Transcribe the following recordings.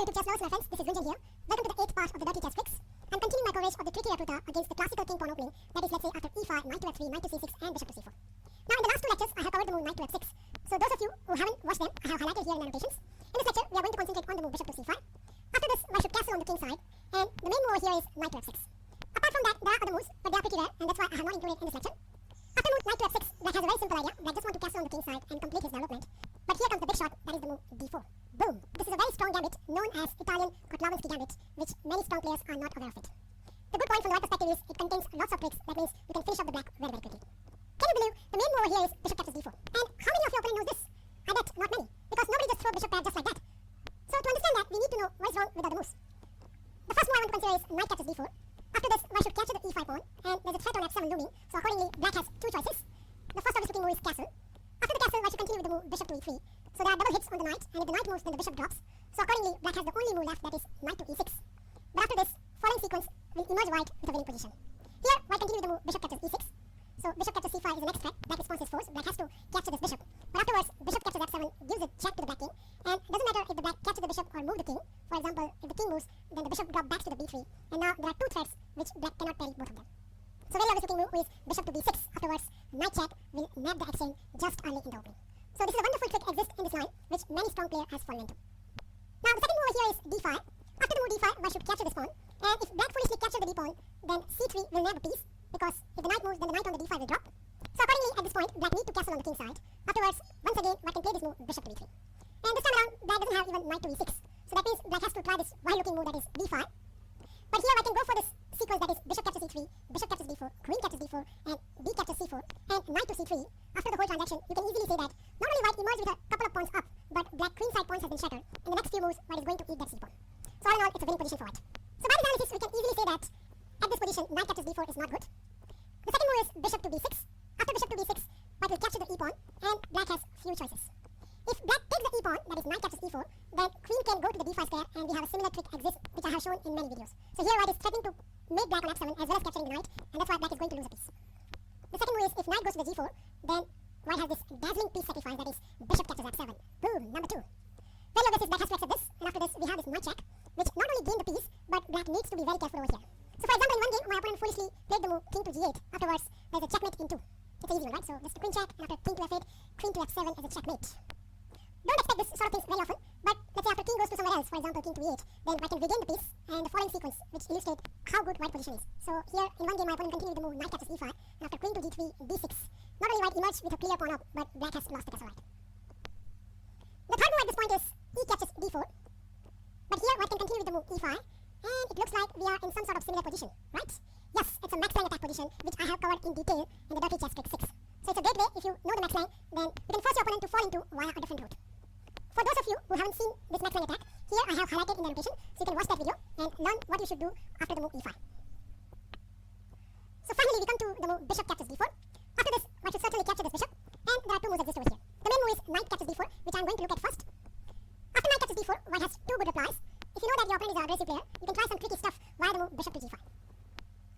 YouTube chess lovers, my friends, this is Gunjan here. Welcome to the 8th part of the Dirty Chess Tricks. I'm continuing my coverage of the tricky Raputa against the classical king pawn opening, that is, let's say, after e5, knight to f3, knight to c6, and bishop to c4. Now, in the last two lectures, I have covered the move knight to f6. So, those of you who haven't watched them, I have highlighted here in annotations. In this lecture, we are going to concentrate on the move bishop to c5. After this, I should castle on the king side, and the main move over here is knight to f6. Apart from that, there are other moves, but they are pretty rare, and that's why I have not included in this lecture. After move knight to f6, Black has a very simple idea. Black just want to castle on the king side and complete his development. But here comes the big shot, that is the move d4. Boom! This is a very strong gambit known as Italian Kotlavinsky gambit, which many strong players are not aware of it. The good point from the right perspective is it contains lots of tricks. That means you can finish off the black very, very quickly. Can you believe the main move over here is bishop captures d4? And how many of your opponent knows this? I bet not many, because nobody just throws bishop pair just like that. So to understand that, we need to know what is wrong with other moves. The first move I want to consider is knight captures d4. After this, I should capture the e5 pawn, and there's a threat on f7 looming, so accordingly, black has two choices. The first obvious looking move is castle. After the castle, I should continue with the move bishop to e3. So there are double hits on the knight, and if the knight moves, then the bishop drops. So accordingly, black has the only move left, that is knight to e6. But after this, following sequence will emerge white with a winning position. Here, white continue with the move bishop captures e6. So bishop captures c5 is the next threat. Black responds his force. Black has to capture this bishop. But afterwards, bishop captures f7 gives a check to the black king. And it doesn't matter if the black captures the bishop or move the king. For example, if the king moves, then the bishop drops back to the b3. And now there are two threats which black cannot parry both of them. So very obvious looking move is bishop to b6. Afterwards, knight check will nab the exchange just early in the opening. So this is a wonderful trick exists in this line, which many strong player has fallen into. Now the second move over here is d5. After the move d5, I should capture this pawn. And if black foolishly captures the d pawn, then c3 will nab a piece, because if the knight moves, then the knight on the d5 will drop. So accordingly, at this point, black need to castle on the king side. Afterwards, once again, white can play this move bishop to e3. And this time around, black doesn't have even knight to e6. So that means black has to try this wild looking move, that is d5. But here I can go for this sequence, that is bishop captures e3, bishop captures d4, queen captures d4, and d captures c4, and knight to c3. After the whole transaction, you can easily say that not only white emerged with a couple of pawns up, but black queen side pawns has been shattered. In the next few moves, white is going to eat that c pawn. So all in all, it's a winning position for white. So by this analysis, we can easily say that at this position, knight captures d4 is not good. The second move is bishop to b6. After bishop to b6, white will capture the e pawn, and black has few choices. If black takes the e pawn, that is knight captures e4, then queen can go to the d5 square, and we have a similar trick exists, which I have shown in many videos. So here white is threatening to make black on f7 as well as capturing the knight, and that's why black is going to lose a piece. The second move is if knight goes to the g4, then white has this dazzling piece sacrifice, that is bishop captures f7. Boom, number 2. Very obvious is black has to accept this, and after this we have this knight check, which not only gain the piece, but black needs to be very careful over here. So for example, in one game, my opponent foolishly played the move king to g8. Afterwards, there's a checkmate in 2. It's an easy one, right? So just a queen check, and after king to f8, queen to f7 is a checkmate. Don't expect this sort of things very often, but let's say after king goes to somewhere else, for example king to e8, then white can regain the piece, and the following sequence, which illustrates how good white position is. So here, in one game, my opponent continued the move knight captures e5, and after queen to d3, d6. Not only white emerged with a clear pawn up, but black has lost the castle right. The third move at this point is e captures d4, but here white can continue with the move e5, and it looks like we are in some sort of similar position, right? Yes, it's a max line attack position, which I have covered in detail in the Dirty Chess Trick 6. So it's a great way, if you know the max line, then you can force your opponent to fall into via a different route. For those of you who haven't seen this max line attack, here I have highlighted in the annotation, so you can watch that video and learn what you should do after the move e5. So finally we come to the move bishop captures d4. After this, white should certainly capture this bishop, and there are two moves exist over here. The main move is knight captures d4, which I am going to look at first. After knight captures d4, white has two good replies. If you know that your opponent is an aggressive player, you can try some tricky stuff via the move bishop to g5.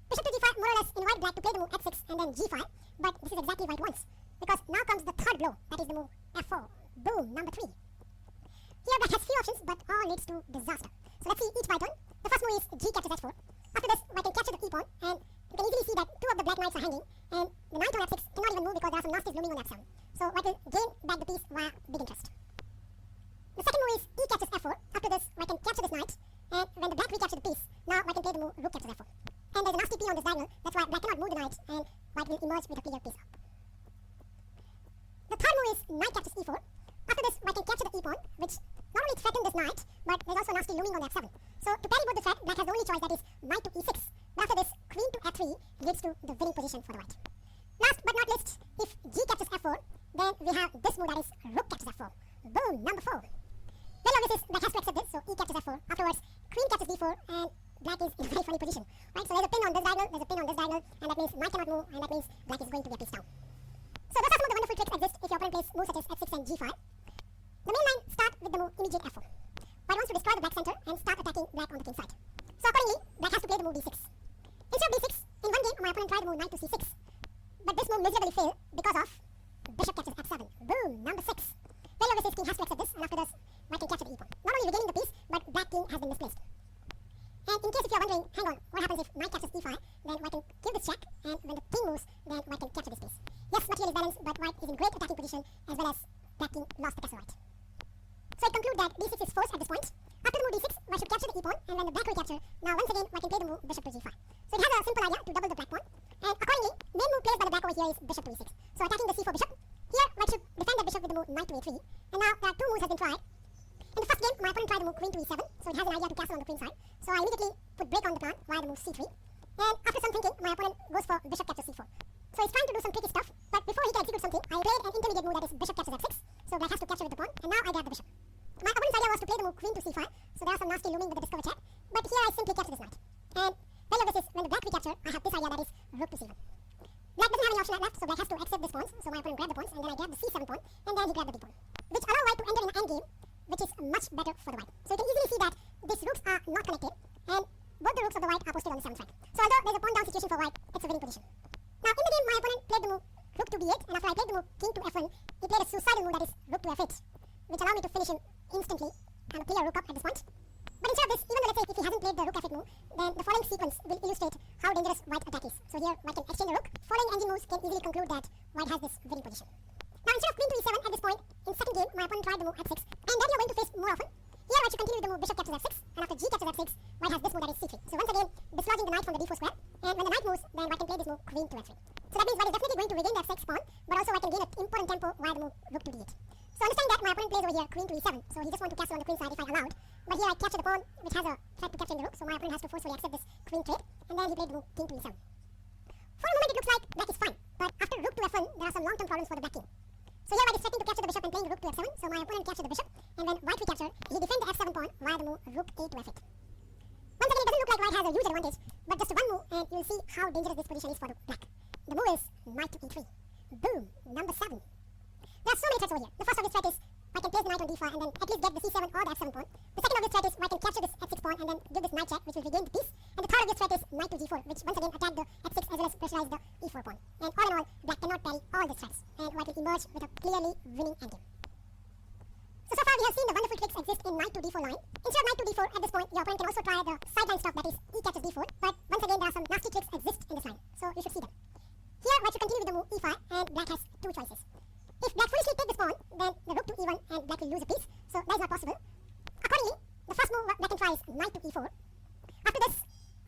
Bishop to g5 more or less invite black to play the move x6 and then g5, but this is exactly what white wants, because now comes the third blow, that is the move f4. Boom, number 3. Here black has few options, but all leads to disaster. So let's see each by turn. The first move is g captures h4. After this, white can capture the e pawn, and you can easily see that two of the black knights are hanging, and the knight on f6 cannot even move because there are some nasties looming on f7. So white will gain back the piece via big interest. The second move is e captures f4. After this, white can capture this knight, and when the black recaptures the piece, now white can play the move rook captures f4. And there's a nasty p on this diagonal, that's why black cannot move the knight, and white will emerge with a clear piece up. The third move is knight captures e4. After this, white can capture the e pawn, which not only threatens this knight, but there's also nasty looming on the f7. So to parry both the threat, black has the only choice, that is knight to e6. But after this, queen to f3 leads to the winning position for the white. Last but not least, if g captures f4, then we have this move, that is rook captures f4. Boom, number 4. Very obvious is black has to accept this, so e captures f4. Afterwards, queen captures d4, and black is in a very funny position. Right, so there's a pin on this diagonal, there's a pin on this diagonal, and that means white cannot move, and that means black is going to be a piece down. So those are some of the wonderful tricks exist if your opponent plays moves such as f6 and g5. The main line start with the move immediate f4. White wants to destroy the black center and start attacking black on the king side. So accordingly, black has to play the move d6. Instead of d6, in one game my opponent tried the move knight to c6. But this move miserably failed because of bishop captures f7. Boom, number 6. Very obviously king has to accept this, and after this, white can capture the e pawn. Not only regaining the piece, but black king has been misplaced. And in case if you are wondering, hang on, what happens if knight captures e5, then white can give this check, and when the king moves, then white can capture this piece. Yes, material is balanced, but white is in great attacking position, as well as black king lost the castle right. So it concludes that d6 is forced at this point. After the move d6, white should capture the e-pawn, and when the black will capture, now once again white can play the move bishop to g5. So it has a simple idea to double the black pawn, and accordingly, main move played by the black over here is bishop to e6. So attacking the c4 bishop, here white should defend that bishop with the move knight to a3, and now there are two moves have been tried. In the first game, my opponent tried the move queen to e7, so it has an idea to castle on the queen side. So I immediately put break on the plan via the move c3, and after some thinking, my opponent goes for bishop captures c4. So he's trying to do some tricky stuff, but before he can execute something, I played an intermediate move that is bishop captures f6, so black has to capture with the pawn, and now I grab the bishop. My opponent's idea was to play the move queen to c5, so there are some nasty looming with the discover check, but here I simply capture this knight. And value of this is, when the black recapture, I have this idea that is rook to c1. Black doesn't have any option left, so black has to accept this pawns, so my opponent grabbed the pawns, and then I grab the c7 pawn, and then he grabbed the b pawn, which allow white to enter in an endgame, which is much better for the white. So you can easily see that these rooks are not connected, and both the rooks of the white are posted on the 7th rank. So although there's a pawn down situation for white, it's a winning position. Now in the game, my opponent played the move rook to b8, and after I played the move king to f1, he played a suicidal move that is rook to f8, which allowed me to finish him instantly and clear rook up at this point. But instead of this, even though let's say if he hasn't played the rook f8 move, then the following sequence will illustrate how dangerous white attack is. So here white can exchange the rook. Following engine moves can easily conclude that white has this winning position. Now instead of queen to e7 at this point, in second game, my opponent tried the move f6, and that we are going to face more often. Here white should continue with the move bishop captures f6, and after g captures f6, white has this move that is c3. So once again, dislodging the knight from the d4 square, and when the knight moves, then white can play this move queen to f3. So that means white is definitely going to regain the f6 pawn, but also white can gain an important tempo via the move rook to d8. So understand that my opponent plays over here queen to e7, so he just wants to castle on the queen side if I allowed. But here I capture the pawn, which has a threat to capturing the rook, so my opponent has to forcefully accept this queen trade, and then he played the move king to e7. For a moment it looks like black is fine, but after rook to f1, there are some long-term problems for the black king. So here white is threatening to capture the bishop and playing rook to f7, so my opponent captured the bishop, and when white recaptured, he defends the f7 pawn via the move rook a to f8. Once again, it doesn't look like white has a huge advantage, but just one move, and you'll see how dangerous this position is for the black. The move is knight to e3. Boom, number 7. There are so many threats over here. The first of this threat is white can place the knight on d4 and then at least get the c7 or the f7 pawn. The second of this threat is white can capture this f6 pawn and then give this knight check, which will regain the piece. And the third of this threat is knight to g4, which once again attack the f6 as well as pressurize the e4 pawn. And all in all, black cannot parry all these threats, and white will emerge with a clearly winning endgame. So far we have seen the wonderful tricks exist in knight to d4 line. Instead of knight to d4, at this point, your opponent can also try the sideline stuff, that is e captures d4, but once again there are some nasty tricks exist in this line, so you should see them. Here white should continue with the move e5, and black has two choices. If black foolishly take this pawn, then the rook to e1 and black will lose a piece, so that is not possible. Accordingly, the first move black can try is knight to e4. After this,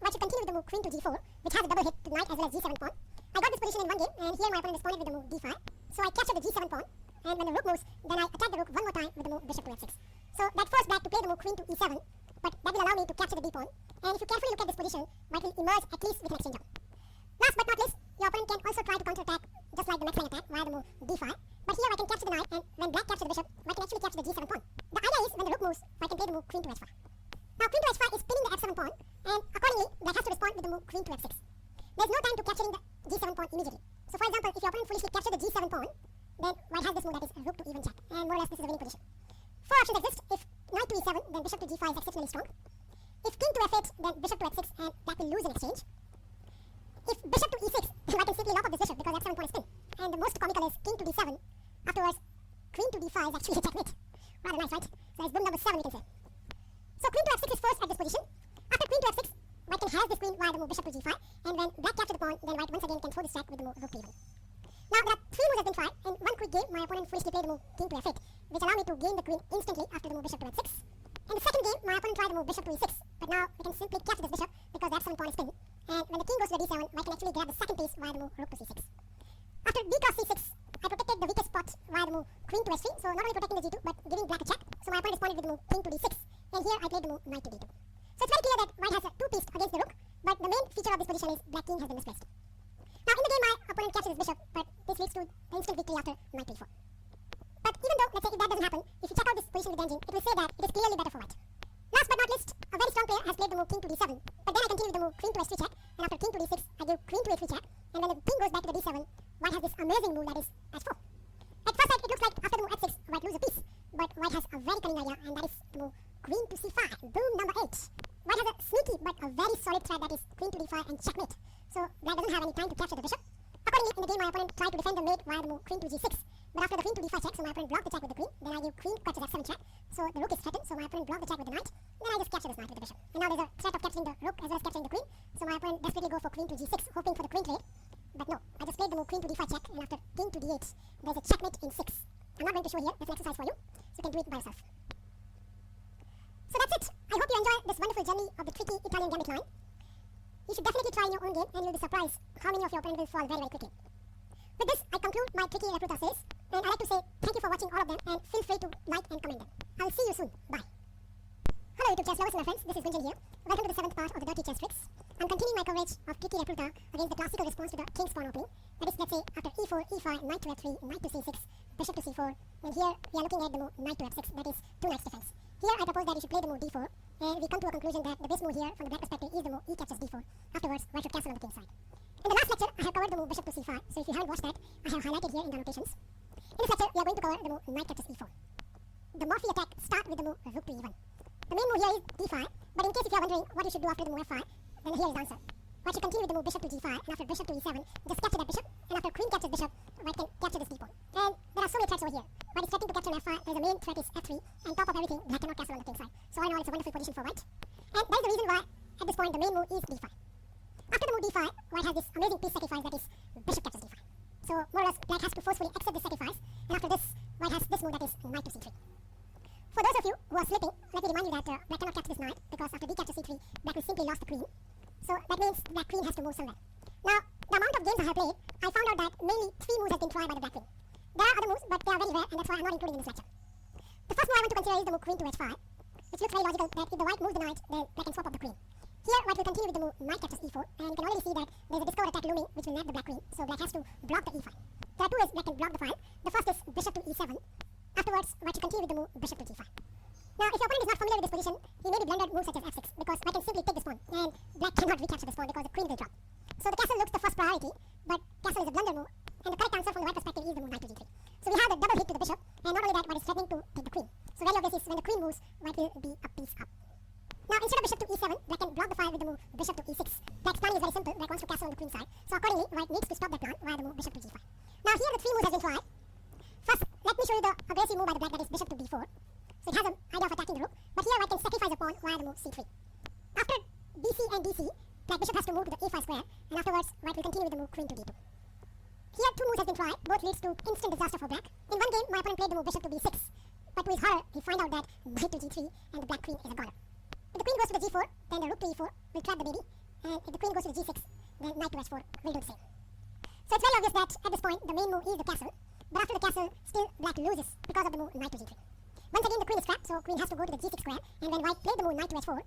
white should continue with the move queen to g4, which has a double hit to knight as well as g7 pawn. I got this position in one game, and here my opponent responded with the move d5, so I captured the g7 pawn, and when the rook moves, then I attack the rook one more time with the move bishop to f6. So that forced black to play the move queen to e7, but that will allow me to capture the d pawn, and if you carefully look at this position, white will emerge at least with an exchange up. Last but not least, your opponent can also try to counterattack just like the max line attack via the move d5, but here I can capture the knight, and when black captures the bishop, white can actually capture the g7 pawn. The idea is when the rook moves, white can play the move queen to h5. Now queen to h5 is pinning the f7 pawn, and accordingly black has to respond with the move queen to f6. There is no time to capturing the g7 pawn immediately. So for example, if your opponent foolishly captures the g7 pawn, then white has this move that is rook to even check, and more or less this is a winning position. Four options exist. If knight to e7, then bishop to g5 is exceptionally strong. If king to f8, then bishop to f6, and black will lose in exchange. If bishop to e6, then white can simply lock up this bishop because f7 pawn is pinned. And the most comical is king to d7. Afterwards, queen to d5 is actually a checkmate. Rather nice, right? So it's boom number 7, we can say. So queen to f6 is forced at this position. After queen to f6, white can harass this queen via the move bishop to g5, and when black captures the pawn, then white once again can throw this check with the move rook to e1. Now there are three moves that have been tried. In one quick game, my opponent foolishly played the move king to f8, which allowed me to gain the queen instantly after the move bishop to f6. In the second game, my opponent tried the move bishop to e6, but now we can simply capture this bishop because the f7 pawn is pinned, and when the king goes to the d7, white can actually grab the second piece via the move rook to c6. After d cross c6, I protected the weakest spot via the move queen to h3, so not only protecting the g2 but giving black a check, so my opponent responded with the move king to d6, and here I played the move knight to d2. So it's very clear that white has a two-piece against the rook, but the main feature of this position is black king has been misplaced. Now in the game my opponent captures his bishop, but this leads to the instant victory after knight to e4. But even though, let's say if that doesn't happen, if you check out this position with the engine, it will say that it is clearly better for white. Last but not least, a very strong player has played the move king to d7, but then I continue with the move queen to h3 check, and after king to d6, I give queen to a3 check, and when the king goes back to the d7, white has this amazing move that is h4. At first sight, it looks like after the move f6, white loses a piece, but white has a very cunning idea, and that is the move queen to c5, boom number 8. White has a sneaky but a very solid threat that is queen to d5 and checkmate, so black doesn't have any time to capture the bishop. Accordingly, in the game my opponent tried to defend the mate via the move queen to g6, but after the queen to d5 check, so my opponent blocked the check with the queen, then I give queen captures f7 check, so So the rook is threatened, so my opponent blocked the check with the knight. Then I just capture this knight with the bishop. And now there's a threat of capturing the rook as well as capturing the queen. So my opponent desperately go for queen to g6, hoping for the queen trade. But no, I just played the move queen to d5 check, and after king to d8, there's a checkmate in 6. I'm not going to show here, that's an exercise for you, so you can do it by yourself. So that's it. I hope you enjoy this wonderful journey of the tricky Italian gambit line. You should definitely try in your own game, and you'll be surprised how many of your opponents will fall very, very quickly. With this, I conclude my tricky recruiter says, and I'd like to say thank you for watching all of them, and feel free to like and comment them. I'll see you soon. Bye. Hello YouTube chess lovers and my friends, this is Gunjan here. Welcome to the 7th part of the Dirty Chess Tricks. I'm continuing my coverage of tricky recruiter against the classical response to the king's pawn opening. That is, let's say, after e4, e5, knight to f3, knight to c6, bishop to c4, and here we are looking at the move knight to f6, that is 2 knights defense. Here I propose that you should play the move d4, and we come to a conclusion that the best move here from the black perspective is the move e captures d4. Afterwards, white should castle on the king's side. In the last lecture, I have covered the move bishop to c5, so if you haven't watched that, I have highlighted here in the annotations. In this lecture, we are going to cover the move knight captures e4. The Morphy attack starts with the move rook to e1. The main move here is d5, but in case if you are wondering what you should do after the move f5, then here is the answer. White should continue with the move bishop to g5, and after bishop to e7, just capture that bishop, and after queen captures bishop, white can capture this d-pawn. And there are so many threats over here. White is threatening to capture on f5, there's a main threat is f3, and top of everything, black cannot castle on the king side. So all in all, it's a wonderful position for white. And that is the reason why, at this point, the main move is d5. After the move d5, white has this amazing piece sacrifice that is bishop captures d5. So more or less, black has to forcefully accept this sacrifice, and after this, white has this move that is knight to c3. For those of you who are slipping, let me remind you that black cannot capture this knight, because after d captures c3, black will simply lose the queen. So that means black queen has to move somewhere. Now, the amount of games I have played, I found out that mainly 3 moves have been tried by the black queen. There are other moves, but they are very rare, and that's why I'm not including in this lecture. The first move I want to consider is the move queen to h5, which looks very logical that if the white moves the knight, then black can swap up the queen. Here, white will continue with the move knight captures e4, and you can already see that there's a discovered attack looming which will nab the black queen, so black has to block the e5. There are 2 ways black can block the file. The first is bishop to e7. Afterwards, white should continue with the move bishop to g5. Now, if your opponent is not familiar with this position, he may be blundered moves such as f6, because white can simply take this pawn, and black cannot recapture this pawn because the queen will drop. So the castle looks the first priority, but castle is a blunder move, and the correct answer from the white perspective is the move knight to g3. So we have a double hit to the bishop, and not only that, white is threatening to take the queen. So very obvious is when the queen moves, white will be a piece up. Now, instead of bishop to e7, black can block the file with the move bishop to e6. Black's planning is very simple, black wants to castle on the queen side, so accordingly, white needs to stop that plan via the move bishop to g5. Now, here the 3 moves have been tried. First, let me show you the aggressive move by the black, that is bishop to b4. So it has an idea of attacking the rook, but here white can sacrifice a pawn via the move c3. After bc and dc, black bishop has to move to the a5 square, and afterwards white will continue with the move queen to d2. Here 2 moves have been tried, both leads to instant disaster for black. In one game, my opponent played the move bishop to b6, but to his horror, he find out that knight to g3 and the black queen is a goner. If the queen goes to the g4, then the rook to e4 will trap the baby, and if the queen goes to the g6, then knight to h4 will do the same. So it's very obvious that at this point, the main move is the castle, but after the castle, still black loses because of the move knight to g3. Once again, the queen is trapped, so queen has to go to the g6 square, and when white played the move knight to h4,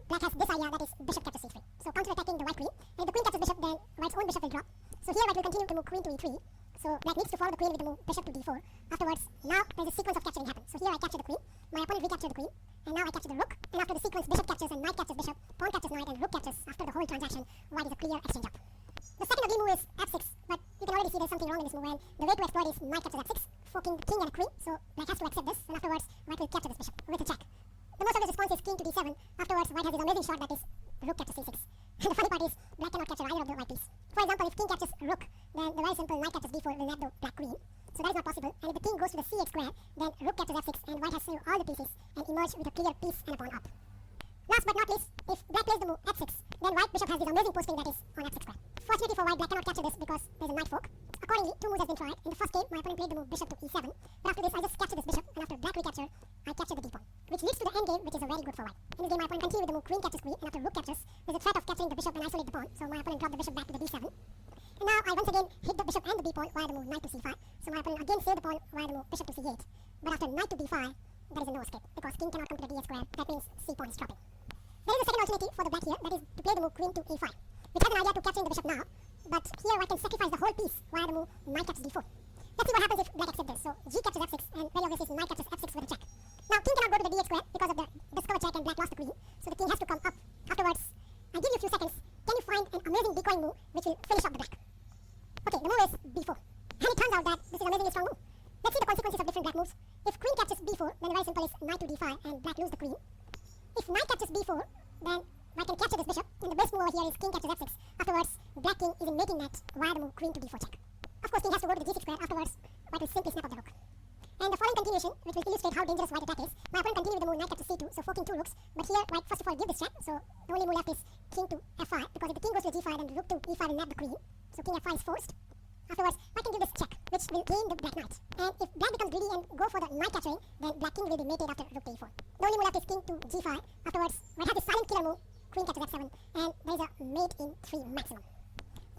black has this idea that is bishop captures c3. So counter-attacking the white queen, and if the queen captures bishop, then white's own bishop will drop. So here white will continue to move queen to e3, so black needs to follow the queen with the move bishop to d4. Afterwards, now there's a sequence of capturing happens. So here I capture the queen, my opponent recaptures the queen, and now I capture the rook, and after the sequence bishop captures and knight captures bishop, pawn captures knight, and rook captures. After the whole transaction, white is a clear exchange up. The second ugly move is f6, but you can already see there's something wrong in this move, and the way to exploit is knight captures f6, forking the king and a queen, so black has to accept this, and afterwards white will capture this bishop with a check. The most obvious response is king to d7, afterwards white has this amazing shot that is rook captures c6. And the funny part is, black cannot capture either of the white piece. For example, if king captures rook, then the very simple knight captures d4 will nab the black queen, so that is not possible, and if the king goes to the c8 square, then rook captures f6, and white has to save all the pieces and emerge with a clear piece and a pawn up. Last but not least, if black plays the move f6, then white bishop has this amazing posting that is on f6 square. Fortunately for white, black cannot capture this because there's a knight fork. Accordingly, 2 moves have been tried. In the first game, my opponent played the move bishop to e7, but after this I just capture this bishop, and after black recapture, I capture the d-pawn, which leads to the endgame, which is a very good for white. In this game, my opponent continued with the move queen captures queen, and after rook captures, there's a threat of capturing the bishop and isolate the pawn, so my opponent dropped the bishop back to the d7. And now I once again hit the bishop and the b-pawn via the move knight to c5, so my opponent again saved the pawn via the move bishop to c8. But after knight to b5, there is a no escape, because king cannot come to the d8 square, that means c-pawn is dropping. There is a second alternative for the black here, that is to play the move queen to e5, which has an idea to capturing the bishop now, but here white can sacrifice the whole piece via the move knight captures d4. Let's see what happens if black accepts this. So g captures f6, and very obviously is knight captures f6 with a check. Now king cannot go to the d8 square because of the discovered check, and black lost the queen, so the king has to come up. Afterwards, I'll give you a few seconds. Can you find an amazing decoying move which will finish off the black? Okay, the move is b4, and it turns out that this is an amazingly strong move. Let's see the consequences of different black moves. If queen captures b4, then the very simple is knight to d5, and black loses the queen. If knight captures b4, then white can capture this bishop, and the best move over here is king captures f6. Afterwards, black king is in mating net via the move queen to d4 check. Of course, king has to go to the g6 square. Afterwards, white will simply snap up the rook. And the following continues continuation, which will illustrate how dangerous white attack is, my opponent continued with the move knight captures c2, so forking two rooks. But here, white first of all give this check, so the only move left is king to f5, because if the king goes to g5, then rook to e5 will nab the queen. So king f5 is forced. Afterwards, white can give this check, which will gain the black knight. And if black becomes greedy and go for the knight capturing, then black king will be mated after rook to e4. The only move left is king to g5. Afterwards, white has this silent killer move, queen captures f7, and there is a mate in 3 maximum.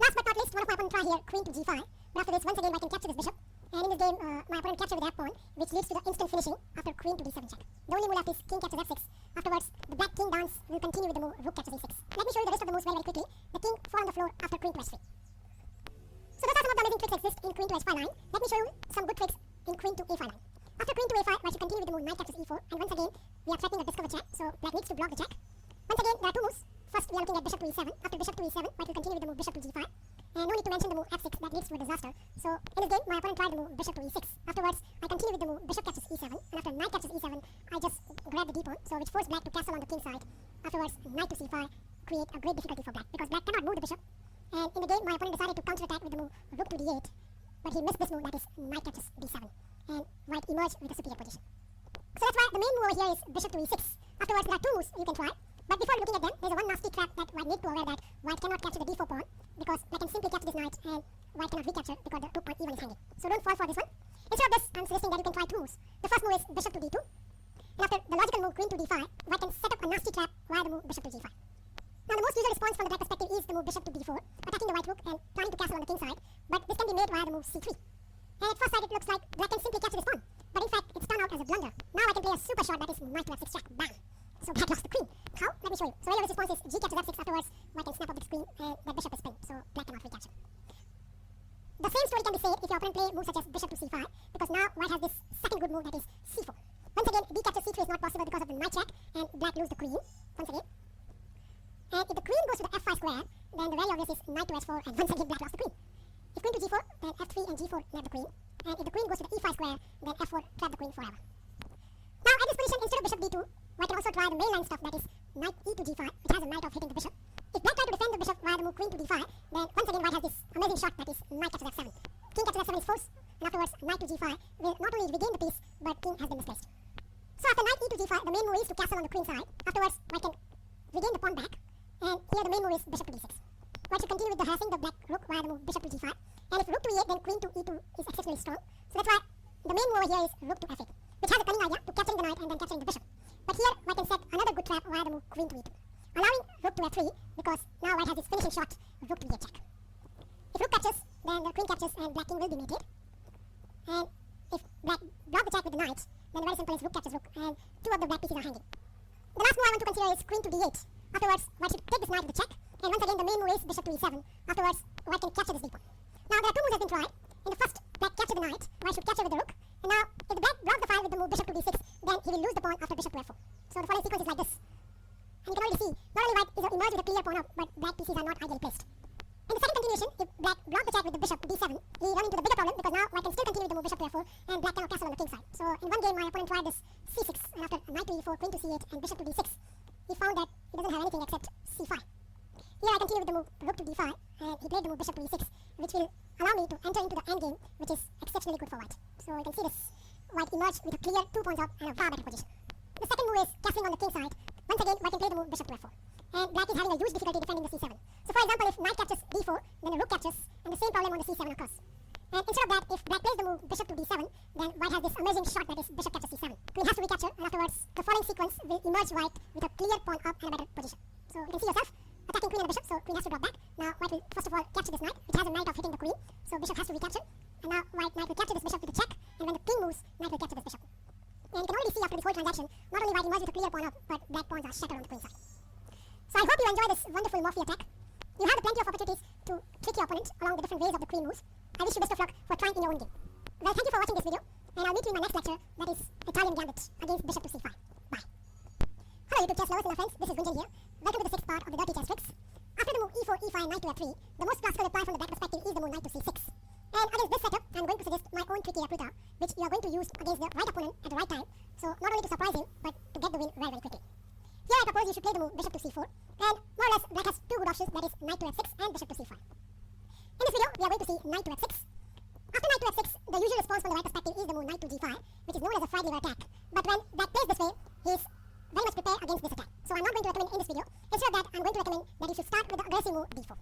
Last but not least, one of my opponent try here, queen to g5. But after this, once again, white can capture this bishop. And in this game, my opponent captured with the f pawn, which leads to the instant finishing after queen to d7 check. The only move left is king captures f6. Afterwards, the black king dance will continue with the move rook captures e6. Let me show you the rest of the moves very, very quickly. The king fall on the floor after queen to h3. So those are some of the amazing tricks that exist in queen to h5 line. Let me show you some good tricks in queen to a5 line. After queen to a5, white should continue with the move knight captures e4. And once again, we are threatening a discover check, so black needs to block the check. Once again, there are two moves. First, we are looking at bishop to e7. After bishop to e7, white will continue with the move bishop to g5. And no need to mention the move f6 that leads to a disaster. So in this game, my opponent tried the move bishop to e6. Afterwards, I continue with the move bishop captures e7. And after knight captures e7, I just grab the d pawn, so which forced black to castle on the king side. Afterwards, knight to c5 create a great difficulty for black, because black cannot move the bishop. And in the game, my opponent decided to counterattack with the move rook to d8. But he missed this move, that is knight captures d7. And white emerged with a superior position. So that's why the main move over here is bishop to e6. Afterwards, there are two moves you can try. But before looking at them, there's a one nasty trap that white need to aware that white cannot capture the d4 pawn, because black can simply capture this knight and white cannot recapture because the rook on e1 is hanging. So don't fall for this one. Instead of this, I'm suggesting that you can try two moves. The first move is bishop to d2. And after the logical move queen to d5, white can set up a nasty trap via the move bishop to g5. Now the most usual response from the black perspective is the move bishop to b4, attacking the white rook and planning to castle on the king side. But this can be made via the move c3. And at first sight it looks like black can simply capture this pawn. But in fact, it's turned out as a blunder. Now I can play a super shot, that is knight to f6 check. Bam! So black lost the queen. How? Let me show you. So earlier his response is g captures f6. Afterwards, white can snap up this queen and that bishop is pinned. So black cannot recapture. The same story can be said if your opponent play moves such as bishop to c5, because now white has this second good move, that is c4. Once again, d capture c3 is not possible because of the knight check, and black loses the queen. Once again. And if the queen goes to the f5 square, then the very obvious is knight to h4, and once again black lost the queen. If queen to g4, then f3 and g4 nab the queen. And if the queen goes to the e5 square, then f4 trap the queen forever. Now at this position, instead of bishop d2, white can also try the mainline stuff, that is knight e to g5, which has a knight of hitting the bishop. If black tries to defend the bishop via the move queen to d5, then once again white has this amazing shot, that is knight captures f7. King captures f7 is forced, and afterwards knight to g5 will not only regain the piece, but king has been misplaced. So after knight e to g5, the main move is to castle on the queen side. Afterwards, white can regain the pawn back, and here the main move is bishop to d6. White should continue with the harassing the black rook via the move bishop to g5, and if rook to e8, then queen to e2 is exceptionally strong. So that's why the main move over here is rook to f8, which has a cunning idea to capturing the knight and then capturing the bishop. But here, white can set another good trap via the move queen to e2, allowing rook to f3, because now white has this finishing shot, rook to e8 check. If rook captures, then the queen captures and black king will be mated. And if black block the check with the knight, then the very simple is rook captures rook, and two of the black pieces are hanging. The last move I want to consider is queen to d8. Afterwards, white should take this knight with the check, and once again the main move is bishop to e7. Afterwards, white can capture this d pawn. Now there are two moves that have been tried. In the first, black captured the knight, white should capture with the rook. And now, if the black blocks the file with the move bishop to d6, then he will lose the pawn after bishop to f4. So the following sequence is like this. And you can already see, not only white is emerged with a clear pawn up, but black pieces are not ideally placed. In the second continuation, if black blocked the check with the bishop d7, he run into the bigger problem, because now white can still continue with the move bishop to f4, and black cannot castle on the king side. So in one game, my opponent tried this c6, and after knight to e4, queen to c8, and bishop to d6, he found that he doesn't have anything except c5. Here I continue with the move rook to d5, and he played the move bishop to e6, which will allow me to enter into the endgame, which is exceptionally good for white. So you can see this, white emerged with a clear 2 pawns up and a far better position. The second move is castling on the king side. Once again, white can play the move bishop to f4, and black is having a huge difficulty defending the c7. So for example, if knight captures d4, then the rook captures, and the same problem on the c7 occurs. And instead of that, if black plays the move bishop to d7, then white has this amazing shot, that is bishop captures c7. Queen has to recapture, and afterwards, the following sequence will emerge white with a clear pawn up and a better position. So you can see yourself attacking queen and the bishop, so queen has to drop back. Now white will first of all capture this knight, which has a knight of hitting the queen, so bishop has to recapture. And now white knight will capture this bishop with a check, and when the king moves, knight will capture this bishop. And you can already see after this whole transaction, not only white emerged with a clear pawn up, but black pawns are shattered on the queen side. So I hope you enjoy this wonderful Morphy attack. You have plenty of opportunities to trick your opponent along the different ways of the queen moves. I wish you best of luck for trying in your own game. Well, thank you for watching this video, and I'll meet you in my next lecture, that is Italian Gambit against bishop to c5. Bye. Hello YouTube chess lovers and my friends, this is Gunjan here. Welcome to the 6th part of the dirty chess tricks. After the move e4, e5, knight to f3, the most classical reply from the black perspective is the move knight to c6. And against this setup, I'm going to suggest my own tricky replica, which you are going to use against the right opponent at the right time, so not only to surprise him, but to get the win very, very quickly. Here I propose you should play the move bishop to c4, and more or less black has two good options, that is knight to f6 and bishop to c5. In this video, we are going to see knight to f6. After knight to f6, the usual response from the right perspective is the move knight to g5, which is known as a white lever attack. But when black plays this way, he is very much prepared against this attack. So I'm not going to recommend in this video. Instead of that, I'm going to recommend that you should start with the aggressive move d4.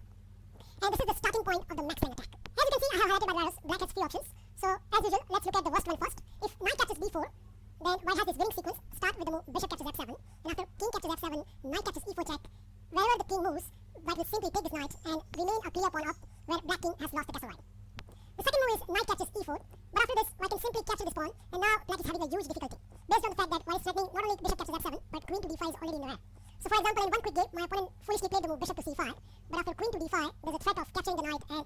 And this is the starting point of the max line attack. As you can see, I have highlighted my arrows. Black has 3 options. So as usual, let's look at the worst one first. If knight captures b4, then white has this winning sequence. Start with the move bishop captures f7. And after king captures f7, knight captures e4 check. Wherever the king moves, white will simply take this knight and remain a clear pawn up where black king has lost the castle line. The second move is knight captures e4. But after this, white can simply capture this pawn, and now black is having a huge difficulty, based on the fact that white is threatening not only bishop captures f7, but queen to d5 is already in the rear. So for example, in one quick game, my opponent foolishly played the move bishop to c5, but after queen to d5, there's a threat of capturing the knight and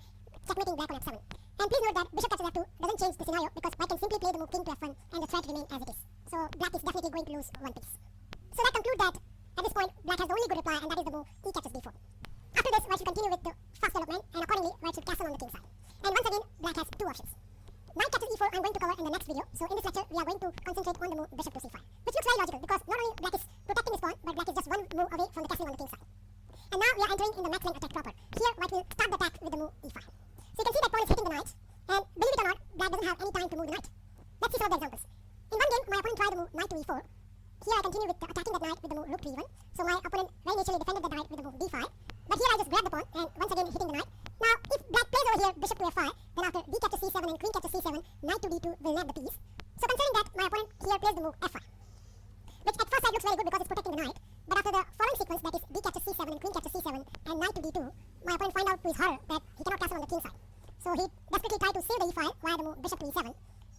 checkmating black on f7. And please note that bishop captures f2 doesn't change the scenario, because white can simply play the move king to f1 and the threat remains as it is. So black is definitely going to lose one piece. So that concludes that at this point, black has the only good reply, and that is the move e captures b4. After this, white should continue with the fast development, and accordingly, white should castle on the king side. And once again, black has 2 options. Knight captures e4 I'm going to cover in the next video. So in this lecture, we are going to concentrate on the move bishop to c5, which looks very logical, because not only black is protecting his pawn, but black is just one move away from the castling on the king side. And now we are entering in the max length attack proper. Here, white will start the attack with the move e5. So you can see that pawn is hitting the knight, and believe it or not, black doesn't have any time to move the knight. Let's see some of the examples. In one game, my opponent tried the move knight to e4. Here I continue with attacking that knight with the move rook to e1. So my opponent very naturally defended the knight with the move d5. But here I just grab the pawn and once again hitting the knight. Now if black plays over here bishop to f5, then after d captures c7 and queen captures c7, knight to d2 will nab the piece. So considering that, my opponent here plays the move f5, which at first sight looks very good because it's protecting the knight. But after the following sequence, that is d captures c7 and queen captures c7 and knight to d2, my opponent find out to his horror that he cannot castle on the king side. So he desperately tried to save the e file via the move bishop to e7.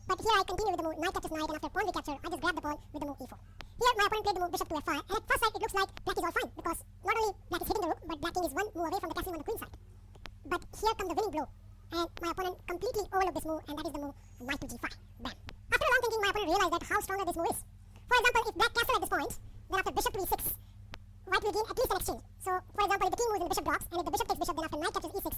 But here I continue with the move knight captures knight, and after pawn recapture, I just grab the pawn with the move e4. Here my opponent played the move bishop to f5, and at first sight it looks like black is all fine, because not only black is hitting the rook, but black king is one move away from the castling on the queen side. But here comes the winning blow, and my opponent completely overlooked this move, and that is the move knight to g5. Bam. After a long thinking, my opponent realized that how stronger this move is. For example, if black castle at this point, then after bishop to e6, white will gain at least an exchange. So for example, if the king moves and bishop blocks, and if the bishop takes bishop, then after knight captures e6,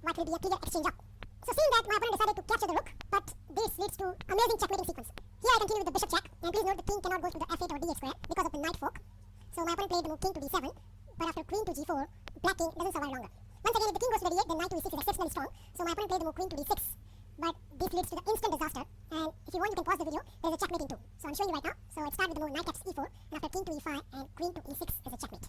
white will be a clear exchange up. So seeing that, my opponent decided to capture the rook, but this leads to amazing checkmating sequence. Here I continue with the bishop check, and please note the king cannot go through the f8 or d8 square because of the knight fork. So my opponent played the move king to d7, but after queen to g4, black king doesn't survive longer. Once again, if the king goes to the d8, then knight to e6 is exceptionally strong, so my opponent played the move queen to d6. But this leads to the instant disaster, and if you want, you can pause the video. There's a checkmating too. So I'm showing you right now. So it starts with the move knight captures e4, and after king to e5 and queen to e6 is a checkmate.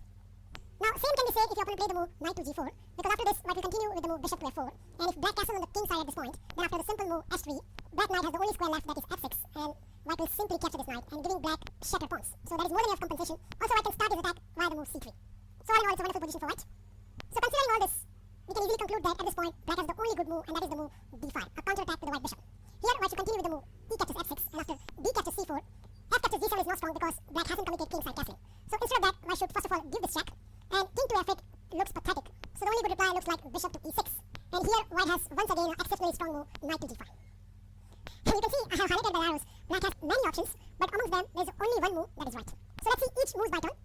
Now, same can be said if your opponent played the move knight to g4, because after this, white will continue with the move bishop to f4, and if black castles on the king side at this point, then after the simple move h3, black knight has the only square left, that is f6, and white will simply capture this knight and giving black shattered pawns. So that is more than enough compensation. Also, white can start his attack via the move c3. So all in all, it's a wonderful position for white. So considering all this, we can easily conclude that at this point, black has the only good move, and that is the move d5, a counter-attack to the white bishop. Here, white should continue with the move e captures f6, and after d captures c4, f captures d7 is not strong because black hasn't committed king side castling. So instead of that, white should first of all give this check, and king to f8 looks pathetic. So the only good reply looks like bishop to e6. And here, white has once again an exceptionally strong move, knight to g5. And you can see I have highlighted the arrows. Black has many options, but amongst them, there is only one move that is right. So let's see each move by turn.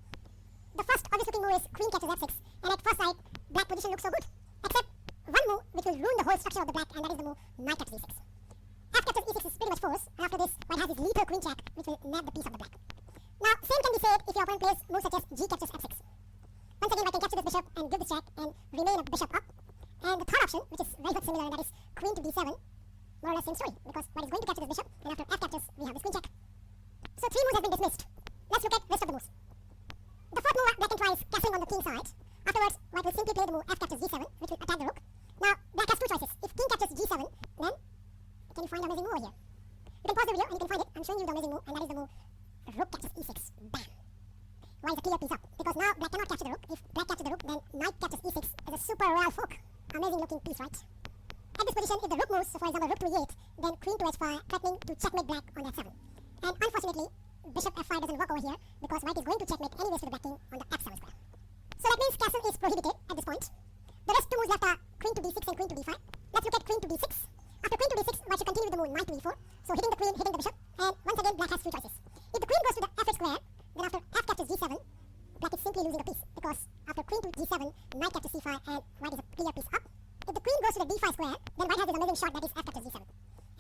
The first obvious looking move is queen captures f6, and at first sight, black position looks so good. Except one move which will ruin the whole structure of the black, and that is the move knight captures e6. F captures e6 is pretty much force, and after this, white has his lethal queen check, which will nab the piece of the black. Now, same can be said if your opponent plays moves such as g captures f6. Once again, white can capture this bishop and give this check and remain a bishop up. And the third option, which is very much similar, and that is queen to d7, more or less same story, because white is going to capture this bishop, and after f captures, we have this queen check. So 3 moves have been dismissed. Let's look at rest of the moves. The fourth move black can try is castling on the king side. Afterwards, white will simply play the move f captures g7, which will attack the rook. Now, black has 2 choices. If king captures g7, then can you find the amazing move over here? You can pause the video and you can find it. I'm showing you the amazing move, and that is the move rook captures e6. Bam! White is a clear piece up, because now black cannot capture the rook. If black captures the rook, then knight captures e6 is a super royal fork. Amazing looking piece, right? At this position, if the rook moves, so for example rook to e8, then queen to h5, threatening to checkmate black on f7. And unfortunately, bishop f5 doesn't work over here, because white is going to checkmate anyways to the black king on the f7 square. So that means castle is prohibited at this point. The rest 2 moves left are queen to d6 and queen to d5. Let's look at queen to d6. After queen to d6, white should continue with the move knight to e4, so hitting the queen, hitting the bishop, and once again black has 3 choices. If the queen goes to the f8 square, then after f captures g7, black is simply losing a piece, because after queen to g7, knight captures c5, and white is a clear piece up. If the queen goes to the d5 square, then white has this amazing shot, that is f captures g7.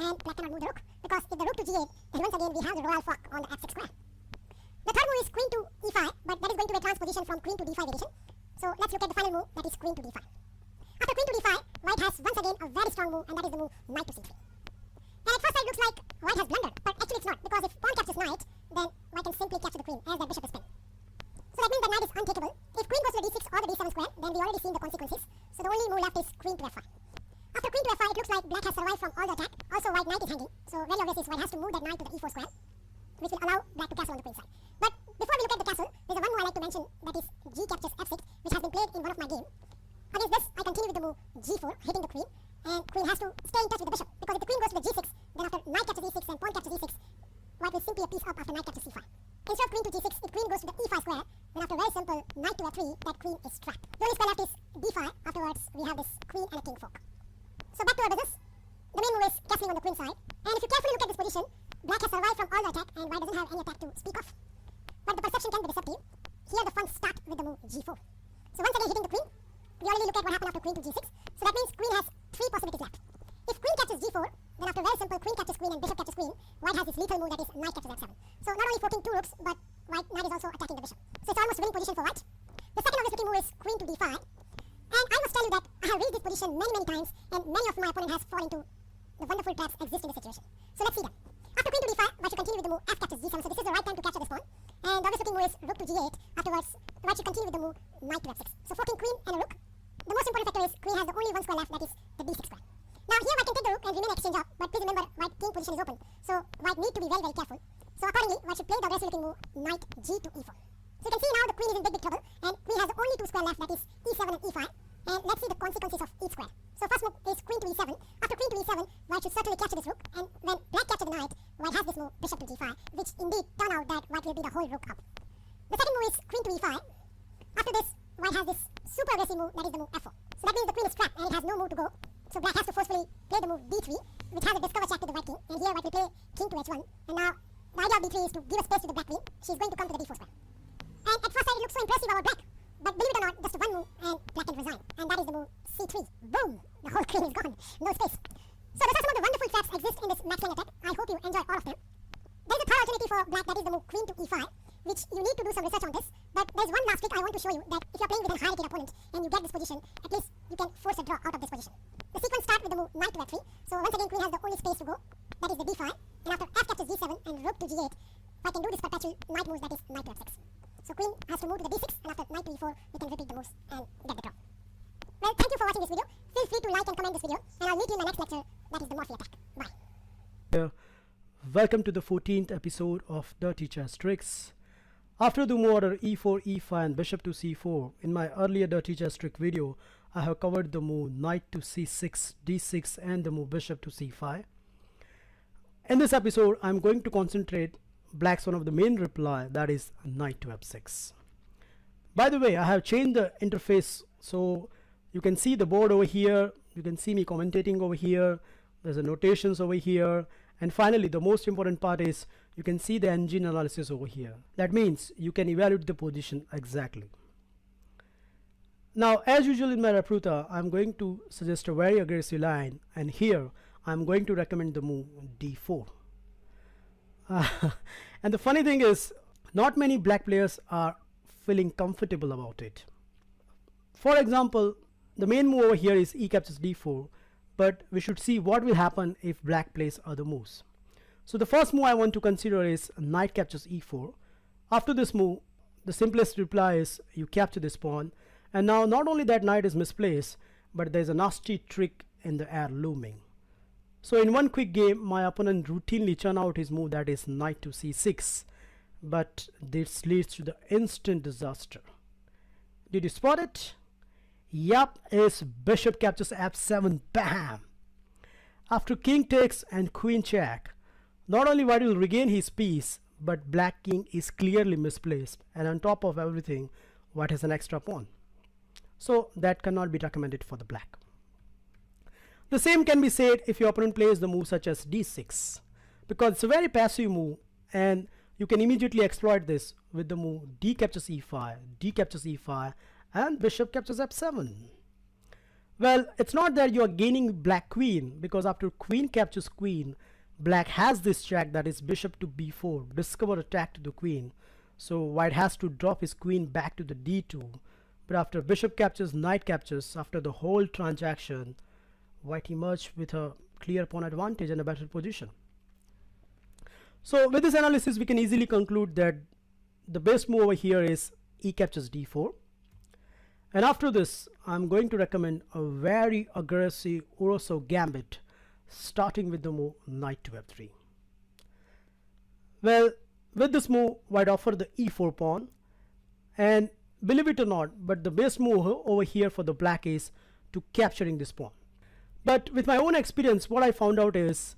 And black cannot move the rook, because if the rook to g8, then once again we have the royal fork on the f6 square. The third move is queen to e5, but that is going to be a transposition from queen to d5 variation. So let's look at the final move, that is queen to d5. After queen to d5, white has once again a very strong move, and that is the move knight to c3. And at first sight it looks like white has blundered, but actually it's not, because if pawn captures has to move that knight to the e4 square, which will allow black to castle on the queen side. But before we look at the castle, there's a one more I like to mention, that is g captures f6, which has been played in one of my games. Against this, I continue with the move g4, hitting the queen, and queen has to stay in touch with the bishop, because if the queen goes to the g6, then after knight captures e6 and pawn captures e6, white will simply a piece up after knight captures c5. Instead of queen to g6, if queen goes to the e5 square, then after very simple knight to f3, that queen is trapped. The only square left is d5. Afterwards, we have this queen and a king fork. So back to our business. The main move is castling on the queen side, and if you carefully look at this position, black has survived from all the attack, and white doesn't have any attack to speak of. But the perception can be deceptive. Here the fun start with the move g4. So once again hitting the queen, we already look at what happened after queen to g6. So that means queen has three possibilities left. If queen captures g4, then after very simple queen captures queen and bishop captures queen, white has this lethal move, that is knight captures f7. So not only forking two rooks, but knight is also attacking the bishop. So it's almost winning position for white. The second obvious looking move is queen to d5. And I must tell you that I have reached this position many times, and many of my opponent has fallen into the wonderful traps exist in this situation. So let's see them. After queen to d5, white should continue with the move f captures g7. So this is the right time to capture this pawn. And the obvious looking move is rook to g8. Afterwards, white should continue with the move knight to f6. So forking queen and a rook. The most important factor is queen has the only one square left, that is the d6 square. Now here white can take the rook and remain exchange up, but please remember white king position is open, so white need to be very careful. So accordingly, white should play the aggressive looking move knight g to e4. So you can see now the queen is in big trouble, and queen has the only two square left, that is e7 and e5. And let's see the consequences of each square. So first move is queen to e7. After queen to e7, white should certainly capture this rook, and when black captures the knight, white has this move bishop to g5, which indeed turn out that white will be the whole rook up. The second move is queen to e5. After this, white has this super aggressive move, that is the move f4. So that means the queen is trapped and it has no move to go. So black has to forcefully play the move d3, which has a discover check to the white king, and here white will play king to h1. And now the idea of d3 is to give a space to the black queen. She is going to come to the d4 square. And at first sight it looks so impressive about black, but believe it or not, just one move and black can resign, and that is the move c3. Boom! The whole queen is gone, no space. So those are some of the wonderful traps exist in this max lane attack. I hope you enjoy all of them. There is a third alternative for black, that is the move queen to e5, which you need to do some research on this. But there is one last trick I want to show you, that if you are playing with a high-rated opponent and you get this position, at least you can force a draw out of this position. The sequence starts with the move knight to f3. So once again queen has the only space to go, that is the d5. And after f captures g7 and rook to g8, I can do this perpetual knight moves, that is knight to f6. So queen has to move to the d6, and after knight to e4, we can repeat the moves and get the draw. Well, thank you for watching this video. Feel free to like and comment this video, and I'll meet you in the next lecture, that is the Morphy attack. Bye. Welcome to the 14th episode of Dirty Chess Tricks. After the move order e4, e5 and bishop to c4, in my earlier Dirty Chess Trick video, I have covered the move knight to c6, d6 and the move bishop to c5. In this episode, I'm going to concentrate black's one of the main reply, that is knight to f6. By the way, I have changed the interface, so you can see the board over here, you can see me commentating over here, there's a notations over here, and finally the most important part is you can see the engine analysis over here. That means you can evaluate the position exactly. Now as usual in my Rapruta, I'm going to suggest a very aggressive line, and here I'm going to recommend the move d4. And the funny thing is, not many black players are feeling comfortable about it. For example, the main move over here is e captures d4, but we should see what will happen if black plays other moves. So the first move I want to consider is knight captures e4. After this move, the simplest reply is you capture this pawn, and now not only that knight is misplaced, but there's a nasty trick in the air looming. So in one quick game, my opponent routinely churn out his move, that is knight to c6, but this leads to the instant disaster. Did you spot it? Yup, is bishop captures f7, bam! After king takes and queen check, not only white will regain his piece, but black king is clearly misplaced, and on top of everything, white has an extra pawn. So that cannot be recommended for the black. The same can be said if your opponent plays the move such as d6, because it's a very passive move, and you can immediately exploit this with the move d captures e5, d captures e5, and bishop captures f7. Well, it's not that you are gaining black queen, because after queen captures queen, black has this check, that is bishop to b4, discover attack to the queen. So white has to drop his queen back to the d2, but after bishop captures, knight captures, after the whole transaction, white emerged with a clear pawn advantage and a better position. So with this analysis, we can easily conclude that the best move over here is e captures d4. And after this, I'm going to recommend a very aggressive Urosov gambit, starting with the move knight to f3. Well, with this move, white offered the e4 pawn, and believe it or not, but the best move over here for the black is to capturing this pawn. But with my own experience, what I found out is,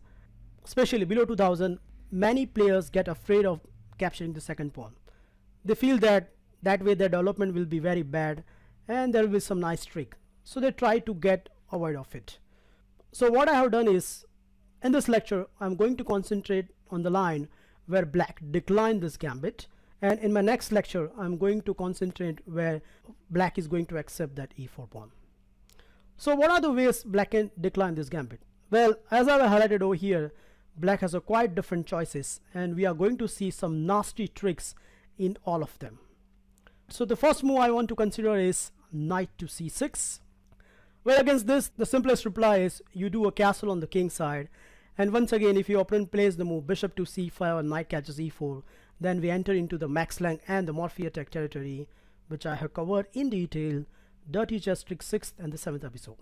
especially below 2000, many players get afraid of capturing the second pawn. They feel that way their development will be very bad and there will be some nice trick, so they try to get avoid of it. So what I have done is, in this lecture I'm going to concentrate on the line where black declined this gambit, and in my next lecture I'm going to concentrate where black is going to accept that e4 pawn. So what are the ways black can decline this gambit? Well, as I have highlighted over here, black has a quite different choices, and we are going to see some nasty tricks in all of them. So the first move I want to consider is knight to c6. Well, against this, the simplest reply is you do a castle on the king side, and once again, if your opponent plays the move bishop to c5 or knight catches e4, then we enter into the Max Planck and the Morphy attack territory, which I have covered in detail, Dirty Chess Trick 6th and the 7th episode.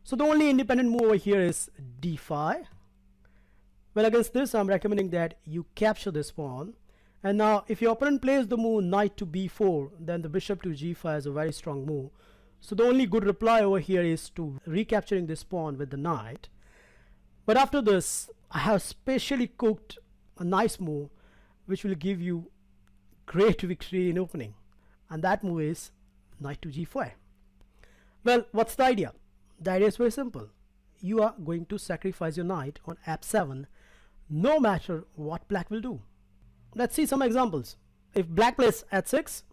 So the only independent move over here is d5. Well, against this, I'm recommending that you capture this pawn. And now, if your opponent plays the move knight to b4, then the bishop to g5 is a very strong move. So the only good reply over here is to recapturing this pawn with the knight. But after this, I have specially cooked a nice move which will give you great victory in opening, and that move is knight to g4. Well, what's the idea? The idea is very simple. You are going to sacrifice your knight on f7 no matter what black will do. Let's see some examples. If black plays h6,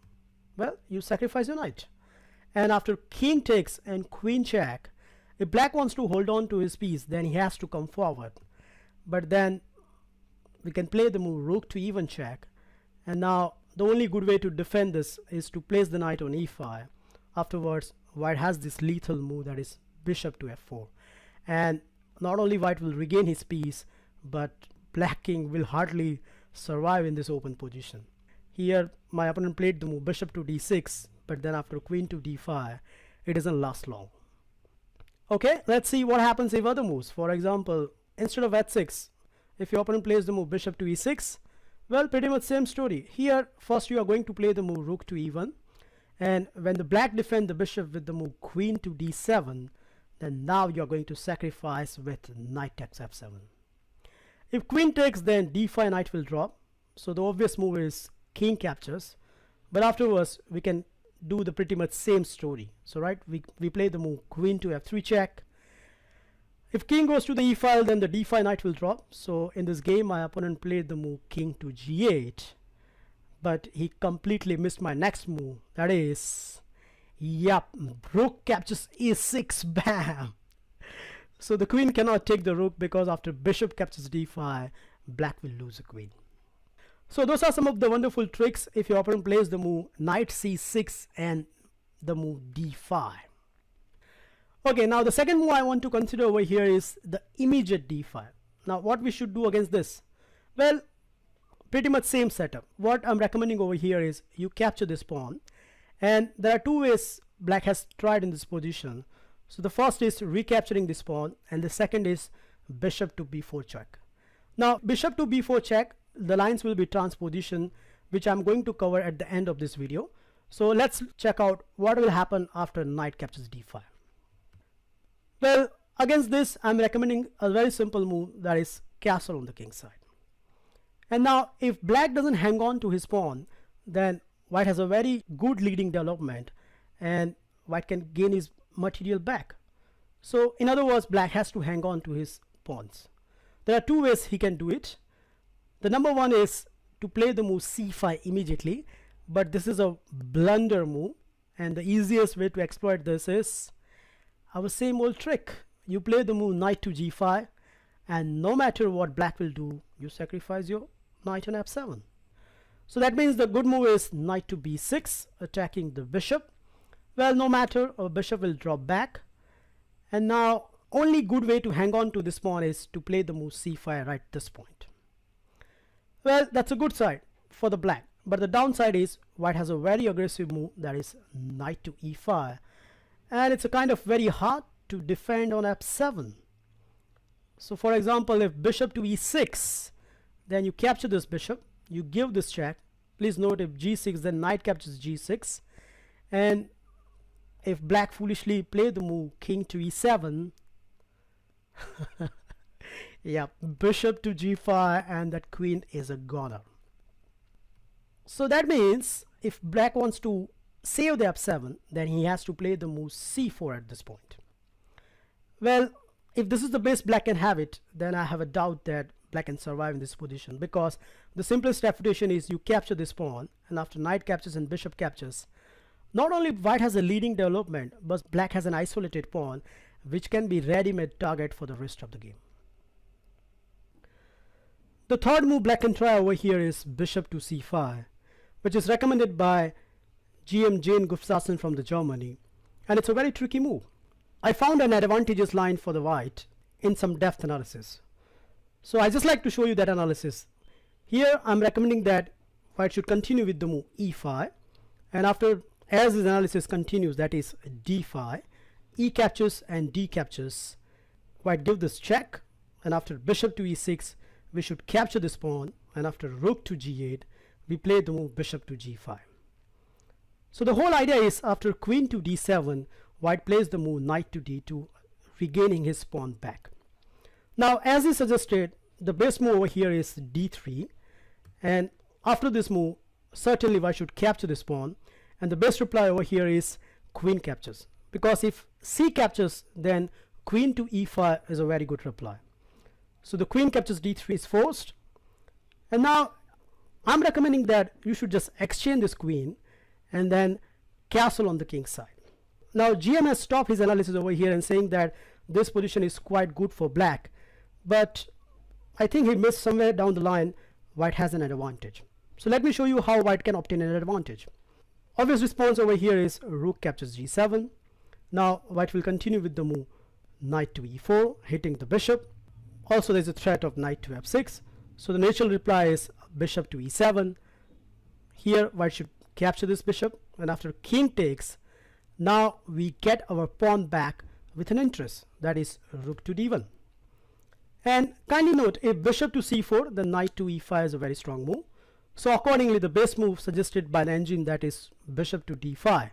well, you sacrifice your knight. And after king takes and queen check, if black wants to hold on to his piece, then he has to come forward. But then we can play the move rook to even check. And now the only good way to defend this is to place the knight on e5. Afterwards, white has this lethal move, that is bishop to f4. And not only white will regain his piece, but black king will hardly survive in this open position. Here my opponent played the move bishop to d6, but then after queen to d5, it doesn't last long. Okay, let's see what happens if other moves. For example, instead of h6, if your opponent plays the move bishop to e6, well, pretty much same story. Here first you are going to play the move rook to e1, and when the black defend the bishop with the move queen to d7, then now you are going to sacrifice with knight takes f7. If queen takes, then d5 knight will drop, so the obvious move is king captures. But afterwards we can do the pretty much same story. So right, we play the move queen to f3 check. If king goes to the e file, then the d5 knight will drop. So in this game my opponent played the move king to g8, but he completely missed my next move, that is, yep, rook captures e6, bam. So the queen cannot take the rook, because after bishop captures d5, black will lose a queen. So those are some of the wonderful tricks if your opponent plays the move knight c6 and the move d5. Okay, now the second move I want to consider over here is the immediate d5. Now what we should do against this? Well, pretty much same setup. What I'm recommending over here is you capture this pawn, and there are two ways black has tried in this position. So the first is recapturing this pawn, and the second is bishop to b4 check. Now bishop to b4 check, the lines will be transposition, which I'm going to cover at the end of this video. So let's check out what will happen after knight captures d5. Well, against this I'm recommending a very simple move, that is castle on the king side. And now if black doesn't hang on to his pawn, then white has a very good leading development, and white can gain his material back. So in other words, black has to hang on to his pawns. There are two ways he can do it. The number one is to play the move c5 immediately, but this is a blunder move, and the easiest way to exploit this is our same old trick. You play the move knight to g5, and no matter what black will do, you sacrifice your knight on f7. So that means the good move is knight to b6, attacking the bishop. Well, no matter, our bishop will drop back, and now only good way to hang on to this pawn is to play the move c5 right at this point. Well, that's a good side for the black, but the downside is white has a very aggressive move, that is knight to e5, and it's a kind of very hard to defend on f7. So for example, if bishop to e6, then you capture this bishop, you give this check. Please note, if g6, then knight captures g6, and if black foolishly play the move king to e7, yeah, bishop to g5, and that queen is a goner. So that means if black wants to save the f7, then he has to play the move c4 at this point. Well, if this is the best black can have it, then I have a doubt that black can survive in this position, because the simplest refutation is you capture this pawn, and after knight captures and bishop captures, not only white has a leading development, but black has an isolated pawn which can be ready-made target for the rest of the game. The third move black can try over here is bishop to c5, which is recommended by GM Jane Gustafsson from the Germany, and it's a very tricky move. I found an advantageous line for the white in some depth analysis. So I just like to show you that analysis. Here I'm recommending that white should continue with the move e5, and after, as this analysis continues, that is d5, e captures and d captures, white give this check, and after bishop to e6 we should capture this pawn, and after rook to g8 we play the move bishop to g5. So the whole idea is after queen to d7, white plays the move knight to d2, regaining his pawn back. Now, as he suggested, the best move over here is d3, and after this move certainly white should capture this pawn, and the best reply over here is queen captures, because if c captures, then queen to e5 is a very good reply. So the queen captures d3 is forced, and now I'm recommending that you should just exchange this queen and then castle on the king's side. Now GM has stopped his analysis over here and saying that this position is quite good for black, but I think he missed somewhere down the line white has an advantage. So let me show you how white can obtain an advantage. Obvious response over here is rook captures g7. Now white will continue with the move knight to e4, hitting the bishop. Also there's a threat of knight to f6. So the natural reply is bishop to e7. Here white should capture this bishop, and after king takes, now we get our pawn back with an interest, that is rook to d1. And kindly note, if bishop to c4, then knight to e5 is a very strong move. So accordingly the best move suggested by the engine, that is bishop to d5.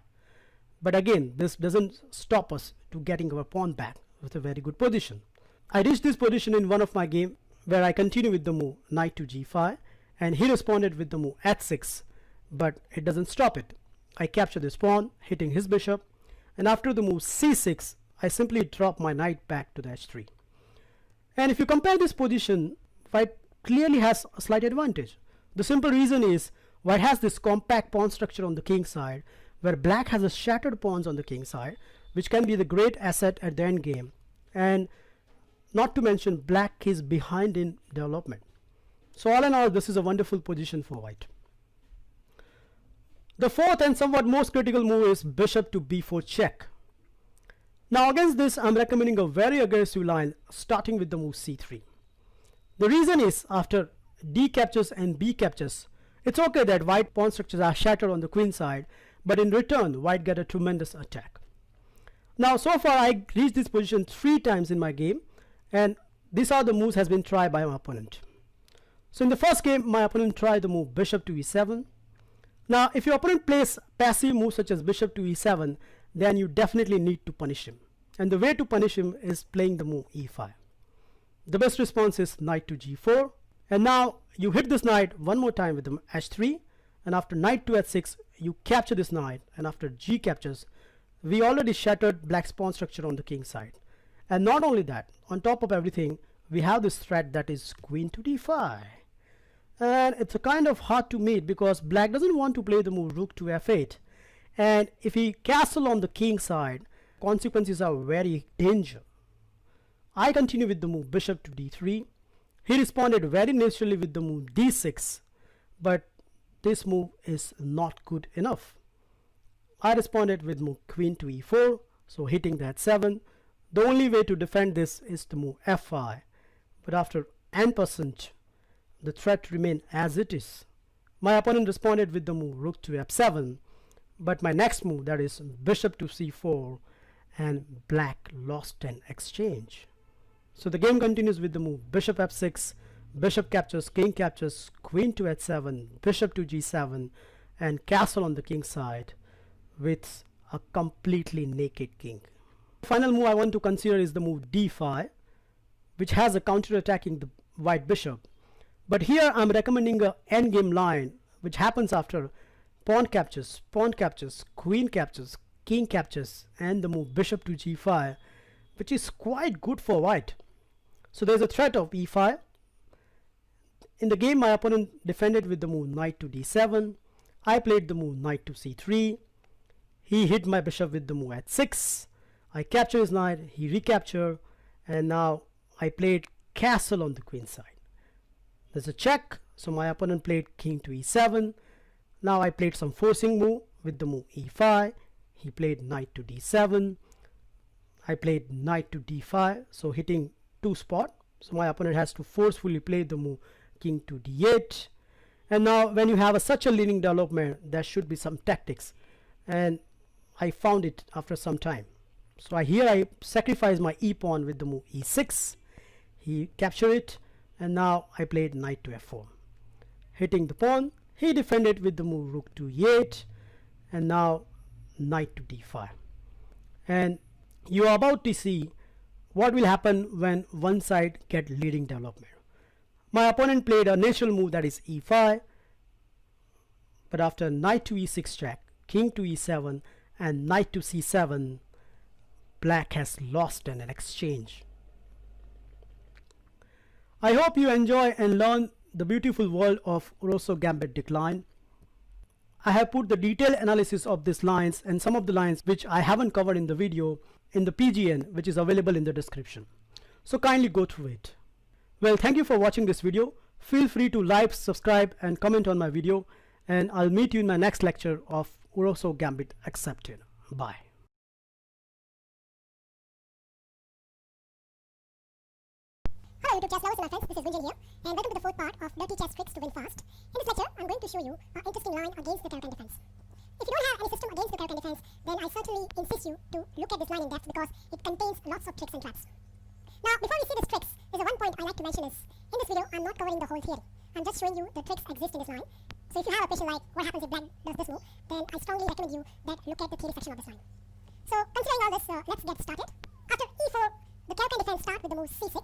But again, this doesn't stop us to getting our pawn back with a very good position. I reached this position in one of my game where I continue with the move knight to g5, and he responded with the move h6, but it doesn't stop it. I capture this pawn, hitting his bishop, and after the move c6, I simply drop my knight back to the h3. And if you compare this position, white clearly has a slight advantage. The simple reason is white has this compact pawn structure on the king side, where black has a shattered pawns on the king side, which can be the great asset at the end game. And not to mention, black is behind in development. So all in all, this is a wonderful position for white. The fourth and somewhat most critical move is bishop to b4 check. Now against this, I'm recommending a very aggressive line starting with the move c3. The reason is after d captures and b captures, it's okay that white pawn structures are shattered on the queen side, but in return white get a tremendous attack. Now so far I reached this position 3 times in my game, and these are the moves has been tried by my opponent. So in the first game, my opponent tried the move bishop to e7. Now if your opponent plays passive moves such as bishop to e7, then you definitely need to punish him, and the way to punish him is playing the move e5. The best response is knight to g4, and now you hit this knight one more time with the h3, and after knight to h6 you capture this knight, and after g captures, we already shattered black's pawn structure on the king side. And not only that, on top of everything, we have this threat that is queen to d5, and it's a kind of hard to meet because black doesn't want to play the move rook to f8, and if he castle on the king side, consequences are very dangerous. I continue with the move bishop to d3. He responded very naturally with the move d6, but this move is not good enough. I responded with move queen to e4, so hitting that 7. The only way to defend this is to move f5, but after n%, the threat remained as it is. My opponent responded with the move rook to f7, but my next move, that is bishop to c4, and black lost an exchange. So the game continues with the move bishop f6, bishop captures, king captures, queen to h7, bishop to g7, and castle on the king side with a completely naked king. The final move I want to consider is the move d5, which has a counter attacking the white bishop. But here I'm recommending a endgame line which happens after pawn captures, queen captures, king captures, and the move bishop to g5, which is quite good for white. So there's a threat of e5. In the game, my opponent defended with the move knight to d7. I played the move knight to c3. He hit my bishop with the move h6. I capture his knight, he recaptured, and now I played castle on the queen side. There's a check, so my opponent played king to e7. Now I played some forcing move with the move e5. He played knight to d7. I played knight to d5, so hitting two spot. So my opponent has to forcefully play the move king to d8. And now when you have such a leading development, there should be some tactics. And I found it after some time. So here I sacrifice my e pawn with the move e6. He captured it, and now I played knight to f4. Hitting the pawn, he defended with the move rook to e8, and now knight to d5. And you are about to see what will happen when one side get leading development. My opponent played a natural move, that is e5, but after knight to e6 check, king to e7, and knight to c7, black has lost in an exchange. I hope you enjoy and learn the beautiful world of Uroso Gambit decline. I have put the detailed analysis of these lines and some of the lines which I haven't covered in the video in the PGN, which is available in the description. So kindly go through it. Well, thank you for watching this video. Feel free to like, subscribe, and comment on my video, and I'll meet you in my next lecture of Uroso Gambit Accepted. Bye. Hello YouTube chess lovers and my friends, this is Gunjan here, and welcome to the fourth part of Dirty Chess Tricks to Win Fast. In this lecture, I'm going to show you an interesting line against the Caro-Kann defense. If you don't have any system against the Caro-Kann defense, then I certainly insist you to look at this line in depth because it contains lots of tricks and traps. Now, before we see these tricks, there's a one point I like to mention is, in this video, I'm not covering the whole theory. I'm just showing you the tricks exist in this line. So if you have a question like, what happens if black does this move, then I strongly recommend you that look at the theory section of this line. So, considering all this, let's get started. After e4, the Caro-Kann defense starts with the move c6.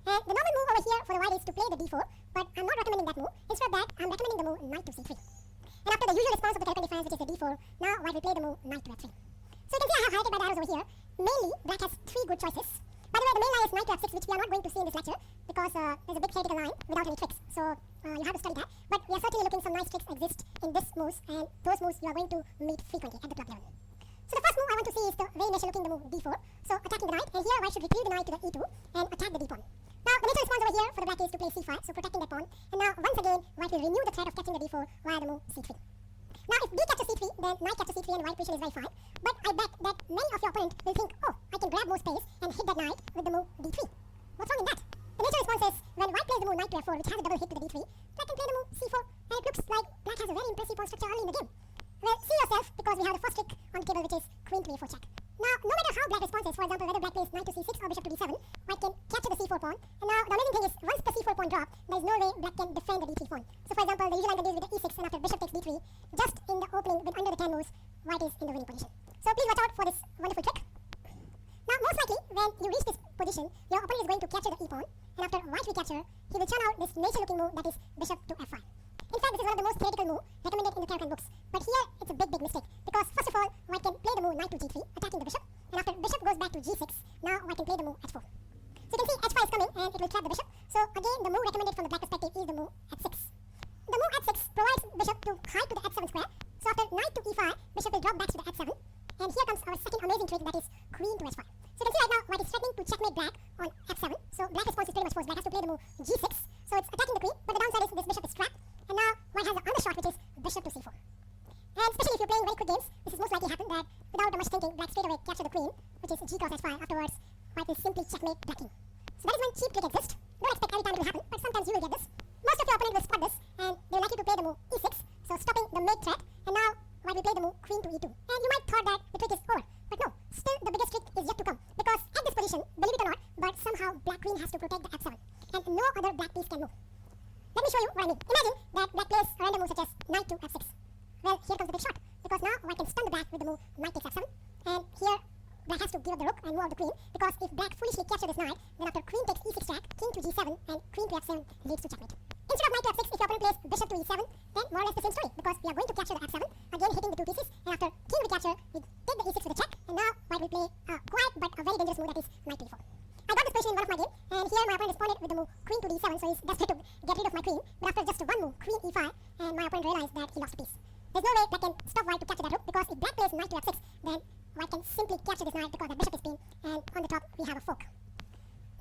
And the normal move over here for the white is to play the d4, but I'm not recommending that move. Instead of that, I'm recommending the move knight to c3. And after the usual response of the Caro-Kann defense, which is the d4, now white will play the move knight to f3. So you can see I have highlighted by the arrows over here. Mainly, black has three good choices. By the way, the main line is knight to f6, which we are not going to see in this lecture because there's a big theoretical line without any tricks. So you have to study that. But we are certainly looking some nice tricks exist in this moves, and those moves you are going to meet frequently at the club level. So the first move I want to see is the very nature looking the move d4. So attacking the knight, and here white should retrieve the knight to the e2 and attack the d pawn. Now the natural response over here for the black is to play c5, so protecting that pawn. And now once again white will renew the threat of catching the d4 via the move c3. Now if b captures c3, then knight captures c3 and white position is very fine. But I bet that many of your opponents will think, oh, I can grab more space and hit that knight with the move d3. What's wrong in that? The natural response is, when white plays the move knight to f4, which has a double hit to the d3, black can play the move c4, and it looks like black has a very impressive pawn structure early in the game. Well, see yourself, because we have the first trick on the table, which is queen to a4 check. Now, no matter how black responds, for example, whether black plays knight to c6 or bishop to d7, white can capture the c4 pawn. And now, the amazing thing is, once the c4 pawn drops, there is no way black can defend the d3 pawn. So, for example, the usual line continues with the e6, and after bishop takes d3, just in the opening with under the 10 moves, white is in the winning position. So, please watch out for this wonderful trick. Now, most likely, when you reach this position, your opponent is going to capture the e pawn, and after white recapture, he will churn out this nature-looking move, that is bishop to f5. In fact, this is one of the most theoretical moves recommended in the Caro-Kann books. But here, it's a big mistake. Because first of all, white can play the move knight to g3, attacking the bishop. And after bishop goes back to g6, now white can play the move h4. So you can see h5 is coming and it will trap the bishop. So again, the move recommended from the black perspective is the move h6. The move h6 provides bishop to hide to the h7 square. So after knight to e5, bishop will drop back to the h7. And here comes our second amazing trick, that is queen to h5. So you can see right now, white is threatening to checkmate black on f7. So black response is pretty much forced. Black has to play the move g6. So it's attacking the queen, but the downside is this bishop is trapped. And now white has the undershot, which is bishop to c4. And especially if you're playing very quick games, this is most likely happen that without much thinking, black straight away capture the queen, which is g cross h5. Afterwards, white will simply checkmate black king. So that is one cheap trick exists. Don't expect every time it will happen, but sometimes you will get this. Most of your opponent will spot this, and they will likely to play the move e6, so stopping the mate threat. And now white will play the move queen to e2. And you might thought that the trick is over, but no. Still, the biggest trick is yet to come, because at this position, believe it or not, but somehow black queen has to protect the f7, and no other black piece can move. I mean? Imagine that black plays a random move such as knight to f6. Well, here comes the big shot, because now white can stun the black with the move knight takes f7, and here black has to give up the rook and move out the queen, because if black foolishly captures this knight, then after queen takes e6 check, king to g7, and queen to f7 leads to checkmate. Instead of knight to f6, if your opponent plays bishop to e7, then more or less the same story, because we are going to capture the f7, again hitting the two pieces, and after king recapture, we take the e6 with a check, and now white will play a quiet but a very dangerous move, that is knight to e4. I got this position in one of my game, and here my opponent responded with the move queen to d7, so he's desperate to get rid of my queen, but after just one move, queen e5, and my opponent realized that he lost a piece. There's no way black can stop white to capture that rook, because if black plays knight to f6, then white can simply capture this knight because the bishop is pinned, and on the top we have a fork.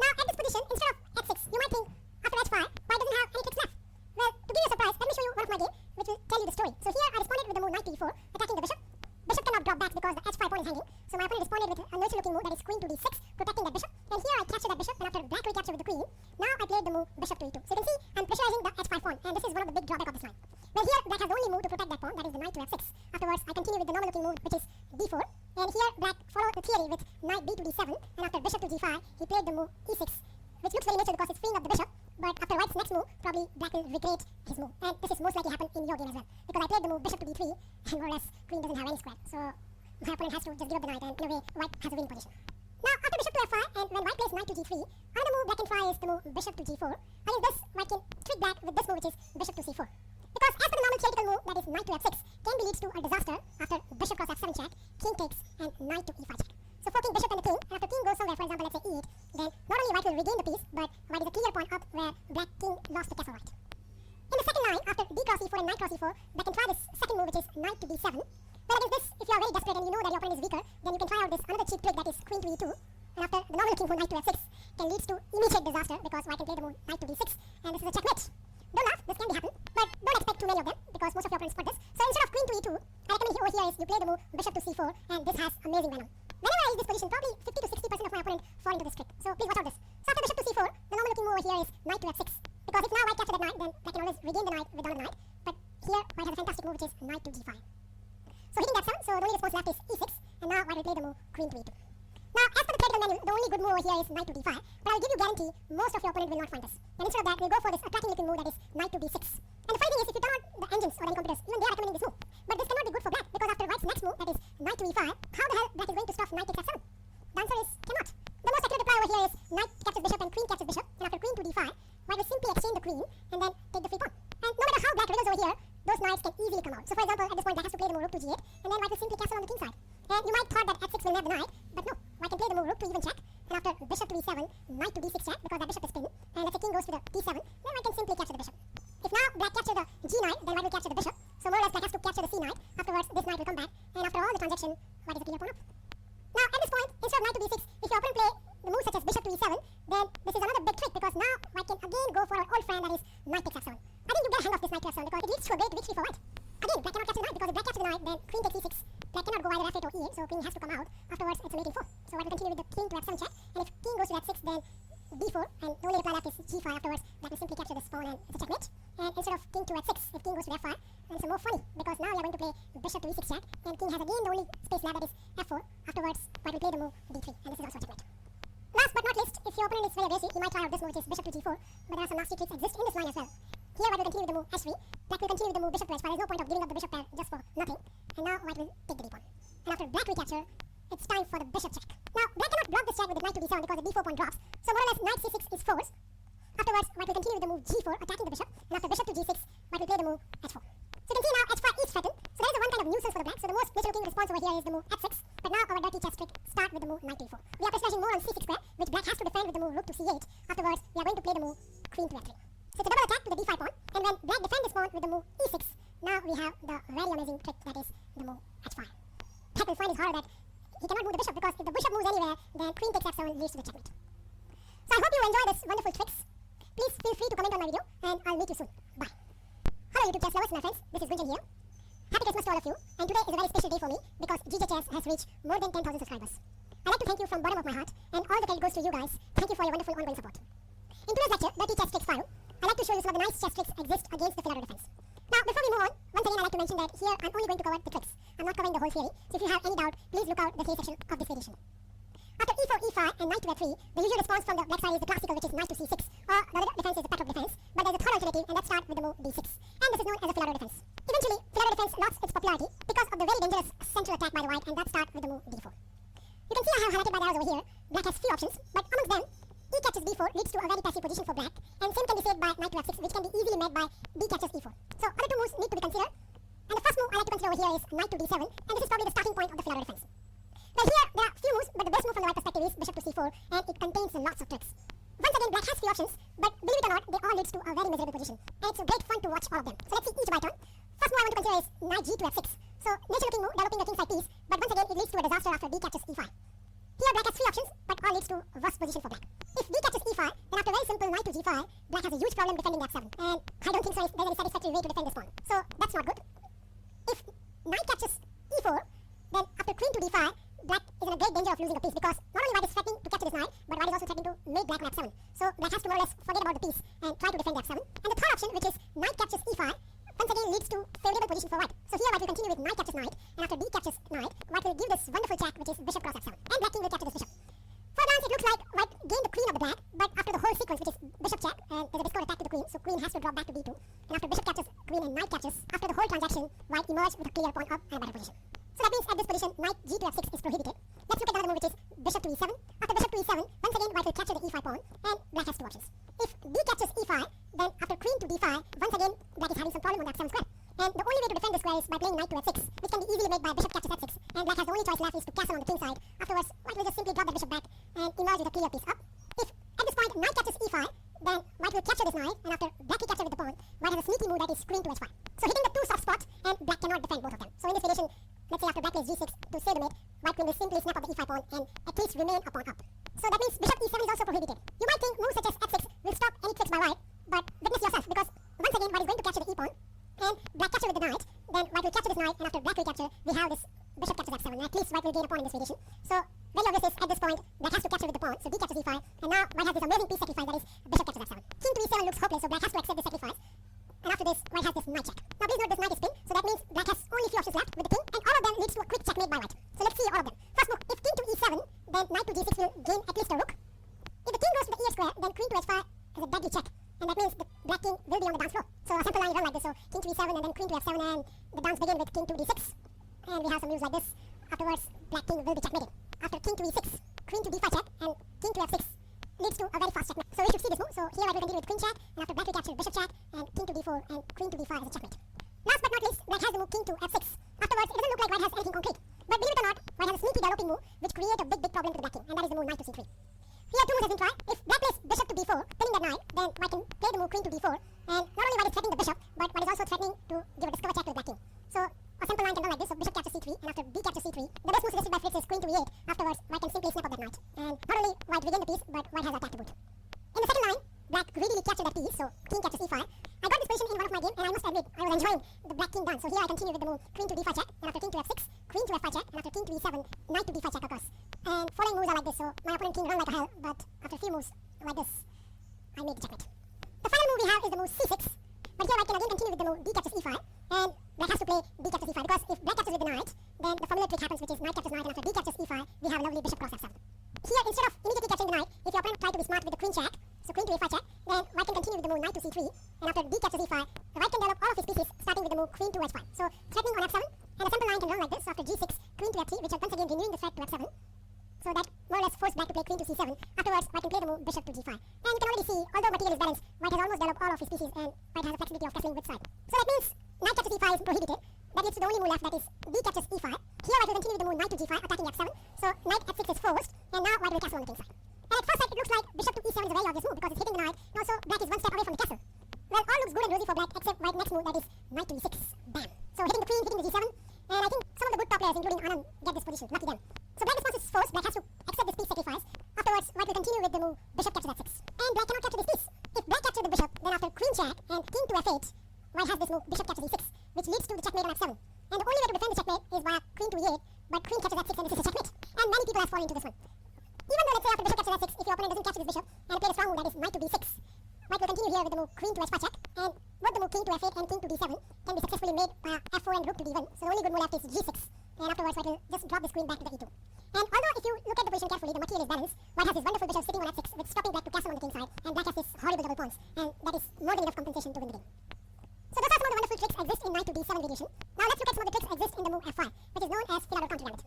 Now at this position, instead of f6, you might think, after h5, white doesn't have any tricks left. Well, to give you a surprise, let me show you one of my game, which will tell you the story. So here I responded with the move knight to e4, attacking the bishop. Bishop cannot drop back because the h5 pawn is hanging, so my opponent responded with a nursery looking move, that is queen to d6, protecting that bishop, and here I capture that bishop, and after black recapture with the queen, now I played the move bishop to e2. So you can see I'm pressurizing the h5 pawn, and this is one of the big drawbacks of this line. Well, here black has the only move to protect that pawn, that is the knight to f6. Afterwards I continue with the normal looking move, which is d4, and here black followed the theory with knight b to d7, and after bishop to g5 he played the move e6, which looks very natural because it's freeing up the bishop, but after white's next move, probably black will regret his move, and this is most likely happen in your game as well, because I played the move bishop to d3, and more or less queen doesn't have any square, so my opponent has to just give up the knight, and in a way white has a winning position. Now after bishop to f5, and when white plays knight to g3, another move black can try is the move bishop to g4. Against this, white can trick black with this move, which is bishop to c4. Because as per the normal theoretical move, that is knight to f6, can be leads to a disaster after bishop cross f7 check, king takes, and knight to e5 check. So forking bishop and the king, and after king goes somewhere, for example, let's say e8, then not only white will regain the piece, but white is a clear pawn up where black king lost the castle white. In the second line, after d cross e4 and knight cross e4, black can try this second move, which is knight to d7. Well, against this, if you are very desperate and you know that your opponent is weaker, then you can try out this another cheap trick, that is queen to e2, and after the normal looking move knight to f6 can lead to immediate disaster, because white can play the move knight to d6, and this is a checkmate. Don't laugh, this can be happen, but don't expect too many of them, because most of your opponents spot this. So instead of queen to e2, I recommend over here is you play the move bishop to c4, and this has amazing venom. Whenever I use this position, probably 50 to 60% of my opponent fall into this trick, so please watch out this. So after bishop to c4, the normal looking move over here is knight to f6, because if now white capture that knight, then black can always regain the knight with another knight, but here white has a fantastic move, which is knight to g5. So hitting that 7, so the only response left is e6, and now white will play the move queen to e2. Now, as per the theoretical menu, the only good move over here is knight to d5, but I will give you guarantee most of your opponent will not find this. And instead of that, we'll go for this attacking looking move, that is knight to d6. And the funny thing is, if you turn on the engines or any computers, even they are recommending this move. But this cannot be good for black, because after white's next move, that is knight to e5, how the hell black is going to stop knight takes f7? The answer is cannot. The most accurate reply over here is knight captures bishop and queen captures bishop, and after queen to d5, white will simply exchange the queen and then take the free pawn. And no matter how black wriggles over here, those knights can easily come out. So for example, at this point black has to play the move rook to g8, and then white will simply castle on the king side. And you might thought that f6 will nab the knight, but no, white can play the move rook to even check, and after bishop to e7, knight to d6 check, because that bishop is pinned, and let's say king goes to the d7, then white can simply capture the bishop. If now black capture the g knight, then white will capture the bishop, so more or less black has to capture the c knight, afterwards this knight will come back, and after all the transaction, white is a clear pawn up. Now at this point, instead of knight to d6, if your opponent play the move such as bishop to e7, then this is another big trick, because now white can again go for our old friend, that is knight takes f7. I think you get a hang of this knight to f7, because it leads to a great victory for white. Again, black cannot capture the knight, because if black captures the knight, then queen takes e6, black cannot go either f8 or e8, so queen has to come out, afterwards it's a mating 4. So white will continue with the king to f7 check, and if king goes to f6, then d4, and the only reply left is g5, afterwards black will simply capture this pawn, and it's a checkmate. And instead of king to f6, if king goes to f5, then it's more funny, because now we are going to play bishop to e6 check, and king has again the only space left, that is f4, afterwards white will play the move d3, and this is also a checkmate. Last but not least, if your opponent is very aggressive, he might try out this move, which is bishop to g4, but there are some nasty tricks exist in this line as well. Here white will continue with the move h3, black will continue with the move bishop to h5, there's no point of giving up the bishop pair just for nothing, and now white will take the d pawn. And after black recapture, it's time for the bishop check. Now black cannot block this check with the knight to d7 because the d4 pawn drops, so more or less knight c6 is forced. Afterwards, white will continue with the move g4, attacking the bishop, and after bishop to g6, white will play the move h4. So you can see now h5 is threatened, so there is a one kind of nuisance for the black, so the most natural looking response over here is the move f6, but now our dirty chess trick start with the move knight to e4. We are pressurizing more on c6 square, which black has to defend with the move rook to c8, afterwards we are going to play the move queen to f3. So it's a double attack to the d5 pawn, and when black defends this pawn with the move e6, now we have the very amazing trick, that is the move h5. Black will find his horror that he cannot move the bishop, because if the bishop moves anywhere, then queen takes f7 leads to the checkmate. So I hope you enjoy this wonderful tricks. Please feel free to comment on my video, and I'll meet you soon. Bye. Hello YouTube chess lovers, my friends, this is Gunjan here. Happy Christmas to all of you, and today is a very special day for me, because GJ Chess has reached more than 10,000 subscribers. I'd like to thank you from bottom of my heart, and all the credit goes to you guys. Thank you for your wonderful ongoing support. In today's lecture, Dirty Chess Tricks 5, I'd like to show you some of the nice chess tricks exist against the Filaro defense. Now, before we move on, once again I'd like to mention that here I'm only going to cover the tricks. I'm not covering the whole theory, so if you have any doubt, please look out the theory section of this edition. After e4, e5, and knight to f3, the usual response from the black side is the classical, which is knight to c6, or the other defense is the Petrov defense, but there's a third alternative, and let's start with the move d6. And this is known as the Filaro defense. Eventually, Filaro defense lost its popularity because of the very dangerous central attack by the white, and let's start with the move d4. You can see I have highlighted by the arrows over here. Black has few options, but amongst them, e catches d4 leads to a very passive position for black, and same can be said by knight to f6, which can be easily met by d catches e4. So other two moves need to be considered, and the first move I like to consider over here is knight to d7, and this is probably the starting point of the Filaro defense. Well, here there are few moves, but the best move from the white perspective is bishop to c4, and it contains lots of tricks. Once again, black has few options, but believe it or not, they all leads to a very miserable position, and it's great fun to watch all of them. So let's see each by turn. First move I want to consider is knight g to f6. So nature looking move, developing the kingside piece, but once again it leads to a disaster after d catches e5. Here black has three options, but all leads to a worse position for black. If d catches e5, then after very simple knight to g5, black has a huge problem defending the f7, and I don't think so there's any satisfactory way to defend this pawn. So that's not good. If knight catches e4, then after queen to d5, black is in a great danger of losing a piece, because not only white is threatening to capture this knight, but white is also threatening to make black on f7. So black has to more or less forget about the piece and try to defend the f7. And the third option, which is knight captures e5, once again leads to favorable position for white. So here white will continue with knight captures knight, and after d captures knight, white will give this wonderful check, which is bishop cross f7, and black king will capture this bishop. For a glance, it looks like white gained the queen of the black, but after the whole sequence, which is bishop check, and there's a discord attack to the queen, so queen has to drop back to d2, and after bishop captures queen and knight captures, after the whole transaction, white emerged with a clear pawn up and a better position. So that means at this position, knight g to f6 is prohibited. Let's look at another move, which is bishop to e7. After bishop to e7, once again white will capture the e5 pawn, and black has two options. If d captures e5, then after queen to d5, once again black is having some problem on the f7 square. And the only way to defend this square is by playing knight to f6, which can be easily made by bishop captures f6, and black has the only choice left is to castle on the king side. Afterwards, white will just simply drop the bishop back and emerge with a clear piece up. If at this point knight captures e5, then white will capture this knight, and after black will capture with the pawn, white has a sneaky move that is queen to h5. So hitting the two soft spots, and black cannot defend both of them. So in this variation, let's say after black plays g6 to save the mate, white queen will simply snap up the e5 pawn and at least remain a pawn up. So that means bishop e7 is also prohibited. You might think moves such as f6 will stop any tricks by white, but witness yourself, because once again white is going to capture the e pawn, and black capture with the knight, then white will capture this knight, and after black will capture, we have this bishop captures f7, and at least white will gain a pawn in this variation. So very obvious is at this point, black has to capture with the pawn, so d captures e5, and now white has this amazing piece sacrifice, that is bishop captures f7. King to e7 looks hopeless, so black has to accept this sacrifice, and after this, white has this knight check. Now please note this knight is pinned, so that means black has only few options left with the king, and all of them leads to a quick checkmate by white. So let's see all of them. First move, if king to e7, then knight to g6 will gain at least a rook. If the king goes to the e8 square, then queen to h5 is a deadly check, and that means the black king will be on the dance floor. So a simple line run like this, so king to e7 and then queen to f7, and the dance begin with king to d6, and we have some moves like this. Afterwards, black king will be checkmated. After king to e6, queen to d5 check, and king to f6 leads to a very fast checkmate. So we should see this move. So here white will continue with queen check, and after black will capture bishop check, and king to d4, and queen to d5 is a checkmate. Last but not least, black has the move king to f6. Afterwards, it doesn't look like white has anything concrete, but believe it or not, white has a sneaky developing move which creates a big problem to the black king, and that is the move knight to c3. Here two moves have been tried. If black plays bishop to d4, pinning that knight, then white can play the move queen to d4, and not only white is threatening the bishop, but white is also threatening to give a discover check to the black king. So a simple line can run like this, so bishop captures c3, and after b captures c3, the best move suggested by Fritz is queen to e8. Afterwards, white can simply snap up that knight, and not only white regain the piece, but white has attack to boot. In the second line, black greedily captured that piece, so king captures e5. I got this position in one of my games, and I must admit, I was enjoying the black king dance. So here I continue with the move queen to d5 check, and after king to f6, queen to f5 check, and after king to e7, knight to d5 check occurs. And following moves are like this, so my opponent king run like a hell, but after a few moves like this, I made the checkmate. The final move we have is the move c6, but here white can again continue with the move d captures e5, and black has to play d captures e5, because if black captures with the knight, then the familiar trick happens, which is knight captures knight, and after d captures e5, we have a lovely bishop cross f7. Here, instead of immediately capturing the knight, if your opponent tried to be smart with the queen check, so queen to a5 check, then white can continue with the move knight to c3, and after d captures e5, the white can develop all of his pieces, starting with the move queen to h5. So threatening on f7, and a simple line can run like this, so after g6, queen to f3, which is once again renewing the threat to f7. So that more or less forced black to play queen to c7. Afterwards, white can play the move bishop to g5. And you can already see, although material is balanced, white has almost developed all of his pieces, and white has a flexibility of castling which side. So that means knight captures e5 is prohibited. That leads to the only move left, that is d captures e5. Here white will continue with the move knight to g5, attacking f7. So knight f6 is forced, and now white will castle on the king side. And at first sight, it looks like bishop to e7 is a very obvious move, because it's hitting the knight, and also black is one step away from the castle. Well, all looks good and rosy for black, except white next move, that is knight to e6. Bam! So hitting the queen, hitting the g7, and I think some of the good top players, including Anand, get this position. Lucky them. So black response is forced, black has to accept this piece sacrifice. Afterwards, white will continue with the move bishop captures f6. And black cannot capture this piece. If black captures the bishop, then after queen check and king to f8, white has this move bishop captures e6, which leads to the checkmate on f7. And the only way to defend the checkmate is via queen to e8, but queen captures f6, and this is a checkmate. And many people have fallen into this one. Even though, let's say after bishop captures f6, if your opponent doesn't capture this bishop and play a strong move, that is knight to d6, white will continue here with the move queen to h5 check, and both the move king to f8 and king to d7 can be successfully made by f4 and rook to d1. So the only good move left is g6, and afterwards white will just drop this queen back to the e2. And although if you look at the position carefully, the knight to d7 variation. Now let's look at some of the tricks exist in the move f5, which is known as Finado counter gambit.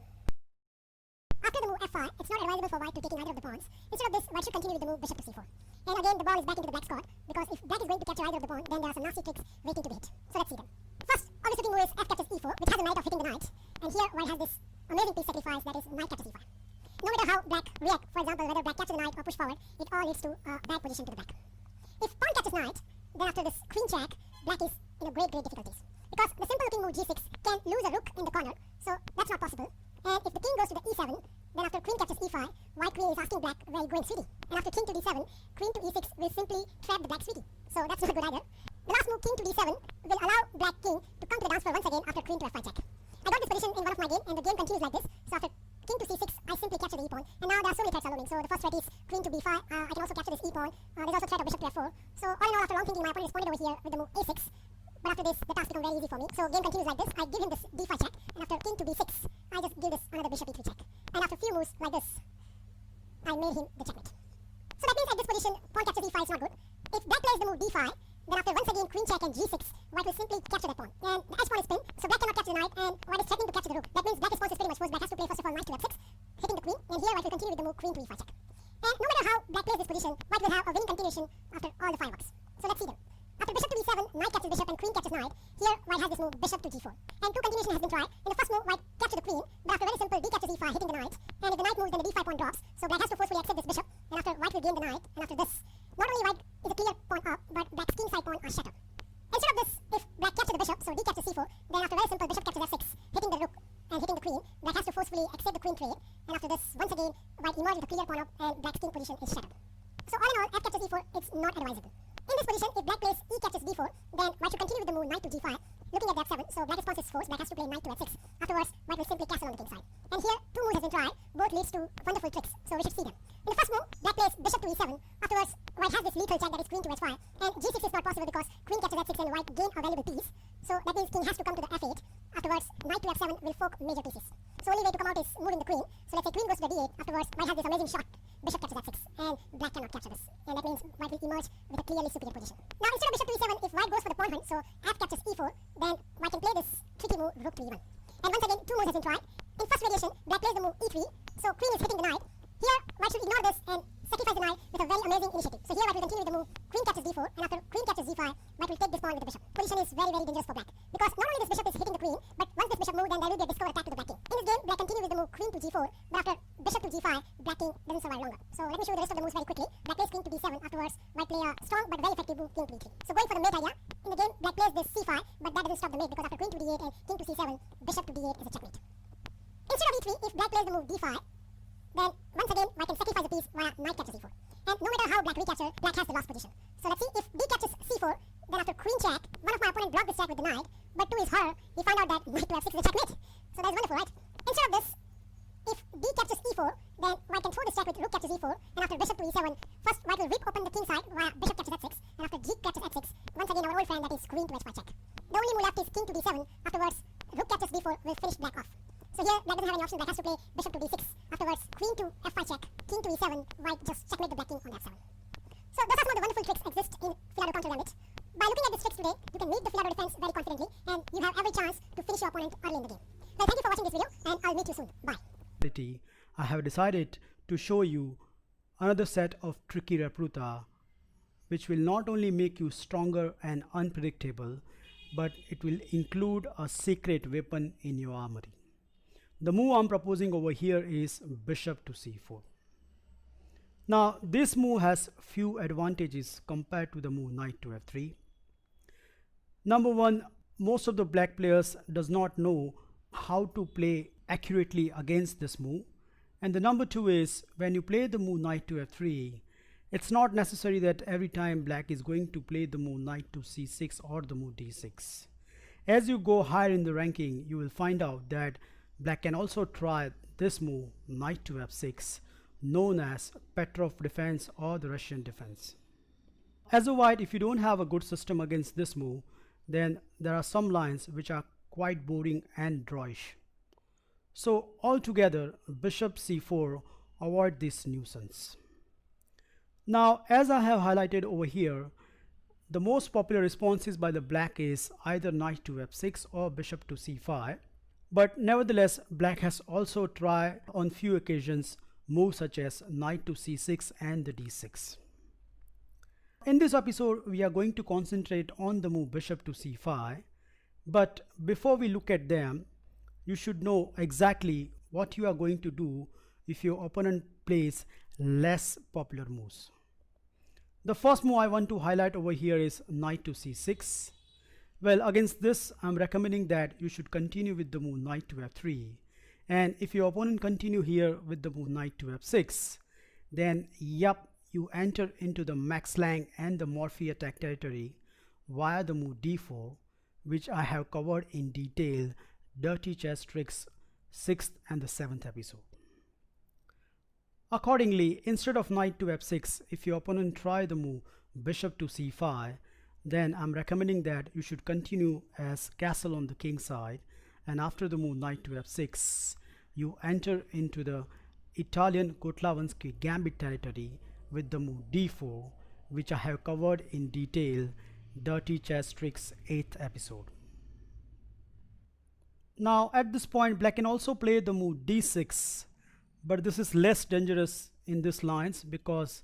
After the move f5, it's not advisable for white to take in either of the pawns. Instead of this, white should continue with the move bishop to c4. And again, the ball is back into the black's court, because if black is going to capture either of the pawn, then there are some nasty tricks waiting to be hit. So let's see them. First, obvious looking move is f captures e4, which has a knight of hitting the knight. And here, white has this amazing piece sacrifice, that is knight captures e5. No matter how black react, for example, whether black captures the knight or push forward, it all leads to a bad position to the black. If pawn catches knight, then after this queen check, black is in a great difficulties. Because the simple looking move g6 can lose a rook in the corner, so that's not possible. And if the king goes to the e7, then after queen captures e5, white queen is asking black where are you going, sweetie? And after king to d7, queen to e6 will simply trap the black sweetie. So that's not good either. The last move, king to d7, will allow black king to come to the dance floor once again after queen to f5 check. I got this position in one of my game, and the game continues like this. So after king to c6, I simply capture the e pawn. And now there are so many threats are looming. So the first threat is queen to b5. I can also capture this e pawn. There's also threat of bishop to f4. So all in all, after long thinking, my opponent responded over here with the move a6. But after this, the task becomes very easy for me. So game continues like this. I give him this d5 check, and after king to b6, I just give this another bishop e3 check. And after a few moves like this, I made him the checkmate. So that means at this position, pawn captures e5 is not good. If black plays the move d5, then after once again queen check and g6, white will simply capture that pawn. And the h pawn is pinned, so black cannot capture the knight, and white is threatening to capture the rook. That means black response is pretty much forced. Black has to play first of all knight to f6, hitting the queen, and here white will continue with the move queen to e5 check. And no matter how black plays this position, white will have a winning continuation after all the fireworks. So let's see them. After bishop to b7, knight captures bishop and queen captures knight. Here, white has this move bishop to g4. And two continuation has been tried. In the first move, white captures the queen, but after very simple d captures e5, hitting the knight. And if the knight moves, then the d5 pawn drops. So black has to forcefully accept this bishop, and after white will gain the knight. And after this, not only white is a clear pawn up, but black's king side pawn are shattered. Instead of this, if black captures the bishop, so d captures c4, then after very simple bishop captures f6, hitting the rook and hitting the queen, black has to forcefully accept the queen trade. And after this, once again, white emerges with a clear pawn up, and black's king position is shattered. So all in all, f captures e4, it's not advisable. In this position, if black plays e captures d4, then white should continue with the move knight to g5, looking at the f7, so black response is forced, black has to play knight to f6. Afterwards, white will simply castle on the king side. And here, two moves has been tried, both leads to wonderful tricks, so we should see them. In the first move, black plays bishop to e7, afterwards, white has this lethal check that is queen to h5, and g6 is not possible because queen captures f6 and white gain a valuable piece, so that means king has to come to the f8. Afterwards, knight to f7 will fork major pieces. So only way to come out is moving the queen, so let's say queen goes to the d8, afterwards, white has this amazing shot, bishop captures f6, and black cannot capture this, and that means white will emerge with a clearly superior position. Now instead of bishop to e7, if white goes for the pawn hunt, so f captures e4, then white can play this tricky move rook to e1. And once again, two moves has been tried. In first variation, black plays the move e3, so queen is hitting the knight. Here, white should ignore this and sacrifice the knight with a very amazing initiative. So here white will continue with the move queen captures d4, and after queen captures d5, white will take this pawn with the bishop. Position is very dangerous for black, because not only this bishop is hitting the queen, but once this bishop moves, then there will be a discovered attack to the black king. In this game, black continues with the move queen to g4, but after bishop to g5, black king doesn't survive longer. So let me show you the rest of the moves very quickly. Black plays king to d7, afterwards white play a strong but very effective move king to e3. So going for the mate idea, in the game black plays this c5, but that doesn't stop the mate, because after queen to d8 and king to c7, bishop to d8 is a checkmate. Instead of e3, if black plays the move d5, then once again white can sacrifice a piece via knight captures e4. And no matter how black recapture, black has the lost position. So let's see, if d captures c4, then after queen check, one of my opponent blocked this check with the knight, but to his horror, he found out that knight to f6 is a checkmate. So that's wonderful, right? Instead of this, if d captures e4, then white can throw this check with rook captures e4, and after bishop to e7, first white will rip open the king side via bishop captures f6, and after g captures f6, once again our old friend, that is queen to h5 check. The only move left is king to d7, afterwards rook captures d4 will finish black off. So here, black doesn't have any option, black has to play bishop to d6, afterwards queen to f5 check, king to e7, white just checkmate the black king on the f7. So those are some of the wonderful tricks exist in Finado counter gambit. By looking at these tricks today, you can read the Finado defense very confidently, and you have every chance to finish your opponent early in the game. Well, thank you for watching this video, and I'll meet you soon. Bye. I have decided to show you another set of tricky Repruta, which will not only make you stronger and unpredictable, but it will include a secret weapon in your armory. The move I'm proposing over here is bishop to c4. Now this move has few advantages compared to the move knight to f3. Number one, most of the black players does not know how to play accurately against this move. And the number two is, when you play the move knight to f3, it's not necessary that every time black is going to play the move knight to c6 or the move d6. As you go higher in the ranking, you will find out that black can also try this move knight to f6, known as Petrov defense or the Russian defense. As a white, if you don't have a good system against this move, then there are some lines which are quite boring and drawish. So altogether, bishop c4, avoid this nuisance. Now, as I have highlighted over here, The most popular responses by the black is either knight to f6 or bishop to c5. But nevertheless, black has also tried on few occasions moves such as knight to c6 and the d6. In this episode, we are going to concentrate on the move bishop to c5. But before we look at them, you should know exactly what you are going to do if your opponent plays less popular moves. The first move I want to highlight over here is knight to c6. Well, against this, I'm recommending that you should continue with the move knight to f3. And if your opponent continue here with the move knight to f6, then yup, you enter into the Max Lang and the Morphy attack territory via the move d4, which I have covered in detail Dirty Chess Tricks 6th and the 7th episode. Accordingly, instead of knight to f6, if your opponent try the move bishop to c5, then I'm recommending that you should continue as castle on the king side, and after the move knight to f6, you enter into the Italian Kotlawansky gambit territory with the move d4, which I have covered in detail Dirty Chess Tricks 8th episode. Now at this point, black can also play the move d6, but this is less dangerous in these lines because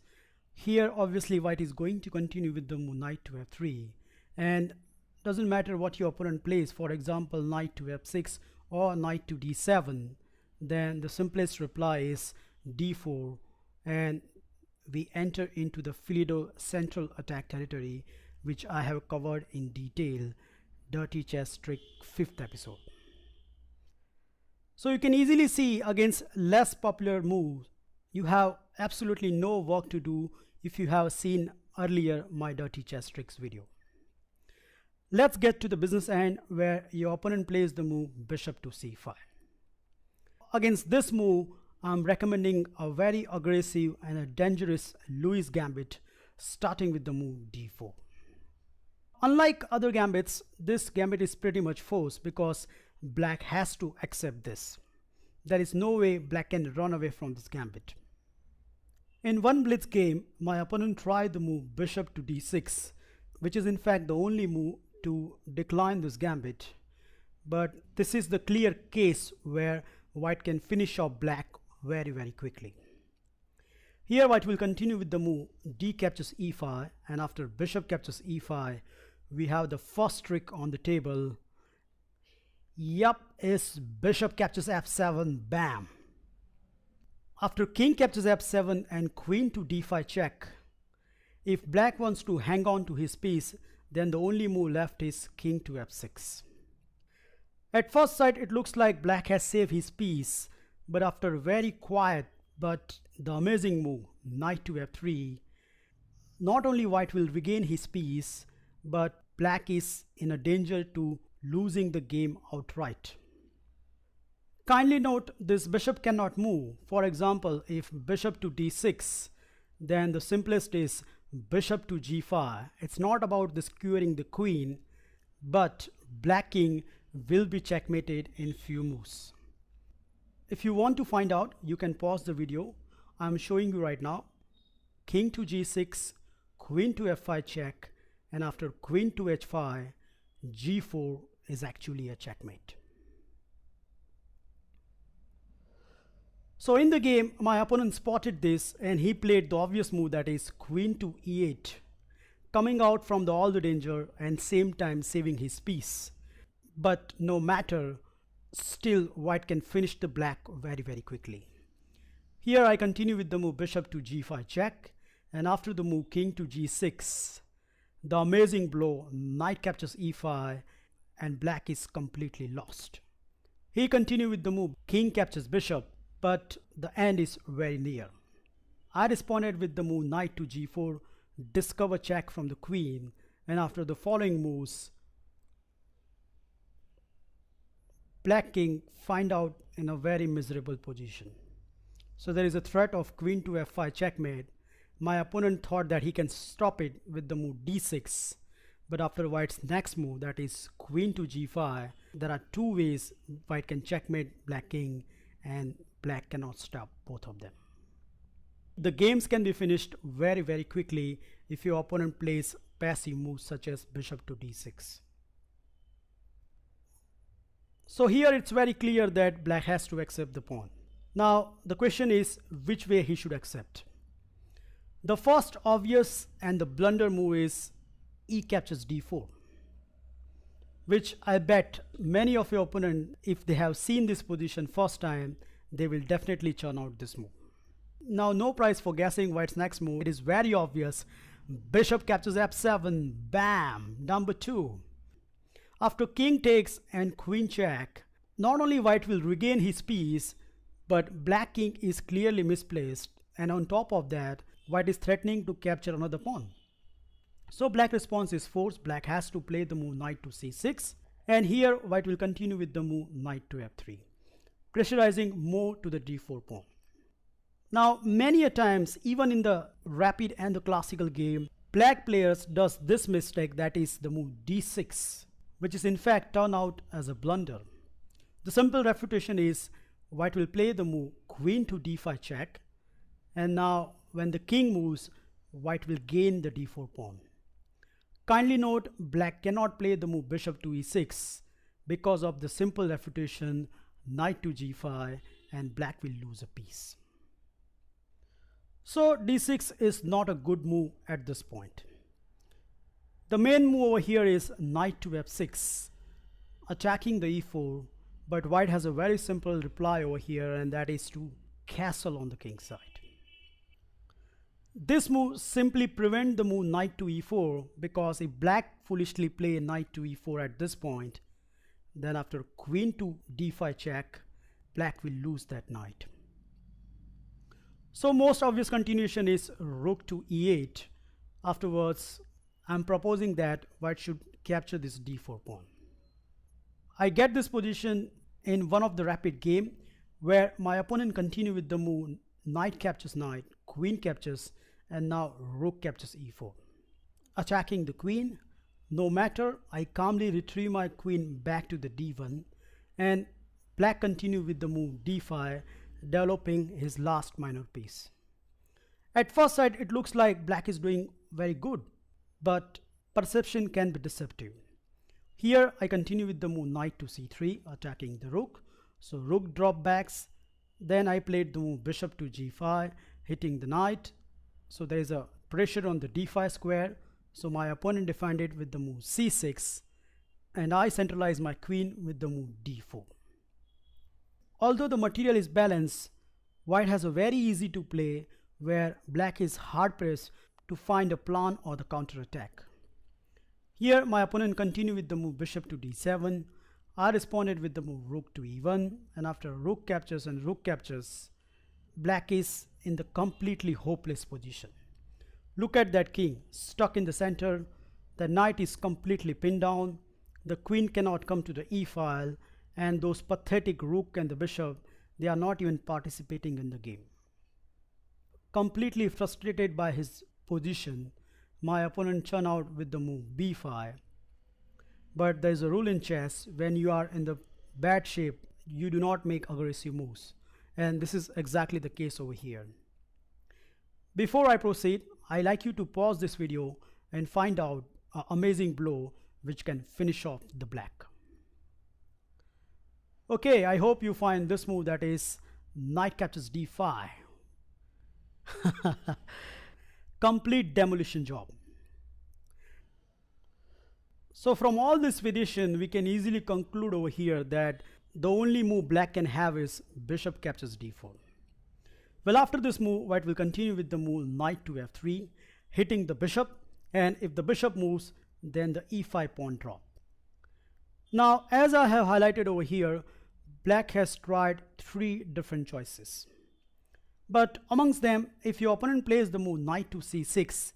here obviously white is going to continue with the move knight to f3, and doesn't matter what your opponent plays, for example knight to f6 or knight to d7, then the simplest reply is d4, and we enter into the Philido central attack territory, which I have covered in detail Dirty Chess Trick 5th episode. So you can easily see against less popular moves, you have absolutely no work to do if you have seen earlier my Dirty Chess Tricks video. Let's get to the business end where your opponent plays the move bishop to c5. Against this move, I'm recommending a very aggressive and a dangerous Louis gambit starting with the move d4. Unlike other gambits, this gambit is pretty much forced because black has to accept this. There is no way black can run away from this gambit. In one blitz game, my opponent tried the move bishop to d6, which is in fact the only move to decline this gambit. But this is the clear case where white can finish off black very quickly. Here white will continue with the move d captures e5, and after bishop captures e5, we have the first trick on the table. Yup, is bishop captures f7, bam. After king captures f7 and queen to d5 check, if black wants to hang on to his piece, then the only move left is king to f6. At first sight it looks like black has saved his piece, but after a very quiet but the amazing move knight to f3, not only white will regain his piece, but black is in a danger to losing the game outright. Kindly note, this bishop cannot move. For example, if bishop to d6, then the simplest is bishop to g5. It's not about the skewering the queen, but black king will be checkmated in few moves. If you want to find out, you can pause the video. I'm showing you right now. King to g6, queen to f5 check, and after queen to h5, g4 is actually a checkmate. So in the game, my opponent spotted this and he played the obvious move, that is queen to e8, coming out from all the danger and same time saving his piece. But no matter, still white can finish the black very quickly. Here I continue with the move bishop to g5 check, and after the move king to g6, the amazing blow knight captures e5, and black is completely lost. He continued with the move king captures bishop, but the end is very near. I responded with the move knight to g4, discover check from the queen, and after the following moves, black king find out in a very miserable position. So there is a threat of queen to f5 checkmate. My opponent thought that he can stop it with the move d6, but after white's next move, that is queen to g5, there are two ways white can checkmate black king, and black cannot stop both of them. The games can be finished very quickly if your opponent plays passive moves such as bishop to d6. So here it's very clear that black has to accept the pawn. Now the question is which way he should accept. The first obvious and the blunder move is e captures d4, which I bet many of your opponents, if they have seen this position first time, they will definitely churn out this move. Now no prize for guessing white's next move. It is very obvious. Bishop captures f7, bam, number 2. After king takes and queen check, not only white will regain his piece, but black king is clearly misplaced, and on top of that, white is threatening to capture another pawn. So black response is forced. Black has to play the move knight to c6, and here white will continue with the move knight to f3, pressurizing more to the d4 pawn. Now many a times, even in the rapid and the classical game, black players does this mistake, that is the move d6, which is in fact turned out as a blunder. The simple refutation is white will play the move queen to d5 check, and now when the king moves, white will gain the d4 pawn. Kindly note, black cannot play the move bishop to e6 because of the simple refutation knight to g5, and black will lose a piece. So d6 is not a good move at this point. The main move over here is knight to f6, attacking the e4, but white has a very simple reply over here, and that is to castle on the king side. This move simply prevents the move knight to e4, because if black foolishly play knight to e4 at this point, then after queen to d5 check, black will lose that knight. So most obvious continuation is rook to e8. Afterwards, I'm proposing that white should capture this d4 pawn. I get this position in one of the rapid game where my opponent continue with the move knight captures knight, queen captures, and now rook captures e4. Attacking the queen, no matter, I calmly retrieve my queen back to the d1, and black continue with the move d5, developing his last minor piece. At first sight it looks like black is doing very good, but perception can be deceptive. Here I continue with the move knight to c3, attacking the rook. So rook drop backs. Then I played the move bishop to g5, hitting the knight. So there is a pressure on the d5 square. So my opponent defined it with the move c6, and I centralize my queen with the move d4. Although the material is balanced, white has a very easy to play where black is hard pressed to find a plan or the counter attack. Here my opponent continued with the move bishop to d7. I responded with the move rook to e1, and after rook captures and rook captures, black is in the completely hopeless position. Look at that king stuck in the center. The knight is completely pinned down. The queen cannot come to the e file, and those pathetic rook and the bishop, they are not even participating in the game. Completely frustrated by his position, my opponent churn out with the move b5. But there is a rule in chess: when you are in the bad shape, you do not make aggressive moves, and this is exactly the case over here. Before I proceed, I like you to pause this video and find out an amazing blow which can finish off the black. Okay, I hope you find this move, that is knight captures d5. Complete demolition job. So from all this variation, we can easily conclude over here that the only move black can have is bishop captures d4. Well, after this move, white will continue with the move knight to f3, hitting the bishop, and if the bishop moves, then the e5 pawn drop. Now, as I have highlighted over here, black has tried 3 different choices. But amongst them, if your opponent plays the move knight to c6,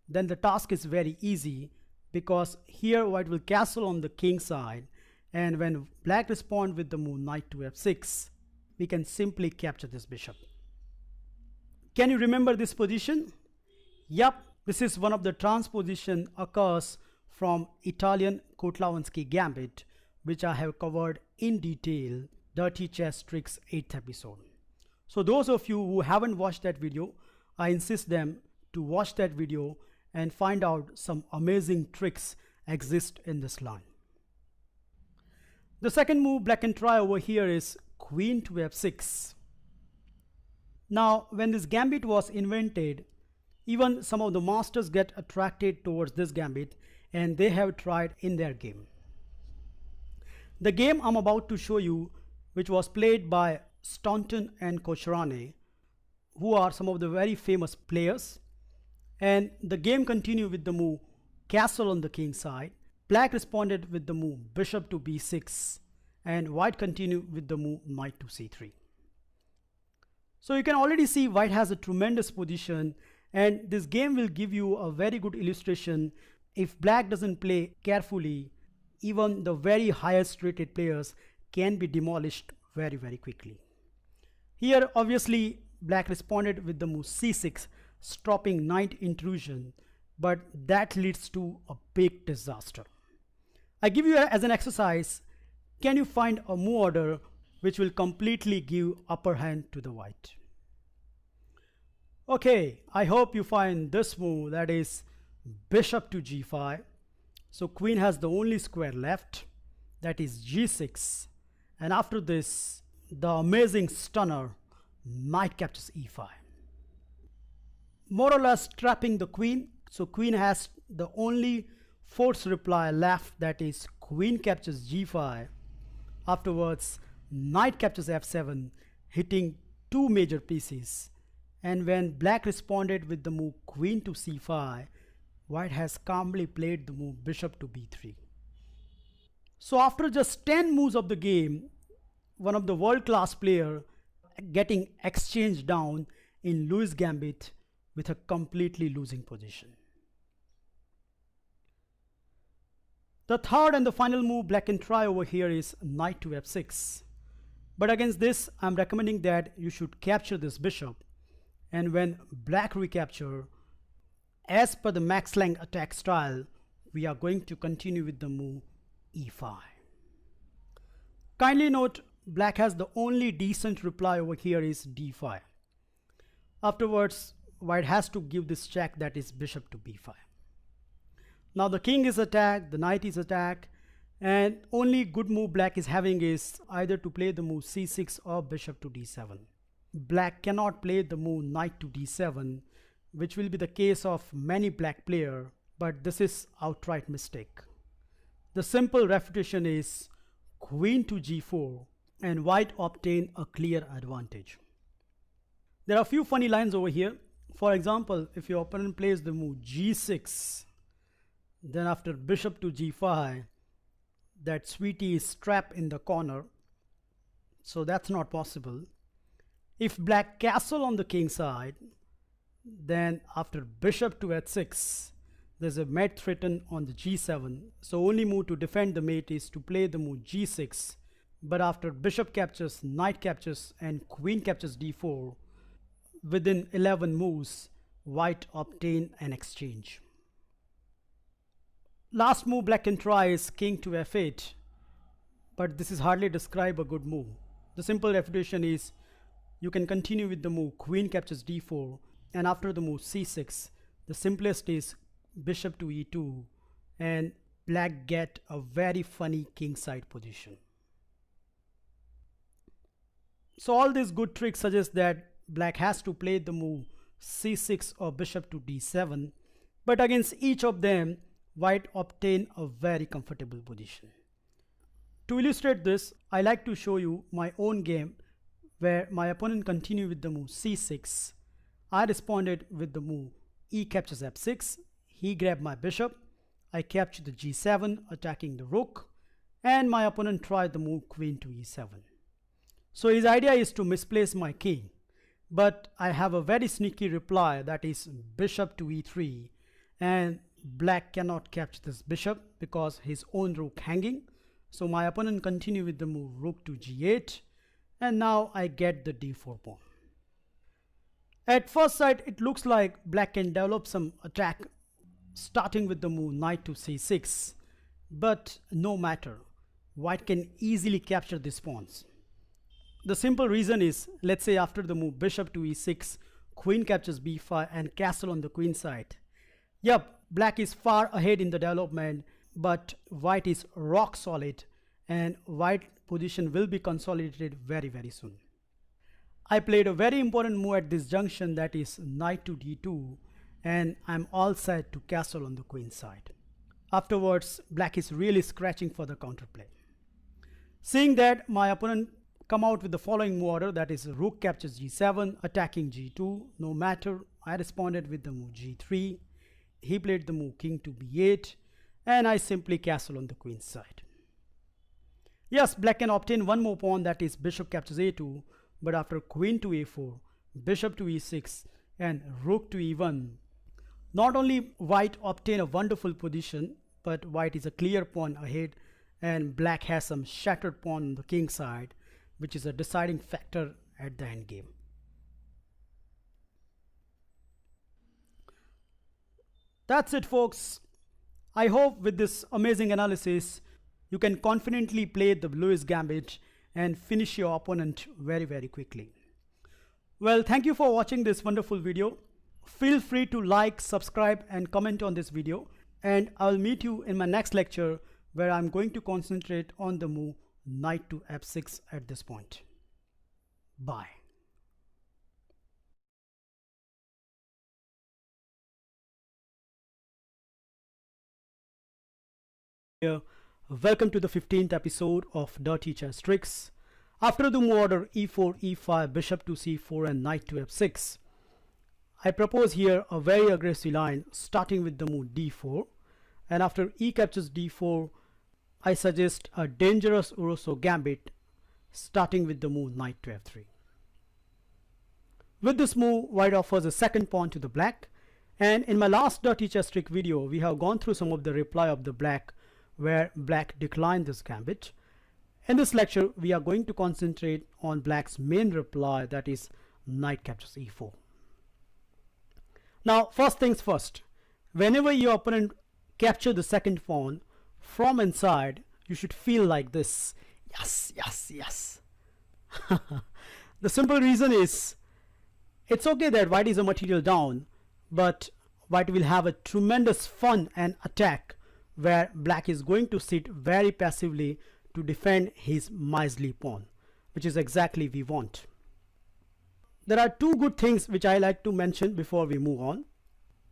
then the task is very easy, because here white will castle on the king side, and when black responds with the move knight to f6, we can simply capture this bishop. Can you remember this position? Yup, this is one of the transposition occurs from Italian Kotlawansky Gambit, which I have covered in detail, Dirty Chess Tricks 8th episode. So those of you who haven't watched that video, I insist them to watch that video and find out some amazing tricks exist in this line. The second move black can try over here is queen to f6. Now when this gambit was invented, even some of the masters get attracted towards this gambit and they have tried in their game. The game I'm about to show you, which was played by Staunton and Khosrowshahi, who are some of the very famous players, and the game continued with the move castle on the king side. Black responded with the move bishop to b6 and white continued with the move knight to c3. So you can already see white has a tremendous position, and this game will give you a very good illustration. If black doesn't play carefully, even the very highest rated players can be demolished very quickly. Here obviously black responded with the move c6, stopping knight intrusion, but that leads to a big disaster. I give you as an exercise, can you find a move order which will completely give upper hand to the white? Okay, I hope you find this move, that is bishop to g5. So queen has the only square left, that is g6, and after this the amazing stunner knight captures e5, more or less trapping the queen. So queen has the only forced reply left, that is queen captures g5. Afterwards knight captures f7, hitting two major pieces, and when black responded with the move queen to c5, white has calmly played the move bishop to b3. So after just 10 moves of the game, one of the world-class player getting exchanged down in Lewis Gambit with a completely losing position. The third and the final move black can try over here is knight to f6. But against this, I'm recommending that you should capture this bishop, and when black recapture, as per the Max Lang attack style, we are going to continue with the move e5. Kindly note, black has the only decent reply over here is d5. Afterwards, white has to give this check, that is bishop to b5. Now the king is attacked, the knight is attacked, and only good move black is having is either to play the move c6 or bishop to d7. Black cannot play the move knight to d7, which will be the case of many black player, but this is outright mistake. The simple refutation is queen to g4 and white obtain a clear advantage. There are a few funny lines over here. For example, if your opponent plays the move g6, then after bishop to g5, that sweetie is trapped in the corner, so that's not possible. If black castle on the king side, then after bishop to h6, there's a mate threatened on the g7, so only move to defend the mate is to play the move g6, but after bishop captures, knight captures and queen captures d4, within 11 moves white obtain an exchange. Last move black can try is king to f8, but this is hardly describe a good move. The simple refutation is you can continue with the move queen captures d4, and after the move c6, the simplest is bishop to e2, and black get a very funny king side position. So all these good tricks suggest that black has to play the move c6 or bishop to d7, but against each of them white obtain a very comfortable position. To illustrate this, I like to show you my own game where my opponent continued with the move c6. I responded with the move e captures f6. He grabbed my bishop. I captured the g7, attacking the rook, and my opponent tried the move queen to e7. So his idea is to misplace my king, but I have a very sneaky reply, that is bishop to e3, and black cannot capture this bishop because his own rook hanging. So my opponent continued with the move rook to g8, and now I get the d4 pawn. At first sight, it looks like black can develop some attack starting with the move knight to c6, but no matter, white can easily capture these pawns. The simple reason is, let's say after the move bishop to e6, queen captures b5 and castle on the queen side, Yep, black is far ahead in the development, but white is rock solid and white position will be consolidated very soon. I played a very important move at this junction, that is knight to d2, and I'm all set to castle on the queen side. Afterwards, black is really scratching for the counterplay. Seeing that, my opponent come out with the following move order, that is rook captures g7, attacking g2. No matter, I responded with the move g3. He played the move king to b8, and I simply castle on the queen side. Yes, black can obtain one more pawn, that is bishop captures a2, but after queen to a4, bishop to e6, and rook to e1, not only white obtain a wonderful position, but white is a clear pawn ahead, and black has some shattered pawn on the king side, which is a deciding factor at the end game. That's it, folks. I hope with this amazing analysis you can confidently play the Lewis Gambit and finish your opponent very quickly. Well, thank you for watching this wonderful video. Feel free to like, subscribe and comment on this video, and I'll meet you in my next lecture where I'm going to concentrate on the move knight to f6 at this point. Bye. Here, welcome to the 15th episode of Dirty Chess Tricks. After the move order e4, e5, bishop to c4 and knight to f6, I propose here a very aggressive line starting with the move d4, and after e captures d4, I suggest a dangerous Uroso Gambit starting with the move knight to f3. With this move, white offers a second pawn to the black, and in my last Dirty Chess Trick video, we have gone through some of the reply of the black where black declined this gambit. In this lecture, we are going to concentrate on black's main reply, that is knight captures e4. Now, first things first, whenever your opponent captures the second pawn from inside, you should feel like this. Yes. The simple reason is, it's okay that white is a material down, but white will have a tremendous fun and attack where black is going to sit very passively to defend his miserly pawn, which is exactly we want. There are two good things which I like to mention before we move on.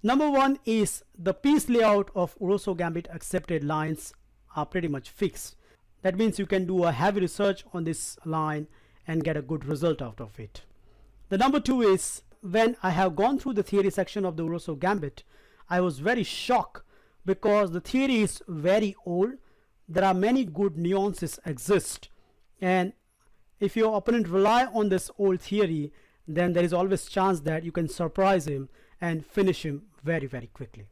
Number one is the piece layout of Uroso Gambit accepted lines are pretty much fixed. That means you can do a heavy research on this line and get a good result out of it. The number two is, when I have gone through the theory section of the Uroso Gambit, I was very shocked because the theory is very old. There are many good nuances exist, and if your opponent rely on this old theory, then there is always chance that you can surprise him and finish him very quickly.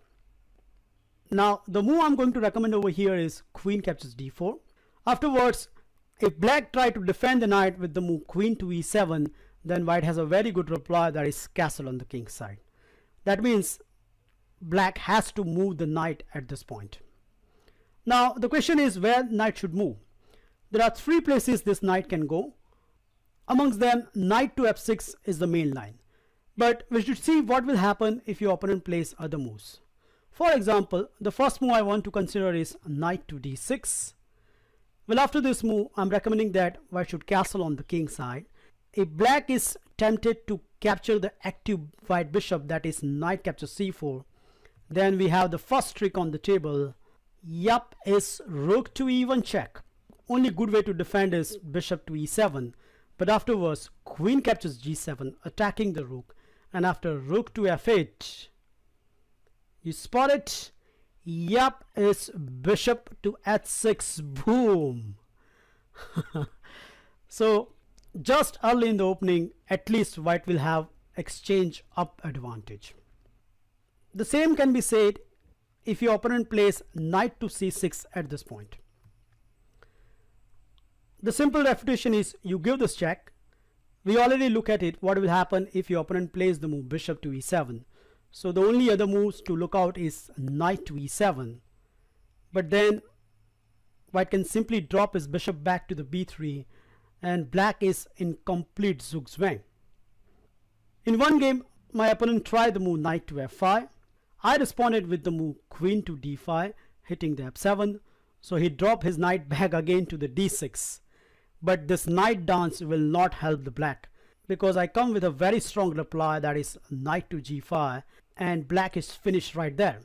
Now, the move I'm going to recommend over here is queen captures d4. Afterwards, if black try to defend the knight with the move queen to e7, then white has a very good reply, that is castle on the king side. That means black has to move the knight at this point. Now, the question is where knight should move. There are three places this knight can go. Amongst them, knight to f6 is the main line. But we should see what will happen if your opponent plays other moves. For example, the first move I want to consider is knight to d6. Well, after this move, I'm recommending that white should castle on the king side. If black is tempted to capture the active white bishop, that is knight captures c4, then we have the first trick on the table. Yup, is rook to e1 check. Only good way to defend is bishop to e7, but afterwards queen captures g7, attacking the rook, and after rook to f8, you spot it. Yup, is bishop to h6. Boom. So just early in the opening, at least white will have exchange up advantage. The same can be said if your opponent plays knight to c6 at this point. The simple refutation is you give this check. We already look at it, what will happen if your opponent plays the move bishop to e7. So the only other moves to look out is knight to e7. But then white can simply drop his bishop back to the b3 and black is in complete zugzwang. In one game, my opponent tried the move knight to f5. I responded with the move queen to d5, hitting the f7. So he dropped his knight back again to the d6. But this knight dance will not help the black, because I come with a very strong reply, that is knight to g5, and black is finished right there.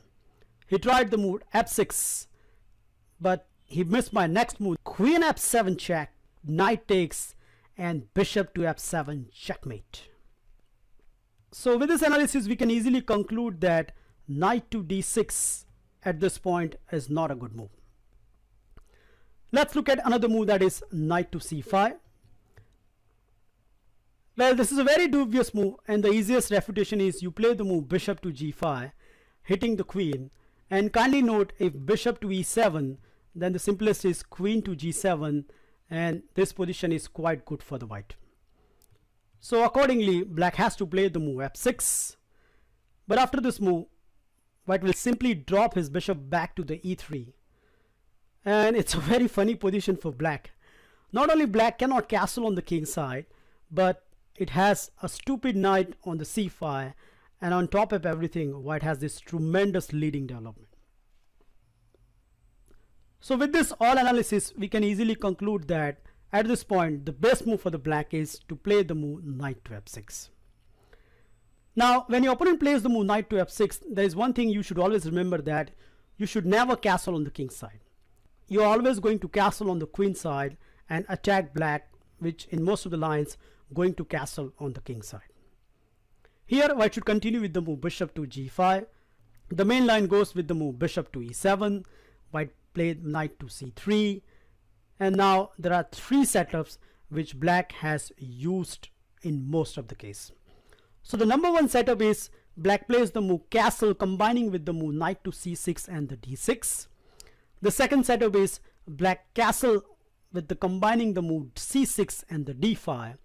He tried the move f6, but he missed my next move. Queen f7 check, knight takes, and bishop to f7 checkmate. So with this analysis we can easily conclude that knight to d6 at this point is not a good move. Let's look at another move, that is knight to c5. Well, this is a very dubious move, and the easiest refutation is you play the move bishop to g5, hitting the queen. And kindly note, if bishop to e7, then the simplest is queen to g7, and this position is quite good for the white. So accordingly, black has to play the move f6. But after this move, white will simply drop his bishop back to the e3. And it's a very funny position for black. Not only black cannot castle on the king side, but it has a stupid knight on the c5, and on top of everything, white has this tremendous leading development. So with this all analysis, we can easily conclude that at this point the best move for the black is to play the move knight to f6. Now when your opponent plays the move knight to f6, there is one thing you should always remember, that you should never castle on the king side. You are always going to castle on the queen side and attack black, which in most of the lines going to castle on the king side. Here white should continue with the move bishop to g5. The main line goes with the move bishop to e7. White played knight to c3, and now there are three setups which black has used in most of the case. So the number one setup is black plays the move castle combining with the move knight to c6 and the d6. The second setup is black castle with the combining the move c6 and the d5.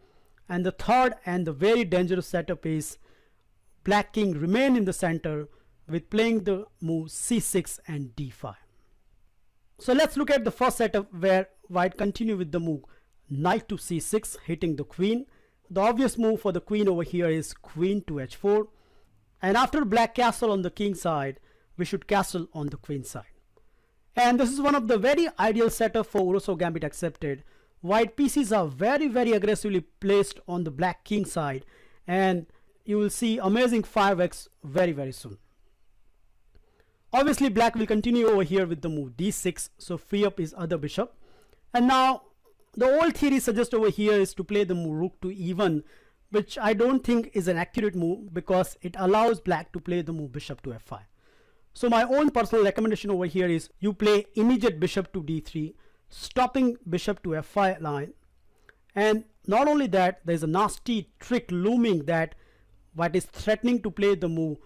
And the third and the very dangerous setup is black king remain in the center with playing the move c6 and d5. So let's look at the first setup, where white continue with the move knight to c6, hitting the queen. The obvious move for the queen over here is queen to h4. And after black castle on the king side, we should castle on the queen side. And this is one of the very ideal setup for Urusov Gambit accepted. White pieces are very aggressively placed on the black king side, and you will see amazing fireworks very soon. Obviously black will continue over here with the move d6, so free up his other bishop. And now the old theory suggests over here is to play the move rook to e1, which I don't think is an accurate move, because it allows black to play the move bishop to f5. So my own personal recommendation over here is you play immediate bishop to d3, stopping bishop to f5 line. And not only that, there is a nasty trick looming that white is threatening to play the move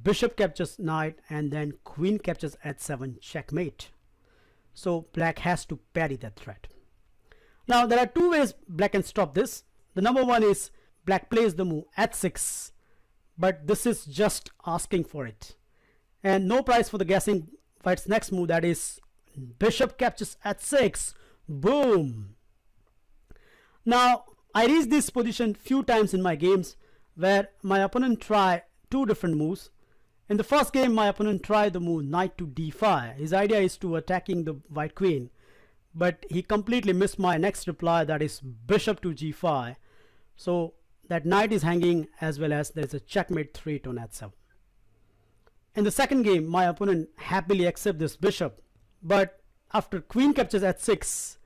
bishop captures knight and then queen captures h7 checkmate. So black has to parry that threat. Now there are two ways black can stop this. The number one is black plays the move h6, but this is just asking for it, and no prize for the guessing white's next move, that is bishop captures h6. Boom. Now I reached this position few times in my games where my opponent tried two different moves. In the first game my opponent tried the move knight to d5. His idea is to attacking the white queen, but he completely missed my next reply, that is bishop to g5. So that knight is hanging, as well as there is a checkmate threat on h7. In the second game my opponent happily accepts this bishop, but after queen captures h6,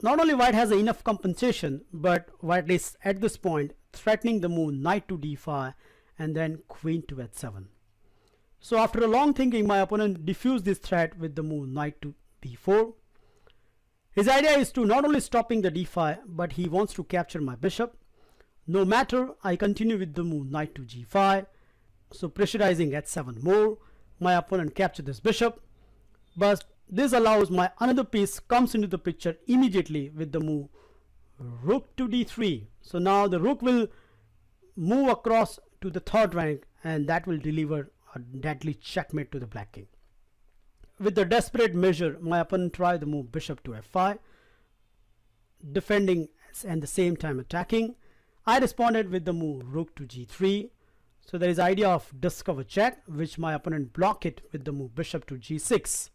not only white has enough compensation, but white is at this point threatening the move knight to d5 and then queen to h7. So after a long thinking, my opponent diffused this threat with the move knight to b4. His idea is to not only stopping the d5, but he wants to capture my bishop. No matter, I continue with the move knight to g5. So pressurizing h7 more, my opponent captures this bishop, but this allows my another piece comes into the picture immediately with the move rook to d3. So now the rook will move across to the third rank, and that will deliver a deadly checkmate to the black king. With the desperate measure, my opponent tried the move bishop to f5, defending and at the same time attacking. I responded with the move rook to g3. So there is idea of discover check, which my opponent block it with the move bishop to g6,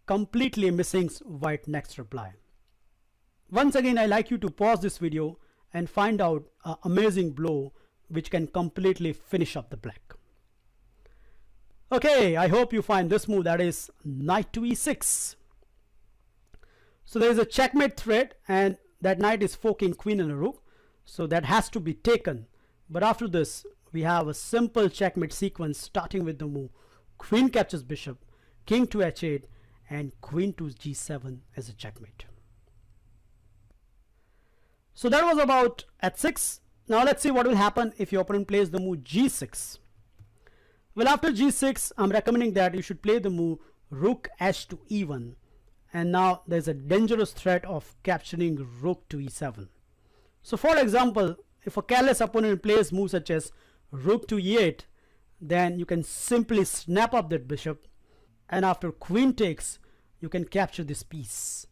completely missing white next reply. Once again, I like you to pause this video and find out an amazing blow which can completely finish up the black. Okay, I hope you find this move, that is knight to e6. So there is a checkmate threat and that knight is forking queen and a rook, so that has to be taken. But after this we have a simple checkmate sequence starting with the move queen captures bishop, king to h8 and queen to g7 as a checkmate. So that was about h6. Now let's see what will happen if your opponent plays the move g6. Well, after g6 I'm recommending that you should play the move rook h to e1, and now there's a dangerous threat of capturing rook to e7. So for example, if a careless opponent plays moves such as rook to e8, then you can simply snap up that bishop, and after queen takes you can capture this piece.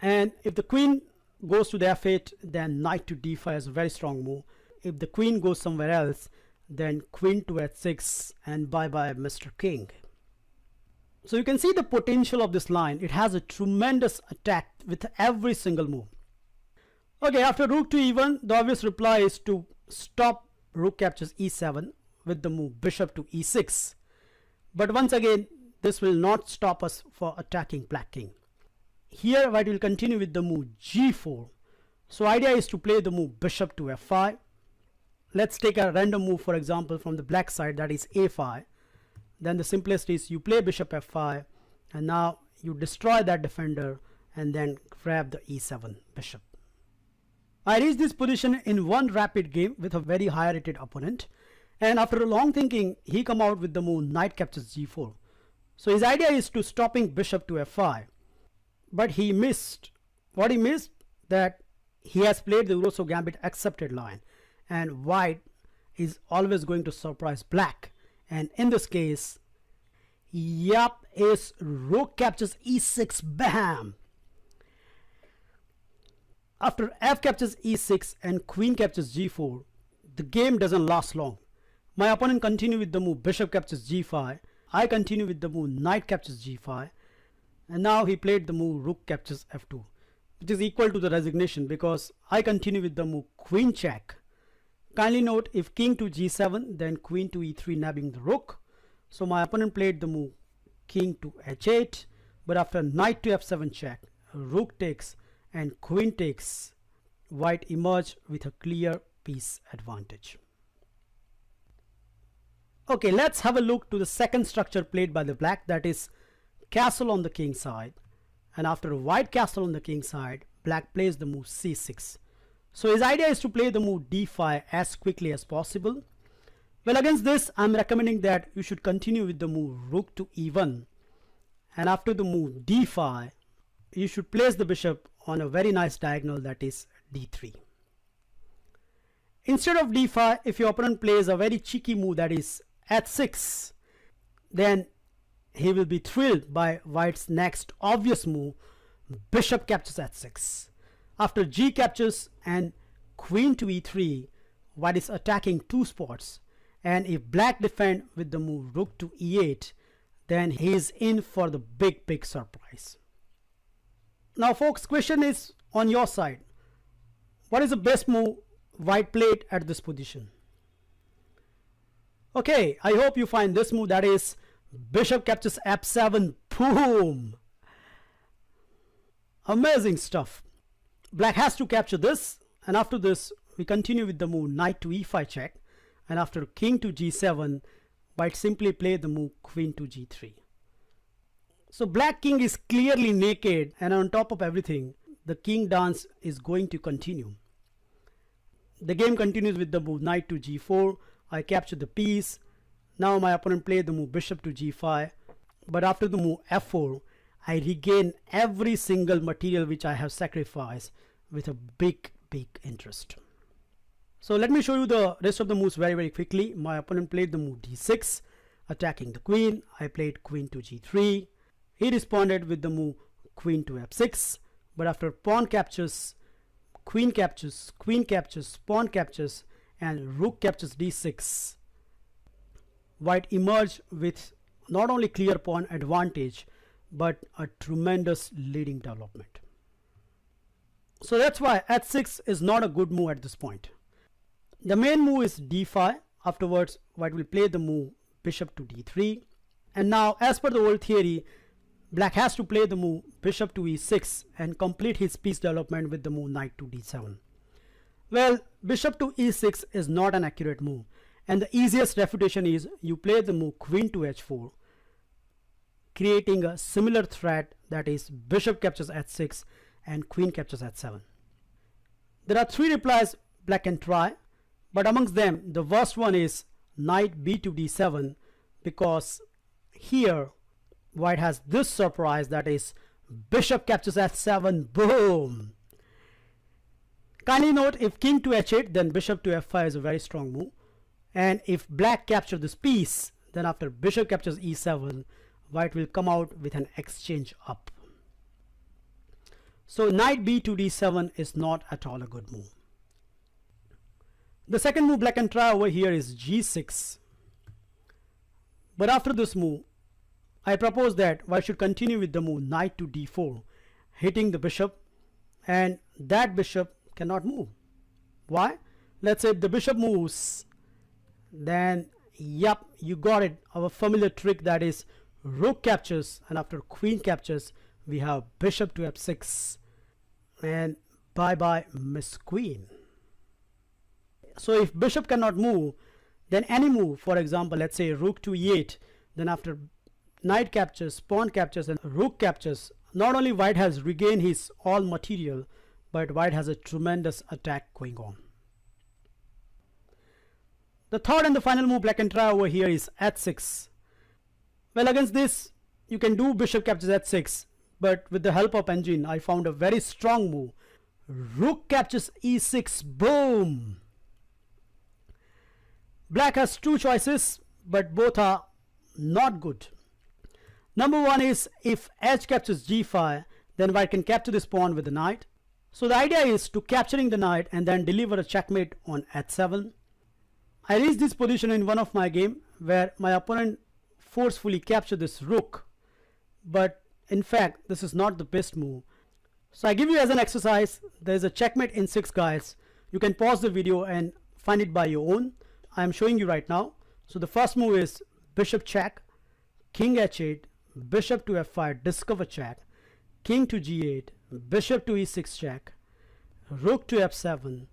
And if the queen goes to the f8, then knight to d5 is a very strong move. If the queen goes somewhere else, then queen to h6 and bye bye Mr. King. So you can see the potential of this line. It has a tremendous attack with every single move. Okay, after rook to e1, the obvious reply is to stop rook captures e7 with the move bishop to e6. But once again, this will not stop us for attacking black king. Here white will continue with the move g4. So idea is to play the move bishop to f5. Let's take a random move, for example, from the black side, that is a5. Then the simplest is you play bishop f5 and now you destroy that defender and then grab the e7 bishop. I reached this position in one rapid game with a very high rated opponent, and after a long thinking he come out with the move knight captures g4. So his idea is to stopping bishop to f5, but he missed. What he missed? That he has played the Uroso Gambit accepted line, and white is always going to surprise black, and in this case, yup, is rook captures e6, bam! After f captures e6 and queen captures g4, the game doesn't last long. My opponent continue with the move bishop captures g5, I continue with the move knight captures g5, and now he played the move rook captures f2, which is equal to the resignation because I continue with the move queen check. Kindly note, if king to g7, then queen to e3 nabbing the rook. So my opponent played the move king to h8, but after knight to f7 check, rook takes and queen takes, white emerged with a clear piece advantage. Okay, let's have a look to the second structure played by the black, that is castle on the king side. And after a white castle on the king side, black plays the move c6. So his idea is to play the move d5 as quickly as possible. Well, against this I'm recommending that you should continue with the move rook to e1, and after the move d5 you should place the bishop on a very nice diagonal, that is d3. Instead of d5, if your opponent plays a very cheeky move, that is h6, then he will be thrilled by white's next obvious move, bishop captures h6. After g captures and queen to e3, white is attacking two spots, and if black defend with the move rook to e8, then he is in for the big surprise. Now folks, question is on your side. What is the best move white played at this position? Okay, I hope you find this move, that is bishop captures f7, boom! Amazing stuff. Black has to capture this, and after this we continue with the move knight to e5 check, and after king to g7, white simply play the move queen to g3. So black king is clearly naked, and on top of everything, the king dance is going to continue. The game continues with the move knight to g4. I capture the piece. Now my opponent played the move bishop to g5, but after the move f4, I regain every single material which I have sacrificed with a big interest. So let me show you the rest of the moves very quickly. My opponent played the move d6, attacking the queen. I played queen to g3. He responded with the move queen to f6, but after pawn captures, queen captures, pawn captures, and rook captures d6, white emerged with not only clear pawn advantage but a tremendous leading development. So that's why h6 is not a good move at this point. The main move is d5. Afterwards, white will play the move bishop to d3. And now, as per the old theory, black has to play the move bishop to e6 and complete his piece development with the move knight to d7. Well, bishop to e6 is not an accurate move, and the easiest refutation is you play the move queen to h4, creating a similar threat, that is bishop captures h6 and queen captures h7. There are three replies black can try, but amongst them the worst one is knight b to d7, because here white has this surprise, that is bishop captures h7. Boom! Kindly note, if king to h8, then bishop to f5 is a very strong move, and if black captures this piece, then after bishop captures e7, white will come out with an exchange up. So knight b to d7 is not at all a good move. The second move black can try over here is g6. But after this move, I propose that white should continue with the move knight to d4, hitting the bishop, and that bishop cannot move. Why? Let's say if the bishop moves, then yep, you got it, our familiar trick, that is rook captures, and after queen captures we have bishop to f6, and bye bye miss queen. So if bishop cannot move, then any move, for example let's say rook to e8, then after knight captures, pawn captures and rook captures, not only white has regained his all material, but white has a tremendous attack going on. The third and the final move black can try over here is h6. Well, against this you can do bishop captures h6, but with the help of engine I found a very strong move, rook captures e6. Boom! Black has two choices, but both are not good. Number one is if h captures g5, then white can capture this pawn with the knight. So the idea is to capturing the knight and then deliver a checkmate on h7. I reached this position in one of my game where my opponent forcefully captured this rook, but in fact this is not the best move. So I give you as an exercise, there is a checkmate in 6 guys. You can pause the video and find it by your own. I am showing you right now. So the first move is bishop check, king h8, bishop to f5, discover check, king to g8, bishop to e6 check, rook to f7,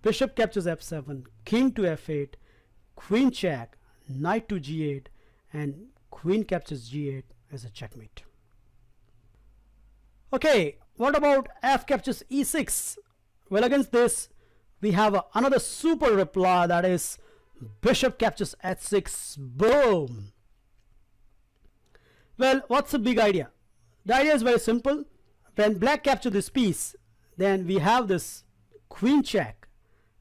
bishop captures f7, king to f8, queen check, knight to g8, and queen captures g8 as a checkmate. Okay, what about f captures e6? Well, against this we have another super reply, that is bishop captures h6. Boom! Well, what's the big idea? The idea is very simple. When black captures this piece, then we have this queen check,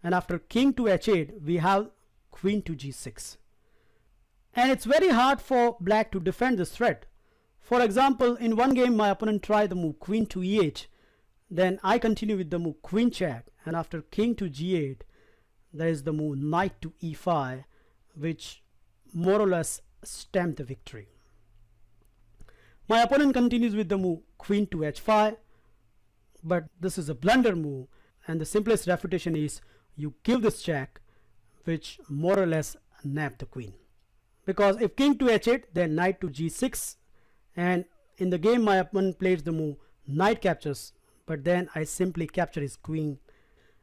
and after king to h8 we have queen to g6, and it's very hard for black to defend this threat. For example, in one game my opponent tried the move queen to e8, then I continue with the move queen check, and after king to g8 there is the move knight to e5, which more or less stamped the victory. My opponent continues with the move queen to h5, but this is a blunder move, and the simplest refutation is you give this check, which more or less napped the queen. Because if king to h8, then knight to g6, and in the game my opponent plays the move knight captures, but then I simply capture his queen,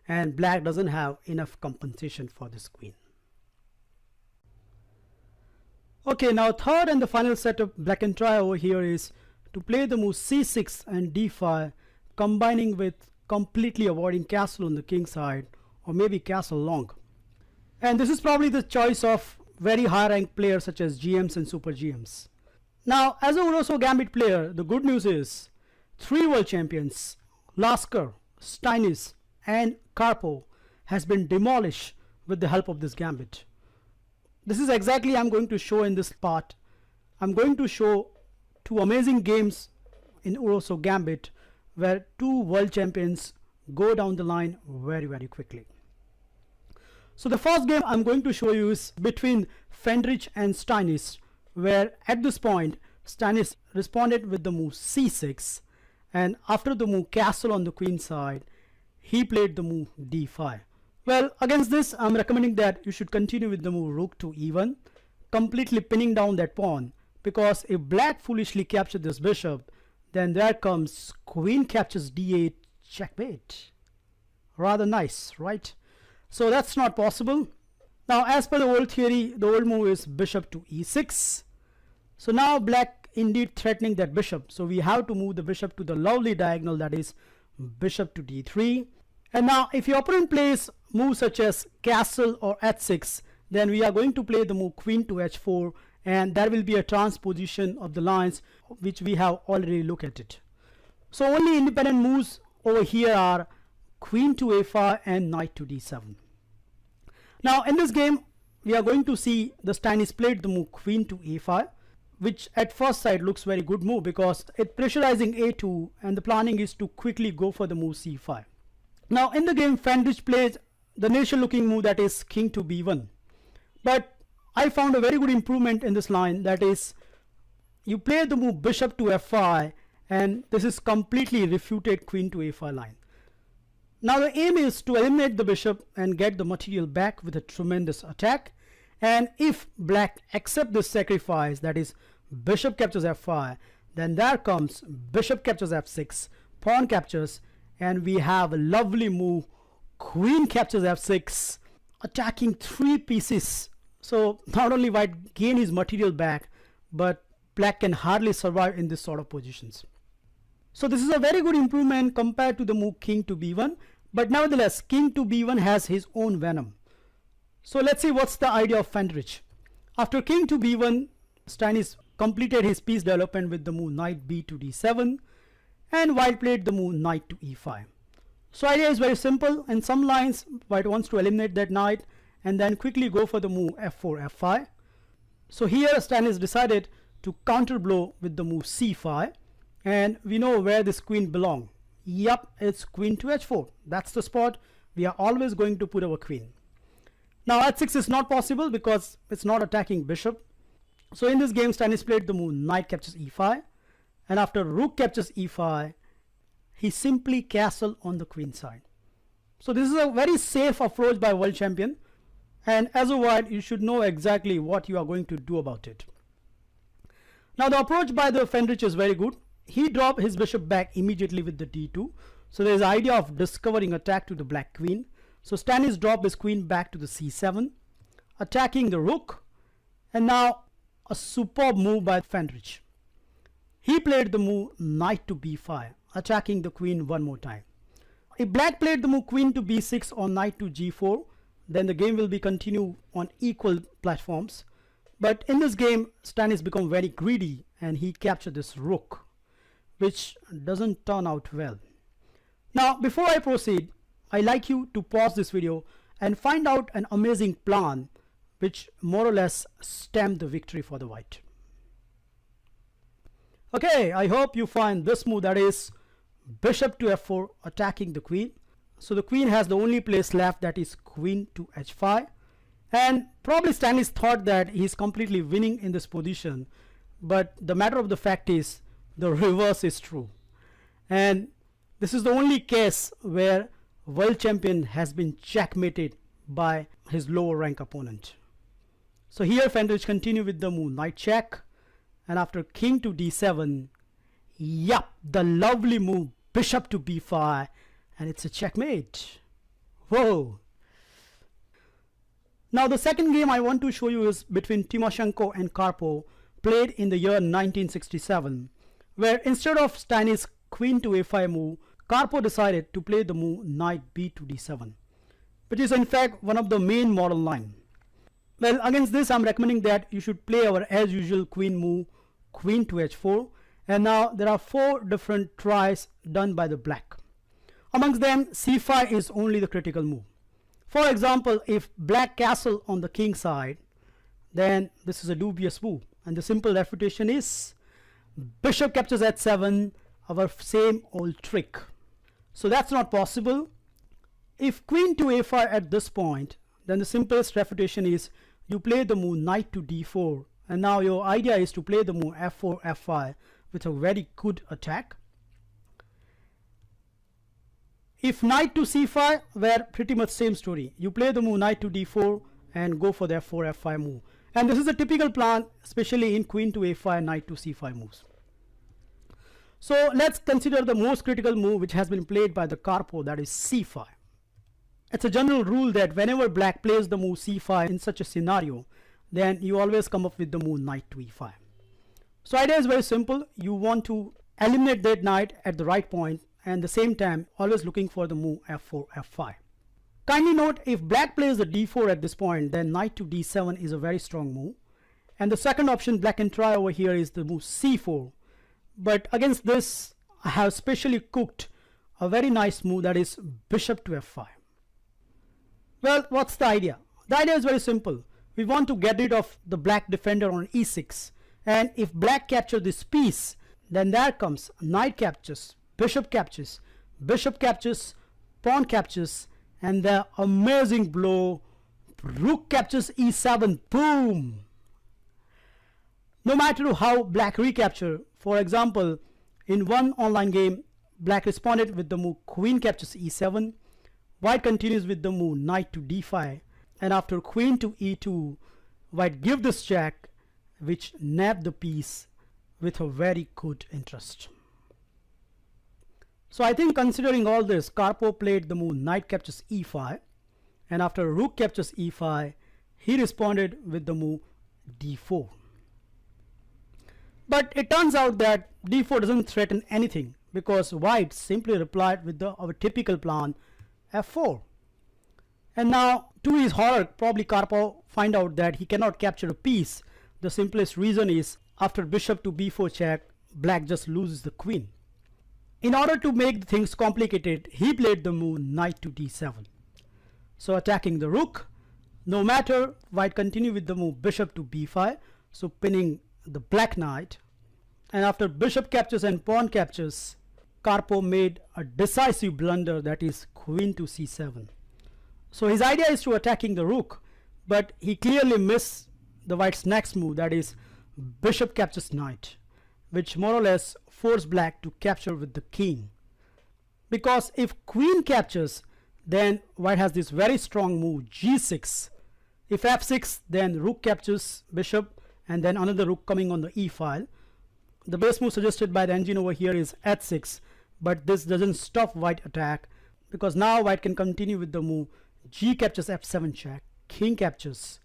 and black doesn't have enough compensation for this queen. Okay, now third and the final setup black can try over here is to play the move c6 and d5, combining with completely avoiding castle on the king side, or maybe castle long. And this is probably the choice of very high ranked players such as GMs and super GMs. Now, as a Urhoso Gambit player, the good news is 3 world champions, Lasker, Steinis and Karpov, has been demolished with the help of this gambit. This is exactly I'm going to show in this part. I'm going to show 2 amazing games in Urhoso Gambit where 2 world champions go down the line very quickly. So the first game I'm going to show you is between Fendrich and Steinitz, where at this point Steinitz responded with the move c6, and after the move castle on the queen side, he played the move d5. Well, against this I'm recommending that you should continue with the move rook to e1, completely pinning down that pawn, because if black foolishly captures this bishop, then there comes queen captures d8, checkmate. Rather nice, right? So that's not possible. Now, as per the old theory, the old move is bishop to e6. So now black indeed threatening that bishop. So we have to move the bishop to the lovely diagonal, that is bishop to d3. And now if your opponent plays moves such as castle or h6, then we are going to play the move queen to h4, and there will be a transposition of the lines which we have already looked at it. So only independent moves over here are queen to a5 and knight to d7. Now in this game we are going to see the Steinitz played the move queen to a5, which at first sight looks very good move because it pressurizing a2, and the planning is to quickly go for the move c5. Now in the game Fendrich plays the natural looking move, that is king to b1, but I found a very good improvement in this line, that is you play the move bishop to f5, and this is completely refuted queen to a5 line. Now the aim is to eliminate the bishop and get the material back with a tremendous attack, and if black accept this sacrifice, that is bishop captures f5, then there comes bishop captures f6, pawn captures, and we have a lovely move queen captures f6, attacking 3 pieces. So not only white gain his material back, but black can hardly survive in this sort of positions. So this is a very good improvement compared to the move king to b1, but nevertheless king to b1 has his own venom. So let's see what's the idea of Fendrich. After king to b1, Steinitz completed his piece development with the move knight b to d7, and white played the move knight to e5. So idea is very simple. In some lines white wants to eliminate that knight and then quickly go for the move f4 f5. So here Steinitz decided to counter blow with the move c5, and we know where this queen belongs. Yep, it's queen to h4. That's the spot we are always going to put our queen. Now h6 is not possible because it's not attacking bishop. So in this game Steinitz played the move knight captures e5, and after rook captures e5, he simply castle on the queen side. So this is a very safe approach by world champion, and as a white you should know exactly what you are going to do about it. Now the approach by the Fendrich is very good. He dropped his bishop back immediately with the d2. So there is the idea of discovering attack to the black queen. So Steinitz dropped his queen back to the c7, attacking the rook, and now a superb move by Fendrich. He played the move knight to b5, attacking the queen one more time. If black played the move queen to b6 or knight to g4, then the game will be continued on equal platforms. But in this game Steinitz become very greedy and he captured this rook, which doesn't turn out well. Now before I proceed, I like you to pause this video and find out an amazing plan which more or less stamped the victory for the white. Okay, I hope you find this move, that is bishop to f4, attacking the queen. So the queen has the only place left, that is queen to h5, and probably Steinitz thought that he's completely winning in this position, but the matter of the fact is the reverse is true, and this is the only case where world champion has been checkmated by his lower rank opponent. So here Fendrich continued with the move knight check, and after king to d7, yup, the lovely move bishop to b5, and it's a checkmate. Whoa. Now the second game I want to show you is between Timoshenko and Karpov, played in the year 1967, where instead of Steinitz queen to a5 move, Karpov decided to play the move knight b to d7, which is in fact one of the main model line. Well, against this I'm recommending that you should play our as usual queen move queen to h4, and now there are 4 different tries done by the black. Amongst them c5 is only the critical move. For example, if black castle on the king side, then this is a dubious move, and the simple refutation is bishop captures h7, our same old trick. So that's not possible. If queen to a5 at this point, then the simplest refutation is you play the move knight to d4, and now your idea is to play the move f4, f5 with a very good attack. If knight to c5, were pretty much same story. You play the move knight to d4 and go for the f4, f5 move. And this is a typical plan, especially in queen to a5, knight to c5 moves. So let's consider the most critical move which has been played by the Karpov, that is c5. It's a general rule that whenever black plays the move c5 in such a scenario, then you always come up with the move knight to e5. So idea is very simple. You want to eliminate that knight at the right point, and at the same time always looking for the move f4, f5. Kindly note, if black plays the d4 at this point, then knight to d7 is a very strong move. And the second option black can try over here is the move c4. But against this, I have specially cooked a very nice move, that is bishop to f5. Well, what's the idea? The idea is very simple. We want to get rid of the black defender on e6. And if black captures this piece, then there comes knight captures, bishop captures, pawn captures, and the amazing blow, rook captures e7, boom! No matter how black recapture, for example, in one online game, black responded with the move queen captures e7, white continues with the move knight to d5, and after queen to e2, white give this check, which nabbed the piece with a very good interest. So I think considering all this, Karpov played the move knight captures e5, and after rook captures e5, he responded with the move d4. But it turns out that d4 doesn't threaten anything, because white simply replied with our typical plan f4. And now, to his horror, probably Karpov find out that he cannot capture a piece. The simplest reason is, after bishop to b4 check, black just loses the queen. In order to make things complicated, he played the move knight to d7. So attacking the rook, no matter, white continue with the move bishop to b5, so pinning the black knight. And after bishop captures and pawn captures, Karpov made a decisive blunder, that is queen to c7. So his idea is to attacking the rook, but he clearly missed the white's next move, that is bishop captures knight, which more or less forced black to capture with the king. Because if queen captures, then white has this very strong move g6. If f6, then rook captures bishop, and then another rook coming on the e file. The best move suggested by the engine over here is h6, but this doesn't stop white attack, because now white can continue with the move g captures f7 check, king captures,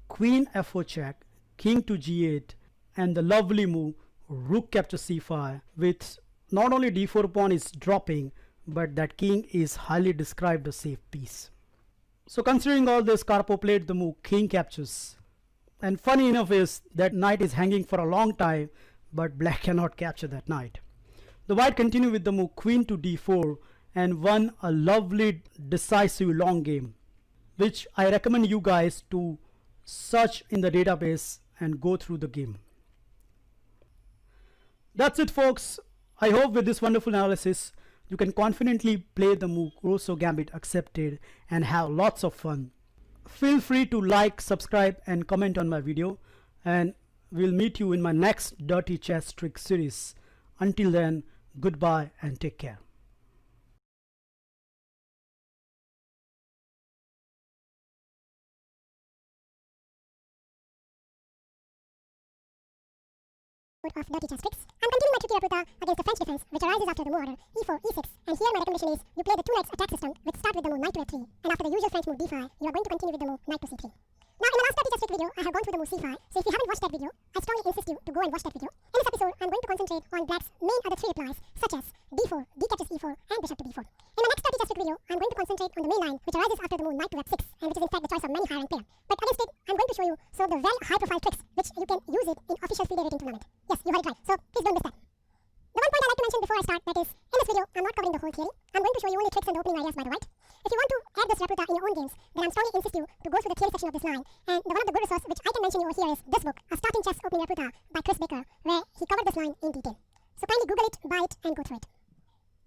queen f4 check, king to g8, and the lovely move rook captures c5, with not only d4 pawn is dropping, but that king is highly described a safe piece. So considering all this, Karpov played the move king captures. And funny enough is that knight is hanging for a long time, but black cannot capture that knight. The white continue with the move queen to d4 and won a lovely decisive long game, which I recommend you guys to search in the database and go through the game. That's it, folks. I hope with this wonderful analysis you can confidently play the move Grosso Gambit accepted and have lots of fun. Feel free to like, subscribe and comment on my video, and we'll meet you in my next Dirty Chess Trick series. Until then, goodbye and take care. Of Dirty Chess Tricks. I'm continuing my tricky replica against the French defense, which arises after the move order e4, e6, and here my recommendation is you play the two knights attack system, which start with the move knight to f3, and after the usual French move d5, you are going to continue with the move knight to c3. Now, in the last Dirty Chess Trick video, I have gone through the move c5, so if you haven't watched that video, I strongly insist you to go and watch that video. In this episode, I'm going to concentrate on black's main other three replies, such as d4, d captures e4, and bishop to b4. In my next Dirty Chess Trick video, I'm going to concentrate on the main line, which arises after the move knight to f6, and which is in fact the choice of many high rank players. But against it, I'm going to show you some of the very high profile tricks, which you can use it in official FIDE rating tournament. Yes, you heard it right, so please don't miss that. The one point I like to mention before I start, that is, in this video, I'm not covering the whole theory. I'm going to show you only tricks and the opening ideas by the white. If you want to add this replica in your own games, then I'm strongly insist you to go through the theory section of this line. And one of the good resources which I can mention you over here is this book, A Starting Chess Opening Replica by Chris Baker, where he covered this line in detail. So kindly Google it, buy it, and go through it.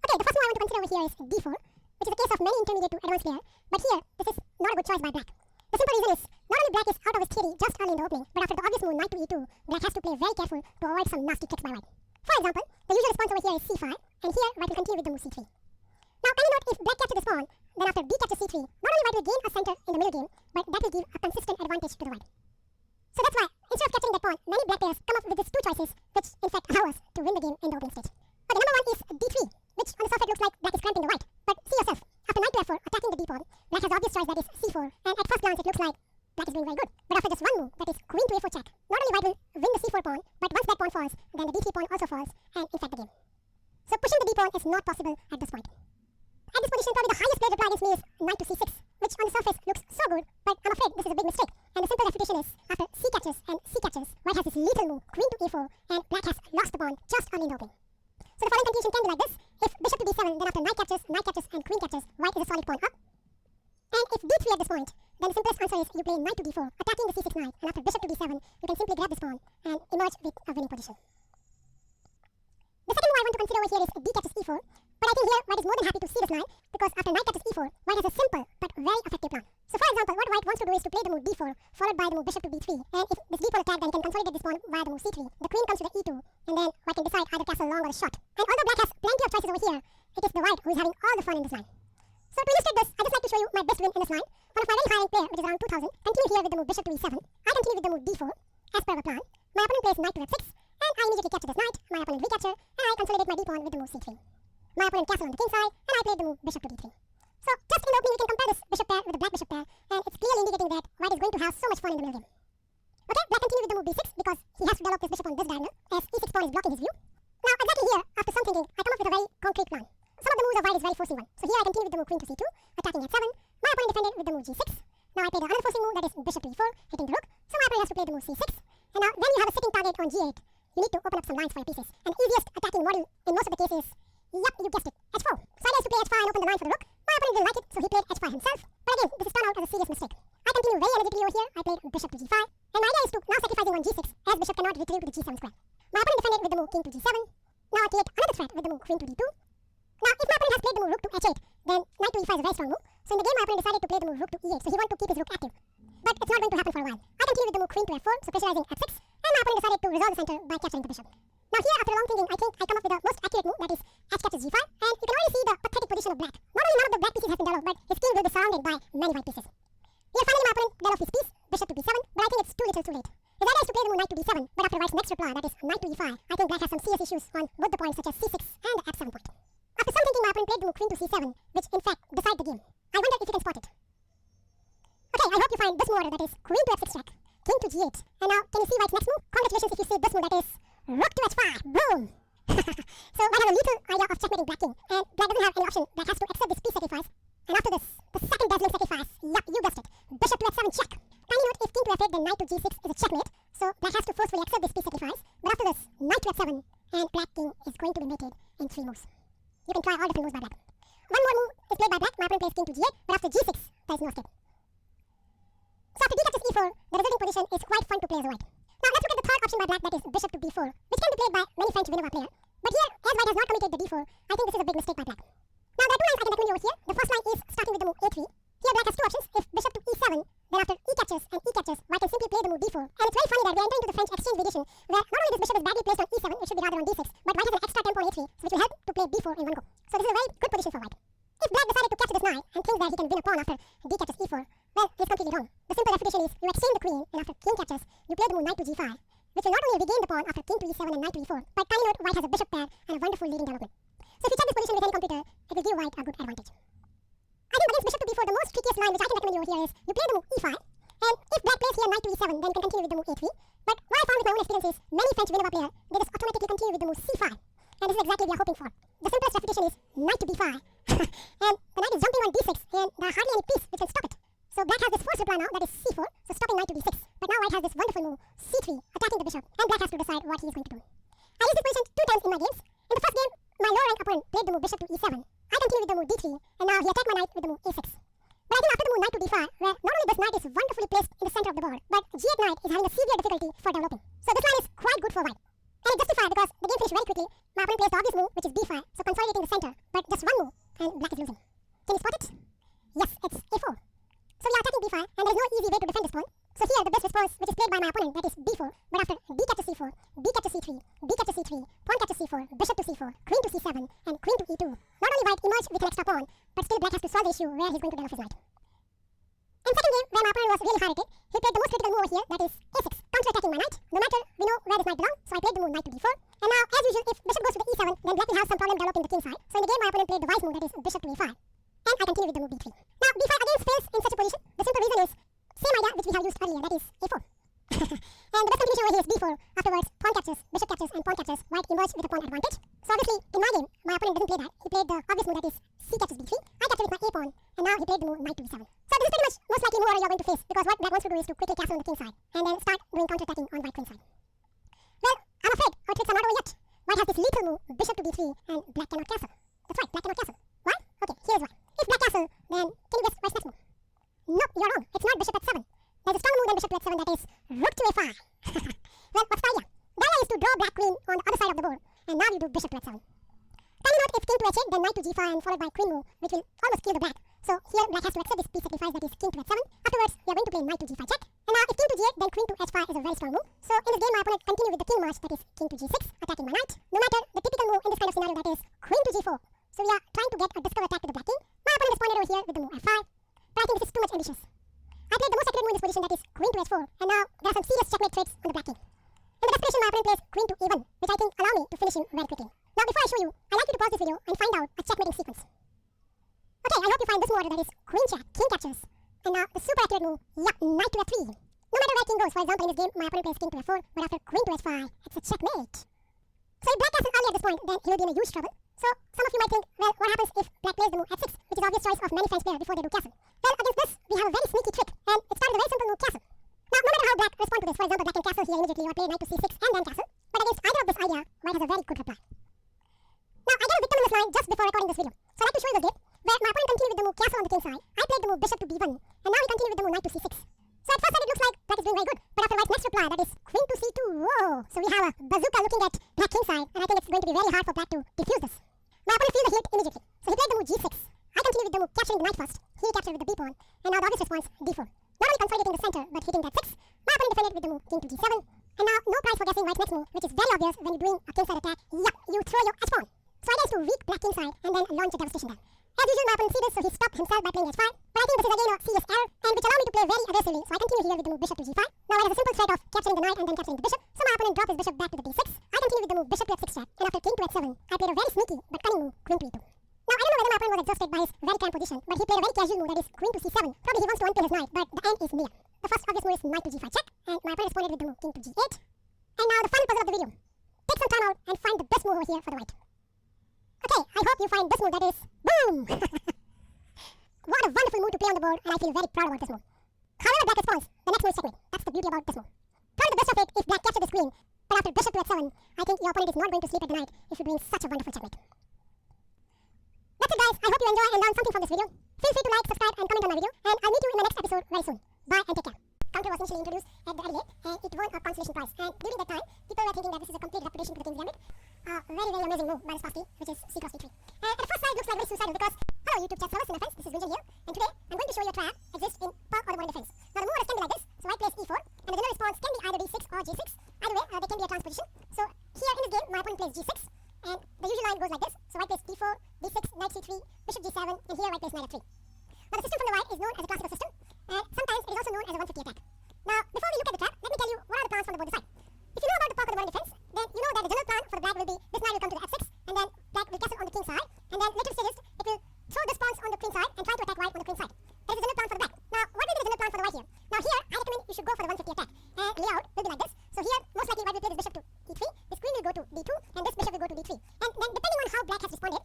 Okay, the first one I want to consider over here is d4, which is a case of many intermediate to advanced player. But here, this is not a good choice by black. The simple reason is, not only black is out of his theory just early in the opening, but after the obvious move knight to e2, black has to play very careful to avoid some nasty tricks by white. For example, the usual response over here is c5, and here white will continue with the move c3. Now, kindly note, if black captures this pawn, then after b captures c3, not only white will gain a center in the middle game, but that will give a consistent advantage to the white. So that's why, instead of capturing that pawn, many black players come up with these two choices, which in fact allow us to win the game in the opening stage. But the number one is d3, which on the surface looks like black is cramping the white. But see yourself, after knight to f4, attacking the d pawn, black has the obvious choice, that is c4, and at first glance it looks like black is doing very good. But after just one move, that is queen to a4 check, not only white will win the c4 pawn, but once that pawn falls, then the d3 pawn also falls, and in fact the game. So pushing the d pawn is not possible at this point. At this position, probably the highest played reply against me is knight to c6, which on the surface looks so good, but I'm afraid this is a big mistake. And the simple refutation is, after c catches and c catches, white has this lethal move, queen to e4, and black has lost the pawn just early in the opening. So the following continuation can be like this. If bishop to d7, then after knight captures, and queen captures, white is a solid pawn up. And if d3 at this point, then the simplest answer is you play knight to d4, attacking the c6 knight, and after bishop to d7, you can simply grab this pawn and emerge with a winning position. The second move I want to consider over here is d catches e4, but I think here white is more than happy to see this line, because after knight catches e4, white has a simple but very effective plan. So for example, what white wants to do is to play the move d4, followed by the move bishop to d3, and if this d4 attack, then he can consolidate this pawn via the move c3, the queen comes to the e2, and then white can decide either castle long or a shot. And although black has plenty of choices over here, it is the white who is having all the fun in this line. So to illustrate this, I'd just like to show you my best win in this line. One of my very high-ranked player, which is around 2000, continued here with the move bishop to e7. I continue with the move d4, as per our plan. My opponent plays knight to f6, and I immediately capture this knight, my opponent recapture, and I consolidate my d pawn with the move c3. My opponent castle on the king side, and I played the move bishop to d3. So just in the opening, we can compare this bishop pair with the black bishop pair, and it's clearly indicating that white is going to have so much fun in the middle game. Okay, black continued with the move b6 because he has to develop this bishop on this diagonal, as e6 pawn is blocking his view. Now exactly here, after some thinking, I come up with a very concrete plan. Some of the moves of white is very forcing one. So here I continue with the move queen to c2, attacking h7. My opponent defended with the move g6. Now I played another forcing move, that is bishop to e4, hitting the rook. So my opponent has to play the move c6. And now when you have a sitting target on g8, you need to open up some lines for your pieces. And the easiest attacking model in most of the cases, yep, you guessed it, h4. So I used to play h5 and open the line for the rook. My opponent didn't like it, so he played h5 himself. But again, this has turned out as a serious mistake. I continue very energetically over here. I played bishop to g5. And my idea is to now sacrificing on g6, as bishop cannot retreat to the g7 square. My opponent defended with the move king to g7. Now I create another threat with the move queen to d2. Now if my opponent has played the move rook to h8, then knight to e5 is a very strong move. So in the game my opponent decided to play the move rook to e8, so he wanted to keep his rook active. But it's not going to happen for a while. I continue with the move queen to f4, so pressurizing f6, and my opponent decided to resolve the center by capturing the bishop. Now here, after long thinking, I think I come up with the most accurate move, that is h captures g5, and you can already see the pathetic position of black. Not only none of the black pieces has been developed, but his king will be surrounded by many white pieces. Here finally my opponent developed his piece, bishop to b7, but I think it's too little too late. His idea is to play the move knight to d7, but after white's next reply, that is knight to e5, I think black has some serious issues on both the points such as c6 and the f7 point. After some thinking, my opponent played the move queen to c7, which in fact decides the game. I wonder if you can spot it. Okay, I hope you find this move order, that is queen to f6 check, king to g8. And now, can you see white's next move? Congratulations if you see this move, that is rook to h5, boom! So white has a lethal idea of checkmating black king, and black doesn't have any option. Black has to accept this piece sacrifice. And after this, the second dazzling sacrifice, yup, you guessed it, bishop to f7 check. Kindly note, if king to f8, then knight to g6 is a checkmate, so black has to forcefully accept this piece sacrifice. But after this, knight to f7, and black king is going to be mated in 3 moves. You can try all different moves by black. One more move is played by black, my opponent plays king to g8, but after g6, there is no escape. So after d captures e4, the resulting position is quite fun to play as a white. Now let's look at the third option by black, that is bishop to b4, which can be played by many French Vinois players. But here, as white has not committed the d4, I think this is a big mistake by black. Now there are 2 lines I can recommend you over here. The first line is starting with the move a3. Here black has 2 options. If bishop to e7, then after e captures and e captures, white can simply play the move d4. And it's very funny that we are entering into the French exchange variation, where not only this bishop is badly placed on e7, it should be rather on d6, but white has an extra tempo on a3, so which will help to play b4 in one go. So this is a very good position for white. If black decided to capture this knight and thinks that he can win a pawn after d captures e4, well, he's completely wrong. The simple refutation is you exchange the queen, and after king captures, you play the move knight to g5, which will not only regain the pawn after king to e7 and knight to e4, but kindly note white has a bishop pair and a wonderful leading development. So if you check this position with any computer, it will give white a good advantage. I think against bishop to b4, the most trickiest line which I can recommend you over here is you play the move e5, and if black plays here knight to e7, then you can continue with the move a3. But what I found with my own experience is many French Vinois players, they just automatically continue with the move c5, and this is exactly what we are hoping for. The simplest refutation is knight to b5, and the knight is jumping on d6, and there are hardly any piece which can stop it. So black has this forced reply now, that is c4, so stopping knight to d6. But now white has this wonderful move, c3, attacking the bishop, and black has to decide what he is going to do. I used this position 2 times in my games. In the first game, my lower rank opponent played the move bishop to e7. I continued with the move d3, and now he attacked my knight with the move a6. But I think after the move knight to d5, where not only this knight is wonderfully placed in the center of the board, but g8 knight is having a severe difficulty for developing. So this line is quite good for white. And it's justified because the game finished very quickly. My opponent plays the obvious move, which is b5, so consolidating the center, but just one move, and black is losing. Can you spot it? Yes, it's a4. So we are attacking b5, and there is no easy way but still black has to solve the issue where he's going to develop his knight. In second game, where my opponent was really hard at it, he played the most critical move over here, that is a6, counter-attacking my knight. No matter, we know where this knight belongs, so I played the move knight to d4. And now, as usual, if bishop goes to the e7, then black will have some problem developing the king side. So in the game, my opponent played the wise move, that is bishop to a5. And I continue with the move b3. Now, b5 again fails in such a position. The simple reason is same idea which we have used earlier, that is a4. And the best continuation over here is b4. Afterwards, pawn captures, bishop captures, and pawn captures. White emerged with a pawn advantage. So obviously, in my game, my opponent doesn't play that. He played the obvious move, that is c captures b3. I captured with my a pawn, and now he played the move knight to e7. So this is pretty much most likely move you're going to face, because what black wants to do is to quickly castle on the king side, and then start doing counter-attacking on white queen side. Well, I'm afraid our tricks are not over yet. White has this lethal move, bishop to b3, and black cannot castle. That's right, black cannot castle. Why? Okay, here's why. If black castle, then can you guess white's next move? Nope, you're wrong. It's not bishop at 7. There's a stronger move than bishop to f7, that is rook to a5. Well, what's the idea? The idea is to draw black queen on the other side of the board, and now you do bishop to f7. Kindly note, if king to h8, then knight to g5 and followed by queen move, which will almost kill the black. So here black has to accept this piece sacrifice, that is king to f7. Afterwards, we are going to play knight to g5 check. And now if king to g8, then queen to h5 is a very strong move. So in this game, my opponent continued with the king march, that is king to g6, attacking my knight. No matter the typical move in this kind of scenario, that is queen to g4. So we are trying to get a discover attack to the black king. My opponent responded over here with the move f5. But I think this is too much ambitious. I played the most accurate move in this position, that is queen to h4. And now there are some serious checkmate traits on the black king. In the desperation, my opponent plays queen to e1, which I think allow me to finish him very quickly. Now before I show you, I'd like you to pause this video and find out a checkmating sequence. Okay, I hope you find this move order, that is queen check, king captures. And now the super accurate move, yeah, knight to f3. No matter where king goes, for example in this game, my opponent plays king to f4, but after queen to h5, it's a checkmate. So if black castles early at this point, then he will be in a huge trouble. So some of you might think, well, what happens if black plays the move f6, which is obvious choice of many French players before they do castle? Well, against this, we have a very sneaky trick, and it starts with a very simple move, castle. Now, no matter how black responds to this, for example, black can castle here immediately or play knight to c6 and then castle, but against either of this idea, white has a very good reply. Now, I get a victim in this line just before recording this video, so I'd like to show you this game, where my opponent continued with the move castle on the king side. I played the move bishop to b1, and now we continue with the move knight to c6. So at first sight it looks like black is doing very good, but after white's next reply, that is queen to c2, whoa! So we have a bazooka looking at black king side, and I think it's going to be very hard for black to defuse this. My opponent feels the heat immediately, so he played the move g6. I continue with the move capturing the knight first. He captured with the b pawn, and now the obvious response, d4. Not only consolidating the center, but hitting that 6. My opponent defended with the move king to g7, and now no prize for guessing white's next move, which is very obvious when you're doing a king side attack. Yup, you throw your h-pawn. So idea is to weak black king side and then launch a devastation there. As usual, my opponent sees this, so he stopped himself by playing h5. But I think this is again a serious error, and which allow me to play very aggressively, so I continue here with the move bishop to g5. Now white has a simple threat of capturing the knight and then capturing the bishop, so my opponent dropped his bishop back to the d6. I continue with the move bishop to f6 check, and after king to h7, I played a very sneaky but cunning move, queen to e2. Now, I don't know whether my opponent was exhausted by his very cramped position, but he played a very casual move, that is queen to c7. Probably he wants to unplay his knight, but the end is near. The first obvious move is knight to g5 check, and my opponent responded with the move king to g8. And now the final puzzle of the video. Take some time out and find the best move over here for the white. Okay, I hope you find this move, that is boom! What a wonderful move to play on the board, and I feel very proud about this move. However black responds, the next move is checkmate. That's the beauty about this move. Probably the best of it if black captured this queen, but after bishop to f7, I think your opponent is not going to sleep at the night if you're doing such a wonderful checkmate. That's it guys, I hope you enjoy and learn something from this video. Feel free to like, subscribe and comment on my video, and I'll meet you in the next episode very soon. Bye and take care. Counter was initially introduced at the early and it won a consolation prize, and during that time, people were thinking that this is a complete reputation to the King's Gambit. Very very amazing move by Kaspersky, which is c cross d3. At the first sight it looks like very suicidal because, hello YouTube chat servers and my friends, this is Gunjan here, and today I'm going to show you a trap exists in Park or the modern defense. Now the move orders can be like this, so white plays e4, and the general response can be either d6 or g6. Either way, they can be a transposition. So here in this game, my opponent plays g6, and the usual line goes like this, so white plays d4, d6, knight c3, bishop g7, and here white plays knight f3. Now the system from the right is known as a classical system, and sometimes it is also known as a 150 attack. Now, before we look at the trap, let me tell you what are the plans from the board side. If you know about the Park or the modern defense, then you know that the general plan for the black will be this knight will come to the f6, and then black will castle on the king side, and then later stages it will throw this pawns on the queen side and try to attack white on the queen side. That is the general plan for the black. Now, what will be the general plan for the white here? Now here, I recommend you should go for the 150 attack, and layout will be like this. So here, most likely white will play this bishop to e3, this queen will go to d2, and this bishop will go to d3. And then depending on how black has responded,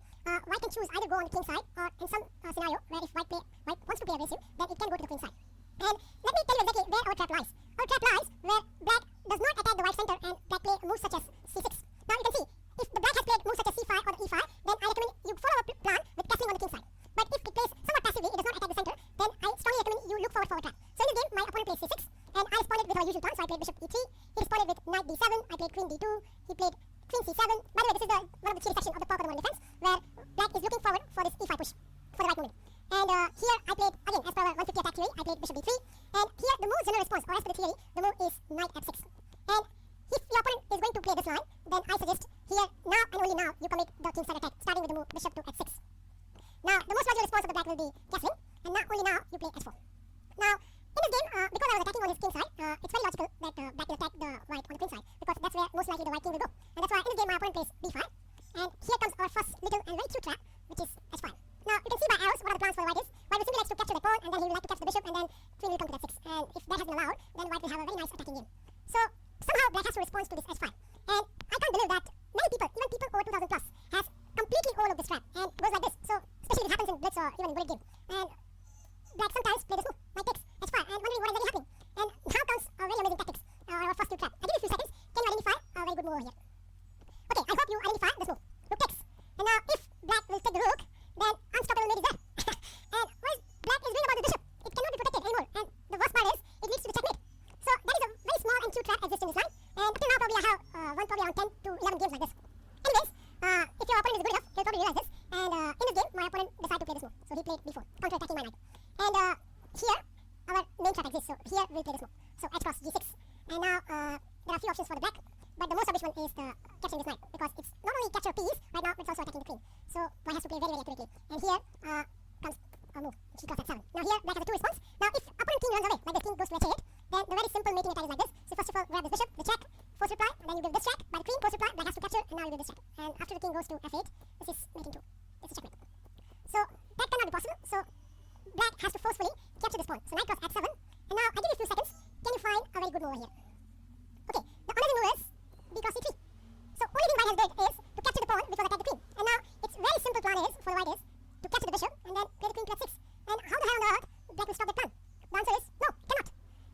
white can choose either go on the king side, or in some scenario where if white wants to play aggressive, then it can go to the queen side. And let me tell you exactly where our trap lies. Our trap lies where black does not attack the white center and black play moves such as c6. Now you can see, if the black has played moves such as c5 or the e5, then I recommend you follow our plan with castling on the king side. But if it plays somewhat passively, it does not attack the center, then I strongly recommend you look forward for our trap. So in this game, my opponent plays c6, and I responded with our usual plan, so I played bishop e3, he responded with knight d7, I played queen d2, he played queen c7. By the way, this is one of the key section of the Park or the modern defense, where black is looking forward for this e5 push, for the right movement. And here I played, again, as per our 150 attack theory, I played bishop d3. And here the move's general response, or as per the theory, the move is knight f6. And if your opponent is going to play this line, then I suggest here, now and only now, you commit the king side attack, starting with the move bishop to f6. Now, the most logical response of black will be castling, and only now you play h4. Now, in this game, because I was attacking on his king side, it's very logical that black will attack the white on the queen side, because that's where most likely the white king will go. And that's why in this game my opponent plays b5, and here comes our first little and very cute trap, which is h5. Now, you can see by arrows what are the plans for the white is. White will simply likes to capture the pawn, and then he will like to capture the bishop, and then queen will come to that 6. And if that has been allowed, then white will have a very nice attacking game. So, somehow black has to respond to this h5. And I can't believe that many people, even people over 2000 plus, has completely overlooked this trap and goes like this. So, especially if it happens in blitz or even in bullet game. And black sometimes play this move, white takes h5, and wondering what is really happening. And now comes our very amazing tactics, our first two trap. I give you a few seconds. Can you identify a very good move over here? Okay, I hope you identify this move. Rook takes. And now if black will take the rook, then unstoppable mate is there. And what is black is doing about the bishop? It cannot be protected anymore. And the worst part is, it leads to the checkmate. So that is a very small and cute trap exists in this line. And up till now probably I have probably around 10 to 11 games like this. Anyways, if your opponent is good enough, he'll probably realize this. And in this game, my opponent decided to play this move. So he played b4, counter-attacking my knight. And here, our main trap exists. So here we'll play this move. So h cross g6. And now there are a few options for the black. But the most obvious one is capturing this knight, because it's not only capture piece right now, but it's also attacking the queen. So white has to play very, very accurately. And here comes a move, g cross h7. Now here black has a 2 response. Now if opponent king runs away, like the king goes to h8, then the very simple mating attack is like this. So first of all, grab this bishop, the check, force reply, and then you give this check. By the queen, force reply, black has to capture, and now you give this check. And after the king goes to f8, this is mating 2. This is checkmate. So that cannot be possible. So black has to forcefully capture this pawn. So knight cross h7. And now I give you a few seconds. Can you find a very good move over here? Okay, the amazing move is b cross c3. So only thing white has did is to capture the pawn, which was attack the queen. And now its very simple plan is, for the white is, to capture the bishop and then play the queen to h6. And how the hell on earth black will stop that plan? The answer is no, cannot.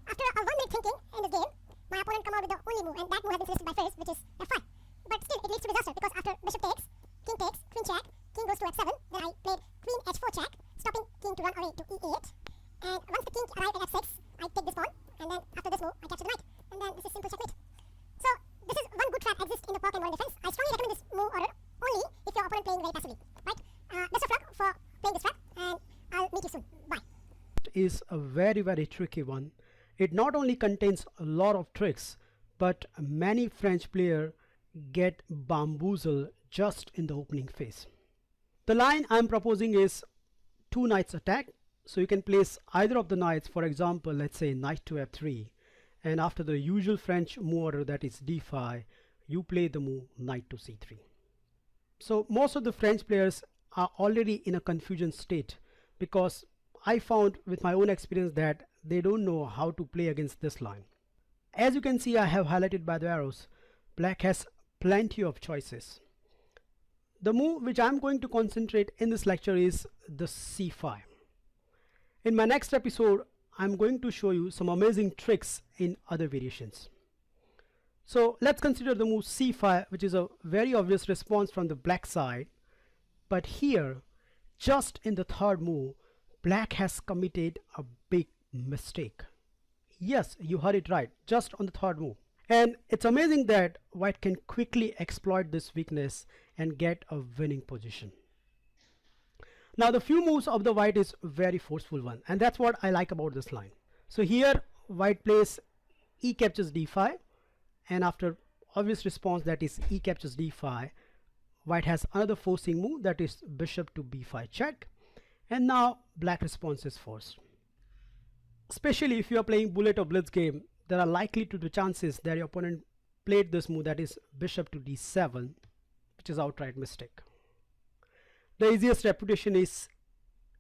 After a 1 minute thinking in this game, my opponent come out with the only move, and that move has been suggested by Ferris, which is f5. But still, it leads to disaster, because after bishop takes, queen check, king goes to f7, then I played queen h4 check, stopping king to run away to e8. And once the king arrived at f6, I take this pawn, and then after this move, I capture the knight. And then this is simple checkmate. So this is one good trap exists in the pocket modern defense. I strongly recommend this move order only if your opponent playing very passively. Right? Best of luck for playing this trap, and I'll meet you soon. Bye. Is a very, very tricky one. It not only contains a lot of tricks, but many French players get bamboozled just in the opening phase. The line I'm proposing is 2 knights attack. So you can place either of the knights, for example, let's say knight to f3, and after the usual French move order, that is d5, you play the move knight to c3. So most of the French players are already in a confusion state, because I found with my own experience that they don't know how to play against this line. As you can see, I have highlighted by the arrows, black has plenty of choices. The move which I'm going to concentrate in this lecture is the c5. In my next episode, I'm going to show you some amazing tricks in other variations. So let's consider the move c5, which is a very obvious response from the black side. But here, just in the third move, black has committed a big mistake. Yes, you heard it right, just on the third move. And it's amazing that white can quickly exploit this weakness and get a winning position. Now the few moves of the white is very forceful one, and that's what I like about this line. So here white plays e captures d5, and after obvious response, that is e captures d5, white has another forcing move, that is bishop to b5 check, and now black response is forced. Especially if you are playing bullet or blitz game, there are likely to be chances that your opponent played this move, that is bishop to d7, which is outright mistake. The easiest reputation is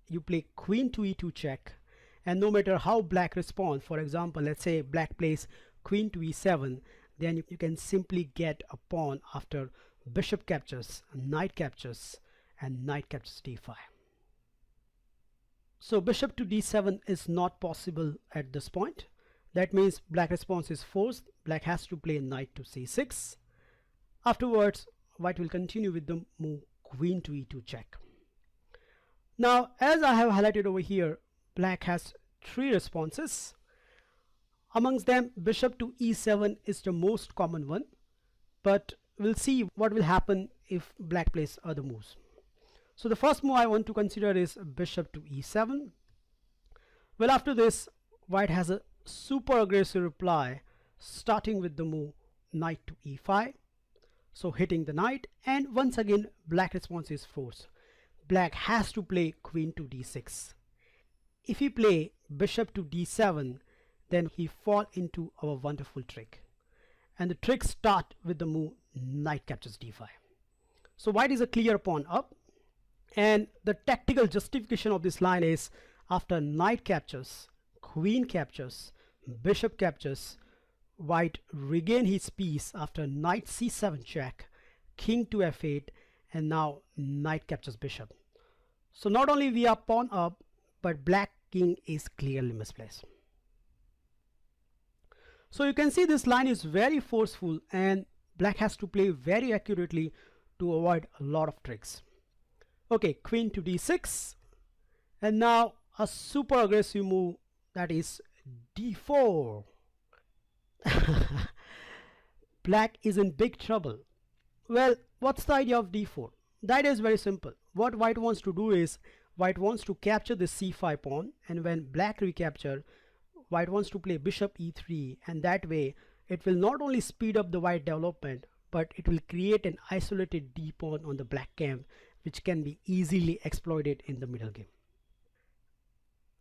you play queen to e2 check, and no matter how black responds, for example, let's say black plays queen to e7, then you can simply get a pawn after bishop captures, knight captures, and knight captures d5. So bishop to d7 is not possible at this point. That means black response is forced. Black has to play knight to c6. Afterwards, white will continue with the move queen to e2 check. Now, as I have highlighted over here, black has 3 responses. Amongst them, bishop to e7 is the most common one, but we'll see what will happen if black plays other moves. So the first move I want to consider is bishop to e7. Well, after this, white has a super aggressive reply, starting with the move knight to e5, so hitting the knight, and once again black response is forced. black has to play queen to d6. If he play bishop to d7, then he fall into our wonderful trick. And the trick start with the move knight captures d5. So white is a clear pawn up, and the tactical justification of this line is after knight captures, queen captures, bishop captures, white regain his piece after knight c7 check, king to f8, and now knight captures bishop. So not only we are pawn up, but black king is clearly misplaced. So you can see this line is very forceful, and black has to play very accurately to avoid a lot of tricks. Okay, queen to d6, and now a super aggressive move, that is d4. Black is in big trouble. Well, what's the idea of d4? The idea is very simple. What white wants to do is white wants to capture the c5 pawn, and when black recapture, white wants to play bishop e3, and that way it will not only speed up the white development, but it will create an isolated d pawn on the black camp, which can be easily exploited in the middle game.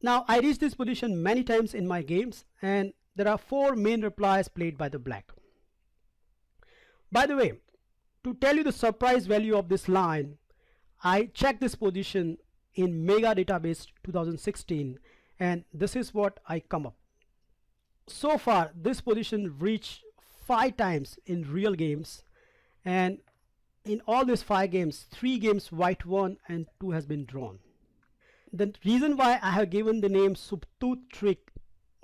Now I reached this position many times in my games, and there are 4 main replies played by the black. By the way, to tell you the surprise value of this line, I checked this position in Mega Database 2016, and this is what I come up. So far this position reached 5 times in real games, and in all these 5 games, 3 games white won and 2 has been drawn. The reason why I have given the name Subtooth trick,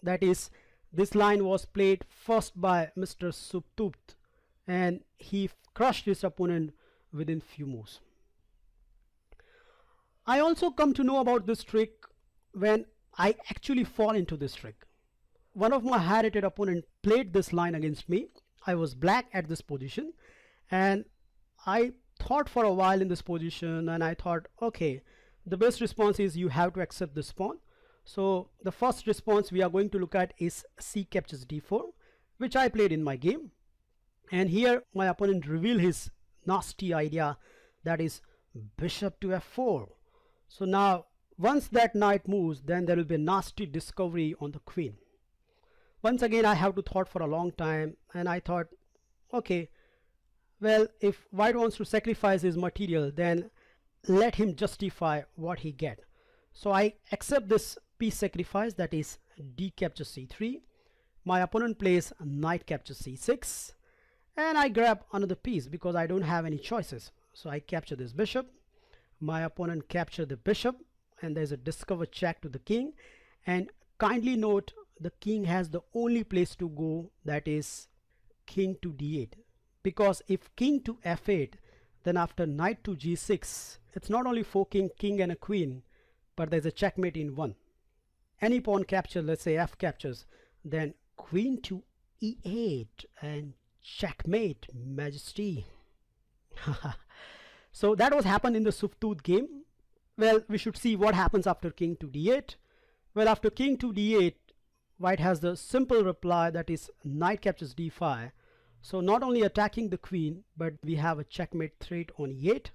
that is, this line was played first by Mr. Subtooth, and he crushed his opponent within few moves. I also come to know about this trick when I actually fall into this trick. One of my high rated opponent played this line against me. I was black at this position, and I thought for a while in this position, and I thought, okay, the best response is you have to accept this pawn. So the first response we are going to look at is c captures d4, which I played in my game. And here my opponent revealed his nasty idea, that is bishop to f4. So now once that knight moves, then there will be a nasty discovery on the queen. Once again I have to thought for a long time, and I thought, okay, well, if white wants to sacrifice his material, then let him justify what he get. So I accept this piece sacrifice, that is d captures c3. My opponent plays knight captures c6, and I grab another piece because I don't have any choices. So I capture this bishop. My opponent capture the bishop, and there's a discover check to the king. And kindly note, the king has the only place to go, that is king to d8, because if king to f8, then after knight to g6, it's not only forking king and a queen, but there's a checkmate in one. Any pawn capture, let's say f captures, then queen to e8 and checkmate, majesty. So that was happened in the Subtooth game. Well, we should see what happens after king to d8. Well, after king to d8, white has the simple reply, that is knight captures d5. So not only attacking the queen, but we have a checkmate threat on e8.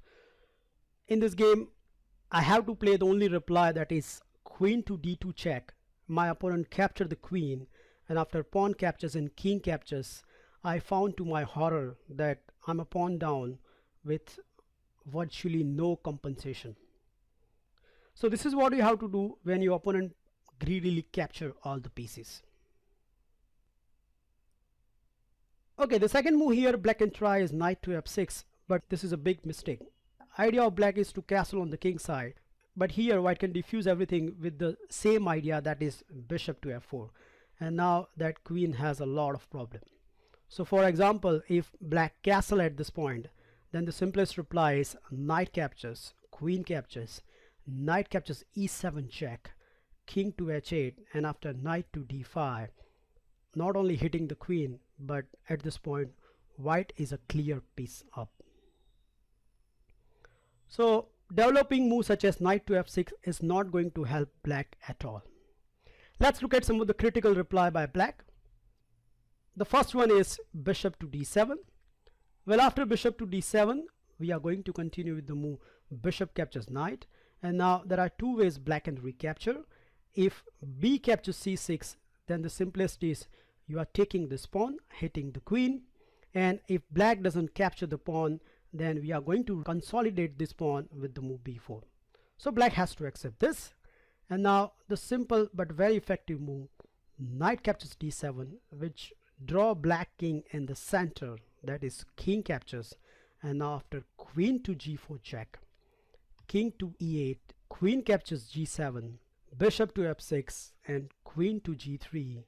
In this game, I have to play the only reply, that is queen to d2 check. My opponent captured the queen, and after pawn captures and king captures, I found to my horror that I'm a pawn down with virtually no compensation. So this is what you have to do when your opponent greedily capture all the pieces. Okay, the second move here black can try is knight to f6, but this is a big mistake. Idea of black is to castle on the king side, but here white can diffuse everything with the same idea, that is bishop to f4, and now that queen has a lot of problem. So for example, if black castle at this point, then the simplest reply is knight captures, queen captures, knight captures e7 check, king to h8, and after knight to d5, not only hitting the queen, but at this point white is a clear piece up. So developing moves such as knight to f6 is not going to help black at all. Let's look at some of the critical reply by black. The first one is bishop to d7. Well, after bishop to d7, we are going to continue with the move bishop captures knight, and now there are two ways black can recapture. If b captures c6, then the simplest is you are taking this pawn, hitting the queen, and if black doesn't capture the pawn, then we are going to consolidate this pawn with the move b4. So black has to accept this, and now the simple but very effective move, knight captures d7, which draw black king in the center, that is king captures, and now after queen to g4 check, king to e8, queen captures g7, bishop to f6, and queen to g3,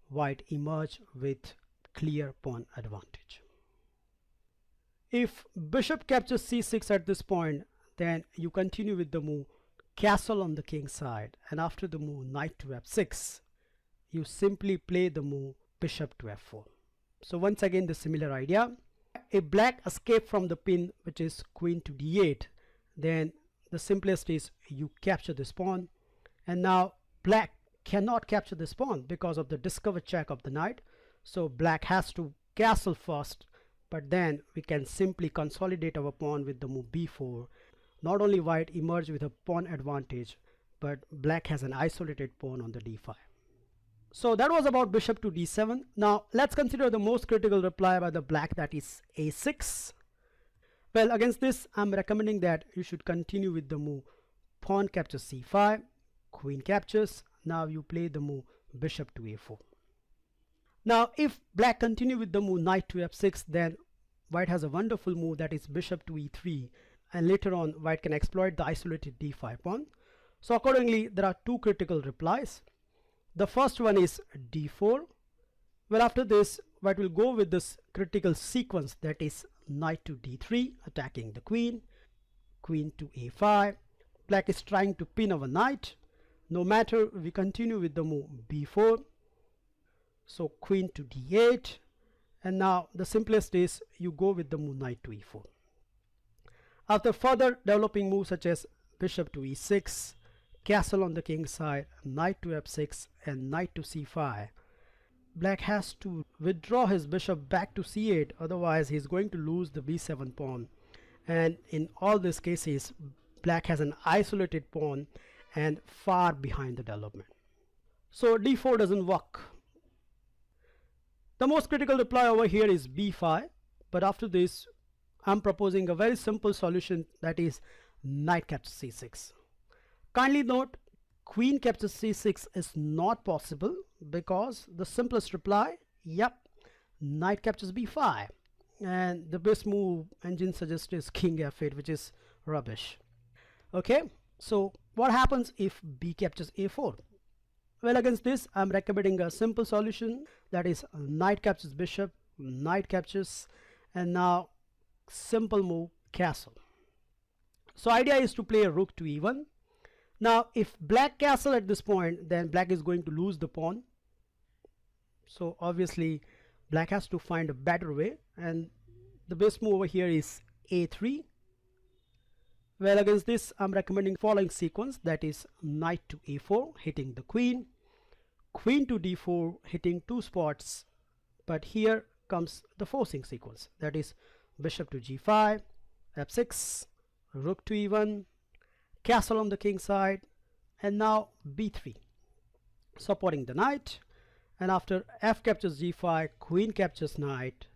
white emerge with clear pawn advantage. If bishop captures c6 at this point, then you continue with the move castle on the king side, and after the move knight to f6, you simply play the move bishop to f4. So once again the similar idea. If black escape from the pin, which is queen to d8, then the simplest is you capture this pawn, and now black cannot capture this pawn because of the discover check of the knight. So black has to castle first, but then we can simply consolidate our pawn with the move b4. Not only white emerge with a pawn advantage, but black has an isolated pawn on the d5. So that was about bishop to d7. Now let's consider the most critical reply by the black, that is a6. Well, against this I'm recommending that you should continue with the move pawn captures c5, queen captures. Now you play the move bishop to a4. Now if black continue with the move knight to f6, then white has a wonderful move, that is bishop to e3, and later on white can exploit the isolated d5 pawn. So accordingly there are two critical replies. The first one is d4. Well, after this white will go with this critical sequence, that is knight to d3 attacking the queen, queen to a5. Black is trying to pin our knight. No matter, we continue with the move b4, so queen to d8, and now the simplest is you go with the move knight to e4. After further developing moves such as bishop to e6, castle on the king side, knight to f6, and knight to c5, black has to withdraw his bishop back to c8, otherwise he's going to lose the b7 pawn, and in all these cases black has an isolated pawn and far behind the development. So d4 doesn't work. The most critical reply over here is b5, but after this I'm proposing a very simple solution, that is knight captures c6. Kindly note, queen captures c6 is not possible because the simplest reply, yep, knight captures b5, and the best move engine suggests is king f8, which is rubbish. Okay, so what happens if b captures a4? Well, against this I'm recommending a simple solution, that is knight captures bishop, knight captures, and now simple move castle. So idea is to play a rook to e1. Now if black castle at this point, then black is going to lose the pawn, so obviously black has to find a better way, and the best move over here is a3. Well, against this I'm recommending following sequence, that is knight to a4 hitting the queen, queen to d4 hitting two spots, but here comes the forcing sequence, that is bishop to g5, f6, rook to e1, castle on the king side, and now b3 supporting the knight, and after f captures g5, queen captures knight.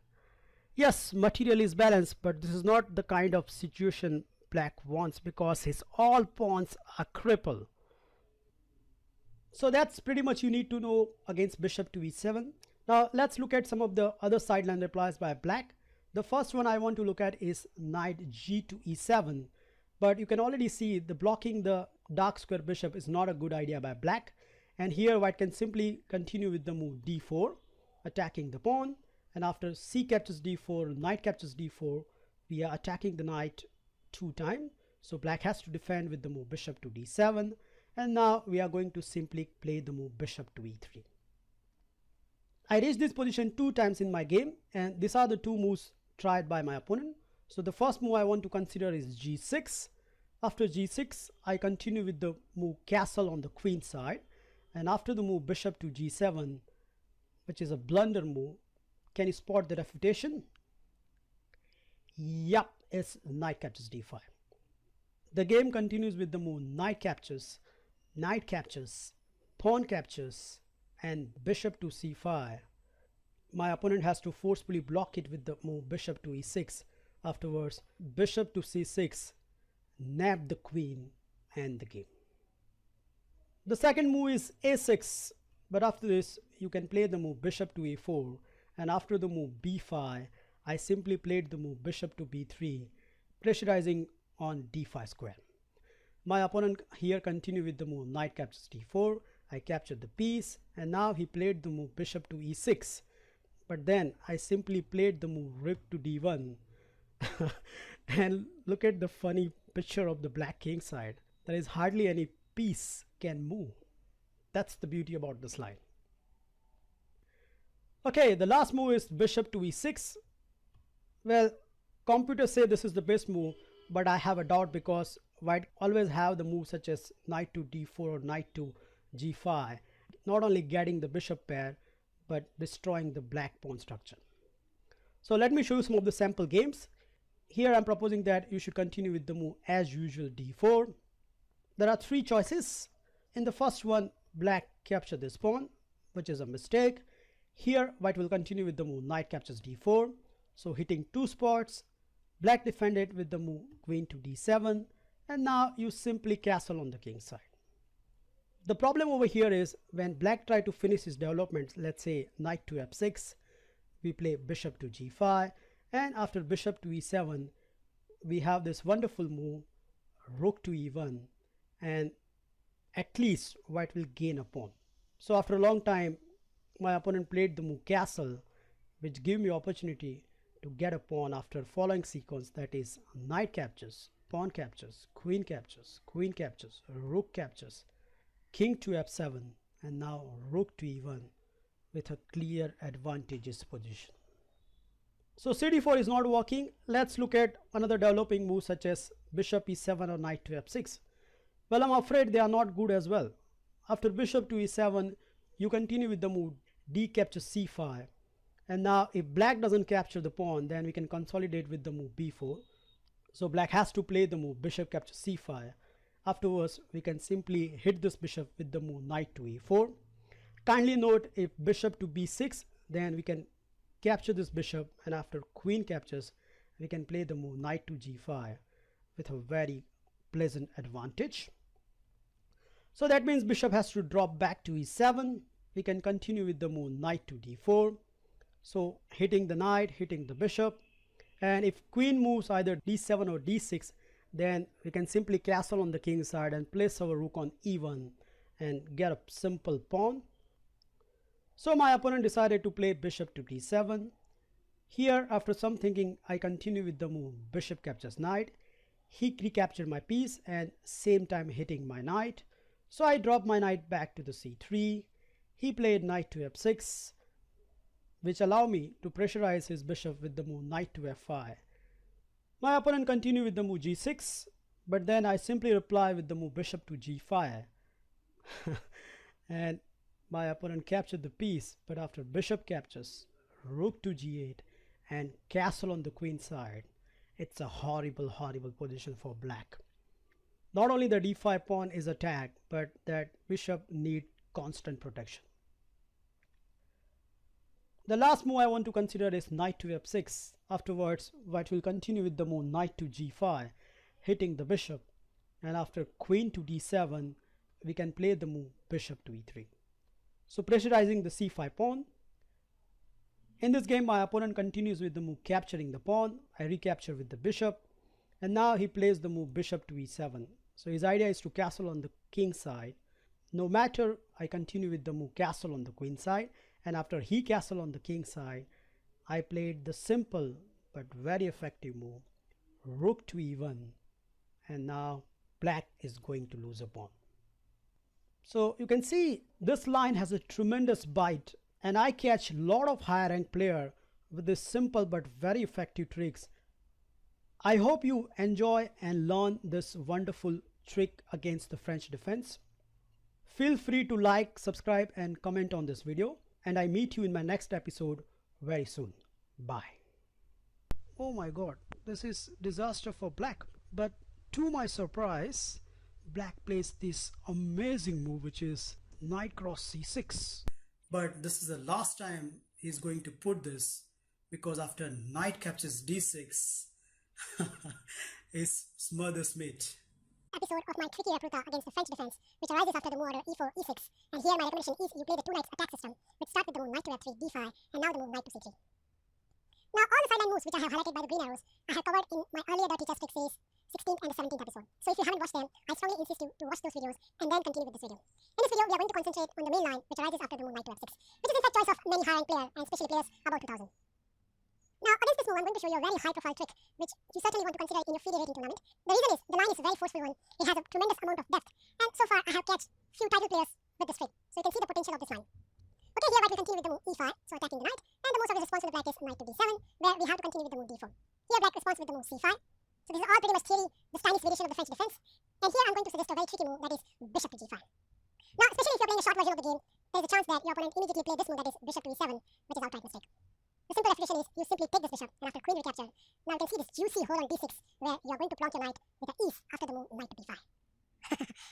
Yes, material is balanced, but this is not the kind of situation black wants because his all pawns are crippled. So that's pretty much you need to know against bishop to e7. Now let's look at some of the other sideline replies by black. The first one I want to look at is knight g to e7, but you can already see the blocking the dark square bishop is not a good idea by black, and here white can simply continue with the move d4 attacking the pawn, and after c captures d4, knight captures d4, we are attacking the knight two times, so black has to defend with the move bishop to d7, and now we are going to simply play the move bishop to e3. I reached this position two times in my game, and these are the two moves tried by my opponent. So the first move I want to consider is g6. After g6 I continue with the move castle on the queen side, and after the move bishop to g7, which is a blunder move. Can you spot the refutation? Yup, it's knight captures d5. The game continues with the move knight captures, pawn captures, and bishop to c5. My opponent has to forcefully block it with the move bishop to e6. Afterwards, bishop to c6, nab the queen, and the game. The second move is a6, but after this you can play the move bishop to a4, and after the move b5 I simply played the move bishop to b3, pressurizing on d5 square. My opponent here continued with the move knight captures d4. I captured the piece, and now he played the move bishop to e6, but then I simply played the move rook to d1. And look at the funny picture of the black king side. There is hardly any piece can move. That's the beauty about this line. Okay, the last move is bishop to e6. Well, computers say this is the best move, but I have a doubt because white always have the moves such as knight to d4 or knight to g5, not only getting the bishop pair but destroying the black pawn structure. So let me show you some of the sample games. Here I'm proposing that you should continue with the move as usual d4. There are three choices. In the first one, black capture this pawn, which is a mistake. Here white will continue with the move knight captures d4, so hitting two spots. Black defended with the move queen to d7, and now you simply castle on the king side. The problem over here is when black try to finish his development, let's say knight to f6, we play bishop to g5, and after bishop to e7 we have this wonderful move rook to e1, and at least white will gain a pawn. So after a long time my opponent played the move castle, which gave me opportunity to get a pawn after following sequence, that is knight captures, pawn captures, queen captures, rook captures, king to f7, and now rook to e1 with a clear advantageous position. So cd4 is not working. Let's look at another developing move such as bishop e7 or knight to f6. Well, I'm afraid they are not good as well. After bishop to e7 you continue with the move d captures c5, and now if black doesn't capture the pawn, then we can consolidate with the move b4. So black has to play the move bishop captures c5. Afterwards we can simply hit this bishop with the move knight to e4. Kindly note, if bishop to b6, then we can capture this bishop, and after queen captures we can play the move knight to g5 with a very pleasant advantage. So that means bishop has to drop back to e7. We can continue with the move knight to d4, so hitting the knight, hitting the bishop, and if queen moves either d7 or d6, then we can simply castle on the king side and place our rook on e1 and get a simple pawn. So my opponent decided to play bishop to d7. Here, after some thinking, I continue with the move bishop captures knight. He recaptured my piece and same time hitting my knight. So I dropped my knight back to the c3. He played knight to f6, which allowed me to pressurize his bishop with the move knight to f5. My opponent continued with the move g6, but then I simply reply with the move bishop to g5. And my opponent captured the piece, but after bishop captures, rook to g8, and castle on the queen side, it's a horrible position for black. Not only the d5 pawn is attacked, but that bishop needs constant protection. The last move I want to consider is knight to f6. Afterwards, white will continue with the move knight to g5, hitting the bishop, and after queen to d7, we can play the move bishop to e3. So pressurizing the c5 pawn. In this game, my opponent continues with the move capturing the pawn. I recapture with the bishop, and now he plays the move bishop to e7. So his idea is to castle on the king side. No matter, I continue with the move castle on the queen side, and after he castle on the king side, I played the simple but very effective move rook to e1, and now black is going to lose a pawn. So you can see this line has a tremendous bite, and I catch a lot of higher rank player with this simple but very effective tricks. I hope you enjoy and learn this wonderful trick against the French defense. Feel free to like, subscribe and comment on this video, and I meet you in my next episode very soon. Bye. Oh my god, this is disaster for black, but To my surprise, black plays this amazing move, which is knight cross c6. But this is the last time he's going to put this, because after knight captures d6, is smothers mate. Episode of my tricky replica against the French defense, which arises after the move order e4, e6. And here my recommendation is you play the two knights attack system, which starts with the move knight to f3, d5, and now the move knight to c3. Now all the sideline moves which I have highlighted by the green arrows, I have covered in my earlier Dirty Chess Trick series 16th and the 17th episode. So if you haven't watched them, I strongly insist you to watch those videos and then continue with this video. In this video, we are going to concentrate on the main line which arises after the move knight to f6, which is in fact choice of many high-rank players and especially players above 2000. Now, against this move, I'm going to show you a very high-profile trick, which you certainly want to consider in your FIDE rating tournament. The reason is, the line is a very forceful one. It has a tremendous amount of depth, and so far I have catched few title players with this trick, so you can see the potential of this line. Okay, here white will continue with the move e5, so attacking the knight, and the most obvious response to the black is knight to d7, where we have to continue with the move d4. Here black responds with the move c5, so this is all pretty much theory, the Spanish variation of the French defense, and here I'm going to suggest a very tricky move, that is bishop to g5. Now, especially if you're playing a short version of the game, there is a chance that your opponent immediately play this move, that is bishop to e7, which is outright mistake. The simple explanation is you simply take this bishop, and after queen recapture, now you can see this juicy hole on d6 where you are going to plonk your knight with an ease after the move knight to b5.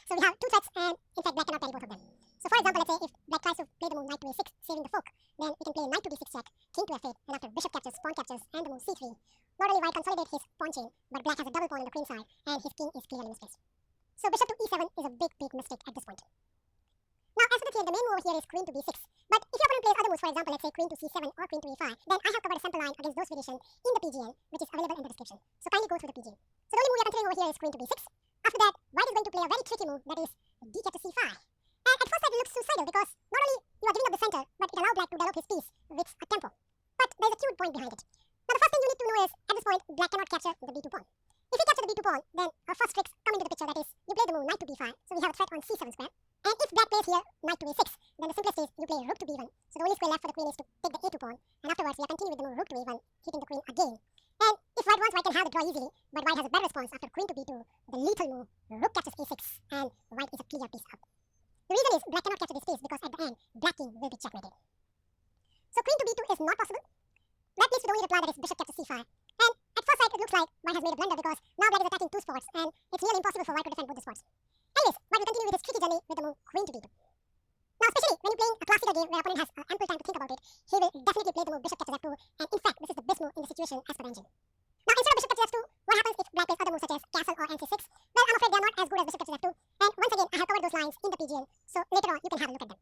So we have two threats, and in fact black cannot parry both of them. So for example, let's say if black tries to play the move knight to a6, saving the fork, then we can play knight to d6 check, king to f8, and after bishop captures, pawn captures, and the move c3, not only white consolidates his pawn chain, but black has a double pawn on the queen side, and his king is clearly misplaced. So bishop to e7 is a big mistake at this point. Now, as for the main move over here is queen to b6. But if your opponent plays other moves, for example, let's say queen to c7 or queen to e5, then I have covered a sample line against those variations in the PGN, which is available in the description. So kindly go through the PGN. So the only move we are considering over here is queen to b6. After that, white is going to play a very tricky move, that is d capture c5. And at first sight it looks suicidal because not only you are giving up the center, but it allows black to develop his piece with a tempo. But there is a cute point behind it. Now the first thing you need to know is, at this point, black cannot capture the b2 pawn. If we capture the b2 pawn, then our first tricks come into the picture, that is, you play the move knight to b5, so we have a threat on c7 square. And if black plays here knight to a6, then the simplest is you play rook to b1. So the only square left for the queen is to take the a2 pawn, and afterwards we are continuing with the move rook to a1, hitting the queen again. And if white wants, white can have the draw easily, but white has a better response after queen to b2, the lethal move, rook captures a6, and white is a clear piece up. The reason is black cannot capture this piece because at the end, black king will be checkmated. So queen to b2 is not possible. Black needs to only reply, that is bishop captures c5. And at first sight it looks like white has made a blunder because now black is attacking two spots, and it's nearly impossible for white to defend both the spots. Anyways, white will continue with his tricky journey with the move queen to b2. Now, especially when you're playing a classical game where opponent has ample time to think about it, he will definitely play the move bishop captures f2, and in fact, this is the best move in the situation as per the engine. Now, instead of bishop captures f2, what happens if black plays other moves such as castle or nc6? Well, I'm afraid they are not as good as bishop captures f2, and once again, I have covered those lines in the PGN, so later on, you can have a look at them.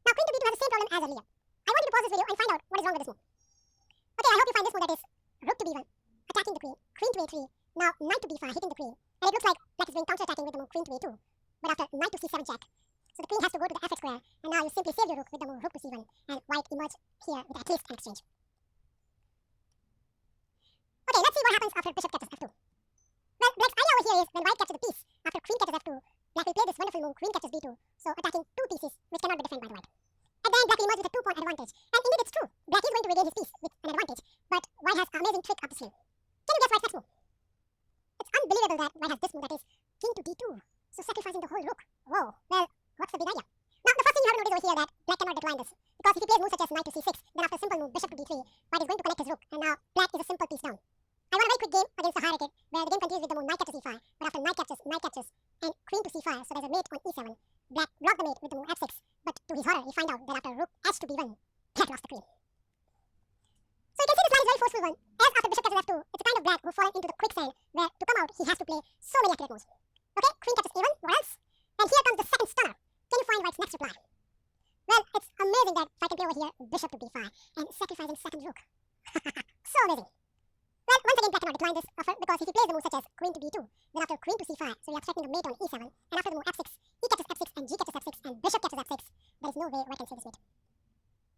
Now, queen to b2 has the same problem as earlier. I want you to pause this video and find out what is wrong with this move. Okay, I hope you find this move, that is rook to b1, attacking the queen, queen to a3, now knight to b5, hitting the queen, and it looks like black is being counter-attacking with the move queen to a2, but after knight to c7 check, so the queen has to go to the f8 square, and now you simply save your rook with the move rook to c1, and white emerge here with at least an exchange. Okay, let's see what happens after bishop captures f2. Well, black's idea over here is when white captures the piece, after queen captures f2, black will play this wonderful move queen captures b2, so attacking two pieces which cannot be defended by the white. And then black will emerge with a 2-pawn advantage, and indeed it's true, black is going to regain his piece with an advantage, but white has an amazing trick up the sleeve. Can you guess white's next move? It's unbelievable that white has this move, that is king to d2, so sacrificing the whole rook. Whoa, well, what's the big idea? Now, the first thing you have to notice over here that black cannot decline this, because if he plays moves such as knight to c6, then after a simple move bishop to d3, white is going to connect his rook, and now black is a simple piece down. I want a very quick game against the high-rated, where the game continues with the move knight captures e5, but after knight captures, and queen to c5, so there's a mate on e7. Black blocked the mate with the move f6, but to his horror, he find out that after rook h to b1, black lost the queen. So you can see this line is very forceful one. As after bishop captures f2, it's a kind of black who fallen into the quicksand, where to come out, he has to play so many accurate moves. Okay, queen captures a1, what else? And here comes the second stunner. Can you find white's next reply? Well, it's amazing that white can play over here bishop to b5 and sacrificing second rook. So amazing. Well, once again, black cannot decline this offer because if he plays the move such as queen to b2, then after queen to c5, so we are threatening the mate on e7, and after the move f6, e captures f6 and g captures f6 and bishop captures f6, there is no way white can save this mate.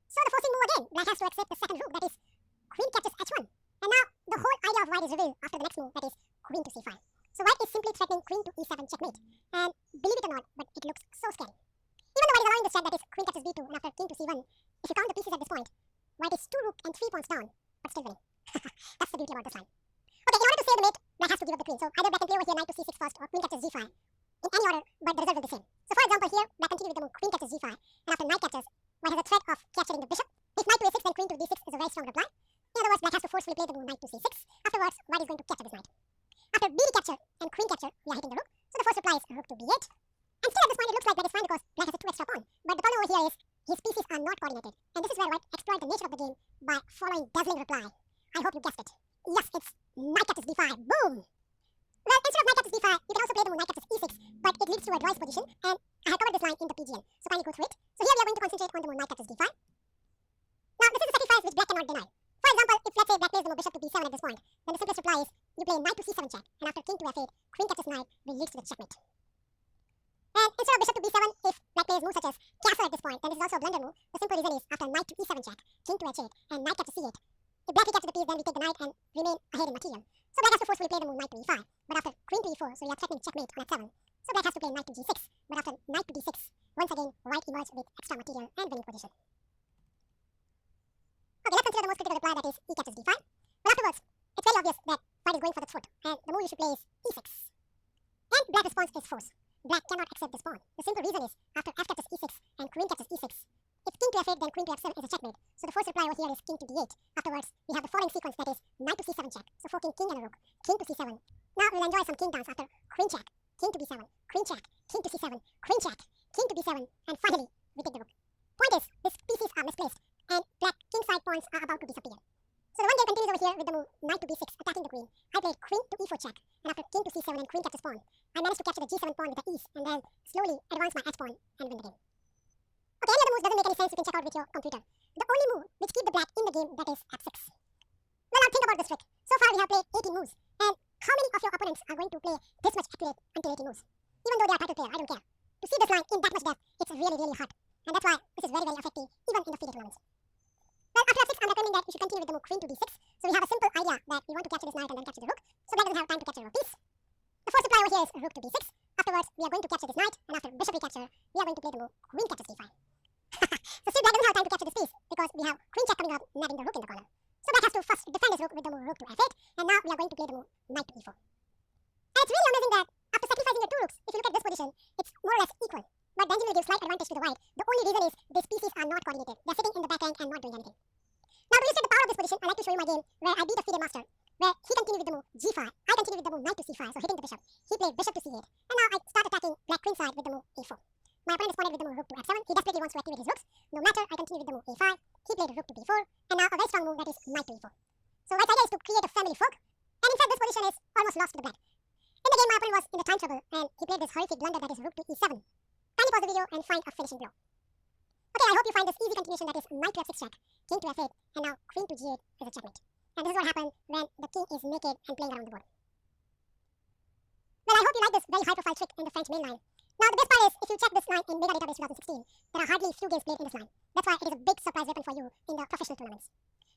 So the forcing move again, black has to accept the second rook, that is queen captures h1, and now the whole idea of white is revealed after the next move, that is queen to c5. So white is simply threatening queen to e7 checkmate, and believe it or not, but it looks so scary. Even though white is allowing this check, that is queen captures b2 and after king to c1, if you count the pieces at this point, white is 2 rook and 3 pawns down, but still winning. That's the beauty about this line. Okay, in order to save the mate, black has to give up the queen, so either black can play over here knight to c6 first or queen captures g5, in any order, but the result will be the same. So for example here, black continues with the move queen captures g5, and after knight captures, white has a threat of capturing the bishop. If knight to a6 then queen to d6 is a very strong reply. In other words, black has to forcefully play the move knight to c6, afterwards white is going to capture this knight. After b capture and queen capture, here is his pieces are not coordinated. And this is where white exploit the nature of the game by following dazzling reply. I hope you guessed it. Yes, it's knight captures d5. Boom! Well, instead of knight captures d5, you can also play the move knight captures e6, but it leads to a drawing position, and I have covered this line in the PGN, so kindly go through it. So here we are going to concentrate on the move knight captures d5. Now, this is a sacrifice which black cannot deny. For example, if let's say black plays the move bishop to b7 at this point, then the simplest reply is you play knight to c7 check, and after king to f8, queen captures knight will lead to the checkmate. And instead of bishop to b7, if black plays moves such as castle at this point, then this is also a blunder move. The simple reason is after knight to e7 check, king to h8, and knight captures c8, if black recaptures the piece, then we take the knight and remain ahead in material. So black has to forcefully play the move knight to e5, but after queen to e4, so we are threatening checkmate on f7. So black has to play knight to g6, but after knight to d6, once again white emerged with extra material and winning position. Okay, let's consider the most critical reply, that is e captures d5. Well, afterwards, it's very obvious that white is going for the foot, and the move you should play is e6. And black response is force. Black cannot accept this pawn. The simple reason is after f captures e6 and queen captures e6, if king to f8, then queen to f7 is a checkmate. So the first reply over here is king to d8. Afterwards, we have the following sequence, that is knight to c7 check. So forking king and a rook, king to c7. Now we'll enjoy some king dance after queen check, king to b7, queen check, king to c7, queen check, king to b7, and finally we take the rook. Point is, these pieces are misplaced, and black king side pawns are about to disappear. So the one game continues over here with the move knight to b6, attacking the queen. I played queen to e4 check, and after king to c7 and queen captures pawn, I managed to capture the g7 pawn with the ease, and then slowly advance my h pawn and win the game. Okay, any other moves doesn't make any sense, you can check out with your computer. The only move which keep the black in the game, that is f6. Well, now think about this trick. So far we have played 18 moves, and how many of your opponents are going to play this much accurate until 18 moves? Even though they are title player, I don't care. To see this line in that much depth, it's really, really hard. And that's why this is very, very effective, even in the FIDE tournaments. Well, after f6, I'm recommending that you should continue with the move queen to d6. So we have a simple idea that we want to capture this knight and then capture the rook. So black doesn't have time to capture a rook piece. The first reply over here is rook to d6. Afterwards, we are going to capture this knight, and after bishop recapture, we are going to play the move queen captures d5. So still black doesn't have time to capture this piece, because we have queen check coming up, nabbing the rook in the corner. So black has to first defend his rook with the move rook to f8, and now we are going to play the move knight to e4. And it's really amazing that after sacrificing your two rooks, if you look at this position, it's more or less equal. But Benjamin will give slight advantage to the white. The only reason is these pieces are not coordinated. They're sitting in the back rank and not doing anything. Now to illustrate the power of this position, I like to show you my game where I beat the FIDE master, where he continued with the move g5, I continued with the move knight to c5, so hitting the bishop. He played bishop to c8, and now I start attacking black queen side with the move a4. My opponent responded with the move rook to f7. He desperately wants to activate his rooks. No matter, I continue with the move a5. He played rook to b4, and now a very strong move, that is knight to e4. So white's idea is to create a family fork, and in fact this position is almost lost to the black. In the game, my opponent was in the time trouble, and he played this horrific blunder, that is rook to e7. Kindly pause the video and find a finishing blow. Okay, I hope you find this easy continuation, that is knight to f6 check, king to f8, and now queen to g8 is a checkmate. And this is what happens when the king is naked and playing around the board. Well, I hope you like this very high-profile trick in the French mainline. Now, the best part is, if you check this line in Mega Database 2016, there are hardly few games played in this line. That's why it is a big surprise weapon for you in the professional tournaments.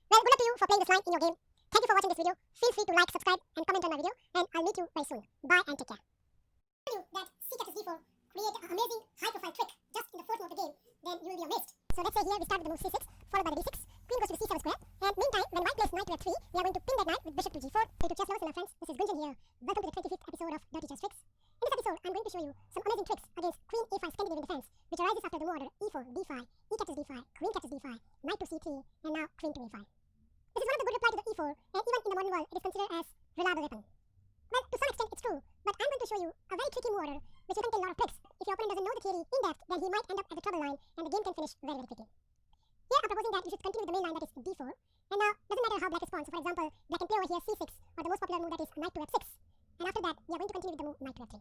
Well, good luck to you for playing this line in your game. Thank you for watching this video. Feel free to like, subscribe, and comment on my video, and I'll meet you very soon. Bye and take care. You that c captures d4 create an amazing high-profile trick just in the fourth move of the game, then you will be amazed. So let's say here we start with the move c6, followed by the d6, queen goes to the c7 square, and meantime, when white plays knight to f3, we are going to pin that knight with bishop to g4. Hey to chess lovers and my friends, this is Gunjan here. Welcome to the 25th episode of Dirty Chess Tricks. In this episode, I'm going to show you some amazing tricks against queen a5 Scandinavian defense, which arises after the move order e4, d5, e captures d5, queen captures d5, knight to c3, and now queen to a5. This is one of the good reply to the e4, and even in the modern world, it is considered as reliable weapon. Well, to some extent it's true, but I'm going to show you a very tricky move order, which will contain a lot of tricks. If your opponent doesn't know the theory in depth, then he might end up at the trouble line, and the game can finish very, very quickly. Here I'm proposing that you should continue with the main line, that is d4, and now doesn't matter how black responds. So for example, black can play over here c6, or the most popular move, that is knight to f6, and after that we are going to continue with the move knight to f3.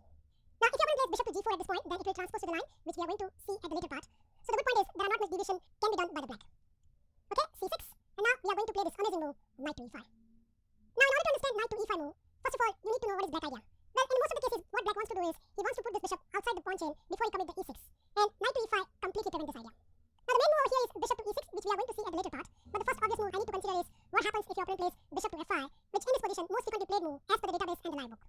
Now if your opponent plays bishop to g4 at this point, then it will transpose to the line, which we are going to see at the later part. So the good point is there are not much deviation can be done by the black. Okay, c6, and now we are going to play this amazing move, knight to e5. Now in order to understand knight to e5 move, first of all you need to know what is black idea. Well, in most of the cases, what black wants to do is, he wants to put this bishop outside the pawn chain before he commits the e6, and knight to e5 completely prevents this idea. Now the main move over here is bishop to e6, which we are going to see at the later part, but the first obvious move I need to consider is what happens if your opponent plays bishop to f5, which in this position most frequently played move as per the database and the live book.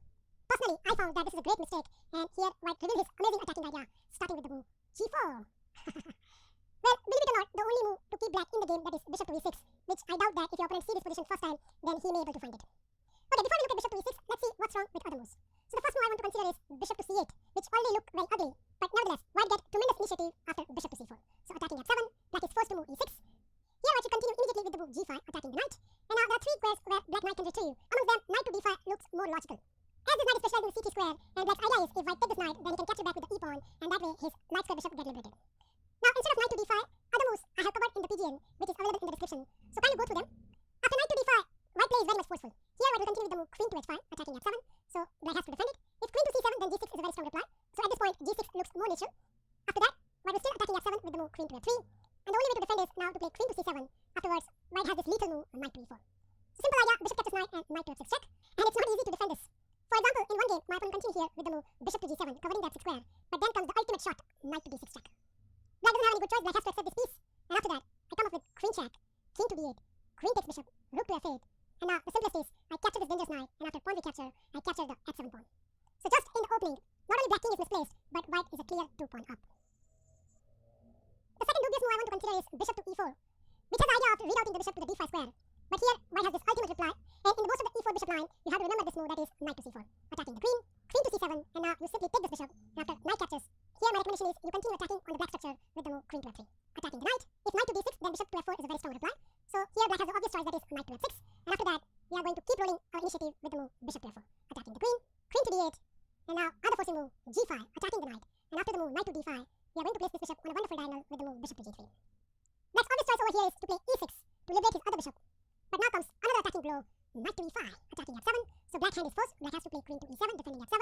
Personally, I found that this is a great mistake, and here white revealed his amazing attacking idea, starting with the move g4. Well, believe it or not, the only move to keep black in the game, that is bishop to e6, which I doubt that if your opponent sees this position first time, then he may be able to find it. Okay, before we look at bishop to e6, let's see what's wrong with other moves. So the first move I want to consider is bishop to c8, which already look very ugly, but nevertheless, white get tremendous initiative after bishop to c4. So attacking f7, black is forced to move e6. Here white should continue immediately with the move g5, attacking the knight. And now there are three squares where black knight can retrieve. Amongst them, knight to d5 looks more logical. As this knight is specialized in the c3 square, and black's idea is if white takes this knight, then he can capture back with the e pawn, and that way his light square bishop will get liberated. Now instead of knight to d5, other moves I have covered in the PGN, which is available in the description. So kindly go through them. After knight to d5, white play is very much forceful. Here white will continue with the move queen to h5, attacking f7. So black has to defend it. If queen to c7, then g6 is a very strong reply. So at this point, g6 looks more natural. After that, white is still attacking f7 with the move queen to f3. And the only way to defend is now to play queen to c7. Afterwards, white has this lethal move, knight to e4. So simple idea, bishop catches knight and knight to f6 check. And it's not easy to defend this. For example, in one game, my opponent continued here with the move bishop to g7, covering the f6 square. But then comes the ultimate shot, knight to d6 check. Black doesn't have any good choice, black has to accept this piece. And after that, I come up with queen check, king to d8, queen takes bishop, rook to f8. And now, the simplest is, I capture this dangerous knight, and after pawn recapture, I capture the f7 pawn. So just in the opening, not only black king is misplaced, but white is a clear 2 pawn up. The second dubious move I want to consider is bishop to e4, which has the idea of rerouting the bishop to the d5 square. But here, white has this ultimate reply, and in the most of the e4 bishop line, you have to remember this move, that is knight to c4, attacking the queen, queen to c7, and now you simply take this bishop, and after knight captures, here my recommendation is you continue attacking on the black structure with the move queen to f3, attacking the knight. If knight to d6, then bishop to f4 is a very strong reply. So here black has the obvious choice, that is knight to f6, and after that, we are going to keep rolling our initiative with the move bishop to f4, attacking the queen, queen to d8, and now other forcing move g5, attacking the knight, and after the move knight to d5, we are going to place this bishop on a wonderful diagonal with the move bishop to g3. Black's obvious choice over here is to play e6 to liberate his other bishop, but now comes another attacking blow, knight to e5, attacking f7, so black hand is forced, black has to play queen to e7, defending f7,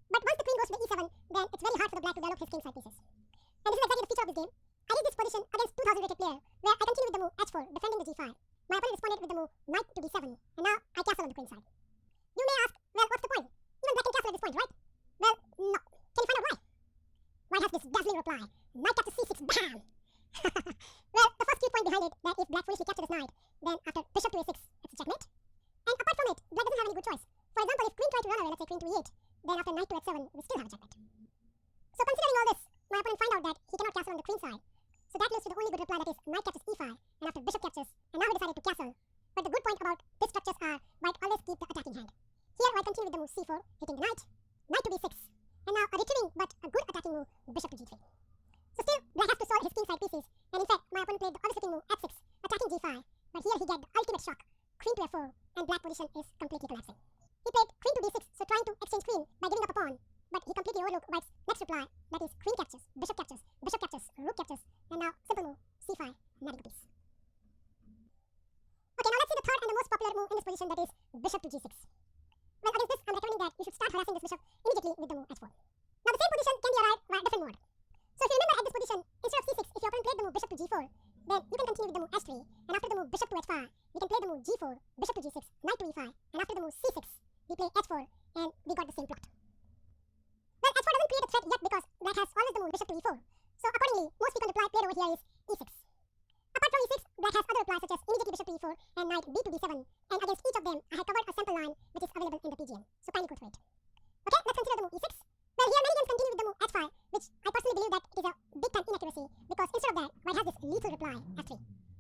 but once the queen goes to the e7, then it's very hard for the black to develop his kingside pieces. And this is exactly the feature of this game. I did this position against 2000 rated player, where I continue with the move h4, defending the g5. My opponent responded with the move knight to d7, and now I castle on the queen side. You may ask, well, what's the point? Even black can castle at this point, right? Well, no. Can you find out why? White has this dazzling reply, knight captures c6, bam! Well, the first key point behind it, that if black foolishly captures this knight, then after bishop to a6, it's a checkmate. And apart from it, black doesn't have any good choice. For example, if queen tried to run away, let's say queen to e8, then after knight to h7, we still have a checkmate. So considering all this, my opponent find out that he cannot castle on the queen side. So that leads to the only good reply, that is knight captures e5, and after bishop captures, and now he decided to castle. But the good point about these structures are, white always keep the attacking hand. Here white continue with the move c4, hitting the knight, knight to b6, and now a retreating but a good attacking move, bishop to g3. So still, black has to solve his kingside pieces, and in fact, my opponent played the obvious looking move f6, attacking g5, but here he get the ultimate shock, queen to f4, and black position is completely collapsing. He played queen to d6, so trying to exchange queen by giving up a pawn, but he completely overlooked white's next reply, that is queen captures, rook captures, and now simple move, c5, nabbing a piece. Okay, now let's see the third and the most popular move in this position, that is bishop to g6. Well, against this, I'm recommending that you should start harassing this bishop immediately with the move h4. Now the same position can be arrived via different mode. So if you remember at this position, instead of c6, if your opponent played the move bishop to g4, then you can continue with the move h3, and after the move bishop to h5, we can play the move g4, bishop to g6, knight to e5, and after the move c6, we play h4, and we got the same plot. Well, h4 doesn't create a threat yet because black has always the move bishop to e4, so accordingly, most frequent reply played over here is e6. Apart from e6, black has other replies such as immediately bishop to e4 and knight b to d7, and against each of them, I have covered a sample line which is available in the PGN, so kindly go through it. Okay, let's consider the move e6. Well, here many games continue with the move h5, which I personally believe that it is a big time inaccuracy, because instead of that, white has this lethal reply, f3.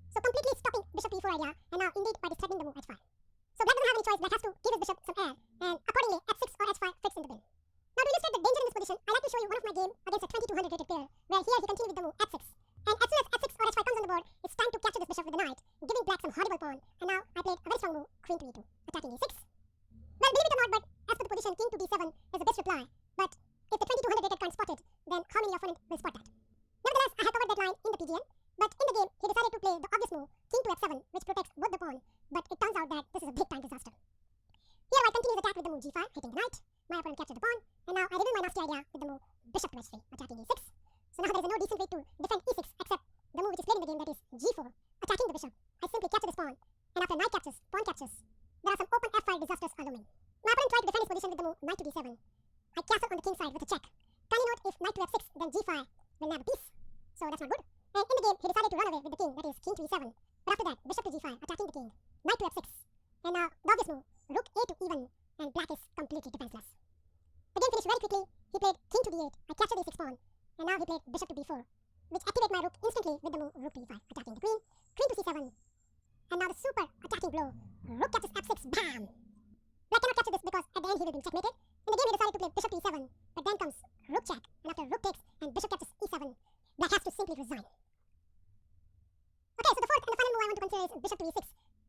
So completely stopping bishop to e4 idea, and now indeed white is threatening the move h5. So black doesn't have any choice, black has to give his bishop some air, and accordingly, h6 or h5 fits in the bill. Now to illustrate the danger in this position, I like to show you one of my game against a 2200 rated player, where here he continued with the move h6. And as soon as h6 or h5 comes on the board, it's time to capture this bishop with the knight, giving black some horrible pawn, and now I played a very strong move, queen to e2, attacking e6. Well, believe it or not, but as per the position, king to d7 is the best reply, but if the 2200 rated can't spot it, then how many opponent will spot that? Nevertheless, I have covered that line in the PGN, but in the game, he decided to play the obvious move, king to f7, which protects both the pawn, but it turns out that this is a big time disaster. Here white continues attack with the move g5, hitting the knight, my opponent captured the pawn, and now I reveal my nasty idea with the move bishop to h3, attacking e6. So now there is no decent way to defend e6 except the move which is played in the game, that is g4, attacking the bishop. I simply capture this pawn, and after knight captures, pawn captures, there are some open f5 disasters are looming. My opponent tried to defend his position with the move knight to d7. I castle on the king side with a check. Kindly note, if knight to f6, then g5 will nab a piece, so that's not good. And in the game, he decided to run away with the king, that is king to e7. But after that, bishop to g5, attacking the king, knight to f6, and now the obvious move, rook a to e1, and black is completely defenseless. The game finished very quickly. He played king to d8, I captured the e6 pawn, and now he played bishop to b4, which activate my rook instantly with the move rook to e5, attacking the queen, queen to c7, and now the super attacking blow, rook captures f6, bam! Black cannot capture this because at the end he will be checkmated. In the game he decided to play bishop to e7, but then comes rook check, and after rook takes and bishop captures e7, black has to simply resign. Okay, so the fourth and the final move I want to consider is bishop to e6,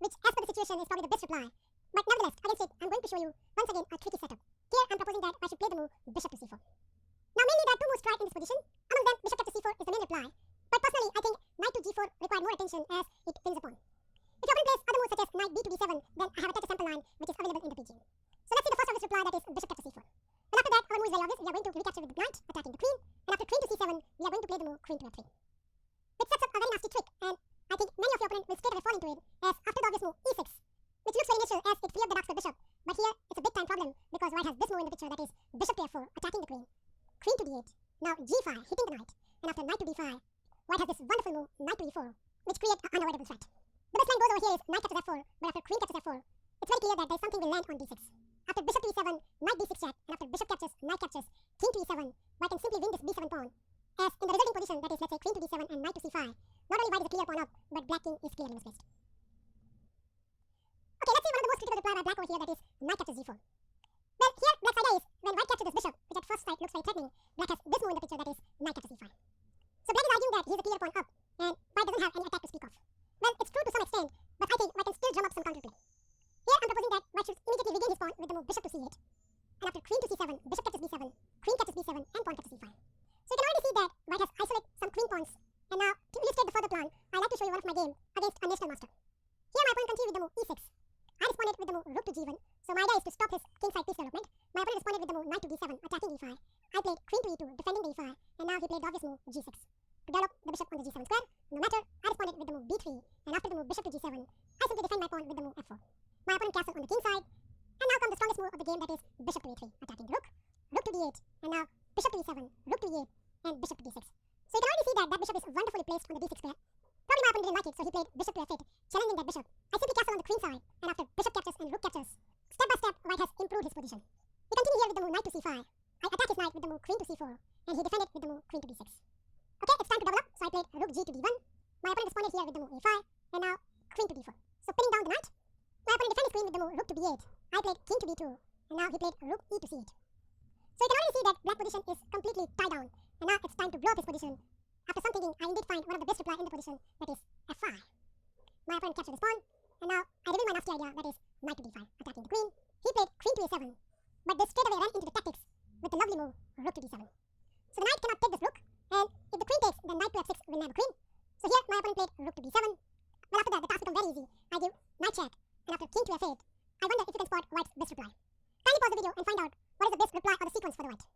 which as per the situation is probably the best reply. But nevertheless, against it, I'm going to show you once again a tricky setup. Here I'm proposing that I should play the move bishop to c4. Now mainly there are two moves tried in this position. Among them, bishop captures c4 is the main reply. But e4 required more attention as it wins a pawn. If your opponent plays other moves such as knight b to d7, then I have attached a sample line which is available in the PG. So let's see the first of this reply, that is bishop captures c4. Well, after that, our move is very obvious. We are going to recapture with the knight, attacking the queen, and after queen to c7, we are going to play the move queen to f3. Which sets up a very nasty trick, and I think many of your opponents will straight away fall into it, as after the obvious move e6, which looks very natural as it frees up the dark square bishop, but here it's a big time problem because white has this move in the picture, that is bishop to f4, attacking the queen, queen to d8, now g5, hitting the knight, and after knight to d5, white has this wonderful move, knight to e4, which creates an unavoidable threat. The best line goes over here is knight captures f4, but after queen captures f4, it's very clear that there is something will land on d6. After bishop to e7, knight d6 check, and after bishop captures, knight captures, king to e7, white can simply win this b7 pawn, as in the resulting position, that is let's say queen to d7 and knight to c5, not only white is a clear pawn up, but black king is clearly misplaced. Okay, let's see one of the most critical reply by black over here, that is knight captures g4. Well, here black's idea is when white captures this bishop, which at first sight looks very threatening, black has this move in the picture, that is knight captures e5. So black is arguing that he is a clear pawn up, and white doesn't have any attack to speak of. Well, it's true to some extent, but I think white can still drum up some counterplay. Here I'm proposing that white should immediately regain his pawn with the move bishop to c8, and after queen to c7, bishop captures b7, queen captures b7, and pawn captures c5. So you can already see that white has isolated some queen pawns, and now to illustrate the further plan, I like to show you one of my game against a national master. Here my opponent continued with the move e6. I responded with the move rook to g1, so my idea is to stop his kingside piece development. My opponent responded with the move knight to d7, attacking e5. I played queen to e2, defending the e5, and now he played the obvious move g6. To develop the bishop on the g7 square, no matter, I responded with the move b3, and after the move bishop to g7, I simply defend my pawn with the move f4. My opponent castled on the king side, and now comes the strongest move of the game, that is bishop to e3, attacking the rook, rook to d8, and now bishop to e7, rook to e8, and bishop to d6. So you can already see that that bishop is wonderfully placed on the d6 square. Probably my opponent didn't like it, so he played bishop to f8, challenging that bishop. I simply castle on the queen side, and after bishop captures and rook captures, step by step, white has improved his position. We continue here with the move knight to c5. I attack his knight with the move queen to c4, and he defended with the move queen to d6. Okay, it's time to double up, so I played rook g to d1. My opponent responded here with the move a5, and now queen to d4. So pinning down the knight, my opponent defended his queen with the move rook to d8. I played king to d2, and now he played rook e to c8. So you can already see that black position is completely tied down, and now it's time to blow up his position. After some thinking, I indeed find one of the best reply in the position, that is f5. My opponent captured this pawn, and now I reveal my nasty idea, that is knight to d5, attacking the queen. He played queen to a7, but they straight away ran into the tactics with the lovely move rook to d7. So the knight cannot take this rook, and if the queen takes, then knight to f6 will nab a queen. So here my opponent played rook to d7. Well, after that, the task becomes very easy. I give knight check, and after king to f8, I wonder if you can spot white's best reply. Kindly pause the video and find out what is the best reply or the sequence for the white.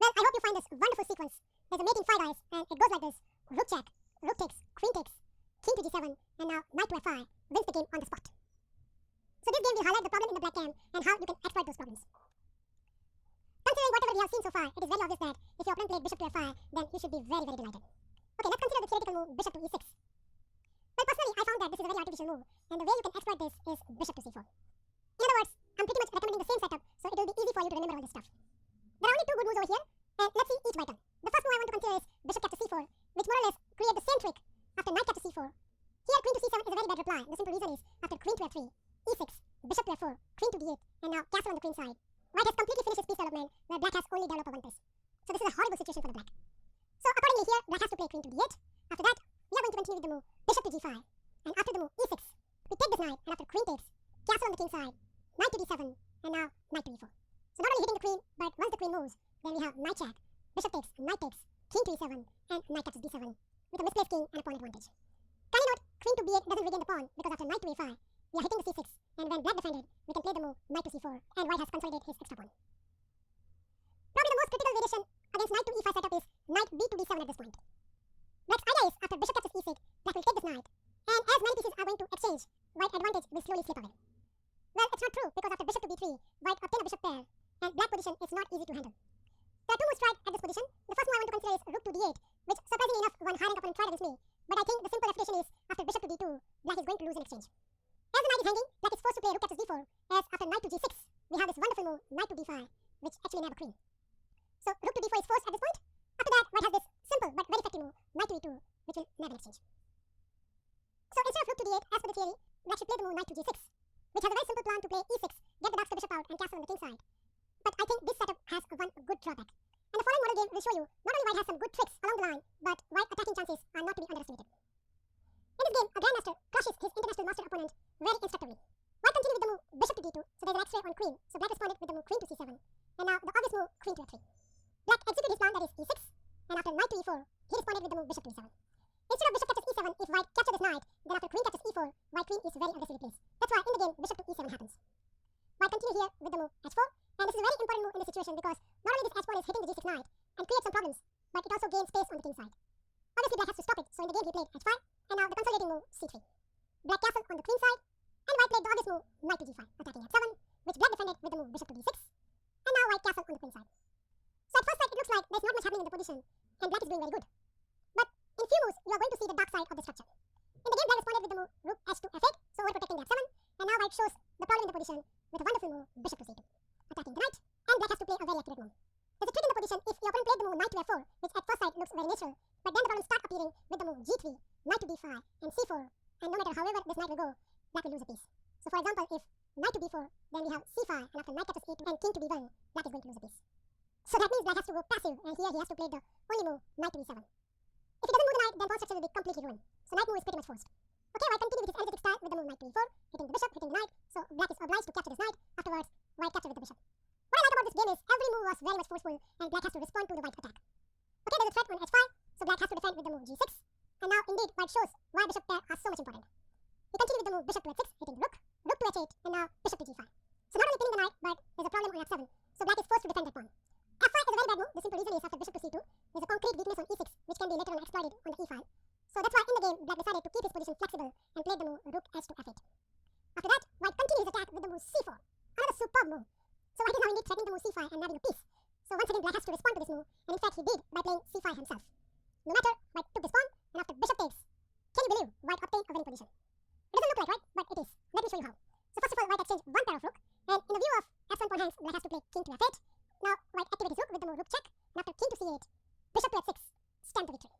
Well, I hope you find this wonderful sequence. There's a mate in 5 dice, and it goes like this: rook check, rook takes, king to g7, and now knight to f5 wins the game on the spot. So this game will highlight the problem in the black camp and how you can exploit those problems. Considering whatever we have seen so far, it is very obvious that if your opponent played bishop to f5, then you should be very, very delighted. Okay, let's consider the theoretical move bishop to e6. Well, personally, I found that this is a very artificial move, and the way you can exploit this is bishop to c4. In other words, I'm pretty much recommending the same setup, so it will be easy for you to remember all this stuff. There are only 2 good moves over here, and let's see each by turn. The first move I want to consider is bishop captures c4, which more or less create the same trick after knight captures c4. Here, queen to c7 is a very bad reply. The simple reason is after queen to f3, e6, bishop to f4, queen to d8, and now castle on the queen side. White has completely finished his piece development, where black has only developed one piece. So this is a horrible situation for the black. So accordingly here, black has to play queen to d8. After that, we are going to continue with the move bishop to g5, and after the move e6, we take this knight, and after queen takes, castle on the king side, knight to d7, and now knight to e4. So not only hitting the queen, but once the queen moves, then we have knight check, bishop takes, king to e7, and knight captures d7, with a misplaced king and a pawn advantage. Kindly note, queen to b8 doesn't regain the pawn, because after knight to a5, we are hitting the c6, and when black defended, we can play the move knight to c4, and white has consolidated his extra pawn. Probably the most critical variation against knight to e5 setup is knight b to d7 at this point. Black's idea is after bishop captures e6, black will take this knight, and as many pieces are going to exchange, white advantage will slowly slip away. Well, it's not true, because after bishop to b3, white obtain a bishop pair, and black position is not easy to handle. There are 2 moves tried at this position. The first move I want to consider is rook to d8, which surprisingly enough one high rank opponent tried against me, but I think the simple explanation is after bishop to d2, black is going to lose in exchange. As the knight is hanging, black is forced to play rook captures d4, as after knight to g6, we have this wonderful move knight to d5, which actually nab a queen. So rook to d4 is forced at this point. After that, white has this simple but very effective move knight to e2, which will nab an exchange. So instead of rook to d8, as per the theory, black should play the move knight to g6, which has a very simple plan to play e6, get the dark square bishop out, and castle on the king side. But I think this setup has one good drawback. And the following model game will show you not only white has some good tricks along the line, but white attacking chances are not to be underestimated. In this game, a grandmaster crushes his international master opponent very instructively. White continued with the move bishop to d2, so there's an x-ray on queen, so black responded with the move queen to c7, and now the obvious move queen to f3. Black executed his plan, that is e6, and after knight to e4, he responded with the move bishop to e7. Instead of bishop captures e7, e7 if white captures this knight, then after queen captures e4, white queen is very aggressively placed. That's why in the game bishop to e7 happens. White continue here with the move h4, and this is a very important move in this situation because not only this h pawn is hitting the g6 knight and creates some problems, but it also gains space on the king side. Obviously black has to stop it, so in the game he played h5, and now the consolidating move c3. Black castle on the queen side, and white played the obvious move knight to g5, attacking h7, which black defended with the move bishop to d6, and now white castle on the queen side. So at first sight it looks like there's not much happening in the position, and black is doing very good. But in few moves you are going to see the dark side of the structure. In the game black responded with the move rook h to f8, so overprotecting the f7, and now white shows the problem in the position with a wonderful move bishop to c2, attacking the knight, and black has to play a very accurate move. There's a trick in the position if your opponent played the move knight to f4, which at first sight looks very natural, but then the problems start appearing with the move g3, knight to d5, and c4, and no matter however this knight will go, black will lose a piece. So for example, if knight to b4, then we have c5, and after knight captures a2 and king to b1, black is going to lose a piece. So that means black has to go passive, and here he has to play the only move knight to b7. If he doesn't move the knight, then pawn structure will be completely ruined. So knight move is pretty much forced. Okay, white continue with his energetic style with the move knight to e4, hitting the bishop, hitting the knight, so black is obliged to capture this knight. Afterwards, white capture with the bishop. What I like about this game is every move was very much forceful, and black has to respond to the white attack. Okay, there's a threat on h5, so black has to defend with the move g6, and now indeed white shows why bishop pair are so much important. We continue with the move bishop to h6, hitting rook, rook to h8, and now bishop to g5. So not only pinning the knight, but there's a problem on f7, so black is forced to defend that pawn. f5 is a very bad move. The simple reason is after bishop to c2, there's a concrete weakness on e6, which can be later on exploited on the e file. So that's why in the game, black decided to keep his position flexible and played the move rook h to f8. After that, white continued his attack with the move c4, another superb move. So white is now indeed threatening the move c5 and nabbing a piece. So once again, black has to respond to this move, and in fact he did by playing c5 himself. No matter, white took this pawn, and after bishop takes, can you believe white obtained a winning position? It doesn't look like, right? But it is. Let me show you how. So first of all, white exchanged one pair of rook, and in the view of f1 pawn hangs, black has to play king to f8. Now white activates his rook with the move rook check, and after king to c8, bishop to h6, stamp to victory.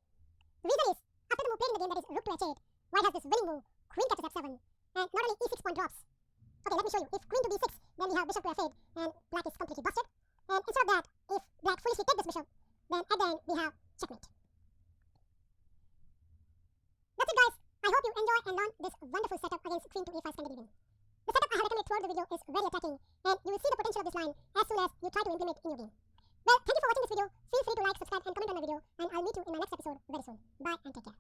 The reason is, after the move played in the game that is rook to h8, white has this winning move, queen captures f7, and not only e6 pawn drops. Okay, let me show you. If queen to b6, then we have bishop to f8, and black is completely busted. And instead of that, if black foolishly takes this bishop, then at the end we have checkmate. That's it guys. I hope you enjoy and learn this wonderful setup against queen to a5 Scandinavian. The setup I have recommended throughout the video is very attacking, and you will see the potential of this line as soon as you try to implement it in your game. Well, thank you for watching this video. Feel free to like, subscribe and comment on my video, and I'll meet you in my next episode very soon. Bye and take care.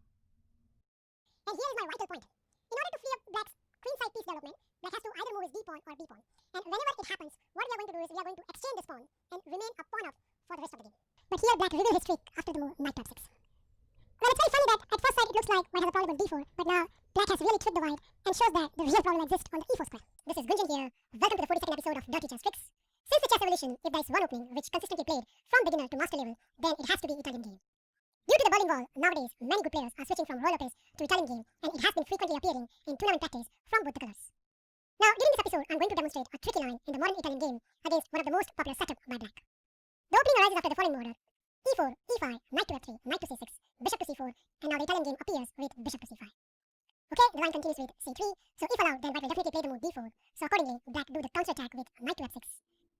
And here is my vital point. In order to free up black's queen side piece development, black has to either move his d pawn or b pawn. And whenever it happens, what we are going to do is we are going to exchange this pawn and remain a pawn up for the rest of the game. But here black reveals his trick after the move knight to f6. Well, it's very funny that at first sight it looks like white has a problem on d4, but now black has really tricked the white and shows that the real problem exists on the e4 square. This is Gunjan here. Welcome to the 42nd episode of Dirty Chess Tricks. Since the chess evolution, if there is one opening which consistently played from beginner to master level, then it has to be Italian game. Due to the Berlin Wall, nowadays many good players are switching from roller pace to Italian game, and it has been frequently appearing in tournament practice from both the colors. Now, during this episode, I'm going to demonstrate a tricky line in the modern Italian game against one of the most popular setup by black. The opening arises after the following order: e4, e5, knight to f3, knight to c6, bishop to c4, and now the Italian game appears with bishop to c5. Okay, the line continues with c3, so if allowed, then white will definitely play the move d4, so accordingly, black do the counter attack with knight to f6.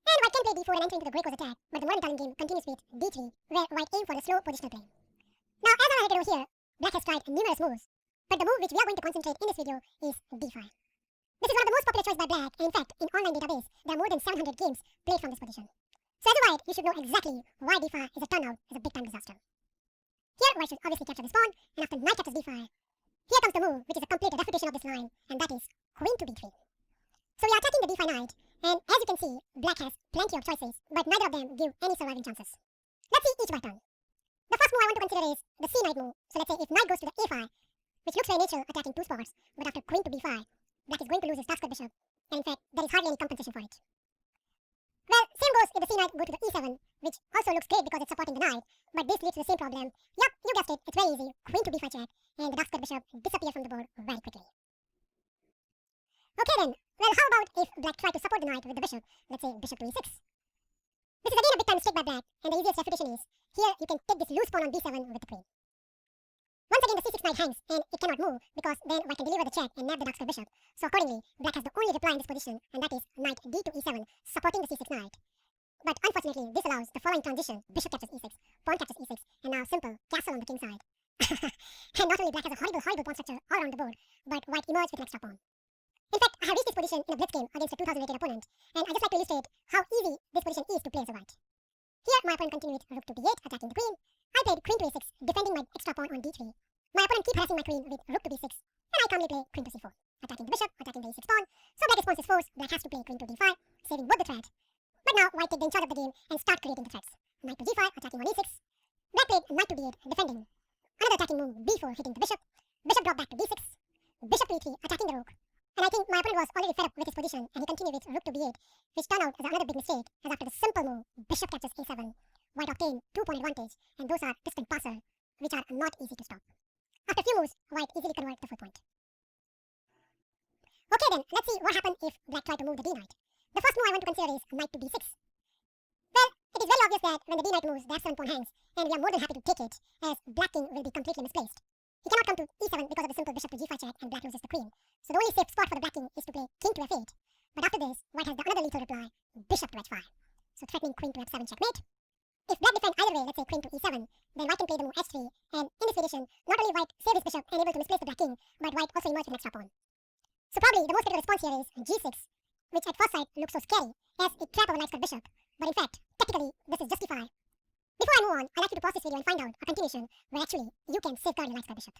And white can play d4 and enter into the Greco's attack, but the modern Italian game continues with d3, where white aim for the slow positional play. Now, as I highlighted over here, black has tried numerous moves, but the move which we are going to concentrate in this video is d5. This is one of the most popular choice by black, and in fact, in online database, there are more than 700 games played from this position. So as a white, you should know exactly why d5 is a turnout is a big time disaster. Here, white should obviously capture this pawn, and after knight captures d5, here comes the move which is a complete refutation of this line, and that is queen to b3. So we are attacking the d5 knight, and as you can see, black has plenty of choices, but neither of them give any surviving chances. Let's see each by turn. The first move I want to consider is the c knight move. So let's say if knight goes to the a5, which looks very natural attacking two spots, but after queen to b5, black is going to lose his dark square bishop, and in fact, there is hardly any compensation for it. Well, same goes if the c knight go to the e7, which also looks great because it's supporting the knight, but this leads to the same problem. Yup, you guessed it, it's very easy. Queen to b5 check, and the dark square bishop disappears from the board very quickly. Okay then, well how about if black try to support the knight with the bishop, let's say bishop to e6. This is again a big time mistake by black, and the easiest refutation is, here you can take this loose pawn on b7 with the queen. Once again the c6 knight hangs, and it cannot move, because then white can deliver the check and nab the dark square bishop, so accordingly, black has the only reply in this position, and that is knight d to e7, supporting the c6 knight. But unfortunately, this allows the following transition: bishop captures e6, pawn captures e6, and now simple castle on the king side. And not only black has a horrible pawn structure all around the board, but white emerged with an extra pawn. In fact, I have reached this position in a blitz game against a 2000 rated opponent, and I just like to illustrate how easy this position is to play as a white. Here, my opponent continued with rook to b8, attacking the queen. I played queen to a6, defending my extra pawn on d3. My opponent keeps harassing my queen with rook to b6, and I calmly play queen to c4, attacking the bishop, attacking the e6 pawn. So black responds his force, black has to play queen to d5, saving both the threat. But now white take the in charge of the game and start creating the threats. Knight to g5, attacking on e6. Black played knight to d8, defending. Another attacking move, b4, hitting the bishop. Bishop dropped back to d6. Bishop to e3, attacking the rook. And I think my opponent was already fed up with his position, and he continued with rook to b8, which turned out as another big mistake, as after the simple move, bishop captures a7, white obtained 2-point advantage, and those are distant passer, which are not easy to stop. After a few moves, white easily converted the full point. Okay then, let's see what happened if black tried to move the d knight. The first move I want to consider is knight to b6. Well, it is very obvious that when the d knight moves, the f7 pawn hangs, and we are more than happy to take it, as black king will be completely misplaced. He cannot come to e7 because of the simple bishop to g5 check, and black loses the queen. So the only safe spot for the black king is to play king to f8. But after this, white has the another lethal reply, bishop to h5. So threatening queen to f7 checkmate. If black defends either way, let's say queen to e7, then white can play the move h3, and in this variation, not only white saved his bishop and able to misplace the black king, but white also emerged with an extra pawn. So probably the most critical response here is g6, which at first sight looks so scary, as it trap our knight's cut bishop. But in fact, technically, this is justified. Before I move on, I'd like you to pause this video and find out a continuation where actually you can safeguard your knight's cut bishop.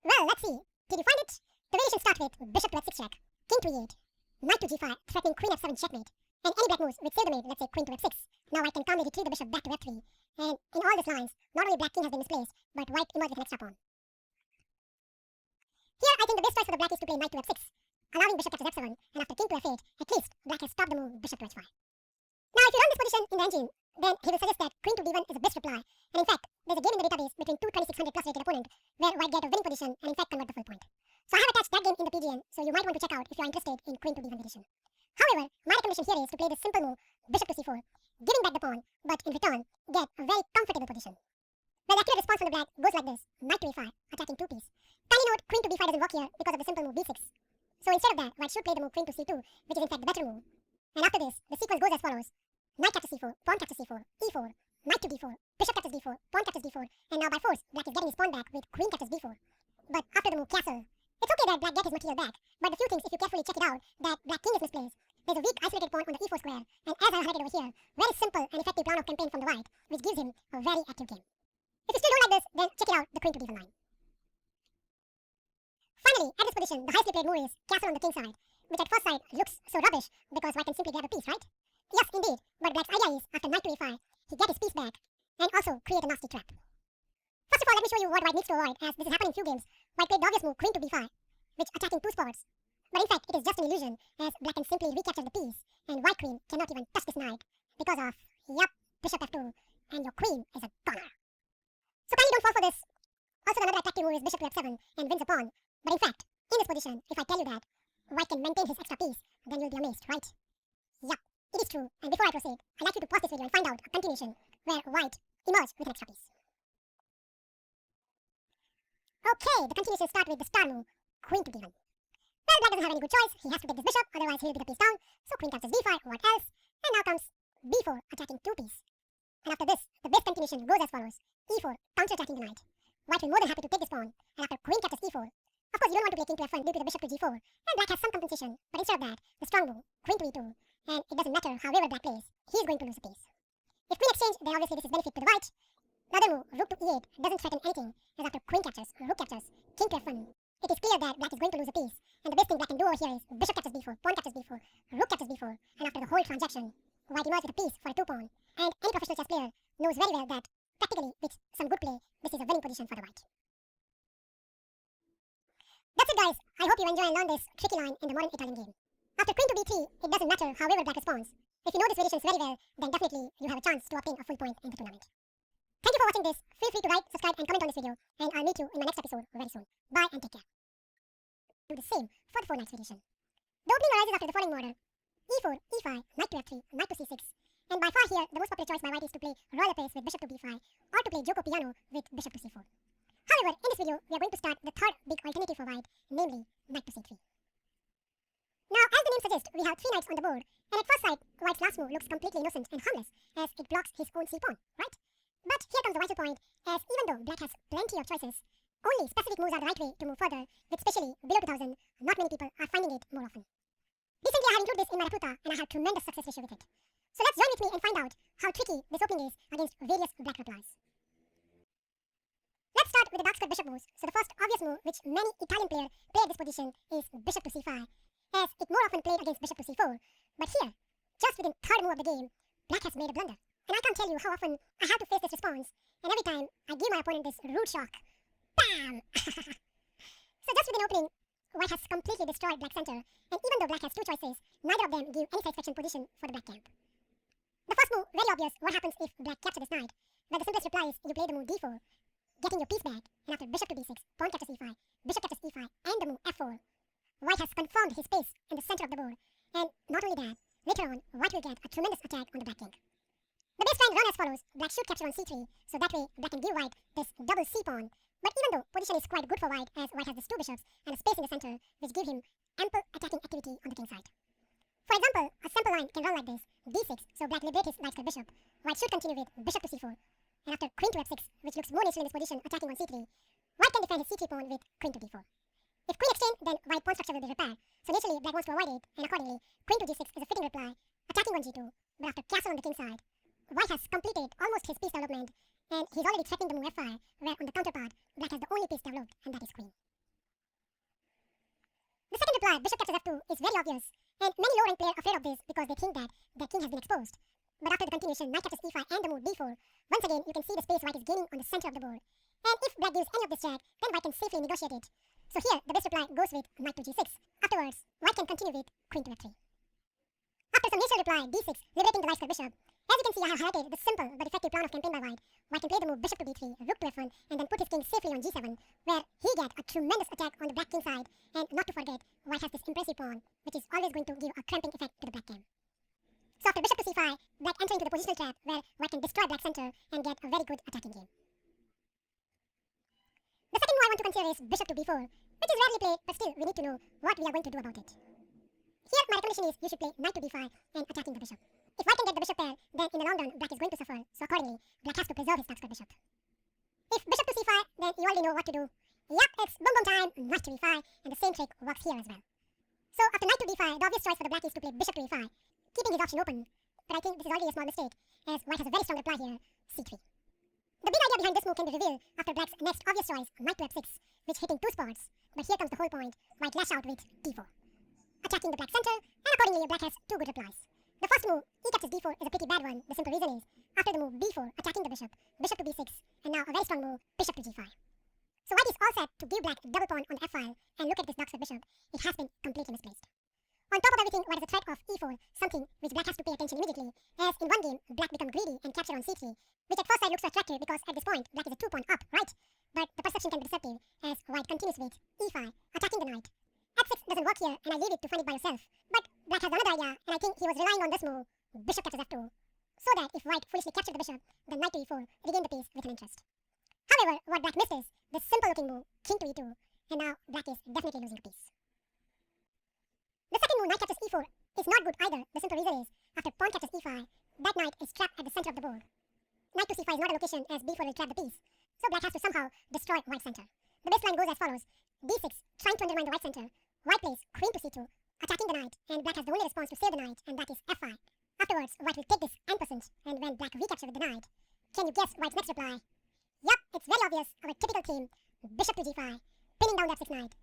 Well, let's see. Did you find it? The variation starts with bishop to h6 check, king to e8, knight to g5, threatening queen f7 checkmate, and any black moves which save the mate, let's say queen to f6. Now white can calmly retrieve the bishop back to f3, and in all these lines, not only black king has been misplaced, but white emerged with an extra pawn. Here, I think the best choice for the black is to play knight to f6, allowing bishop captures f7, and after king to f8, at least black has stopped the move bishop to h5. Now, if you run this position in the engine, then he will suggest that queen to d1 is the best reply, and in fact, there's a game in the database between two 2600 plus rated opponent where white get a winning position and in fact convert the full point. So I have attached that game in the PGN, so you might want to check out if you are interested in queen to d1 variation. However, my recommendation here is to play the simple move bishop to c4, giving back the pawn, but in return, get a very comfortable position. Well, the accurate response from the black goes like this, knight to e5, attacking two piece. Kindly note, queen to d5 doesn't work here because of the simple move b6. So instead of that, white should play the move queen to c2, which is in fact the better move. And after this, the sequence goes as follows. Knight captures c4, pawn captures c4, e4, knight to d4, bishop captures d4, pawn captures d4, and now by force, black is getting his pawn back with queen captures d4. But after the move castle, it's okay that black gets his material back, but the few things, if you carefully check it out, that black king is misplaced. There's a weak isolated pawn on the e4 square, and as I highlighted over here, very simple and effective plan of campaign from the white, which gives him a very active game. If you still don't like this, then check it out, the queen to d1 line. Finally, at this position, the highest played move is castle on the king side, which at first sight looks so rubbish because white can simply grab a piece, right? Yes, indeed, but black's idea is, after knight to e5, he gets his piece back, and also create a nasty trap. First of all, let me show you what white needs to avoid, as this has happened in few games. White played the obvious move, queen to d5, which attacking two spots. But in fact, it is just an illusion, as black can simply recapture the piece, and white queen cannot even touch this knight, because of, yup, bishop f2, and your queen is a goner. So kindly don't fall for this. Also, another attractive move is bishop to f7, and wins a pawn. But in fact, in this position, if I tell you that white can maintain his extra piece, then you'll be amazed, right? Yup. It is true, and before I proceed, I'd like you to pause this video and find out a continuation where white emerged with an extra piece. Okay, the continuation starts with the star move, queen to d1. Well, black doesn't have any good choice, he has to take this bishop, otherwise he'll be the piece down, so queen captures d5, what else? And now comes b4, attacking two piece. And after this, the base continuation goes as follows, e4, counter-attacking the knight. White will more than happy to take this pawn, and after queen captures e4, of course you don't want to play king to f1 due to the bishop to g4, and black has some compensation, but instead of that, the strong move, queen to e2, and it doesn't matter how wayward black plays, he is going to lose a piece. If queen exchange, then obviously this is benefit to the white. The other move, rook to e8, doesn't threaten anything, as after queen captures, rook captures, king to f1, it is clear that black is going to lose a piece, and the best thing black can do over here is bishop captures b4, pawn captures b4, rook captures b4, and after the whole transaction, white emerges with a piece for a 2-pawn, and any professional chess player knows very well that, practically, with some good play, this is a winning position for the white. That's it guys, I hope you enjoy and learn this tricky line in the modern Italian game. After queen to b3, it doesn't matter how wayward black responds. If you know these variations very well, then definitely you have a chance to obtain a full point in the tournament. Thank you for watching this. Feel free to like, subscribe and comment on this video, and I'll meet you in my next episode very soon. Bye and take care. Do the same for the 4 knights variation. The opening arises after the following order: e4, e5, knight to f3, knight to c6. And by far here, the most popular choice by white is to play royal pace with bishop to b5, or to play gioco piano with bishop to c4. However, in this video, we are going to start the third big alternative for white, namely knight to c3. Now, as the name suggests, we have 3 knights on the board, and at first sight, white's last move looks completely innocent and harmless, as it blocks his own c-pawn, right? But here comes the vital point, as even though black has plenty of choices, only specific moves are the right way to move further, with especially below 2000, not many people are finding it more often. Recently, I have included this in my Raputa, and I have tremendous success ratio with it. So let's join with me and find out how tricky this opening is against various black replies. with the dark square bishop moves, so the first obvious move which many Italian players play at this position is bishop to c5, as it more often played against bishop to c4. But here, just within third move of the game, black has made a blunder. And I can't tell you how often I have to face this response, and every time I give my opponent this rude shock. BAM! So just with an opening, white has completely destroyed black center, and even though black has two choices, neither of them give any satisfaction position for the black camp. The first move, very obvious, what happens if black captures this knight? Well, the simplest reply is you play the move d4, getting your piece back, and after bishop to d6, pawn captures e5, bishop captures e5, and the move f4. White has confirmed his space in the center of the board, and not only that, later on, white will get a tremendous attack on the black king. The base plan run as follows: black should capture on c3, so that way black can give white this double c pawn. But even though position is quite good for white, as white has these two bishops and a space in the center, which give him ample attacking activity on the king side. For example, a sample line can run like this: d6, so black liberates his light square bishop. White should continue with bishop to c4, and after queen to f6, which looks more natural in this position, attacking on c3, white can defend his c3 pawn with queen to d4. If queen exchange, then white pawn structure will be repaired, so naturally black wants to avoid it, and accordingly, queen to g6 is a fitting reply, attacking on g2, but after castle on the king side, white has completed almost his piece development, and he's already threatening the move f5, where on the counterpart, black has the only piece developed, and that is queen. The second reply, bishop captures f2, is very obvious, and many low-rank players are afraid of this because they think that their king has been exposed. But after the continuation, knight captures e5 and the move d4, once again you can see the space white is gaining on the center of the board. And if black gives any of this check, then white can safely negotiate it. So here, the best reply goes with knight to g6. Afterwards, white can continue with queen to f3. After some natural reply, d6, liberating the light square bishop. As you can see, I have highlighted the simple but effective plan of campaign by white. White can play the move bishop to d3, rook to f1, and then put his king safely on g7, where he gets a tremendous attack on the black king side. And not to forget, white has this impressive pawn, which is always going to give a cramping effect to the black camp. So after bishop to c5, black enters into the positional trap, where white can destroy black center and get a very good attacking game. The second move I want to consider is bishop to b4, which is rarely played, but still we need to know what we are going to do about it. Here, my recommendation is you should play knight to d5 and attacking the bishop. If white can get the bishop pair, then in the long run, black is going to suffer, so accordingly, black has to preserve his dark square bishop. If bishop to c5, then you already know what to do. Yup, it's boom boom time, knight to e5, and the same trick works here as well. So after knight to d5, the obvious choice for the black is to play bishop to e5, keeping his option open, but I think this is already a small mistake, as white has a very strong reply here, c3. The big idea behind this move can be revealed after black's next obvious choice, knight to f6, which hitting two spots, but here comes the whole point, white lash out with d4. Attacking the black center, and accordingly black has two good replies. The first move, e captures d4, is a pretty bad one. The simple reason is, after the move b4, attacking the bishop, bishop to b6, and now a very strong move, bishop to g5. So white is all set to give black double pawn on the f file, and look at this dark square bishop, it has been completely misplaced. On top of everything, white is a threat of e4, something which black has to pay attention immediately, as in one game, black become greedy and capture on c3, which at first sight looks attractive because at this point, black is a 2-pawn up, right? But the perception can be deceptive, as white continues with e5, attacking the knight. f6 doesn't work here, and I leave it to find it by yourself. But black has another idea, and I think he was relying on this move, bishop captures f2, so that if white foolishly captured the bishop, then knight to e4, regain the piece with an interest. However, what black missed is this simple looking move, king to e2, and now black is definitely losing the piece. The second move, knight captures e4, is not good either. The simple reason is, after pawn captures e5, that knight is trapped at the center of the board. Knight to c5 is not a location, as b4 will trap the piece, so black has to somehow destroy white center. The baseline goes as follows: d6, trying to undermine the white center. White plays queen to c2, attacking the knight, and black has the only response to save the knight, and that is f5. Afterwards, white will take this ampersand, and when black recaptures with the knight, can you guess white's next reply? Yup, it's very obvious, our typical theme, bishop to g5, pinning down the f6 knight,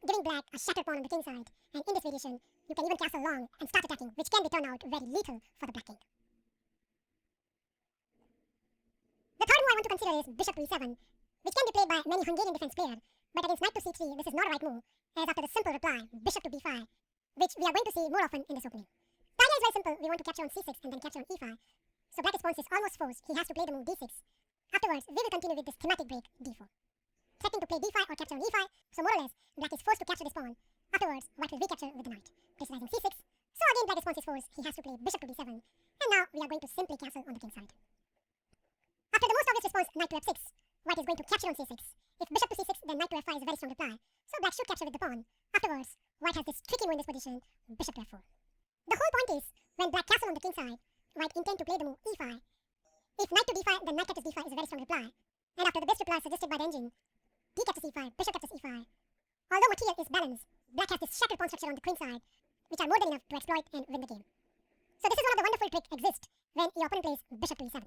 giving black a shattered pawn on the king side, and in this variation, you can even castle long and start attacking, which can be turned out very lethal for the black king. The third move I want to consider is bishop to e7, which can be played by many Hungarian defense players, but against knight to c3, this is not a right move, as after the simple reply, bishop to b5, which we are going to see more often in this opening. The idea is very simple, we want to capture on c6 and then capture on e5, so black response is almost forced, he has to play the move d6. Afterwards, we will continue with this thematic break, d4. Threatening to play d5 or capture on e5, so more or less, black is forced to capture this pawn. Afterwards, white will recapture with the knight, precising c6, so again black response is forced, he has to play bishop to b7, and now we are going to simply castle on the king side. After the most obvious response, knight to f6, white is going to capture on c6. If bishop to c6, then knight to f5 is a very strong reply, so black should capture with the pawn. Afterwards, white has this tricky move in this position, bishop to f4. The whole point is, when black castle on the king side, white intend to play the move e5. If knight to d5, then knight captures d5 is a very strong reply, and after the best reply suggested by the engine, d captures e5, bishop captures e5. Although material is balanced, black has this shattered pawn structure on the queen side, which are more than enough to exploit and win the game. So this is one of the wonderful tricks exist when your opponent plays bishop to e7.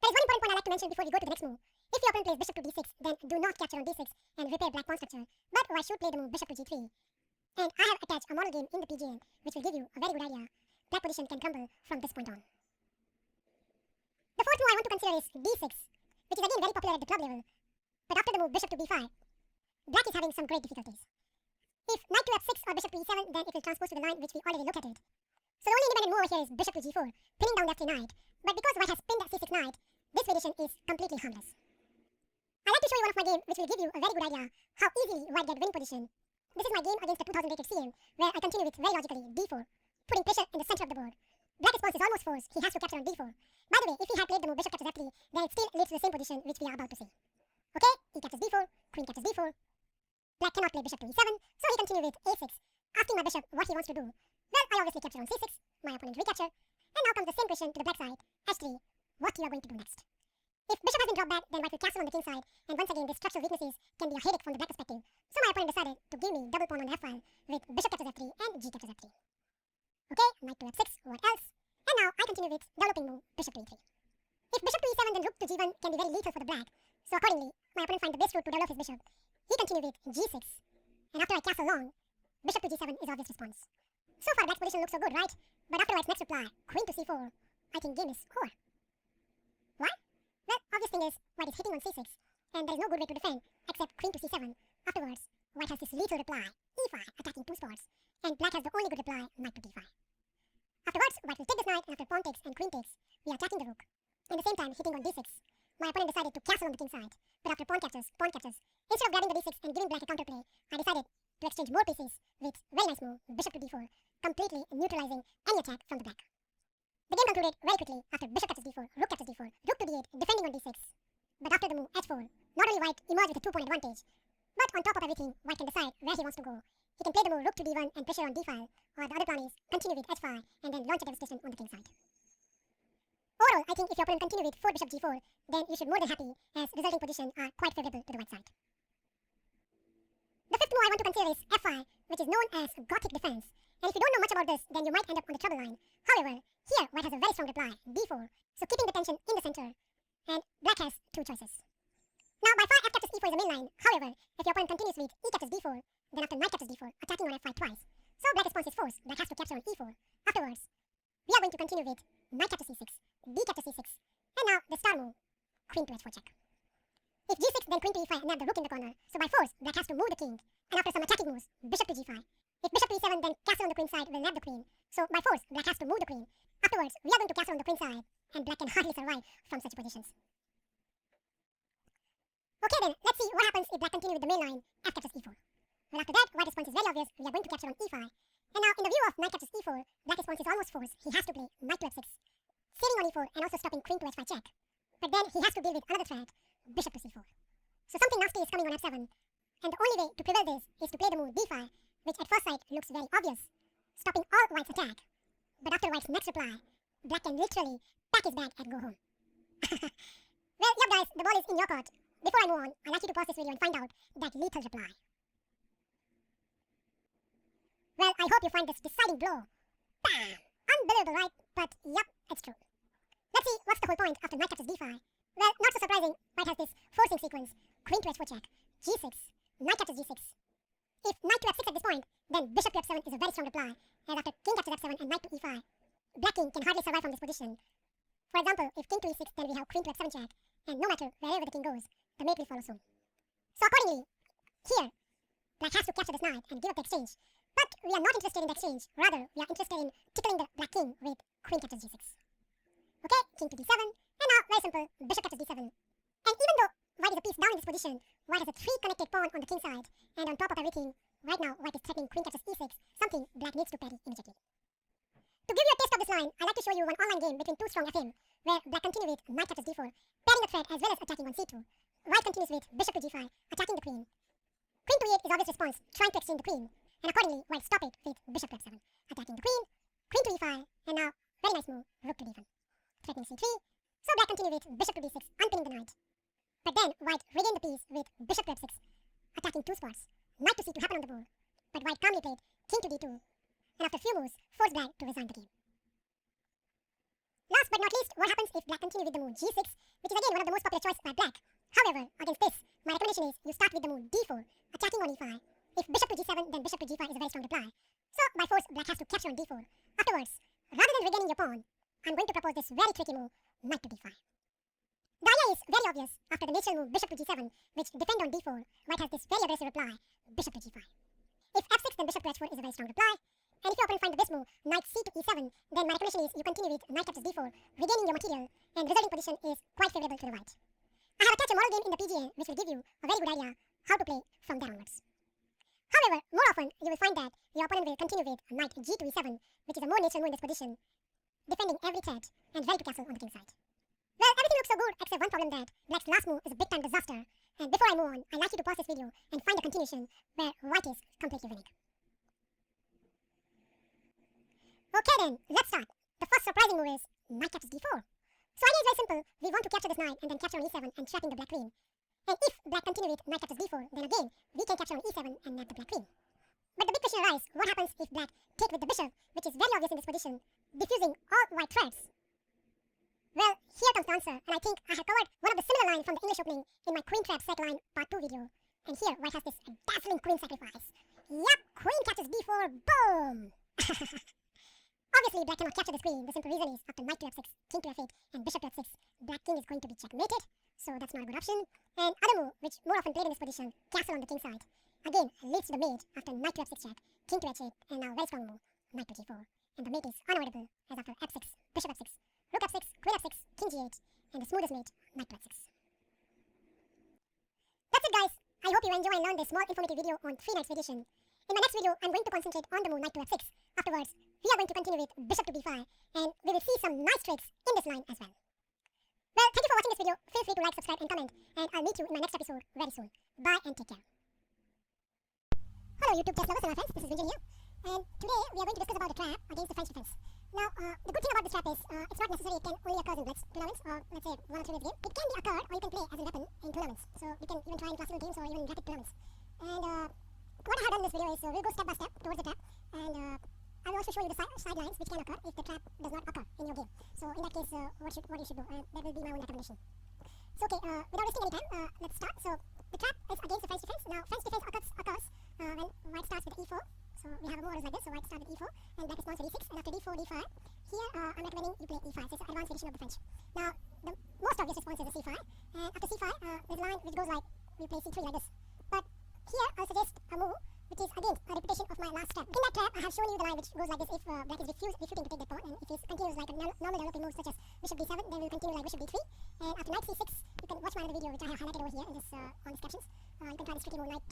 There is one important point I like to to mention before we go to the next move. If your opponent plays bishop to d6, then do not capture on d6 and repair black pawn structure, but white should play the move bishop to g3. And I have attached a model game in the PGN which will give you a very good idea. Black position can crumble from this point on. The fourth move I want to consider is d6, which is again very popular at the club level. But after the move bishop to b5, black is having some great difficulties. If knight to f6 or bishop to e7, then it will transpose to the line which we already looked at it. So the only independent move over here is bishop to g4, pinning down the f3 knight. But because white has pinned the c6 knight, this variation is completely harmless. I like to show you one of my game which will give you a very good idea how easily white get win position. This is my game against the 2000 rated CM, where I continue with very logically d4, putting pressure in the center of the board. Black response is almost forced, he has to capture on d4. By the way, if he had played the move bishop captures f3, then it still leads to the same position which we are about to see. Okay, e captures d4, queen captures d4. Black cannot play bishop to e7, so he continues with a6, asking my bishop what he wants to do. Well, I obviously capture on c6, my opponent recapture, and now comes the same question to the black side, h3, what you are going to do next. If bishop has been dropped back, then white will castle on the king side, and once again these structural weaknesses can be a headache from the black perspective, so my opponent decided to give me double pawn on the f file with bishop captures f3 and g captures f3. Okay, knight to f6, what else? And now I continue with developing move bishop to e3. If bishop to e7, then rook to g1 can be very lethal for the black, so accordingly, my opponent finds the best route to develop his bishop. He continues with g6, and after I castle long, bishop to g7 is obvious response. So far black's position looks so good, right? But after white's next reply, queen to c4, I think game is over. Why? Well, obvious thing is, white is hitting on c6, and there is no good way to defend except queen to c7. Afterwards, white has this lethal reply, e5, attacking two spots, and black has the only good reply, knight to d5. Afterwards, white will take this knight, and after pawn takes and queen takes, we are attacking the rook. And at the same time, hitting on d6. My opponent decided to castle on the king side, but after pawn captures, instead of grabbing the d6 and giving black a counterplay, I decided to exchange more pieces with very nice move, bishop to d4, completely neutralizing any attack from the black. The game concluded very quickly after bishop captures d4, rook captures d4, rook to d8, defending on d6. But after the move h4, not only white emerged with a 2-pawn advantage, but on top of everything, white can decide where he wants to go. He can play the move rook to d1 and pressure on d5, or the other plan is continue with h5 and then launch a devastation on the king side. Overall, I think if your opponent continue with 4 bishop g4, then you should more than happy, as resulting positions are quite favorable to the white side. The fifth move I want to consider is f5, which is known as Gothic defense. And if you don't know much about this, then you might end up on the trouble line. However, here white has a very strong reply, d4, so keeping the tension in the center, and black has two choices. Now, by far f captures e4 is the main line. However, if your opponent continues with e captures d4, then after knight captures d4, attacking on f5 twice. So black response is forced, black has to capture on e4. Afterwards, we are going to continue with knight captures c6, d captures c6, and now the star move, queen to h4 check. If g6, then queen to e5 and have the rook in the corner, so by force, black has to move the king, and after some attacking moves, bishop to g5. If bishop to e7, then castle on the queen side will nab the queen, so by force, black has to move the queen. Afterwards, we are going to castle on the queen side, and black can hardly survive from such positions. Okay then, let's see what happens if black continue with the main line, f captures e4. Well, after that, white response is very obvious, we are going to capture on e5. And now, in the view of knight captures e4, black response is almost forced, he has to play knight to f6, saving on e4 and also stopping queen to h5 check. But then he has to deal with another threat, bishop to c4. So something nasty is coming on f7, and the only way to prevail this is to play the move d5, which at first sight looks very obvious, stopping all white's attack. But after white's next reply, black can literally pack his bag and go home. Well, yeah guys, the ball is in your court. Before I move on, I'd like you to pause this video and find out that lethal reply. Well, I hope you find this deciding blow. Bam! Unbelievable, right? But yup, it's true. Let's see what's the whole point after knight captures d5. Well, not so surprising, white has this forcing sequence, queen to h4 check, g6, knight captures g6. If knight to f6 at this point, then bishop to f7 is a very strong reply, and after king captures f7 and knight to e5, black king can hardly survive from this position. For example, if king to e6, then we have queen to f7 check, and no matter wherever the king goes, the mate will follow soon. So accordingly, here, black has to capture this knight and give up the exchange. But we are not interested in the exchange, rather we are interested in tickling the black king with queen captures g6. Okay, king to d7, and now, very simple, bishop captures d7. And even though white is a piece down in this position, white has a 3 connected pawn on the king side, and on top of everything, right now white is threatening queen captures e6, something black needs to parry immediately. To give you a taste of this line, I'd like to show you one online game between two strong FM, where black continue with knight captures d4, pairing the threat as well as attacking on c2. White continues with bishop to g5, attacking the queen. Queen to e8 is obvious response, trying to exchange the queen, and accordingly, white stop it with bishop to f7, attacking the queen, queen to e5, and now, very nice move, rook to d1, threatening c3, so black continue with bishop to d6, unpinning the knight. But then, white regained the piece with bishop to f6, attacking two spots, knight to c2 happen on the board, but white calmly played king to d2, and after a few moves, forced black to resign the game. Last Last but not least, what happens if black continue with the move g6, which is again one of the most popular choices by black. However, against this, my recommendation is you start with the move d4, attacking on e5. If bishop to g7, then bishop to g5 is a very strong reply. So, by force, black has to capture on d4. Afterwards, rather than regaining your pawn, I'm going to propose this very tricky move, knight to d5. The idea is very obvious. After the natural move bishop to g7, which defend on d4, white has this very aggressive reply, bishop to g5. If f6, then bishop to h4 is a very strong reply. And if your opponent finds the best move, knight c to e7, then my recommendation is you continue with knight captures d4, regaining your material, and resulting position is quite favorable to the white. I have attached a model game in the PGA which will give you a very good idea how to play from there onwards. However, more often you will find that your opponent will continue with knight g to e7, which is a more natural move in this position, defending every threat and ready to castle on the king side. Well, everything looks so good except one problem, that black's last move is a big time disaster, and before I move on, I'd like you to pause this video and find the continuation where white is completely winning. Okay then, let's start. The first surprising move is knight captures d4. So idea is very simple. We want to capture this knight and then capture on e7 and trapping the black queen. And if black continue with knight captures d4, then again we can capture on e7 and nab the black queen. But the big question arises, what happens if black take with the bishop, which is very obvious in this position, diffusing all white threats? Well, here comes the answer, and I think I have covered one of the similar lines from the English opening in my queen trap set line part 2 video. And here white has this dazzling queen sacrifice. Yup, queen captures d4, boom! Obviously, black cannot capture this queen. The simple reason is after knight to f6, king to f8, and bishop to f6, black king is going to be checkmated, so that's not a good option. And other move, which more often played in this position, castle on the king side, again leads to the mate after knight to f6 check, king to h8, and now very strong move, knight to g4. And the mate is unavoidable, as after f6, bishop f6, rook f6, queen f6, king g8, and the smoothest mate, knight to f6. That's it, guys. I hope you enjoy and learn this small informative video on 3 knights mediation. In my next video, I'm going to concentrate on the move knight to f6. Afterwards, we are going to continue with bishop to b5, and we will see some nice tricks in this line as well. Well, thank you for watching this video. Feel free to like, subscribe, and comment, and I'll meet you in my next episode very soon. Bye and take care. Hello, YouTube chess lovers and my friends. This is Vinjan here, and today we are going to discuss about the trap against the French defense. Now, the good thing about this trap is it's not necessary it can only occur in blitz tournaments or let's say 1 or 2 minutes game. It can be occurred or you can play as a weapon in tournaments. So you can even try in classical games or even rapid tournaments. And what I have done in this video is we'll go step by step towards the trap, and I will also show you the sidelines which can occur if the trap does not occur in your game. So in that case, what you should do, that will be my own recommendation. So okay, without wasting any time, let's start. So the trap is against the French defense. Now French defense occurs when white starts with e4. So we have a more like this. So white starts with e4 and black responds with e6, and after d4, d5. Here I'm recommending you play e5. So it's an advanced edition of the French. Now the most obvious response is the c5, and after c5 there's a line which goes like we play c3 like this. But here I'll suggest a move which is again a repetition of my last trap. In that trap I have shown you the line which goes like this if black is refusing to take that pawn, and if he continues like a normal developing move such as bishop d7, then we'll continue like bishop d3. And after knight c6, you can watch my other video which I have highlighted over here in this on these captions. You can try this tricky move knight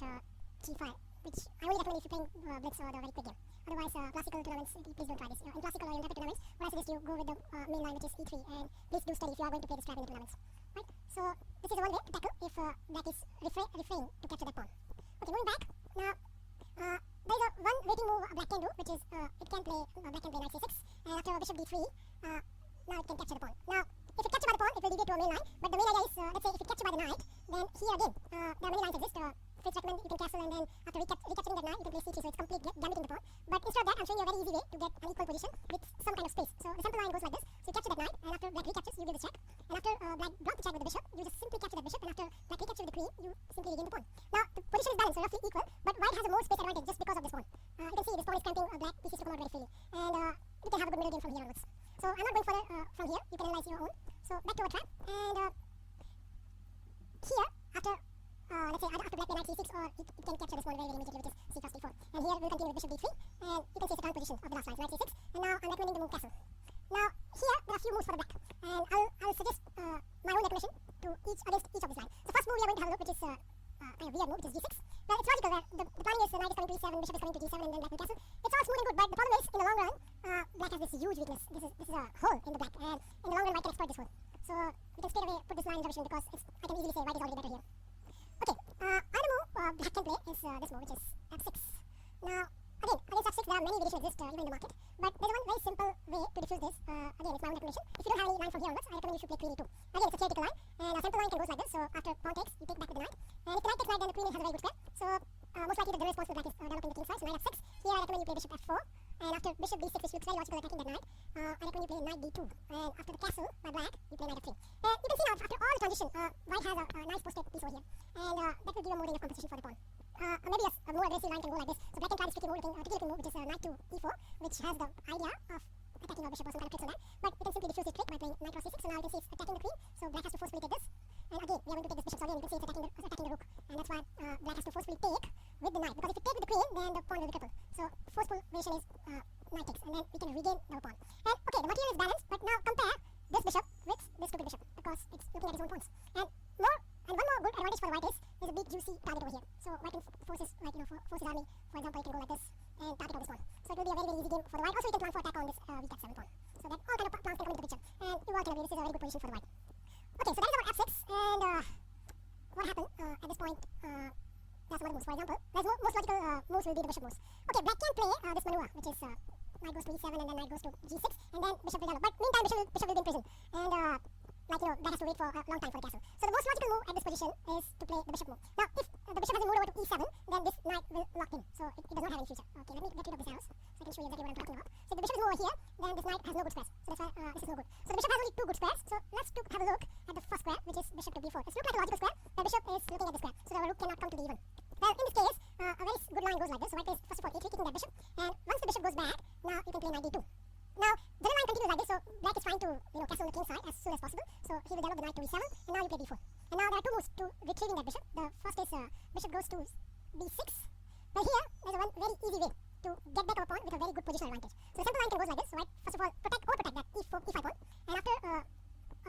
g5, which I only recommend if you're playing blitz or the very quick game. Otherwise, classical tournaments, please don't try this. In classical or in rapid tournaments, what I suggest you go with the main line which is e3, and please do study if you are going to play this trap in the tournaments. Right? So this is one way to tackle if black is refraining to capture that pawn. Okay, moving back now. There is one waiting move black can do, which is it can play black can play knight c6, and after bishop d3, now it can capture the pawn. Now, if it captured by the pawn, it will deviate to a main line. But the main idea is, let's say, if it captured by the knight, then here again, there are many lines exist. Fritz recommend you can castle, and then after recapturing that knight, you can play c3, so it's complete gambling the pawn. But instead of that, I'm showing you a very easy way to get an equal position with some kind of space. So the simple line goes like this. So you capture that knight, and after black recaptures, you give the check. And after black blocks the check with the bishop, you just simply capture that bishop, and after black recaptures with the queen, you simply regain the pawn. Now, the position is balanced, so roughly equal, but white has a more space advantage just because of this pawn. You can see this pawn is cramping black pieces to come out very freely. And we can have a good middle game from here onwards. So I'm not going further from here. You can analyze your own. So back to our trap, and here after let's say after black play knight c6, or it can capture this pawn very immediately, which is c plus d4. And here we'll continue with bishop d3, and you can see it's the current position of the last line, knight c6. And now I'm recommending the move castle. Now here there are a few moves for the black, and I'll suggest my own recommendation to against each of these lines. The first move we are going to have a look, which is kind of weird move, which is g6. Well, it's logical that the planning is knight is coming to e7, bishop is coming to g7, and then black will castle. It's all smooth and good, but the problem is in the long run, black has this huge weakness. This is a hole in the black, and in the long run white can exploit this hole. So we can straight away put this line in reservation because I can easily say white is already better here. Okay, other move black can play is this move, which is f6. Now, again, against f6 there are many variations exist even in the market, but there's one very simple way to diffuse this. Again, it's my own recommendation. If you don't have any line from here onwards, I recommend you should play queen e2. Again, it's a theoretical line, and a simple line can go like this. So after pawn takes, you take back with the knight, and if the knight takes knight, then the queen has a very good square. So most likely the response to black is developing the king side, so knight f6. Here I recommend you play bishop f4, and after bishop d6, which looks very logical attacking that knight, I recommend you play knight d2, and after the castle by black, you play knight f3. You can see now, after all the transition, white has a nice posted piece over here, and that will give a more than enough compensation for the pawn. Maybe a more aggressive line can go like this. So black can try this tricky looking move, which is knight to e4, which has the idea of attacking our bishop or some kind of tricks on that. But we can simply diffuse this trick by playing knight cross c6. So now you can see it's attacking the queen. So black has to forcefully take this. And again, we are going to take this bishop. So again, you can see it's attacking the rook. And that's why black has to forcefully take with the knight. Because if you take with the queen, then the pawn will be crippled. So forceful position is knight takes. And then we can regain our pawn. And okay, the material is balanced. But now compare this bishop with this stupid bishop. Because it's looking at its own pawns. And one more good advantage for the white is there's a big juicy target over here. So white can force his army. For example, it can go like this and target on this pawn. So it will be a very easy game for the white. Also, you can plan for attack on this weak at 7 pawn. So that all kind of plans can come into the picture. And you all can agree this is a very good position for the white. Okay, so that is our f6. And what happened at this point? There's some other moves. For example, there's most logical moves will be the bishop moves. Okay, black can play this maneuver, which is knight goes to e7 and then knight goes to g6, and then bishop will develop. But meantime, bishop will be in prison. And black has to wait for a long time for the castle. So the most logical move at this position is to play the bishop move. Now, if the bishop has moved over to e7, then this knight will lock in. So it does not have any future. Okay, let me get rid of this arrows so I can show you exactly what I'm talking about. So if the bishop is over here, then this knight has no good squares. So that's why this is no good. So the bishop has only 2 good squares. So let's have a look at the first square, which is bishop to b4. It's looking like a logical square. The bishop is looking at the square, so the rook cannot come to the e1. Well, in this case, a very good line goes like this. So white plays first of all e3, kicking that bishop, and once the bishop goes back, now you can play knight d2. Now, the line continues like this, so black is trying to castle on the king's side as soon as possible. So he will develop the knight to e7, and now you play b4. And now there are 2 moves to retrieving that bishop. The first is bishop goes to b6. But here, there's one very easy way to get back our pawn with a very good positional advantage. So the simple line can go like this. So right, first of all, overprotect that e5 pawn, and after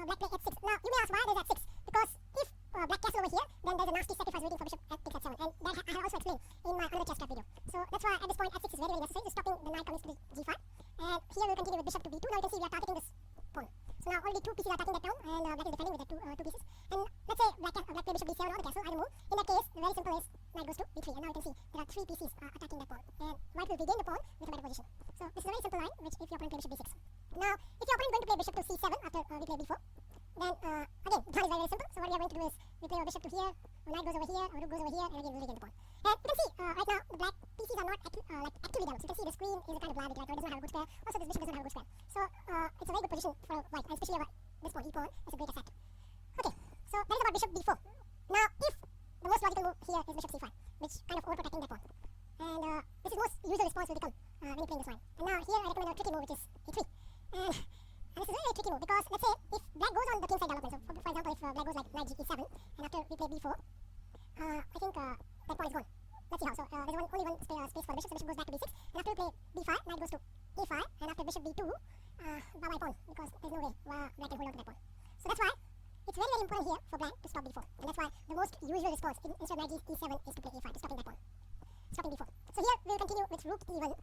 black play h6. Now, you may ask why there's h6, because if black castle over here, then there's a nasty sacrifice waiting for bishop at takes h7, and that I have also explained in my another chess trap video. So that's why at this point h6 is very necessary, to stopping the knight coming to g5. And here we'll continue with bishop to b2. Now you can see we are targeting this pawn. So now only 2 pieces are attacking that pawn, and black is defending with the two pieces. And let's say black play bishop b7 or the castle, either move. In that case, the very simple is knight goes to b3. And now you can see there are 3 pieces attacking that pawn, and white will regain the pawn with a better position. So this is a very simple line, which if your opponent play bishop b6. Now, if your opponent is going to play bishop to c7 after we play b4, then again, the plan is very simple. So what we are going to do is we play our bishop to here, our knight goes over here, our rook goes over here, and again we'll regain the pawn. And you can see right now the black pieces are not actively developed. So you can see the screen is a kind of blah, it does not have a good square. Also, this bishop doesn't have a good square. So it's a very good position for white, and especially this pawn, e pawn, is a great asset. Okay, so that is about bishop b4. Now, if the most logical move here is bishop c5, which kind of overprotecting that pawn, and this is most usual response will become when you playing this line. And now here I recommend a tricky move, which is a3. And this is a very tricky move, because let's say if black goes on the king side development, so for example if black goes like knight g7, and after we play b4, I think that pawn is gone. Let's see how. So there's only one space for the bishop, so the bishop goes back to b6, and after we play b5, knight goes to a5, and after bishop b2, bye bye pawn, because there's no way black can hold on to that pawn. So that's why it's very important here for black to stop b4, and that's why the most usual response instead of knight e7 is to play a5, to stopping that pawn, stopping b4. So here we will continue with rook e1,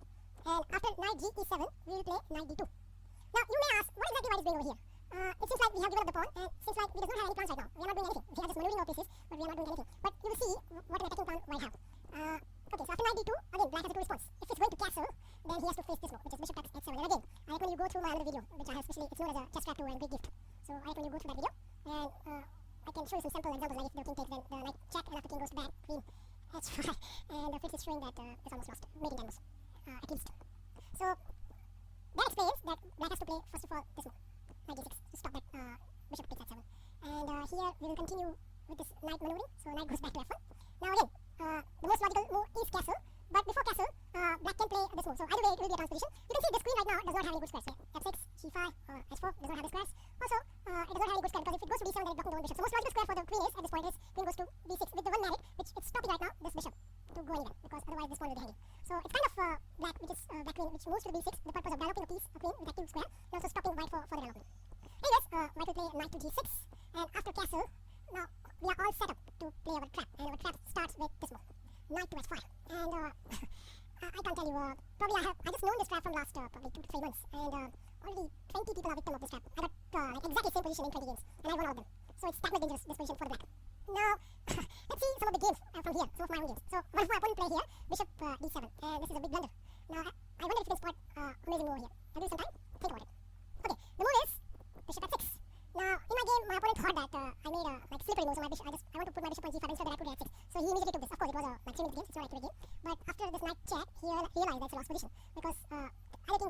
and after knight g7 we will play knight d2. Now you may ask, what exactly white is doing over here? It seems like we have given up the pawn, and seems like we does not have any plans right now. We are not doing anything. We are just maneuvering our pieces, but we are not doing anything. But you will see what an attacking plan white have. Okay, so after knight d2, again black has a 2 response. If it's going to castle, then he has to face this move, which is bishop takes h7. And again, I recommend you go through my other video, which I have specially, it's known as a chess trap 2 and great gift. So I recommend you go through that video, and I can show you some sample examples, like if the king takes, then the knight check, and after king goes to back, queen h5, and Fritz is showing that it's almost lost, making that moves, at least. So that explains that black has to play first of all this move, knight g6, to stop that bishop takes h7. And here we will continue with this knight maneuvering, so knight goes back to f1. Now again, the most logical move is castle, but before castle, black can play this move. So either way, it will be a transposition. You can see the screen right now does not have any good squares here. f6, g5, h4 does not have the squares. Also, it does not have any good square, because if it goes to b7, then it's blocking the one bishop. So most logical square for the queen is, at this point, is queen goes to b6 with the one merit, which it's stopping right now this bishop to go anywhere, because otherwise this pawn will be hanging. So it's kind of black, which is black queen, which moves to the b6 for the purpose of developing a piece, a queen with active square, and also stopping white for further development. Anyways, white will play knight to g6, and after castle, now we are all set up to play our trap, and our trap starts with this move, knight to h5. And I can't tell you, probably I just known this trap from last probably 2 to 3 months, and already 20 people are victim of this trap. I got like exactly same position in 20 games, and I won all of them. So it's that much dangerous, this position for the black. Now, let's see some of the games from here, some of my own games. So one of my opponent play here, bishop d7, and this is a big blunder. Now, I wonder if you can spot amazing move here. I'll give you some time, think about it. Okay, the move is bishop f6. Now, in my game, my opponent thought that I made a like slippery move, so my bishop, I want to put my bishop on g5 instead, that I put it at 6. So he immediately took this. Of course, it was like 3 minute games, it's not accurate game. But after this knight check, he realized that's a lost position, because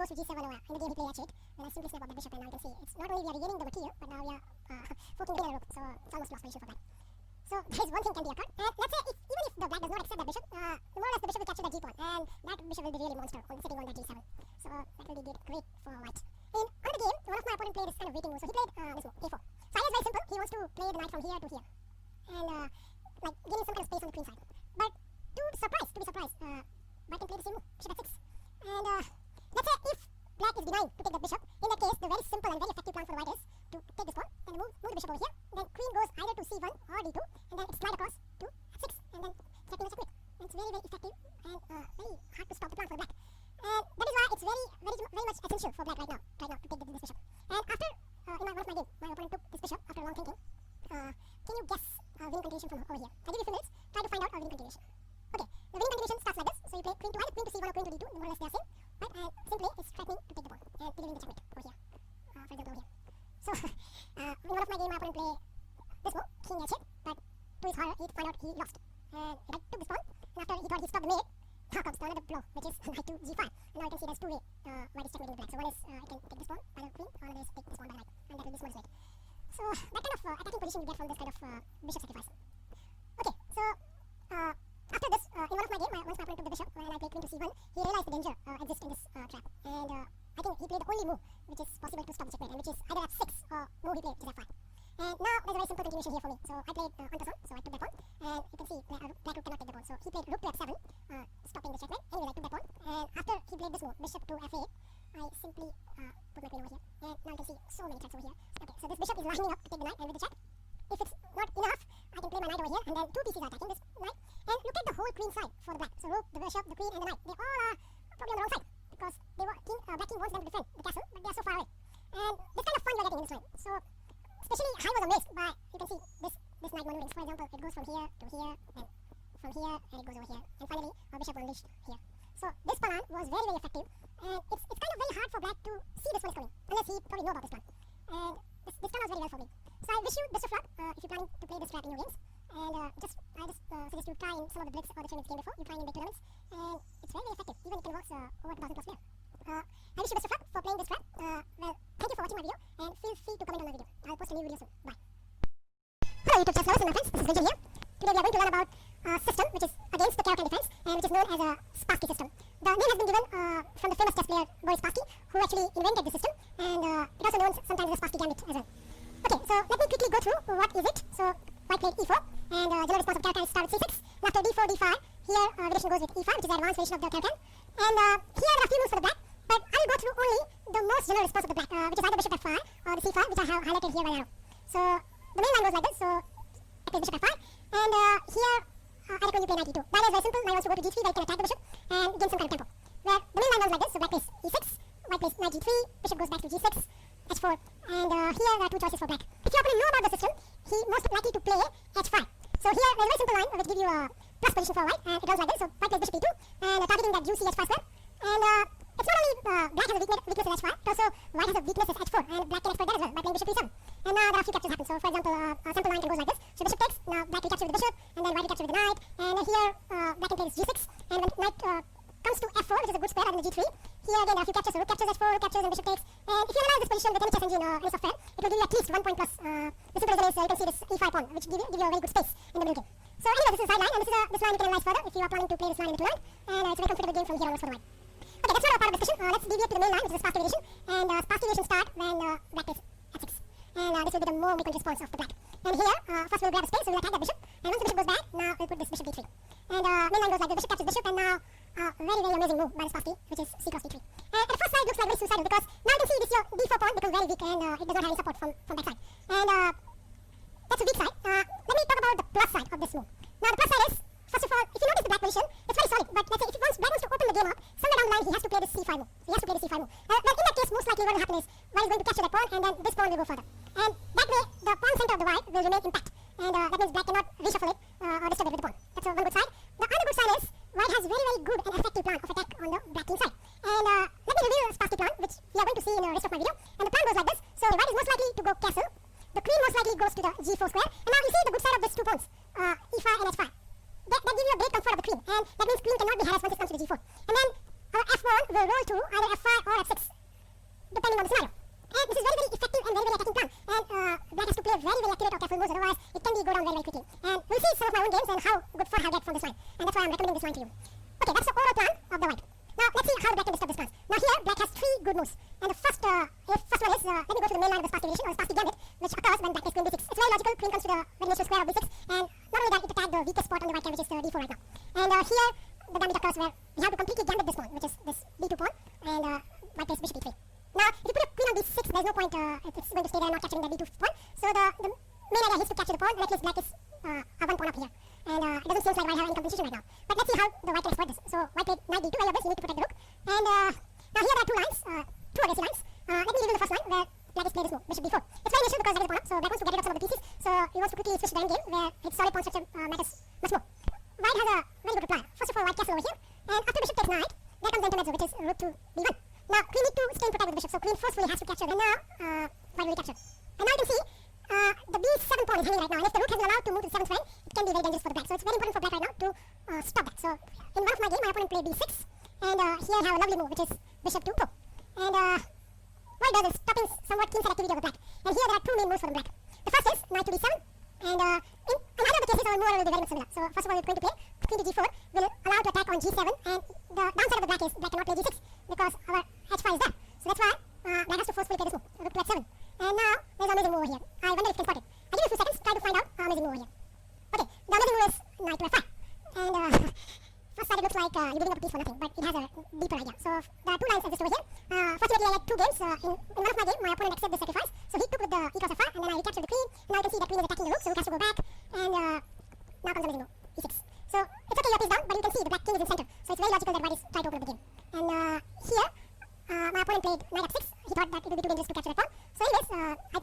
goes to g7 over in the game he played h8. Then I simply say about the bishop, and now you can see it's not only we are regaining the material, but now we are forking the rook, so it's almost lost position for black. So there is one thing can be occurred, and let's say even if the black does not accept that bishop, more or less the bishop will capture that g pawn, and that bishop will be really monster sitting on that g7. So that will be great for white. In another game, one of my opponent played this kind of waiting move, so he played this move, a4. So idea is very simple. He wants to play the knight from here to here, and like gaining some kind of space on the queen side. But to be surprised, white can play the same move, bishop f6. And let's say if black is denying to take the bishop, in that case the very simple and very effective plan for the white is to take this pawn and move the bishop over here. Then queen goes either to c1 or d2, and then it's slide across to f6, and then checkmate or checkmate. And it's very effective and very hard to stop the plan for black. And that is why it's very much essential for black right now to take this bishop. And after in one of my game, my opponent took this bishop after long thinking. Can you guess winning continuation from over here? I give you a few minutes. Try to find out our winning continuation. Okay, the winning continuation starts like this. So you play queen to either queen to c1 or queen to d2. More or less they are same. Right? And simply it's threatening to take the pawn and delivering the checkmate over here. For example, over here. So in one of my game, my opponent play this move, king h8. But to his horror, he found out he lost. And I took this pawn. And after he thought he stopped the mate, now comes another blow, which is knight to g5. And now you can see there's two ways white is checkmating the black. So one is I can take this pawn by the queen, or another is take this pawn by the knight, and that will be smallest mate. So that kind of attacking position you get from this kind of bishop sacrifice. Okay, so after this, in one of my game, once my opponent took the bishop, when I played queen to c1, he realized the danger exists in this trap, and I think he played the only move which is possible to stop the checkmate, and which is either f6 or move he played, which is f5. And now there's a very simple continuation here for me. So I played on plus 1, so I took that pawn, and you can see black rook cannot take the pawn. So he played rook to f7, stopping the checkmate. Anyway, I took that pawn, and after he played this move, bishop to f8, I simply put my queen over here, and now you can see so many threats over here. Okay, so this bishop is lining up to take the knight, and with the check, if it's not enough, I can play my knight over here, and then two pieces are attacking this knight. And look at the whole queen side for the black. So rook, the bishop, the queen, and the knight. They all are probably on the wrong side because black king wants them to defend the castle, but they are so far away. And this kind of fun you are getting in this line. So especially I was amazed by, you can see this knight maneuvering. For example, it goes from here to here, and from here, and it goes over here, and finally our bishop unleashed here. So this plan was very effective, and it's kind of very hard for black to see this one is coming, unless he probably know about this plan. And this turned out very well for me. So I wish you best of luck if you're planning to play this strat in your games. And I just suggest you try in some of the Blitz or the tournaments game before. You try in big tournaments, and it's very effective. Even it can work over 2,000 plus players. I wish you best of luck for playing this strat. Well, thank you for watching my video, and feel free to comment on my video. I'll post a new video soon. Bye. Hello YouTube chess lovers and my friends, this is Vijay here. Today we are going to learn about a system which is against the Caro-Kann defense, and which is known as a Spassky system. The name has been given from the famous chess player Boris Spassky, who actually invented this system, and it also known sometimes as the Spassky Gambit as well. Okay, so let me quickly go through what is it. So white played e4, and general response of Caro-Kann is start with c6. And after d4, d5, here variation goes with e5, which is the advanced variation of the Caro-Kann. And here there are few moves for the black, but I will go through only the most general response of the black, which is either bishop f5 or the c5, which I have highlighted here by arrow. So the main line goes like this. So I play bishop f5, and here I recommend you play knight e2. The idea is very simple. Knight wants to go to g3, where you can attack the bishop and gain some kind of tempo. Where the main line goes like this. So black plays e6, white plays knight g3, bishop goes back to g6, h4, and here there are two choices for black. If your opponent know about the system, he most likely to play h5. So here there's a very simple line which gives you a plus position for white, and it goes like this. So white plays bishop e2, and targeting that juicy h5 square. And it's not only black has a weakness in h5, but also white has a weakness in h4, and black can exploit that as well by playing bishop e7. And now there are a few captures happen. So for example, a simple line can go like this. So bishop takes, now black recaptures with the bishop, and then white recaptures with the knight, and here black can play this g6, and when knight comes to f4, which is a good square rather than the g3, here again there are a few captures. So rook captures h4, rook captures, and bishop takes. And if you analyze this position with any chess engine or any software, it will give you at least 1 point plus. The simple reason is you can see this e5 pawn, which give you a very good space in the middle game. So anyway, this is a side line, and this line you can analyze further if you are planning to play this line in the two line, and it's a very comfortable game from here onwards for the white. Okay, that's not our part of discussion. Let's deviate to the main line, which is the Spassky variation. And Spassky variation start when black plays f6. And this will be the more frequent response of the black. And here, first we'll grab a space, so we'll attack that bishop. And once the bishop goes back, now we'll put this bishop d3. And main line goes like the bishop captures bishop, and now very amazing move by the Spassky, which is c cross d3. And at first sight, it looks like very suicidal, because now you can see this your d4 pawn becomes very weak, and it does not have any support from that side. And that's a weak side. Let me talk about the plus side of this move. Now the plus side is, first of all, if you notice the black position, it's very solid. But let's say if black wants to open the game up, somewhere down the line he has to play this c5 move. He has to play the c5 move. Well, in that case, most likely what will happen is white is going to capture that pawn, and then this pawn will go further. And that way, the pawn center of the white will remain intact. And that means black cannot reshuffle it or disturb it with the pawn. That's one good side. The other good side is white has very good and effective plan of attack on the black king side. And let me reveal a Spassky plan, which we are going to see in the rest of my video. And the plan goes like this. So the white is most likely to go castle. The queen most likely goes to the g4 square. And now you see the good side of these two pawns, e5 and h5. That gives you a great comfort of the queen, and that means queen cannot be harassed once it comes to the g4. And then our f1 will roll to either f5 or f6. go down very, very quickly. And we'll see some of my own games and how good fun I'll get from this wine. And that's why I'm recommending this wine to you. Okay, that's the overall plan of the white. Now, let's see how the black can disturb this plan. Now here, black has 3 good moves. And the first one is, let me go to the main line of the Spassky variation, or Spassky gambit, which occurs when black plays queen b6. It's very logical. Queen comes to the very natural square of b6. And not only that, it attacked the weakest spot on the white hand, which is the d4 right now. And here, the gambit occurs where we have to completely gambit this pawn, which is this d2 pawn. And white plays bishop e3. Now, if you put a queen on b6, there's no point, it's going to stay there not capturing the d2 pawn. So the main idea is to capture the pawn. In that case, black is one pawn up here. And it doesn't seem like white have any competition right now. But let's see how the white can exploit this. So white played knight d2, very obvious, you need to protect the rook. And now here there are 2 lines, 2 aggressive lines. Let me reveal the first line where black is played this move, bishop d4. It's very initial because black is a pawn up, so black wants to get rid of some of the pieces. So he wants to quickly switch to the end game where its solid pawn structure matters much more. White has a very good reply. First of all, white castles over here. And after bishop takes knight, there comes the intermezzo, which is rook to b1. Now, queen need to stay in protect with the bishop, so queen forcefully has to capture. And now, white will recapture. And now you can see, the b7 pawn is hanging right now, and if the rook has been allowed to move to the 7th rank, it can be very dangerous for the black. So it's very important for black right now to stop that. So in one of my game, my opponent played b6, and here I have a lovely move, which is bishop to 4. And what it does is stopping somewhat king side activity of the black. And here there are 2 main moves for the black. The first is knight to d7, and in either of the cases, our move will be very much similar. So first of all, we're going to play queen to g4, will allow to attack on g7, and the downside of the black is black cannot play g6 because our h5 is there. So that's why black has to forcefully play this move, rook to h7. And now there's an amazing move over here. I wonder if you can spot it. I'll give you a few seconds, try to find out our amazing move over here. Okay, the amazing move is knight to f5. And first sight it looks like you're giving up a piece for nothing, but it has a deeper idea. So there are 2 lines exist over here. Fortunately, I had 2 games. In one of my games, my opponent accepted the sacrifice. So he took with the e cross f5, and then I recaptured the queen. And now you can see that queen is attacking the rook, so rook has to go back. And now comes the amazing move, e6. So it's okay, your piece down, but you can see the black king is in center. So it's very logical that white is trying to open up the game. And here, my opponent played knight f6. He thought that it would be too dangerous to capture that pawn. So anyways, I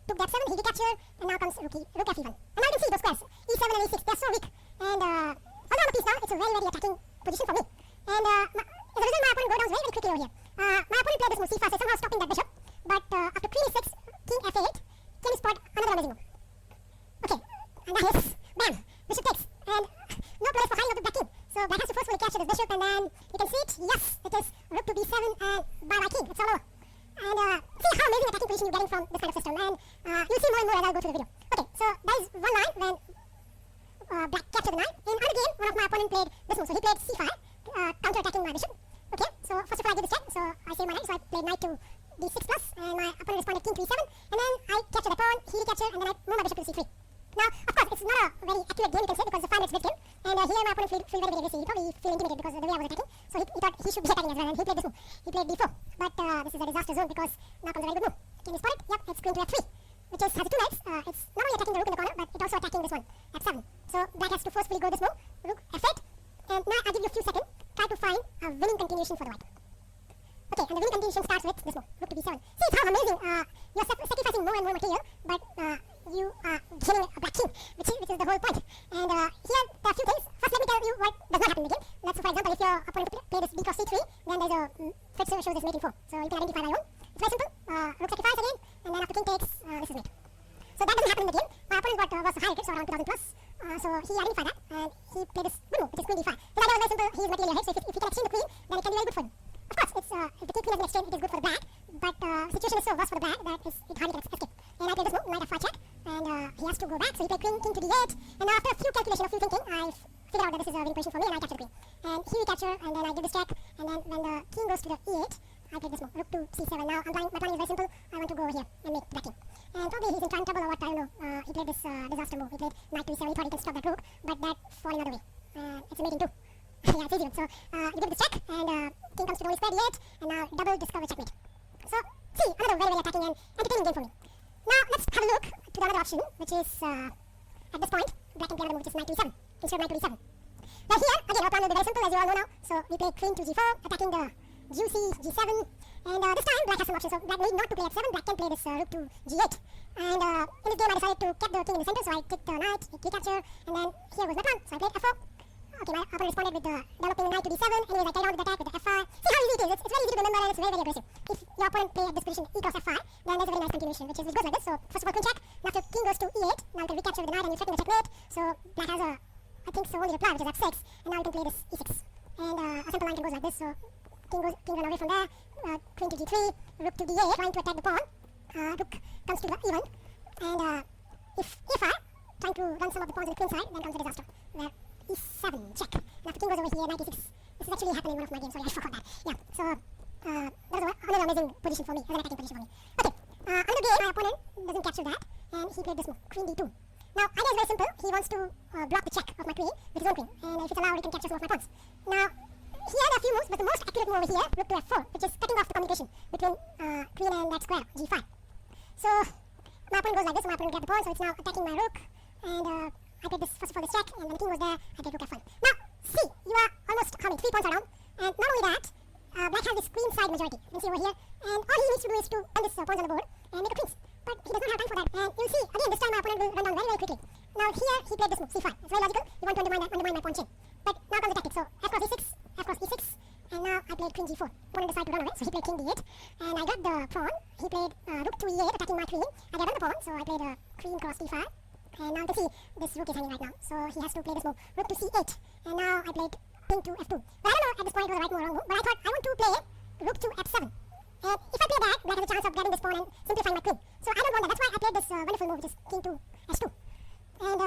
took the f7, he recaptured, and now comes rook f1. And now you can see those squares, e7 and e6, they're so weak. And although I'm a piece now, it's a very, very attacking position for me. And as a result, my opponent goes down very, very quickly over here. My opponent played this move c5, so somehow stopping that bishop. But after queen e6, king f8, can you spot another amazing move? Okay, and that is, bam, bishop takes. And no place for hiding up the black king. So black has to forcefully capture this bishop, and then you can see it, yes, it is rook to b7, and bye bye king, it's all over. And see how amazing attacking position you're getting from this kind of system. And you'll see more and more as I'll go through the video. Okay, so that is one line when black captured the knight. In another game, one of my opponent played this move. So he played c5, counter-attacking my bishop. Okay, so first of all I did this check, so I saved my knight, so I played knight to d6 plus, and my opponent responded king to e7, and then I captured the pawn, he recaptured, and then I moved my bishop to c3. Now, of course, it's not a very accurate game, you can say, because the 5 minutes bit game, and here my opponent feel very, very aggressive. He probably feel intimidated because of the way I was attacking, so he thought he should be attacking as well, and he played this move. He played d4, but this is a disaster zone because now comes a very good move. Can you spot it? Yep, it's queen to f3, which has 2 knights. It's not only attacking the rook in the corner, but it's also attacking this one, f7. So black has to forcefully go this move, rook f8, and now I'll give you a few seconds, try to find a winning continuation for the white. Okay, and the winning continuation starts with this move, rook to b7. See, it's how amazing, you're sacrificing more and more material, but you are killing a black king, which is the whole point. And here, there are a few things. First, let me tell you what does not happen in the game. Let's say, for example, if your opponent play this b cross c3, then there's a Fritz shows this mate in 4. So you can identify by your own. It's very simple. Rook sacrifice again, and then after king takes, this is mate. So that doesn't happen in the game. My opponent was high rated, so around 2000 plus. So he identified that, and he played this good move, which is queen d5. His idea was very simple. He is material ahead, so if he can exchange the queen, then it can be very good for him. Of course, it's, if the queen has been exchanged, it is good for the black, but the situation is so worse for the black that it hardly can escape. And I played this move, knight f5 check, and he has to go back, so he played queen, king to d8, and now after a few calculations, a few thinking, I figured out that this is a winning position for me, and I captured the queen. And he recaptured, and then I did this check, and then when the king goes to the e8, I played this move, rook to c7. Now my plan is very simple, I want to go over here and make black king. And probably he's in time trouble or what, I don't know. He played this disaster move, he played knight to e7, he thought he could stop that rook, but that falling out of the way. It's a mate in 2. Yeah, it's easy. So you give this check, and king comes to the only square d8, and now double discover checkmate. So see, another very, very attacking and entertaining game for me. Now let's have a look to the other option, which is at this point, black can play another move, which is knight to e7, instead of knight to d7. Now here, again, our plan will be very simple, as you all know now. So we play queen to g4, attacking the juicy g7, and this time black has some options. So black need not to play f7, black can play this rook to g8. And in this game I decided to keep the king in the center, so I took the knight, recapture, and then here was my plan, so I played f4. Okay, my opponent responded with developing the knight to d7. Anyways, I carried on with the attack with the f5. See how easy it is. It's very easy to remember, and it's very, very aggressive. If your opponent play at this position e cross f5, then there's a very nice continuation, which goes like this. So first of all, queen check. And after king goes to e8, now you can recapture with the knight and you threaten the checkmate. So black has a, I think, so only reply, which is f6. And now you can play this e6. And a simple line can goes like this. So king run away from there. Queen to d3, rook to d8, trying to attack the pawn. Rook comes to the e1. And if I trying to run some of the pawns on the queen side, then comes the disaster. Where e7 check. Now the king goes over here, knight e6. This is actually happening in one of my games. Sorry, I forgot that. Yeah. So that was another amazing position for me, as an attacking position for me. Okay. Another game, my opponent doesn't capture that, and he played this move, queen d2. Now, idea is very simple. He wants to block the check of my queen with his own queen, and if it's allowed, he can capture some of my pawns. Now, here there are a few moves, but the most accurate move over here, rook to f4, which is cutting off the communication between queen and that square, g5. So, my opponent goes like this, my opponent gets the pawn, so it's now attacking my rook, and I played this first of all this check, and when the king was there, I played rook f1. Now, see, you are almost, how many, 3 pawns are down, and not only that, black has this queen side majority, you can see over here, and all he needs to do is to run this pawns on the board, and make a queens. But he does not have time for that, and you'll see, again, this time my opponent will run down very, very quickly. Now, here, he played this move, c5. It's very logical, you want to undermine my pawn chain. But now comes the tactic, so f cross e6, f cross e6, and now I played queen g4. Opponent decided to run away, so he played king d8, and I got the pawn. He played rook to e8, attacking my queen. I got the pawn, so I played queen cross d5. And now you can see, this rook is hanging right now, so he has to play this move, rook to c8. And now I played king to f2. But I don't know at this point it was the right move or wrong move, but I thought I want to play rook to f7. And if I play that, black has a chance of grabbing this pawn and simplifying my queen. So I don't want that, that's why I played this wonderful move, which is king to s2. And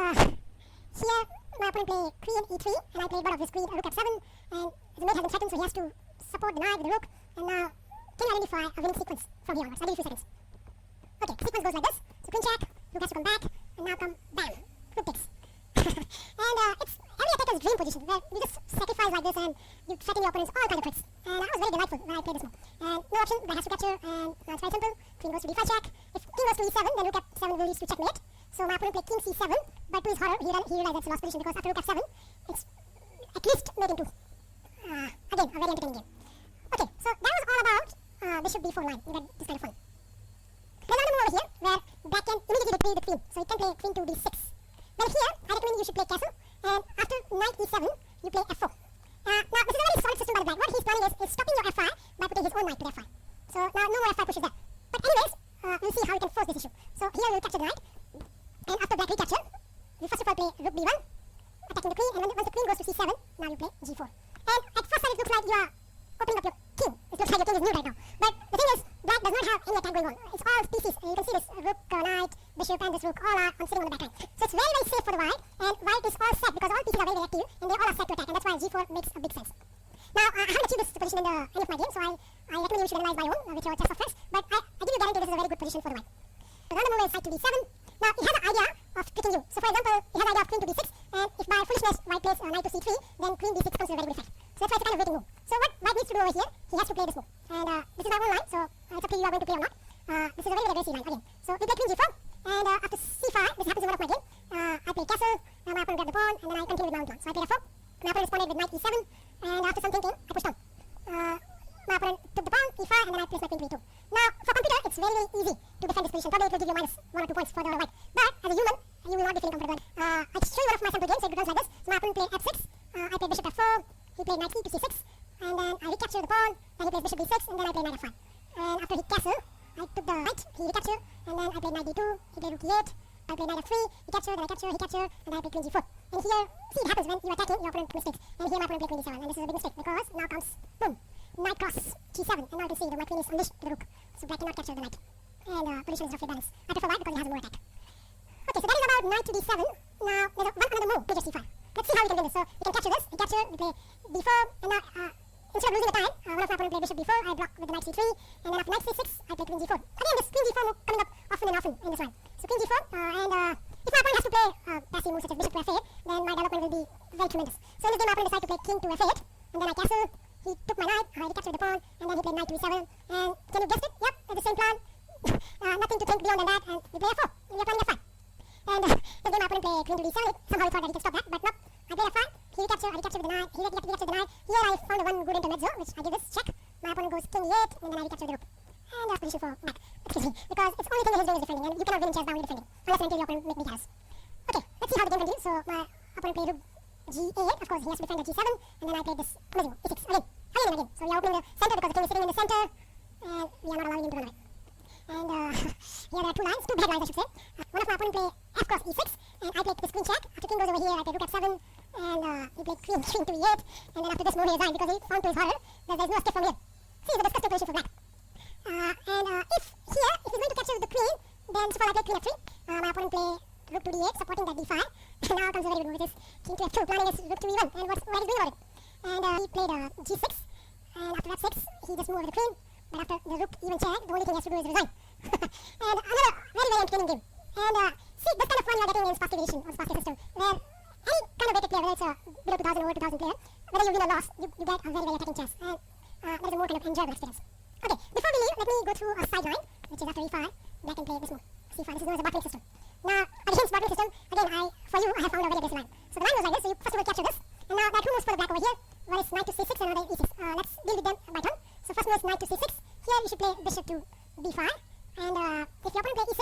here, my opponent played queen e3, and I played one of his queen, rook f7, and the mate has been threatened, so he has to support the knight with the rook, and now can you identify a winning sequence from here onwards? I'll give you a few seconds. Okay, the sequence goes like this, so queen check, rook has to come back, and now come bam, rook takes. And it's every attacker's dream position, where you just sacrifice like this, and you threaten your opponents all kinds of tricks. And that was very delightful when I played this move. And no option, black has to capture, and now it's very simple, queen goes to d5 check, if king goes to e7, then rook f7 will lead to checkmate. So my opponent played king c7, but to his horror, he realized that's a lost position because after rook f7, it's at least mate in 2. Again, a very entertaining game. Okay, so that was all about bishop b4 line. You get this kind of fun. There's another move over here where black can immediately retrieve the queen, so it can play queen to d6. Then here, I recommend you should play castle, and after knight e7, you play f4. Now, this is a very solid system by the black. What he's planning is stopping your f5 by putting his own knight to f5. So now no more f5 pushes there. But anyways, we'll see how we can force this issue. So here we'll capture the knight. And after black recapture, you first of all play rook b1, attacking the queen, and once the queen goes to c7, now you play g4. And at first sight it looks like you are opening up your king. It looks like your king is nude right now. But the thing is, black does not have any attack going on. It's all pieces. And you can see this rook, knight, bishop, and this rook all are sitting on the back line. So it's very, very safe for the white, and white is all set because all pieces are very, very active, and they all are set to attack, and that's why g4 makes a big sense. Now, I haven't achieved this position in any of my games, so I recommend you should analyze my own with your chess softwares, but I give you a guarantee this is a very good position for the white. So another move is knight to d7. Now, it has an idea of tricking you. So, for example, it has an idea of queen to d6, and if by foolishness white plays knight to c3, then queen d6 comes to a very good effect. So that's why it's a kind of waiting move. So what white needs to do over here, he has to play this move. And this is my own line, so it's up to you are going to play or not. This is a very, very basic line again. So we play queen g4, and after c5, this happens in one of my games. I play castle, and my opponent grabbed the pawn, and then I continue with my own plan. So I played f4, my opponent responded with knight e7, and after some thinking, I pushed on. My opponent took the pawn, e5, and then I placed my queen to e2. Now, for computer, it's very, very easy to defend this position. Probably it will give you minus 1 or 2 points for the white. But as a human, you will not be feeling comfortable. I show you one of my sample games, so it becomes like this. So my opponent played f6, I played bishop f4, he played knight e to c6, and then I recaptured the pawn, then he plays bishop d6, and then I played knight f5. And after he castled, I took the knight, he recaptured, and then I played knight d2, he played rook e8, I played knight f3, he captured, then I captured, he captured, and then I played queen g4. And here, see it happens when you're attacking, your opponent makes mistakes. And here my opponent played queen d7, and this is a big mistake because now comes, boom, knight cross g7, and now you can see that my queen is unleashed to the rook, so black cannot capture the knight. And position is roughly balanced. I prefer white because he has more attack. Okay, so that is about knight to d7. Now, there's another move, bishop c5. Let's see how we can win this. So, we can capture this, we capture, we play d4, and now, instead of losing the time, one of my opponent played bishop d4, I block with the knight c3, and then after knight c6, I play queen g4. Again, this queen g4 move coming up often and often in this line. So, queen g4, and if my opponent has to play passive moves such as bishop to f8, then my development will be very tremendous. So, in this game, my opponent decided to play king to f8, and then I castle, he took my knight, I recaptured the pawn, and then he played knight to e7, and can you guess it? Yep, it's the same plan. Nothing to think beyond than that, and we play f4, and we are playing f5. And this game my opponent played queen to d7, somehow he thought that he could stop that, but no, I played f5, he recaptured, I recaptured with the knight, he recaptured the knight. Here I found the one good intermezzo, which I give this check. My opponent goes king e8, and then I recapture the rook. And that's position for black. Excuse me, because it's the only thing that he's doing is defending, and you cannot win in chess by only defending, unless and until your opponent make me careless. Okay, let's see how the game continues. So my opponent played rook g8, of course he has to defend at g7, and then I played this amazing move, e6, again, again. So we are opening the center because the king is sitting in the center, and we are not allowing him to run away. And here there are two lines, two bad lines I should say. One of my opponent played f cross e6, and I played this queen check. After king goes over here, I played rook f7, and he played queen to e8, and then after this move he resigned because he found to his horror that there's no escape from here. See, it's a disgusting position for black. And if he's going to capture the queen, then so far I played queen f3. My opponent played rook to d8, supporting that d5. And now comes a very good move, which is king to f2, planning is rook to e1. And what is doing about it? And he played g6. And after f6, he just moved over the queen. But after the rook even check, the only thing he has to do is resign. And another very, very entertaining game. And see, this kind of fun you are getting in Spassky Edition or Spassky system, where any kind of rated player, whether it's a below 2000 or over 2000 player, whether you win or loss, you get a very, very attacking chess. And that is a more kind of enjoyable experience. Okay, before we leave, let me go through a sideline, which is after e5, black can play this move, c5. This is known as a Bartling system. Now, against Bartling system, again, for you, I have found a very aggressive line. So the line goes like this, so you first of all capture this. And now there are two moves for the black over here. One is knight to c6 and another e6. Let's deal with them by turn. So first move is knight to c6. Here you should play bishop to b5. And if your opponent play e6,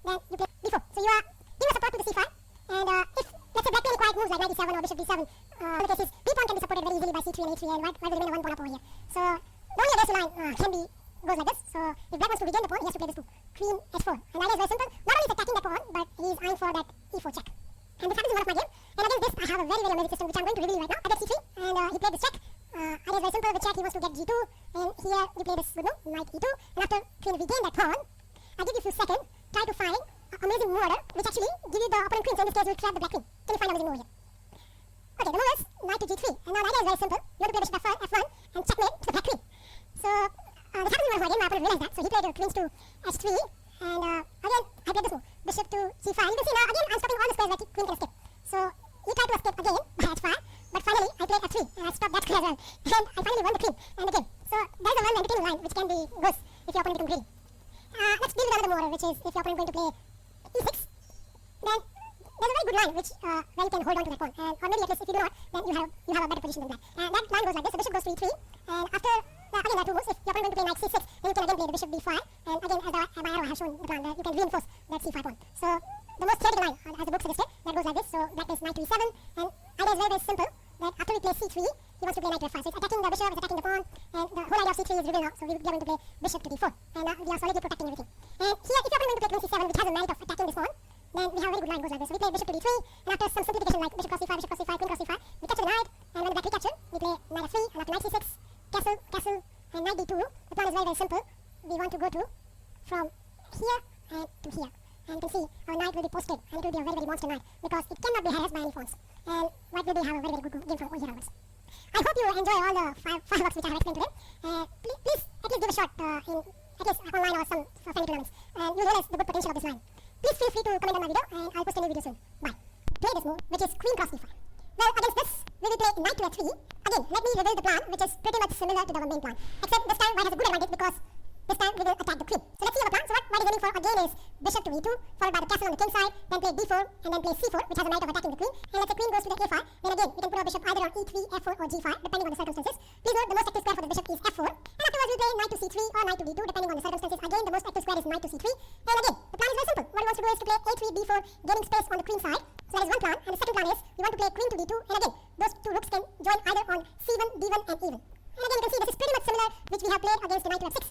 then you play b4. So you are giving support to the c5. And if, let's say, black playing quiet moves like knight e7 or bishop d7, in the cases, b pawn can be supported very easily by c3 and a3, and white will remain a one pawn up over here. So the only aggressive line can be goes like this. So if black wants to regain the pawn, he has to play this move, queen h4. And the idea is very simple. Not only is attacking that pawn, but he is eyeing for that e4 check. And this happens in one of my games. And against this, I have a very, very amazing system which I'm going to reveal right now. I get c3, and he played this check. Idea is very simple. The check, he wants to get g2, and here you play this good move, knight e2. And after queen regain that pawn, I give you a few seconds, try to find an amazing move order, which actually give you the opponent queen. So in this case, we'll trap the black queen. Can you find an amazing move here? Okay, the move is knight to g3. And now the idea is very simple. You want to play bishop f1 and checkmate to the black queen. So this happens in one of my games. My opponent realized that. So he played queens to h3. And again, I played this move, bishop to c5. And you can see now, again, I'm stopping all the squares where the queen can escape. So he tried to escape again by h5. But finally, I played f3. And I stopped that square as well. And I finally won the queen and the game. So there's a one entertaining line which can be goes if your opponent becomes greedy. Let's deal with another move order, which is if your opponent is going to play e6, then there's a very good line which where you can hold on to that pawn. And or maybe at least if you do not, then you have a better position than black. And that line goes like this: the bishop goes to e3, and after again there are two moves. If your opponent is going to play knight c6, then you can again play the bishop b5. And again, as my arrow has shown the plan, you can reinforce that c5 pawn. So the most theoretical line, as the book suggested, that goes like this. So black plays knight to e7, and idea is very, very simple. That after we play c3, he wants to play knight to f5. So it's attacking the bishop, it's attacking the pawn, and the whole idea of c3 is revealed now. So we are going to play bishop to d4, and we are solidly protecting everything. And here, if your opponent is going to play queen c7, which has a merit of attacking this pawn, then we have a very good line goes like this. So we play bishop to d3, and after some simplification like bishop cross c5, bishop cross c5, queen cross c5, we capture the knight, and when the black recapture, we play knight f3, and after knight c6, castle, castle, and knight d2. The plan is very, very simple. We want to go to from here and to here. And you can see our knight will be posted, and it will be a very, very monster knight, because it cannot be harassed by any pawns. And white will have a very, very good game from here onwards. I hope you enjoy all the fireworks which I have explained today. Please at least give a shot in at least online or some friendly tournaments, and you'll realize the good potential of this line. Please feel free to comment on my video, and I'll post a new video soon. Bye. Play this move, which is queen cross e5. Well, against this, we will play knight to f3. Again, let me reveal the plan, which is pretty much similar to the main plan, except this time white has a good advantage because this time we will attack the queen. So let's see our plan. So what white is aiming for again is bishop to e2, followed by the castle on the king side, then play d4, and then play c4, which has a merit of attacking the queen. And let's say queen goes to the a5, then again we can put our bishop either on e3, f4, or g5, depending on the circumstances. Please note the most active square for the bishop is f4, and afterwards we play knight to c3 or knight to d2, depending on the circumstances. Again, the most active square is knight to c3. And again, the plan is very simple. What he wants to do is to play a3, d4, gaining space on the queen side. So that is one plan. And the second plan is we want to play queen to d2, and again, those two rooks can join either on c1, d1, and e1. And again, you can see this is pretty much similar, which we have played against the knight to f6.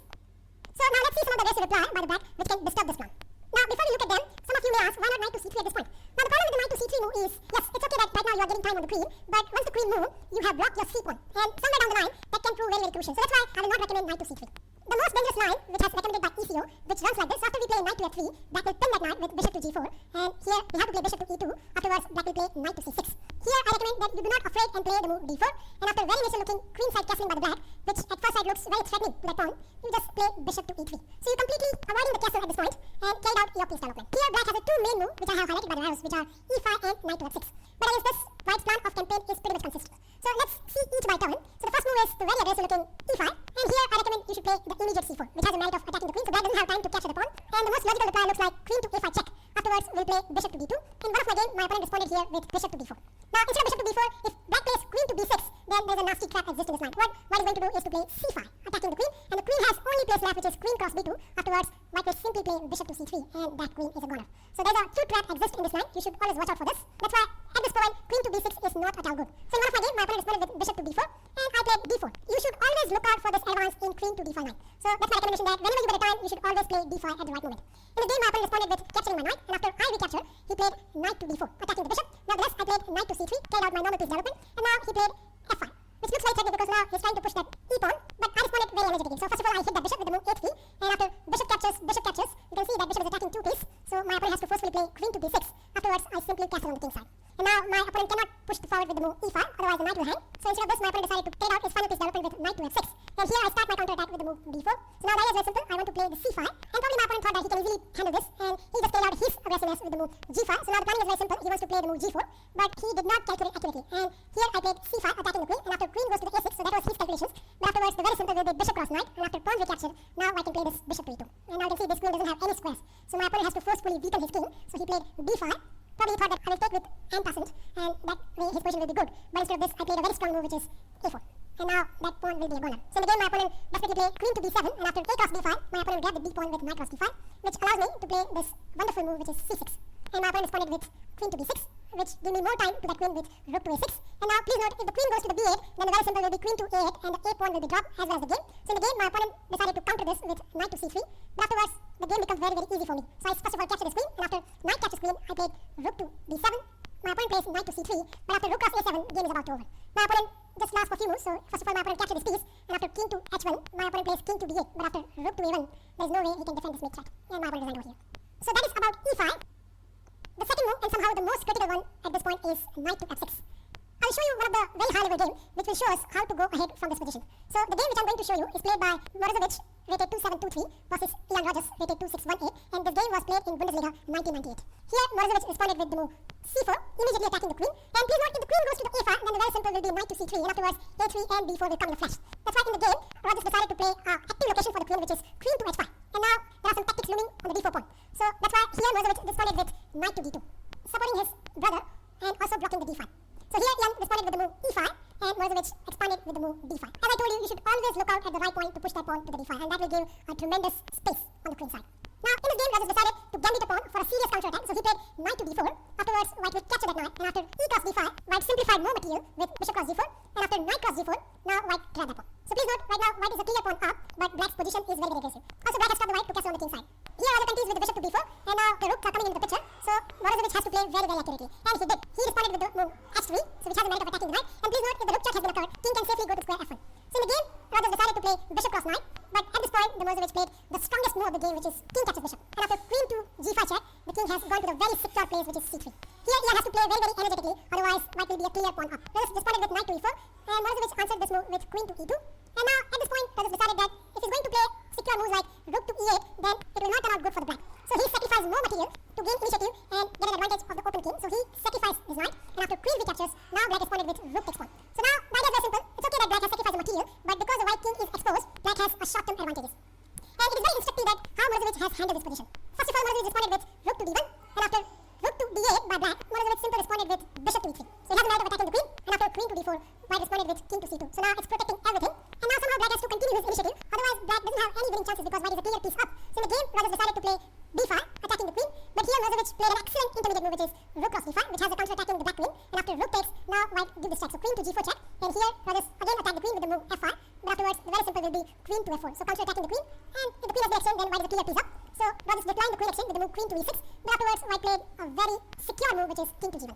So now let's see some of the aggressive reply by the black, which can disturb this plan. Now, before we look at them, some of you may ask, why not knight to c3 at this point? Now, the problem with the knight to c3 move is, yes, it's okay that right now you are getting time on the queen, but once the queen moves, you have blocked your c pawn. And somewhere down the line, that can prove very, very crucial. So that's why I will not recommend knight to c3. The most dangerous line, which has recommended by ECO, which runs like this: after we play knight to f3, black will pin that knight with bishop to g4, and here we have to play bishop to e2. Afterwards, black will play knight to c6. Here, I recommend that you do not afraid and play the move d4, and after very initial looking queen side castling by the black, which at first sight looks very threatening to that pawn, you just play bishop to e3. So you completely avoiding the castle at this point and carried out your piece development. Here, black has a two main moves, which I have highlighted by the arrows, which are e5 and knight to f6. But against this, white's plan of campaign is pretty much consistent. So let's see each by turn. So the first move is the very aggressive looking e5, and here I recommend you should play the immediate c4, which has a merit of attacking the queen, so black doesn't have time to capture the pawn. And the most logical reply looks like queen to a5 check. Afterwards, we'll play bishop to d2. In one of my game, my opponent responded here with bishop to d4. Now, instead of bishop to d4, if black plays queen to b6, then there's a nasty trap exists in this line. What white is going to do is to play c5, attacking the queen, and the queen has only place left, which is queen cross b2. Afterwards, white will simply play bishop to c3, and that queen is a goner. So there's a two trap exists in this line. You should always watch out for this. That's why at this point, queen to b6 is not at all good. So in one of my game, my opponent responded with bishop to d4, and I played d4. You should always look out for this advance in queen to d5 line. So that's my recommendation, that whenever you get a time, you should always play d5 at the right moment. In the game, my opponent responded with capturing my knight, and after I recapture, he played knight to d4, attacking the bishop. Nevertheless, I played knight to c3, carried out my normal piece development, and now he played f5, which looks very threatening because now he's trying to push that e pawn, but I responded very energetically. So first of all, I hit that bishop with the move h3, and after bishop captures, you can see that bishop is attacking two pieces. So my opponent has to forcefully play queen to b6, Afterwards, I simply castle on the king's side. And now my opponent cannot push forward with the move e5, otherwise the knight will hang. So instead of this, my opponent decided to trade out his final piece development with knight to f6. And here I start my counter attack with the move d4. So now the idea is very simple. I want to play the c5, and probably my opponent thought that he can easily handle this, and he just played out his aggressiveness with the move g5. So now the planning is very simple. He wants to play the move g4, but he did not calculate accurately. And here I played c5, attacking the queen, and after queen goes to the a6, so that was his calculations. But afterwards, the very simple will be bishop cross knight, and after pawn recaptured, now I can play this bishop to e2. And now you can see this queen doesn't have any squares, so my opponent has to forcefully weaken his king. So he played d5. Probably he thought that I will take with antacent, and that way his position will be good. But instead of this, I played a very strong move, which is a4. And now that pawn will be a goner. So in the game, my opponent desperately played queen to b7, and after a cross b5, my opponent grabbed the b pawn with knight cross d5, which allows me to play this wonderful move, which is c6. And my opponent responded with queen to b6, which gave me more time to that queen with rook to a6. And now please note, if the queen goes to the b8, then the very simple will be queen to a8, and the a pawn will be dropped as well as the game. So in the game, my opponent decided to counter this with knight to c3. But afterwards, the game becomes very, very easy for me. So I first of all capture this queen, and after knight captures queen, I played rook to b7. My opponent plays knight to c3, but after rook cross a7, game is about over. My opponent just lost for a few moves, so first of all, my opponent captured this piece, and after king to h1, my opponent plays king to b8, but after rook to a1, there is no way he can defend this mate threat, and my opponent resigned over here. So that is about e5. The second move, and somehow the most critical one at this point, is knight to f6. I will show you one of the very high-level game, which will show us how to go ahead from this position. So the game which I am going to show you is played by Morozevich, rated 2723, versus Ian Rogers, rated 2618, and this game was played in Bundesliga 1998. Here, Morozevich responded with the move c4, immediately attacking the queen. And please note, if the queen goes to the a5, then the very simple will be knight to c3, and afterwards a3 and b4 will come in a flash. That's why in the game, Rogers decided to play active location for the queen, which is queen to h5. And now there are some tactics looming on the d4 pawn. So that's why here Morozevich responded with knight to d2, supporting his brother and also blocking the d5. So here Ian responded with the move e5, and Morozevich expanded with the move d5. As I told you, you should always look out at the right point to push that pawn to the d5, and that will give a tremendous space on the queen side. Now, in this game, Rogers decided to gambit the pawn for a serious counter-attack, so he played knight to d4. Afterwards, white will capture that knight, and after e cross d5, white simplified more material with bishop cross d4, and after knight cross d4, now white grabbed that pawn. So please note, right now, white is a clear pawn up, but black's position is very, very aggressive. Also, black has stopped the white to castle on the king side. Here, Rogers continues with the bishop to b4, and now the rooks are coming into the picture, so Morozevich has to play very, very accurately. And he did. He responded with the move h3, so which has the merit of attacking the knight, and please note, if the rook check has been occurred, king can safely go to square f1. So in the game, Rogers decided to play bishop cross knight, but at this point, the Morozevich played the strongest move of the game, which is king captures bishop. And after queen to g5 check, the king has gone to the very secure place, which is c3. Here, Ian has to play very, very energetically, otherwise white will be a clear pawn up. Rogers responded with knight to e4, and Morozevich answered this move with queen to e2. And now, at this point, Rogers decided that if he's going to play secure moves like rook to e8, then it will not turn out good for the black. So he sacrificed more material to gain initiative and get an advantage of the open king. So he sacrificed his knight, and after queen recaptures, now black responded with rook takes pawn. So now, the idea is very simple. It's okay that black has sacrificed the material, but because the white king is exposed, black has a short-term advantages. And it is very instructive that how Morozevich has handled this position. First of all, Morozevich responded with rook to d1, and after rook to d8 by black, Morozevich simply responded with bishop to e3. So he has the merit of attacking the queen, and after queen to d4, white responded with king to c2. So now it's protecting everything, and now somehow black has to continue his initiative, otherwise black doesn't have any winning chances because white is a clear piece up. So in the game, Rogers decided to play d5, attacking the queen, but here Morozevich played an excellent intermediate move, which is rook cross d5, which has the counter-attacking the black queen, and after rook takes, now white gives the check. So queen to g4 check, and here Rogers again attacked the queen with the move f5, but afterwards the very simple will be queen to f4. So counter-attacking the queen, and if the queen has the exchange, then white is a clear piece up. So Rogers declined the queen exchange with the move queen to e6, but afterwards white played a very secure move, which is king to g1.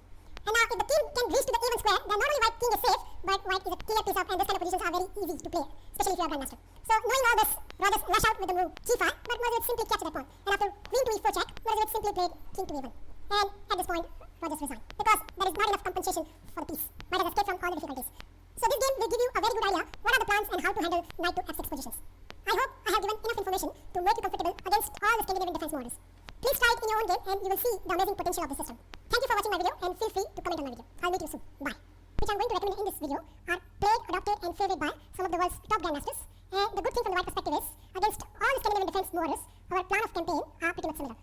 And now, if the king can reach to the a1 square, then not only white king is safe, but white is a clear piece up, and this kind of positions are very easy to play, especially if you are grandmaster. So knowing all this, Rogers lash out with the move g5, but Morozevich simply captured that pawn. And after queen to e4 check, Morozevich simply played king to a1. And at this point, Rogers resigned, because there is not enough compensation for the piece. White has escaped from all the difficulties. So this game will give you a very good idea what are the plans and how to handle knight to f6 positions. I hope I have given enough information to make you comfortable against all the Scandinavian defense models. Please try it in your own game, and you will see the amazing potential of the system. Thank you for watching my video, and feel free to comment on my video. I'll meet you soon. Bye. Which I'm going to recommend in this video are played, adopted, and favored by some of the world's top grandmasters. And the good thing from the right perspective is, against all the Scandinavian defense models, our plan of campaign are pretty much similar.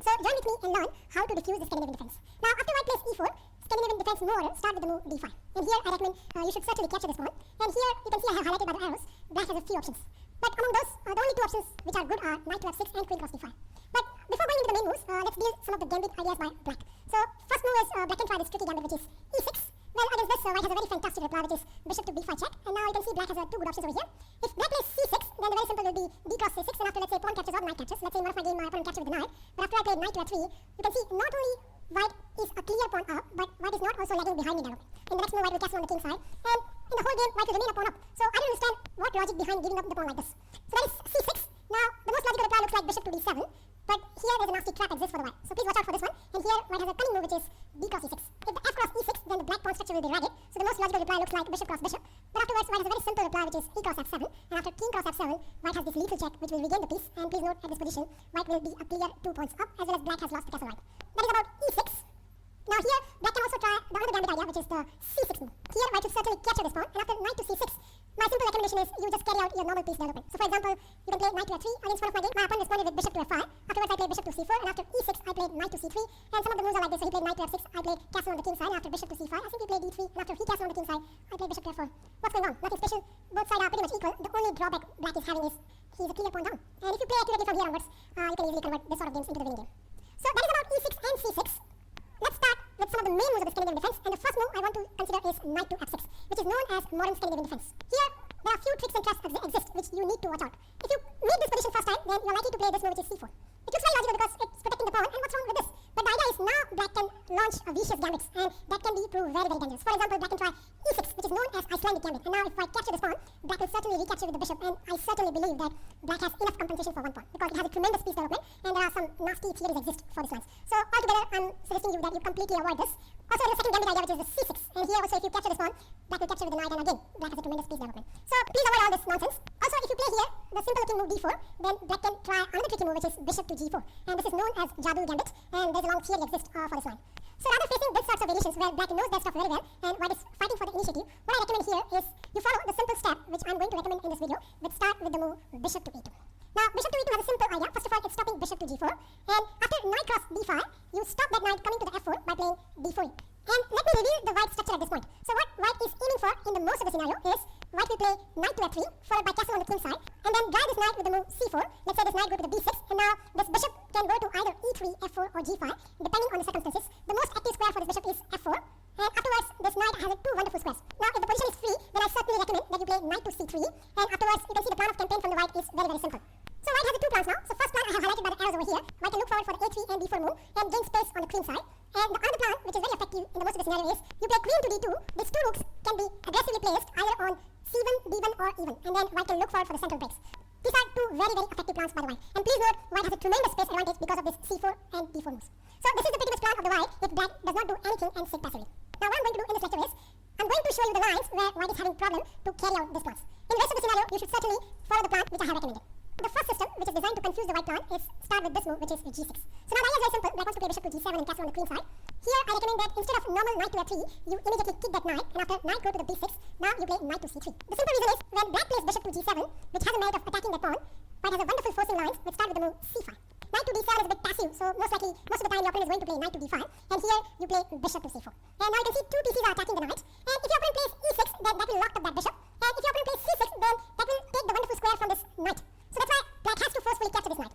So join with me and learn how to defuse the Scandinavian defense. Now, after white plays e4, Scandinavian defense model start with the move d5. And here I recommend you should certainly capture this pawn. And here you can see I have highlighted by the arrows, black has a few options. But among those, the only two options which are good are knight to f6 and queen cross d5. But before going into the main moves, let's deal some of the gambit ideas by black. So first move is black can try this tricky gambit, which is e6. Well, against this, white has a very fantastic reply, which is bishop to b5 check. And now you can see black has two good options over here. If black plays c6, then the very simple will be d cross c6. And after, let's say, pawn captures or knight captures. Let's say in one of my game, my opponent captured with the knight. But after I played knight to f3, you can see not only white is a clear pawn up, but white is not also lagging behind in development. In the next move, white will castle on the king side. And in the whole game, white will remain a pawn up. So I don't understand what logic behind giving up the pawn like this. So that is c6. Now, the most logical reply looks like bishop to d7. But here there's a nasty trap exists for the white. So please watch out for this one. And here white has a cunning move which is b cross e6. If the f cross e6, then the black pawn structure will be ragged. So the most logical reply looks like bishop cross bishop. But afterwards white has a very simple reply which is e cross f7. And after king cross f7, white has this lethal check which will regain the piece. And please note at this position, white will be a clear 2 points up as well as black has lost the castle white. That is about e6. Now here, black can also try the other gambit idea, which is the c6 move. Here, white should certainly capture this pawn, and after knight to c6, my simple recommendation is you just carry out your normal piece development. So for example, you can play knight to f3 against one of my game. My opponent responded with bishop to f5. Afterwards, I played bishop to c4, and after e6, I played knight to c3. And some of the moves are like this. So he played knight to f6, I played castle on the king side, and after bishop to c5, I simply played d3, and after he castle on the king side, I played bishop to f4. What's going on? Nothing special. Both sides are pretty much equal. The only drawback black is having is he's a clear pawn down. And if you play accurately from here onwards, you can easily convert this sort of games into the winning game. So that is about e6 and c6. Let's start with some of the main moves of the Scandinavian defense, and the first move I want to consider is knight to f6, which is known as modern Scandinavian defense. Here, there are few tricks and traps exist which you need to watch out. If you meet this position first time, then you're likely to play this move which is c4. It looks very logical because it's protecting the pawn, and what's wrong with this? But the idea is now black can launch a vicious gambits, and that can be proved very, very dangerous. For example, black can try e6, which is known as Icelandic gambit, and now if I capture this pawn, black will certainly recapture with the bishop, and I certainly believe that black has enough compensation for one pawn, because it has a tremendous piece development, and there are some nasty theories exist for this lines. So altogether, I'm suggesting you that you completely avoid this. Also, the second gambit idea, which is the c6, and here also if you capture this pawn, black will capture with the knight, and again, black has a tremendous piece development. So please avoid all this nonsense. Also, if you play here, the simple looking move d4, then black can try another tricky move which is bishop to g4, and this is known as Jadoo gambit, and there's a long theory exists for this line. So rather facing these sorts of variations where black knows their stuff very well, and white is fighting for the initiative, what I recommend here is you follow the simple step which I'm going to recommend in this video, which start with the move bishop to e2. Now, bishop to e2 has a simple idea. First of all, it's stopping bishop to g4, and after knight cross d5, you stop that knight coming to the f4 by playing d4. And let me reveal the white structure at this point. So what white is aiming for in the most of the scenario is white will play knight to f3, followed by castle on the king side, and then drive this knight with the move c4. Let's say this knight go to the b6, and now this bishop can go to either e3, f4, or g5, depending on the circumstances. The most active square for this bishop is f4, and afterwards this knight has two wonderful squares. Now, if the position is free, then I certainly recommend that you play knight to c3, and afterwards you can see the plan of campaign from the white is very, very simple. So white has the two plans now. So first plan I have highlighted by the arrows over here. White can look forward for the a3 and d4 move and gain space on the queen side. And the other plan, which is very effective in the most of the scenario, is you play queen to d2. These two rooks can be aggressively placed either on c1, d1, or e1, and then white can look forward for the central breaks. These are two very, very effective plans by the white. And please note, white has a tremendous space advantage because of this c4 and d4 moves. So this is the pretty much plan of the white if black does not do anything and sit passively. Now what I'm going to do in this lecture is, I'm going to show you the lines where white is having problem to carry out these plans. In the rest of the scenario, you should certainly follow the plan which I have recommended. The first system, which is designed to confuse the white pawn, is start with this move, which is g6. So now the idea is very simple. Black wants to play bishop to g7 and castle on the queen side. Here, I recommend that instead of normal knight to f3, you immediately kick that knight, and after knight go to the b6, now you play knight to c3. The simple reason is, when black plays bishop to g7, which has a merit of attacking that pawn, white has a wonderful forcing lines which start with the move c5. Knight to d7 is a bit passive, so most likely, most of the time your opponent is going to play knight to d5, and here you play bishop to c4. And now you can see two pieces are attacking the knight, and if your opponent plays e6, then that will lock up that bishop, and if your opponent plays c6, then that will take the wonderful square from this knight. So that's why black has to forcefully capture this knight.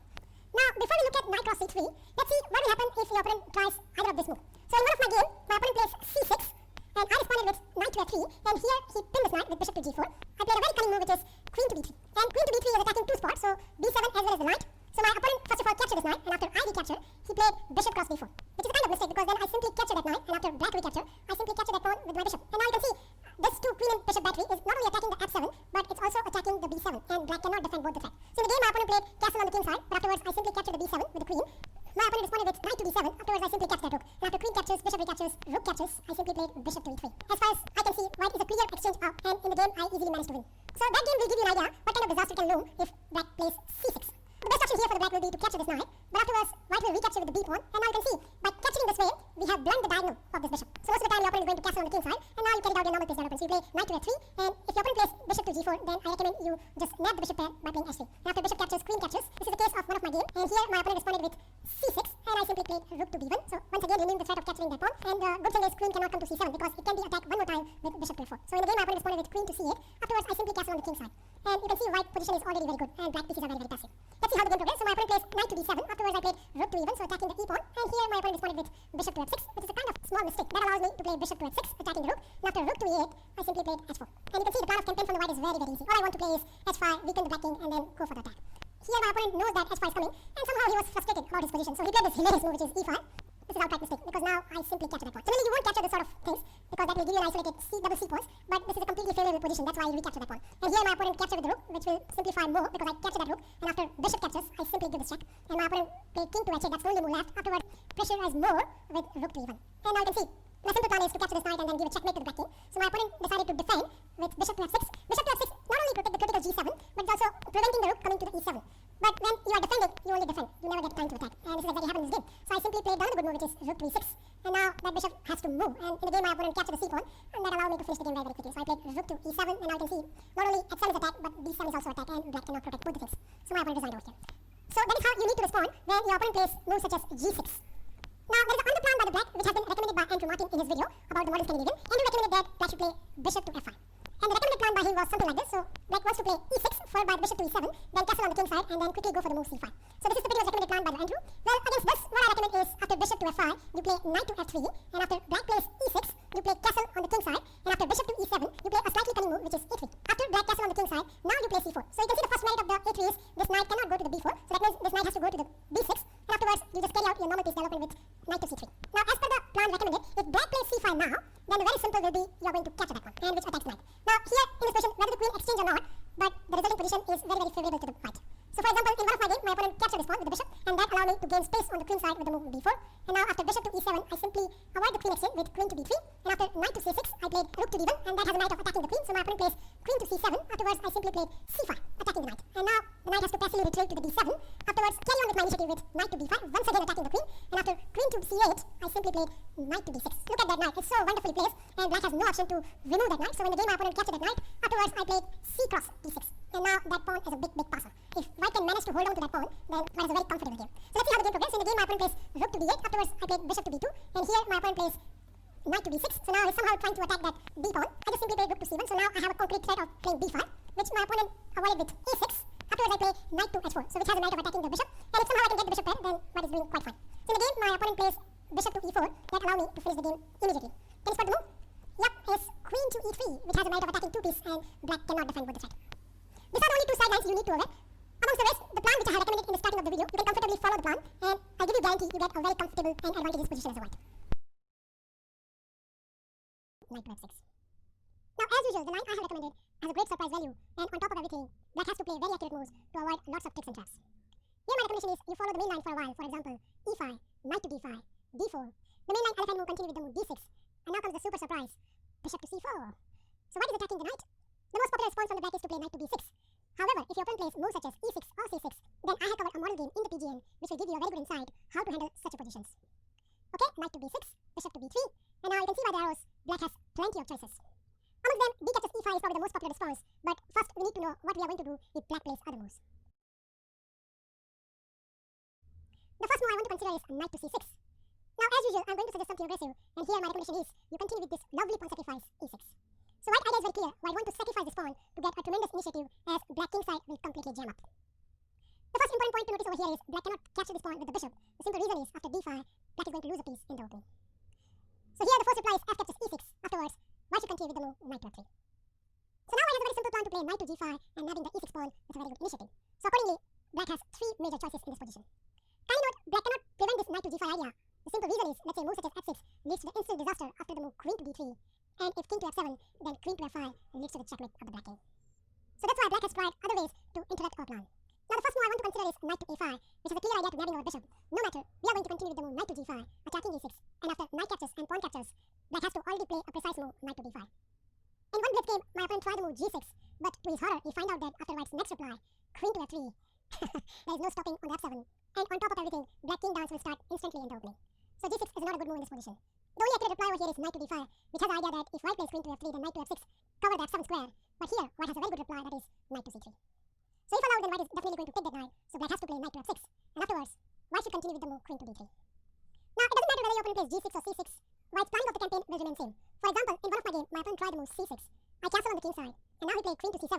Now, before we look at knight cross c3, let's see what will happen if your opponent tries either of this move. So in one of my game, my opponent plays c6, and I responded with knight to f3, and here he pinned this knight with bishop to g4. I played a very cunning move which is queen to d3. And queen to d3 is attacking two spots, so b7 as well as the knight. So my opponent first of all captured this knight, and after I recaptured, he played bishop cross d4, which is a kind of mistake because then I simply capture that knight, and after black recapture, I simply capture that pawn with my bishop. And now you can see this two queen and bishop battery is not only attacking the f7, but it's also attacking the b7, and black cannot defend both the threat. So in the game, my opponent played castle on the king side, but afterwards I simply captured the b7 with the queen. My opponent responded with knight to d7. Afterwards, I simply captured that rook. And after queen captures, bishop recaptures, rook captures, I simply played bishop to e3. As far as I can see, white is a clear exchange up, and in the game, I easily managed to win. So that game will give you an idea what kind of disaster can loom if black plays c6. The best option here for the black will be to capture this knight, but afterwards, white will recapture with the b pawn, and now you can see, by capturing this way, we have blunt the diagonal of this bishop. So most of the time, your opponent is going to castle on the king side, and now you carry out your normal piece development. So you play knight to f3, and if your opponent plays bishop to g4, then I recommend you just nab the bishop pair by playing h3. And after bishop captures, queen captures. This is the case of one of my game, and here my opponent responded with c6, and I simply played rook to b1. So once again, removing the threat of capturing that pawn, and the good thing is queen cannot come to c7 because it can be attacked one more time with bishop to f4. So in the game, my opponent responded with queen to c8. Afterwards, I simply castle on the king side. And you can see white position is already very good, and black pieces are very, very passive. Let's see how the game progresses. So my opponent plays knight to d7. Afterwards, I played rook to e1, so attacking the e pawn. And here my opponent responded with bishop to f6, which is a kind of small mistake. That allows me to play bishop to f6, attacking the rook. And after rook to e8, I simply played h4. And you can see the plan of campaign from the white is very, very easy. All I want to play is h5, weaken the black king, and then go for the attack. Here my opponent knows that h5 is coming, and somehow he was frustrated about his position. So he played this hilarious move, which is e5. this is outright mistake because now I simply capture that pawn. Generally, you won't capture this sort of things because that will give you an isolated double C pawns, but this is a completely favorable position. That's why I recapture that pawn. And here my opponent captured with the rook, which will simplify more because I capture that rook, and after bishop captures, I simply give this check. And my opponent played king to h8, that's the only move left. Afterward, pressurize more with rook to e1. And now you can see, my simple plan is to capture this knight and then give a checkmate to the black king. So my opponent decided to defend with bishop to f6. Bishop to f6 not only protect the critical g7, but it's also preventing the rook coming to the e7. But when you are defending, you only defend. You never get time to attack. And this is exactly happened in this game. So I simply played down the good move, which is rook to e6. And now that bishop has to move. And in the game, my opponent captured the c pawn, and that allowed me to finish the game very, very quickly. So I played rook to e7, and now you can see not only h7 is attacked, but d7 is also attacked, and black cannot protect both the things. So my opponent resigned over here. So that is how you need to respond when your opponent plays moves such as g6. Now, there is another plan by the black, which has been recommended by Andrew Martin in his video about the modern Scandinavian. Andrew recommended that black should play bishop to f5. And the recommended plan by him was something like this. So, black wants to play e6, followed by bishop to e7, then castle on the king side, and then quickly go for the move c5. So, this is the pretty much recommended plan by Andrew. Well, against this, what I recommend is after bishop to f5, you play knight to f3, and after black plays e6, you play castle on the king side, and after bishop to e7, you play a slightly cunning move, which is e3. After black castle on the king side, now you play c4. So, you can see the first merit of the a3 is this knight cannot go to the b4, so that means this knight has to go to the b6, and afterwards, you just carry out your normal piece development with knight to c3. Now, as per the plan recommended, if black plays c5 now, then the very simple will be you are going to capture that one, and which attacks knight. Now, here in this position, whether the queen exchange or not, but the resulting position is very, very favorable to the white. So, for example, in one of my games, my opponent captured this pawn with the bishop, and that allowed me to gain space on the queen side with the move b4. And now, after bishop to e7, I simply avoid the queen exchange with queen to b3. And after knight to c6, I played rook to d1, and that has a knight of attacking the queen. So, my opponent plays queen to c7. Afterwards, I simply played c5, attacking the knight. And now, the knight has to passively retreat to the d7. Afterwards, carry on with my initiative with knight to b5, once again attacking the queen. And after queen to c8, I simply played knight to d6. Look at that knight; it's so wonderfully placed, and black has no option to remove that knight. So, when the game my opponent captured that knight, afterwards I played c cross d6. And now that pawn is a big, big passer. If white can manage to hold on to that pawn, then white is a very comfortable game. So let's see how the game progresses. In the game, my opponent plays rook to d8. Afterwards, I played bishop to d2. And here, my opponent plays knight to d6. So now he's somehow trying to attack that b pawn. I just simply played rook to c1. So now I have a concrete threat of playing b5, which my opponent avoided with a6. Afterwards, I play knight to h4, so which has a knight of attacking the bishop. And if somehow I can get the bishop there, then white is doing quite fine. So in the game, my opponent plays bishop to e4. That allows me to finish the game immediately. Can you spot the move? Yep, it's queen to e3, which has a knight of attacking two pieces, and black cannot defend both the threat. These are the only two sidelines you need to aware. Amongst the rest, the plan which I had recommended in the starting of the video, you can comfortably follow the plan, and I give you guarantee you get a very comfortable and advantageous position as a white. Knight to f6. Now, as usual, the line I have recommended has a great surprise value, and on top of everything, black has to play very accurate moves to avoid lots of tricks and traps. Here my recommendation is you follow the main line for a while, for example, e5, knight to d5, d4. The main line elephant move continue with the move d6, and now comes the super surprise, bishop to c4. So white is attacking the knight. The most popular response from the black is to play knight to b6. However, if your opponent plays moves such as e6 or c6, then I have covered a model game in the PGN which will give you a very good insight how to handle such positions. Okay, knight to b6, bishop to b3, and now you can see by the arrows, black has plenty of choices. Amongst them, d captures e5 is probably the most popular response, but first we need to know what we are going to do if black plays other moves. The first move I want to consider is knight to c6. Now, as usual, I'm going to suggest something aggressive, and here my recommendation is you continue with this lovely pawn sacrifice e6. So white idea is very clear. White want to sacrifice this pawn to get a tremendous initiative as black king side will completely jam up. The first important point to notice over here is black cannot capture this pawn with the bishop. The simple reason is after d5, black is going to lose a piece in the opening. So here the first reply is f captures e6. Afterwards, white should continue with the move knight to f3. So now white has a very simple plan to play knight to g5 and having the e6 pawn with a very good initiative. So accordingly, black has three major choices in this position. Kindly note, black cannot prevent this knight to g5 idea. The simple reason is, let's say move such as f6 leads to the instant disaster after the move queen to d3. And if king to f7, then queen to f5 leads to the checkmate of the black king. So that's why black has tried other ways to interrupt our plan. Now the first move I want to consider is knight to a5, which has a clear idea to nabbing our bishop. No matter, we are going to continue with the move knight to g5, attacking e6, and after knight captures and pawn captures, black has to already play a precise move knight to d5. In one blitz game, my opponent tried the move g6, but to his horror, he find out that after white's next reply, queen to f3, there is no stopping on the f7, and on top of everything, black king dance will start instantly in the opening. So g6 is not a good move in this position. The only accurate reply over here is knight to d5, which has the idea that if white plays queen to f3, then knight to f6, cover the f7 square. But here, white has a very good reply, that is knight to c3. So if allowed, then white is definitely going to take that knight, so black has to play knight to f6. And afterwards, white should continue with the move queen to d3. Now, it doesn't matter whether your opponent plays g6 or c6, white's planning of the campaign will remain same. For example, in one of my games, my opponent tried the move c6. I castle on the king side, and now he played queen to c7.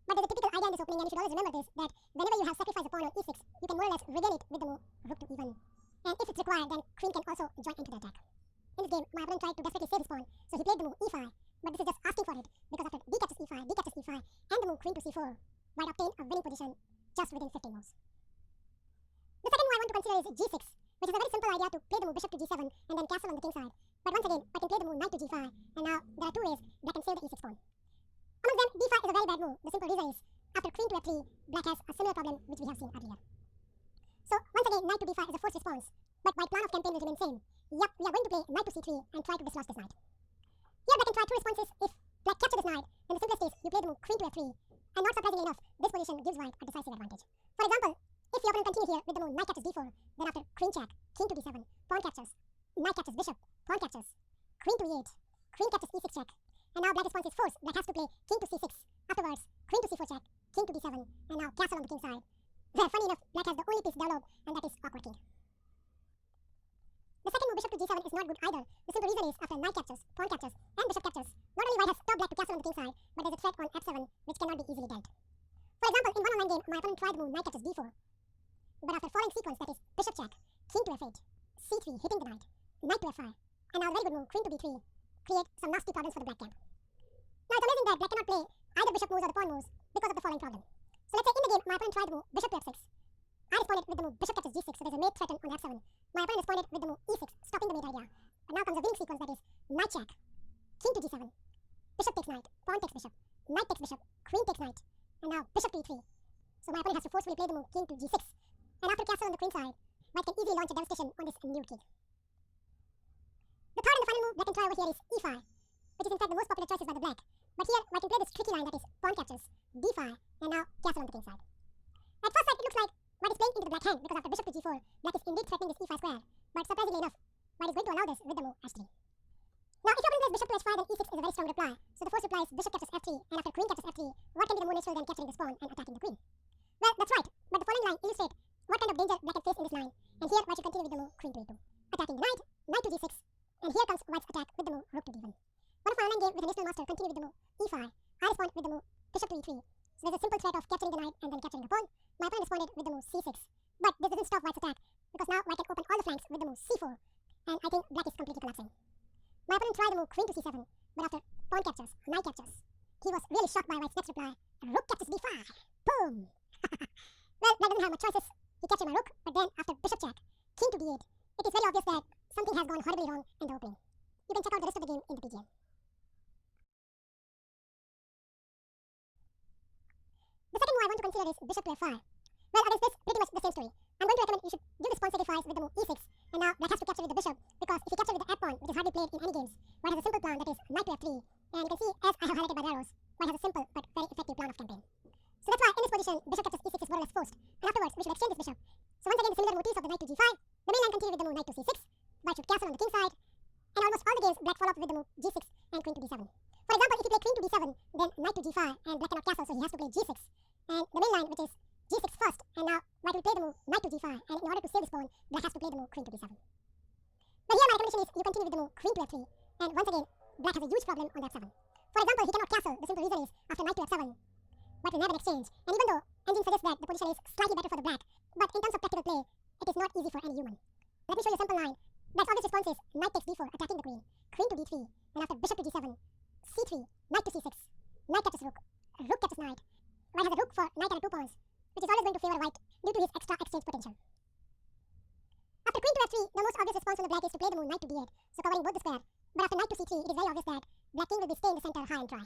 But there's a typical idea in this opening, and you should always remember this, that whenever you have sacrificed a pawn on e6, you can more or less regain it with the move rook to e1. And if it's required, then queen can also join into the attack. In this game, my opponent tried to desperately save his pawn, so he played the move e5, but this is just asking for it, because after d captures e5, and the move queen to c4, white obtained a winning position just within 15 moves. The second move I want to consider is g6. which is a very simple idea to play the move bishop to g7 and then castle on the king side. But once again, I can play the move knight to g5, and now there are two ways black can save the e6 pawn. Among them, d5 is a very bad move. The simple reason is, after queen to f3, black has a similar problem which we have seen earlier. So once again, knight to d5 is a forced response, but my plan of campaign will remain same. Yup, we are going to play knight to c3 and try to dislodge this knight. Here black can try two responses. If black captures this knight, then the simplest is you play the move queen to f3, and not surprisingly enough, this position gives white a decisive advantage. For example, if your opponent continues here with the move knight captures d4, then after queen check, king to d7, pawn captures, knight captures bishop, pawn captures, queen to e8, queen captures e6 check, and now black response is forced. Black has to play king to c6, afterwards queen to c4 check, king to d7, and now castle on the king side. Where funny enough, black has the only piece developed, and that is awkward king. The second move bishop to g7 is not good either. The simple reason is after knight captures, pawn captures, and bishop captures, not only white has stopped black to castle on the king side, but there's a threat on f7 which cannot be easily dealt. For example, in one online game, my opponent tried the move knight captures d4, but after following sequence, that is bishop check, king to f8, c3 hitting the knight, knight to f5, and now a very good move queen to b3, create some nasty problems for the black camp. Now it's amazing that black cannot play either bishop moves or the pawn moves because of the following problem. So let's say in the game my opponent tried the move bishop to f6. I responded with the move bishop captures g6, so there's a mate threat on f7. My opponent responded with the move e6, stopping the mate idea. And now comes a winning sequence, that is knight check, king to g7, bishop takes knight, pawn takes bishop, knight takes bishop, queen takes knight, and now bishop to e3. So my opponent has to forcefully play the move king to g6. And after castle on the queen side, white can easily launch a devastation on this new king. The third and the final move black can try over here is e5, which is in fact the most popular choices by the black. But here white can play this tricky line, that is pawn captures, d5, and now castle on the king side. At first sight it looks like white is playing into the black hand because after bishop to g4, black is indeed threatening this e5 square. But surprisingly enough, white is going to allow this with the move h3. Now if your opponent plays bishop to h5, then e6 is a very strong reply. So the forced reply is bishop captures f3, and after queen captures f3, what can be the more natural than capturing this pawn and attacking the queen? Well, that's right, but the following line illustrates what kind of danger black can face in this line, and here white should continue with the move queen to e2, attacking the knight, knight to g6, and here comes white's attack with the move rook to d1. One of my online game with a national master continued with the move e5, I respond with the move bishop to e3, so there's a simple threat of capturing the knight and then capturing the pawn. My opponent responded with the move c6, but this doesn't stop white's attack, because now white can open all the flanks with the move c4, and I think black is completely collapsing. My opponent tried the move queen to c7, but after pawn captures, knight captures, he was really shocked by white's next reply, rook captures d5, boom! Well, black doesn't have much choices. He captured my rook, but then after bishop check, king to d8, it is very obvious that something has gone horribly wrong in the opening. You can check out the rest of the game in the PGM. The second move I want to consider is bishop to f5. Well, against this, pretty much the same story. I'm going to recommend you should give this pawn sacrifice with the move e6, and now black has to capture with the bishop, because if he captures with the f pawn, which is hardly played in any games, white has a simple plan, that is knight to f3, and you can see, as I have highlighted by the arrows, white has a simple but very effective plan of campaign. So that's why in this position, bishop captures e6 is more or less forced, and afterwards we should exchange this bishop. So once again, the similar motifs of the knight to g5, the main line continues with the move knight to c6, white should castle on the king side, and almost all the games black follow up with the move g6 and queen to d7. For example, if you play queen to d7, then knight to g5, and black cannot castle, so he has to play g6, and the main line, which is g6 first, and now white will play the move knight to g5, and in order to save this pawn, black has to play the move queen to d7. But here my recommendation is you continue with the move queen to f3, and once again, black has a huge problem on the f7. For example, he cannot castle, the simple reason is after knight to f7, white will have an exchange, and even though engine suggests that the position is slightly better for the black, but in terms of practical play, it is not easy for any human. Let me show you a simple line. Black's obvious response is knight takes d4, attacking the queen, queen to d3, and after bishop to g7, c3, knight to c6, knight captures rook, rook captures knight. White has a rook for knight and 2 pawns, which is always going to favor white due to his extra exchange potential. After queen to f3, the most obvious response from the black is to play the move knight to d8, so covering both the square, but after knight to c3, it is very obvious that black king will be stay in the center high and try.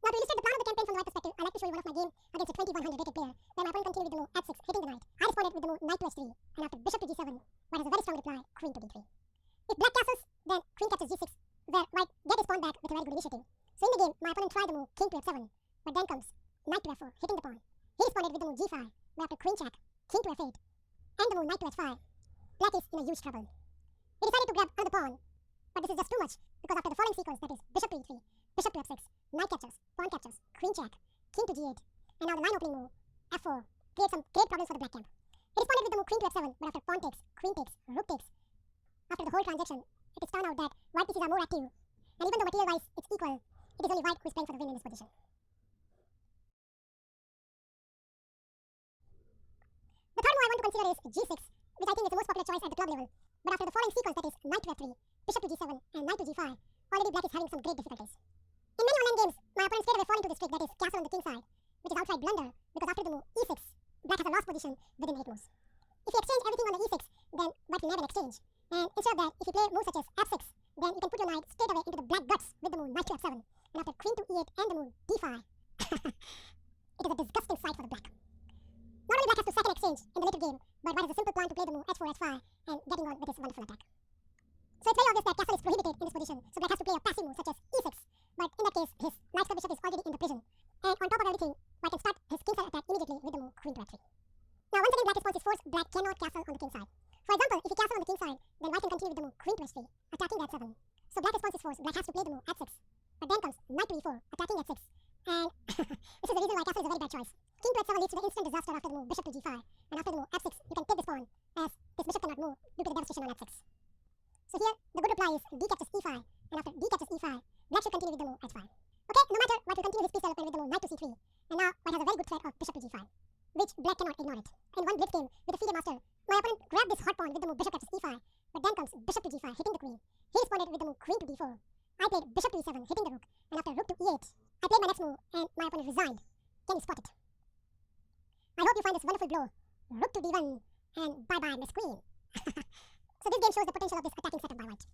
Now to illustrate the plan of the campaign from the white perspective, I like to show you one of my game against a 2100 rated player, where my opponent continued with the move f6, hitting the knight. I responded with the move knight to h3, and after bishop to g7, white has a very strong reply, queen to d3. If black castles, then queen captures g6, where white get his pawn back with a very good initiative. So in the game, my opponent tried the move king to f7, but then comes knight to f4, hitting the pawn. He responded with the move g5, where after queen check, king to f8, and the move knight to h5, black is in a huge trouble. He decided to grab another pawn, but this is just too much, because after the following sequence, that is bishop to e3, bishop to f6, knight captures, pawn captures, queen check, king to g8, and now the line opening move, f4, creates some great problems for the black camp. He responded with the move queen to f7, but after pawn takes, queen takes, rook takes, after the whole transaction, it is turned out that white pieces are more active, and even though material-wise it's equal, it is only white who is playing for the win in this position. The third move I want to consider is g6, which I think is the most popular choice at the club level, but after the following sequence, that is knight to f3, bishop to g7, and knight to g5, already black is having some great difficulties. In many online games, my opponent straight away fall into this trick, that is castle on the king side, which is outright blunder, because after the move e6, black has a lost position within 8 moves. If you exchange everything on the e6, then white will never and after queen to e8 and the move d5. It is a disgusting sight for the black. Not only black has to sack an exchange in the later game, but white has a simple plan to play the move h4, h5 and getting on with his wonderful attack. So it's very obvious that castle is prohibited in this position, so black has to play a passive move such as e6, but in that case his knight square bishop is already in the prison, and on top of everything, white can start his kingside attack immediately with the move queen to f3. Now once again black response is forced, black cannot castle on the king side. For example, if he castle on the king side, then white can continue with the move queen to h3, attacking the h7. So black response is forced, black has to play the move h6, but then comes knight to e4, attacking h6, and this is the reason why castle is a very bad choice. King to h7 leads to the instant disaster after the move bishop to g5, and after the move f6 you can take this pawn, as this bishop cannot move due to the devastation on f6. So here the good reply is d captures e5, and after d captures e5, black should continue with the move h5. Okay, no matter, white will continue his piece development with the move knight to c3, and now white has a very good threat of bishop to g5, which black cannot ignore it. In one blitz game with a FIDE master, my opponent grabbed this hot pawn with the move bishop captures e5, but then comes bishop to g5 hitting the queen. He responded with the move queen to d4. I played bishop to e7 hitting the rook, and after rook to e8, I played my next move and my opponent resigned. Can you spot it? I hope you find this wonderful blow. Rook to d1 and bye-bye Miss Queen. So this game shows the potential of this attacking setup by white.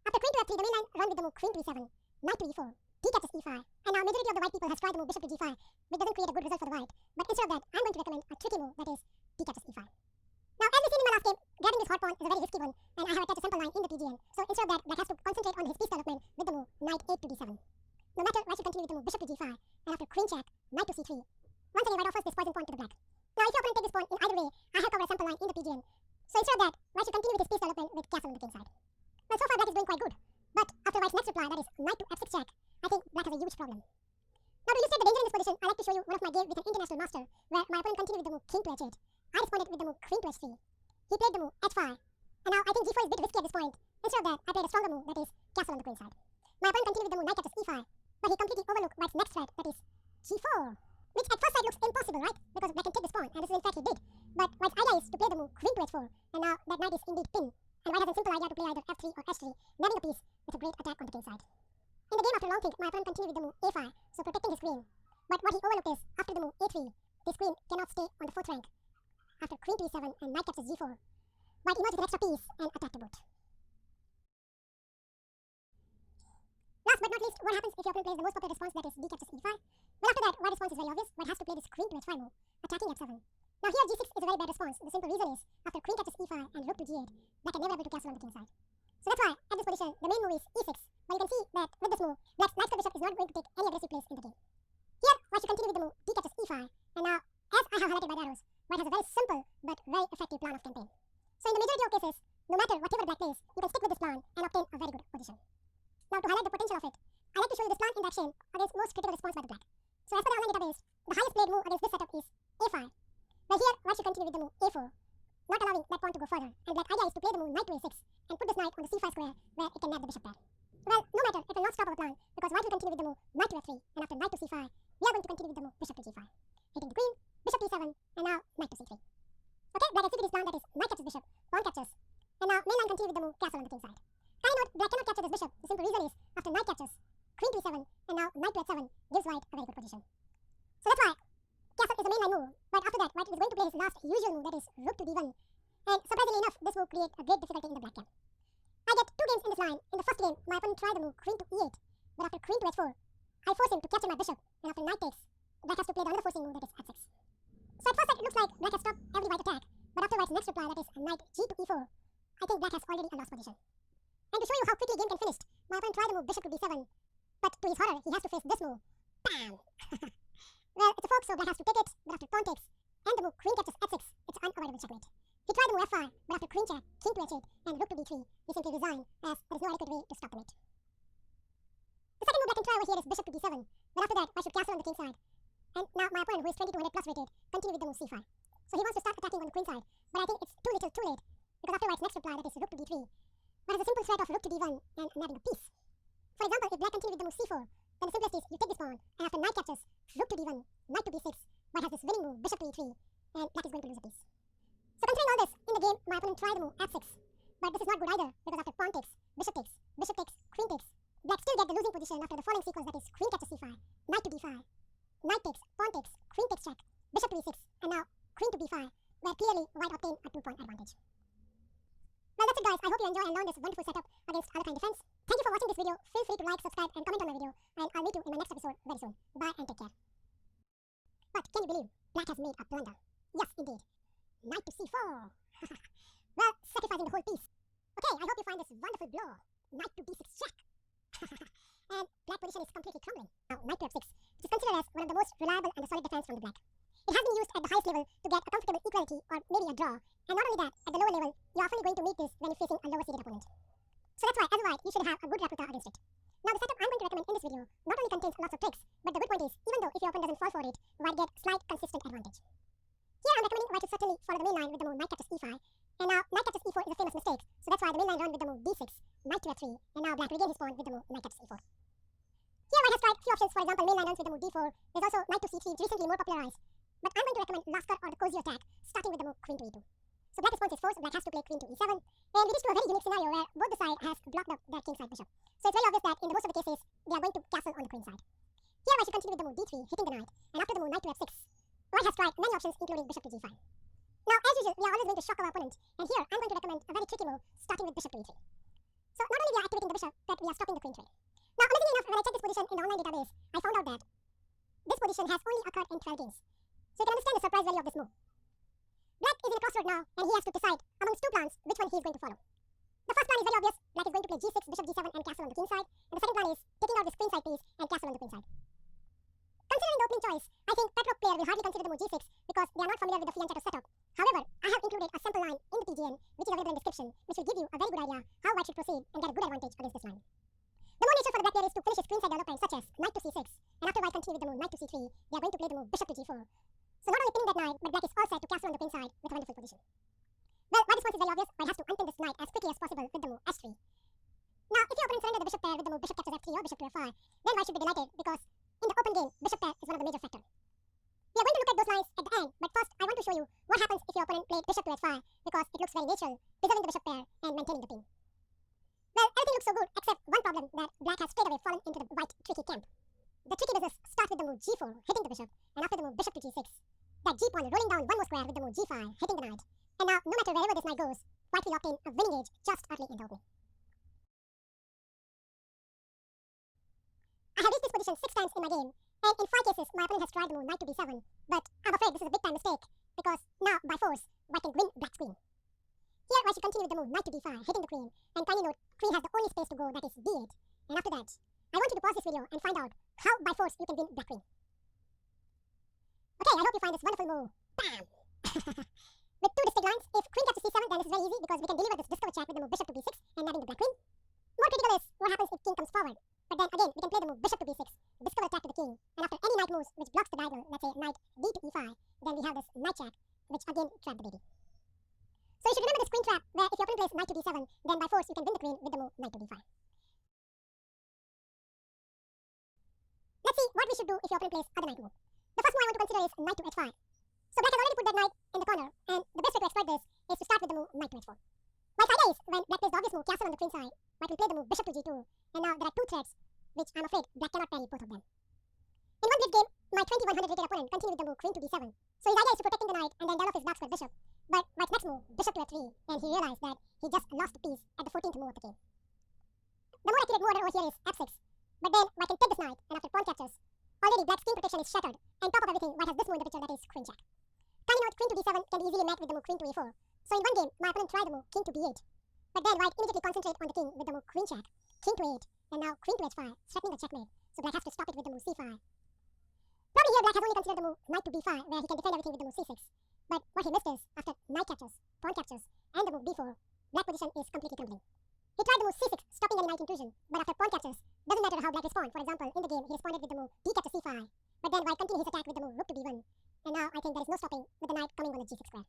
After queen to f3, the main line run with the move queen to e7, knight to e4, d captures e5, and now majority of the white people has tried the move bishop to g5, which doesn't create a good result for the white, but instead of that, I'm going to recommend a tricky move, that is d captures e5. Now as we seen in my last game, grabbing this hot pawn is a very risky one, and I have attached a sample line in the PGN, so instead of that, black has to concentrate on his piece development with the move knight 8 to d7. No matter, white should continue with the move bishop to g5, and after queen check, knight to c3. Once again, white offers this poison pawn to the black. Now if your opponent take this pawn in either way, I have covered a sample line in the PGN, so instead of that, white should continue with his piece development with castle on the king side. Well, so far black is doing quite good, but after white's next reply, that is knight to f6 check, I think black has a huge problem. Now to illustrate the danger in this position, I like to show you one of my game with an international master, where my opponent continued with the move king to h8. I responded with the move queen to h3. He played the move h5, and now I think g4 is a bit risky at this point. Instead of that, I played a stronger move, that is castle on the queen side. My opponent continued with the move knight captures e5, but he completely overlooked white's next threat, that is g4, which at first sight looks impossible, right? Because black can take this pawn, and this is in fact he did. But white's idea is to play the move queen to h4, and now that knight is indeed pinned, and white has a simple idea to play either f3 or h3, nabbing a piece with a great attack on the king side. In the game after a long think, my opponent continued with the move a5, so protecting his queen. But what he overlooked is, after the move a3, this queen cannot stay on the 4th rank. After queen to e7 and knight captures g4, white emerged with an extra piece and attacked to boot. Last but not least, what happens if your opponent plays the most popular response, that is d captures e5? Well, after that, white response is very obvious. White has to play this queen to h5 move, attacking f7. Now here g6 is a very bad response. The simple reason is, after queen captures e5 and rook to g8, black can never able to castle on the king side. So that's why, at this position, the main move is e6, but you can see that with this move, black's knight square bishop is not going to take any aggressive place in the game. Here, white should continue with the move d captures e5, and now, as I have highlighted by the arrows, white has a very simple but very effective plan of campaign. So in the majority of cases, no matter whatever black plays, you can stick with this plan and obtain a very good position. Now to highlight the potential of it, I like to show you this plan in action against most critical response by the black. So as per the online database, the highest played move against this setup is a5. Well here, white should continue with the move a4, not allowing that pawn to go further, and black idea is to play the move knight to a6 and put this knight on the c5 square where it can nab the bishop pair. Well, no matter, it will not stop our plan, because white will continue with the move knight to f3, and after knight to c5, we are going to continue with the move bishop to g5, hitting the queen, bishop to e7, and now knight to c3. Okay, black executed his plan, that is knight captures bishop, pawn captures, and now main line continue with the move castle on the king side. Kindly note, black cannot capture this bishop. The simple reason is, after knight captures, queen to e7, and now knight to h7 gives white a very good position. So that's why castle is the main line move, but after that, white is going to play his last usual move, that is rook to d1, and surprisingly enough, this will create a great difficulty in the black camp. I get 2 games in this line. In the first game, my opponent tried the move queen to e8, but after queen to h4, I force him to capture my bishop, and after knight takes, black has to play the another forcing move, that is h6. So at first sight, it looks like black has stopped every white attack, but after white's next reply, that is knight g to e4, I think black has already a lost position. And to show you how quickly game can finish, my opponent tried the move bishop to d7, but to his horror, he has to face this move. Bam! Well, it's a fork, so black has to take it, but after pawn takes, and the move queen captures f6, it's unavoidable checkmate. He tried the move f5, but after queen check, king to h8, and rook to d3, he simply resigned, as there is no adequate way to stop the mate. The second move black can try over here is bishop to d7, but after that, I should castle on the king side. And now my opponent, who is 2200 plus rated, continue with the move c5. So he wants to start attacking on the queen side, but I think it's too little too late, because after white's next reply, that is rook to d3, white has a simple threat of rook to d1 and nabbing a piece. For example, if black continue with the move c4, then the simplest is you take this pawn, and after knight captures, rook to d1, knight to d6, white has this winning move, bishop to e3, and black is going to lose a piece. So considering all this, in the game, my opponent tried the move f6, but this is not good either, because after pawn takes, bishop takes, queen takes, black still get the losing position after the following sequence, that is queen captures c5, knight to d5, knight takes, pawn takes, queen takes check, bishop to e6, and now queen to b5, where clearly white obtained a 2-point advantage. Well, that's it, guys. I hope you enjoy and learn this wonderful setup against Alpine defense. Thank you for watching this video. Feel free to like, subscribe, and comment on my video. And I'll meet you in my next episode very soon. Bye and take care. But can you believe Black has made a blunder? Yes, indeed. Knight to c4. Well, sacrificing the whole piece. Okay, I hope you find this wonderful blow. Knight to d6 check. And Black position is completely crumbling. Now, Knight to f6, which is considered as one of the most reliable and solid defense from the Black. It has been used at the highest level to get a comfortable equality or maybe a draw. And not only that, at the lower level, you're often going to meet this when you're facing a lower seeded opponent. So that's why, as a white, you should have a good replica against it. Now, the setup I'm going to recommend in this video not only contains lots of tricks, but the good point is, even though if your opponent doesn't fall for it, white get slight consistent advantage. Here I'm recommending white to certainly follow the main line with the move knight captures e5. And now, knight captures e4 is a famous mistake, so that's why the main line run with the move d6, knight to f3, and now Black regain his pawn with the move knight captures e4. Here white has tried few options, for example, main line runs with the move d4. There's also knight to c3, which is recently more popularized. But I'm going to recommend Lasker or the cozy attack, starting with the move queen to e2. So Black response is forced, Black has to play queen to e7, and we reach to a very unique scenario where both the side has blocked up their kingside bishop. So it's very obvious that in the most of the cases, they are going to castle on the queen side. Here I should continue with the move d3, hitting the knight, and after the move knight to f6, white has tried many options including bishop to g5. Now, as usual, we are always going to shock our opponent, and here I'm going to recommend a very tricky move, starting with bishop to e3. So not only we are activating the bishop, but we are stopping the queen trade. Now, amazingly enough, when I checked this position in the online database, I found out that this position has only occurred in 12 games. So you can understand the surprise value of this move. Black is in a crossroad now, and he has to decide amongst two plans which one he is going to follow. The first plan is very obvious. Black is going to play g6, bishop g7, and castle on the king side. And the second plan is taking out this queen side piece and castle on the queen side. Considering the opening choice, I think Petrov player will hardly consider the move g6 because they are not familiar with the fianchetto setup. However, I have included a sample line in the TGN, which is available in the description, which will give you a very good idea how white should proceed and get a good advantage against this line. The more nature for the Black player is to finish his queen side development, such as knight to c6, and after white continue with the move knight to c3, they are going to play the move bishop to g4. So not only pinning that knight, but Black is all set to castle on the queen side with a wonderful position. Well, white response is very obvious. White has to unpin this knight as quickly as possible with the move h3. Now, if your opponent surrender the bishop pair with the move bishop captures f3 or bishop to f5, then white should be delighted because in the open game, bishop pair is one of the major factors. We are going to look at those lines at the end, but first I want to show you what happens if your opponent played bishop to h5 because it looks very natural, preserving the bishop pair and maintaining the pin. Well, everything looks so good except one problem that Black has straight away fallen into the white tricky camp. The tricky business starts with the move g4, hitting the bishop, and after the move bishop to g6, that g pawn rolling down one more square with the move g5, hitting the knight. And now, no matter wherever this knight goes, white will obtain a winning age just early in the opening. I have reached this position 6 times in my game, and in 5 cases, my opponent has tried the move knight to b7, but I'm afraid this is a big time mistake, because now, by force, white can win Black's queen. Here, I should continue with the move knight to d5, hitting the queen, and kindly note, queen has the only space to go, that is d8. And after that, I want you to pause this video and find out how, by force, you can win Black queen. Okay, I hope you find this wonderful move. Bam! With 2 distinct lines, if queen captures c7, then this is very easy because we can deliver this discover check with the move bishop to b6 and nabbing the Black queen. More critical is what happens if king comes forward. But then again, we can play the move bishop to b6, discover attack to the king, and after any knight moves which blocks the diagonal, let's say knight d to e5, then we have this knight check, which again trap the baby. So you should remember this queen trap, where if your opponent plays knight to d7, then by force you can win the queen with the move knight to d5. Let's see what we should do if your opponent plays other knight move. The first move I want to consider is knight to h5. So Black has already put that knight in the corner, and the best way to exploit this is to start with the move knight to h4. White's idea is, when Black plays the obvious move castle on the queen side, White will play the move bishop to g2, and now there are 2 threats, which I'm afraid Black cannot parry both of them. In one blitz game, my 2100 rated opponent continued with the move queen to d7, so his idea is to protecting the knight and then develop his dark square bishop, but White's next move, bishop to f3, and he realized that he just lost the piece at the 14th move of the game. The more accurate move order over here is f6, but then White can take this knight, and after pawn captures, already Black's king protection is shattered, and top of everything, White has this move in the picture, that is queen check. Kindly note, queen to d7 can be easily met with the move queen to a4, so in one game, my opponent tried the move king to b8, but then White immediately concentrated on the king with the move queen check, king to 8, and now queen to h5, threatening the checkmate, so Black has to stop it with the move c5. Probably here Black has only considered the move knight to b5, where he can defend everything with the move c6, but what he missed is, after knight captures, pawn captures, and the move b4, Black position is completely crumbling. He tried the move c6, stopping any knight intrusion, but after pawn captures, doesn't matter how Black respond. For example, in the game, he responded with the move d captures c5, but then White continued his attack with the move rook to b1, and now I think there is no stopping with the knight coming on the g6 square.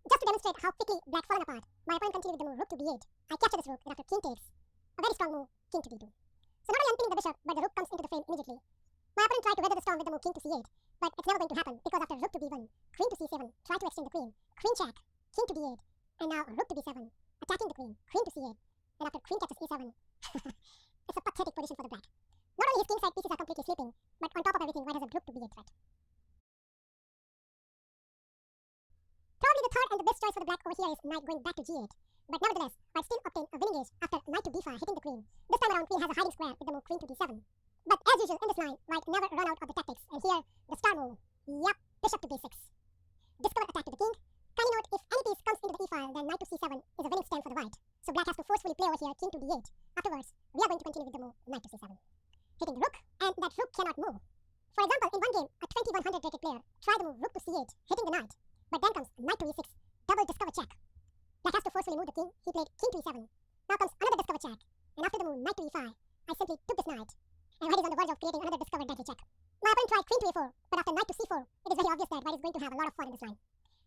Just to demonstrate how quickly Black fallen apart, my opponent continued with the move rook to b8. I capture this rook, and after king takes, a very strong move, king to d2. So not only unpinning the bishop, but the rook comes into the frame immediately. My opponent tried to weather the storm with the move king to c8, but it's never going to happen because after rook to b1, queen to c7, try to exchange the queen check, king to d8, and now rook to b7, attacking the queen to c8, and after queen captures e7, it's a pathetic position for the Black. Not only his king side pieces are completely sleeping, but on top of everything, White has a rook to b8 threat. Probably the third and the best choice for the Black over here is knight going back to g8. but nevertheless, white still obtained a winning age after knight to d5 hitting the queen. This time around, queen has a hiding square with the move queen to d7. But as usual in this line, white never run out of the tactics, and here, the star move. Yup, bishop to b6. Discovered attack to the king. Kindly note, if any piece comes into the e-file, then knight to c7 is a winning stand for the white. So black has to forcefully play over here king to d8. Afterwards, we are going to continue with the move knight to c7. Hitting the rook, and that rook cannot move. For example, in one game, a 2100 rated player tried the move rook to c8, hitting the knight. But then comes knight to e6, double discover check. Black has to forcefully move the king. He played king to e7. Now comes another discover check. And after the move knight to e5, I simply took this knight. And white is on the verge of creating another discovered deadly check. My opponent tried queen to a4, but after knight to c4, it is very obvious that white is going to have a lot of fun in this line.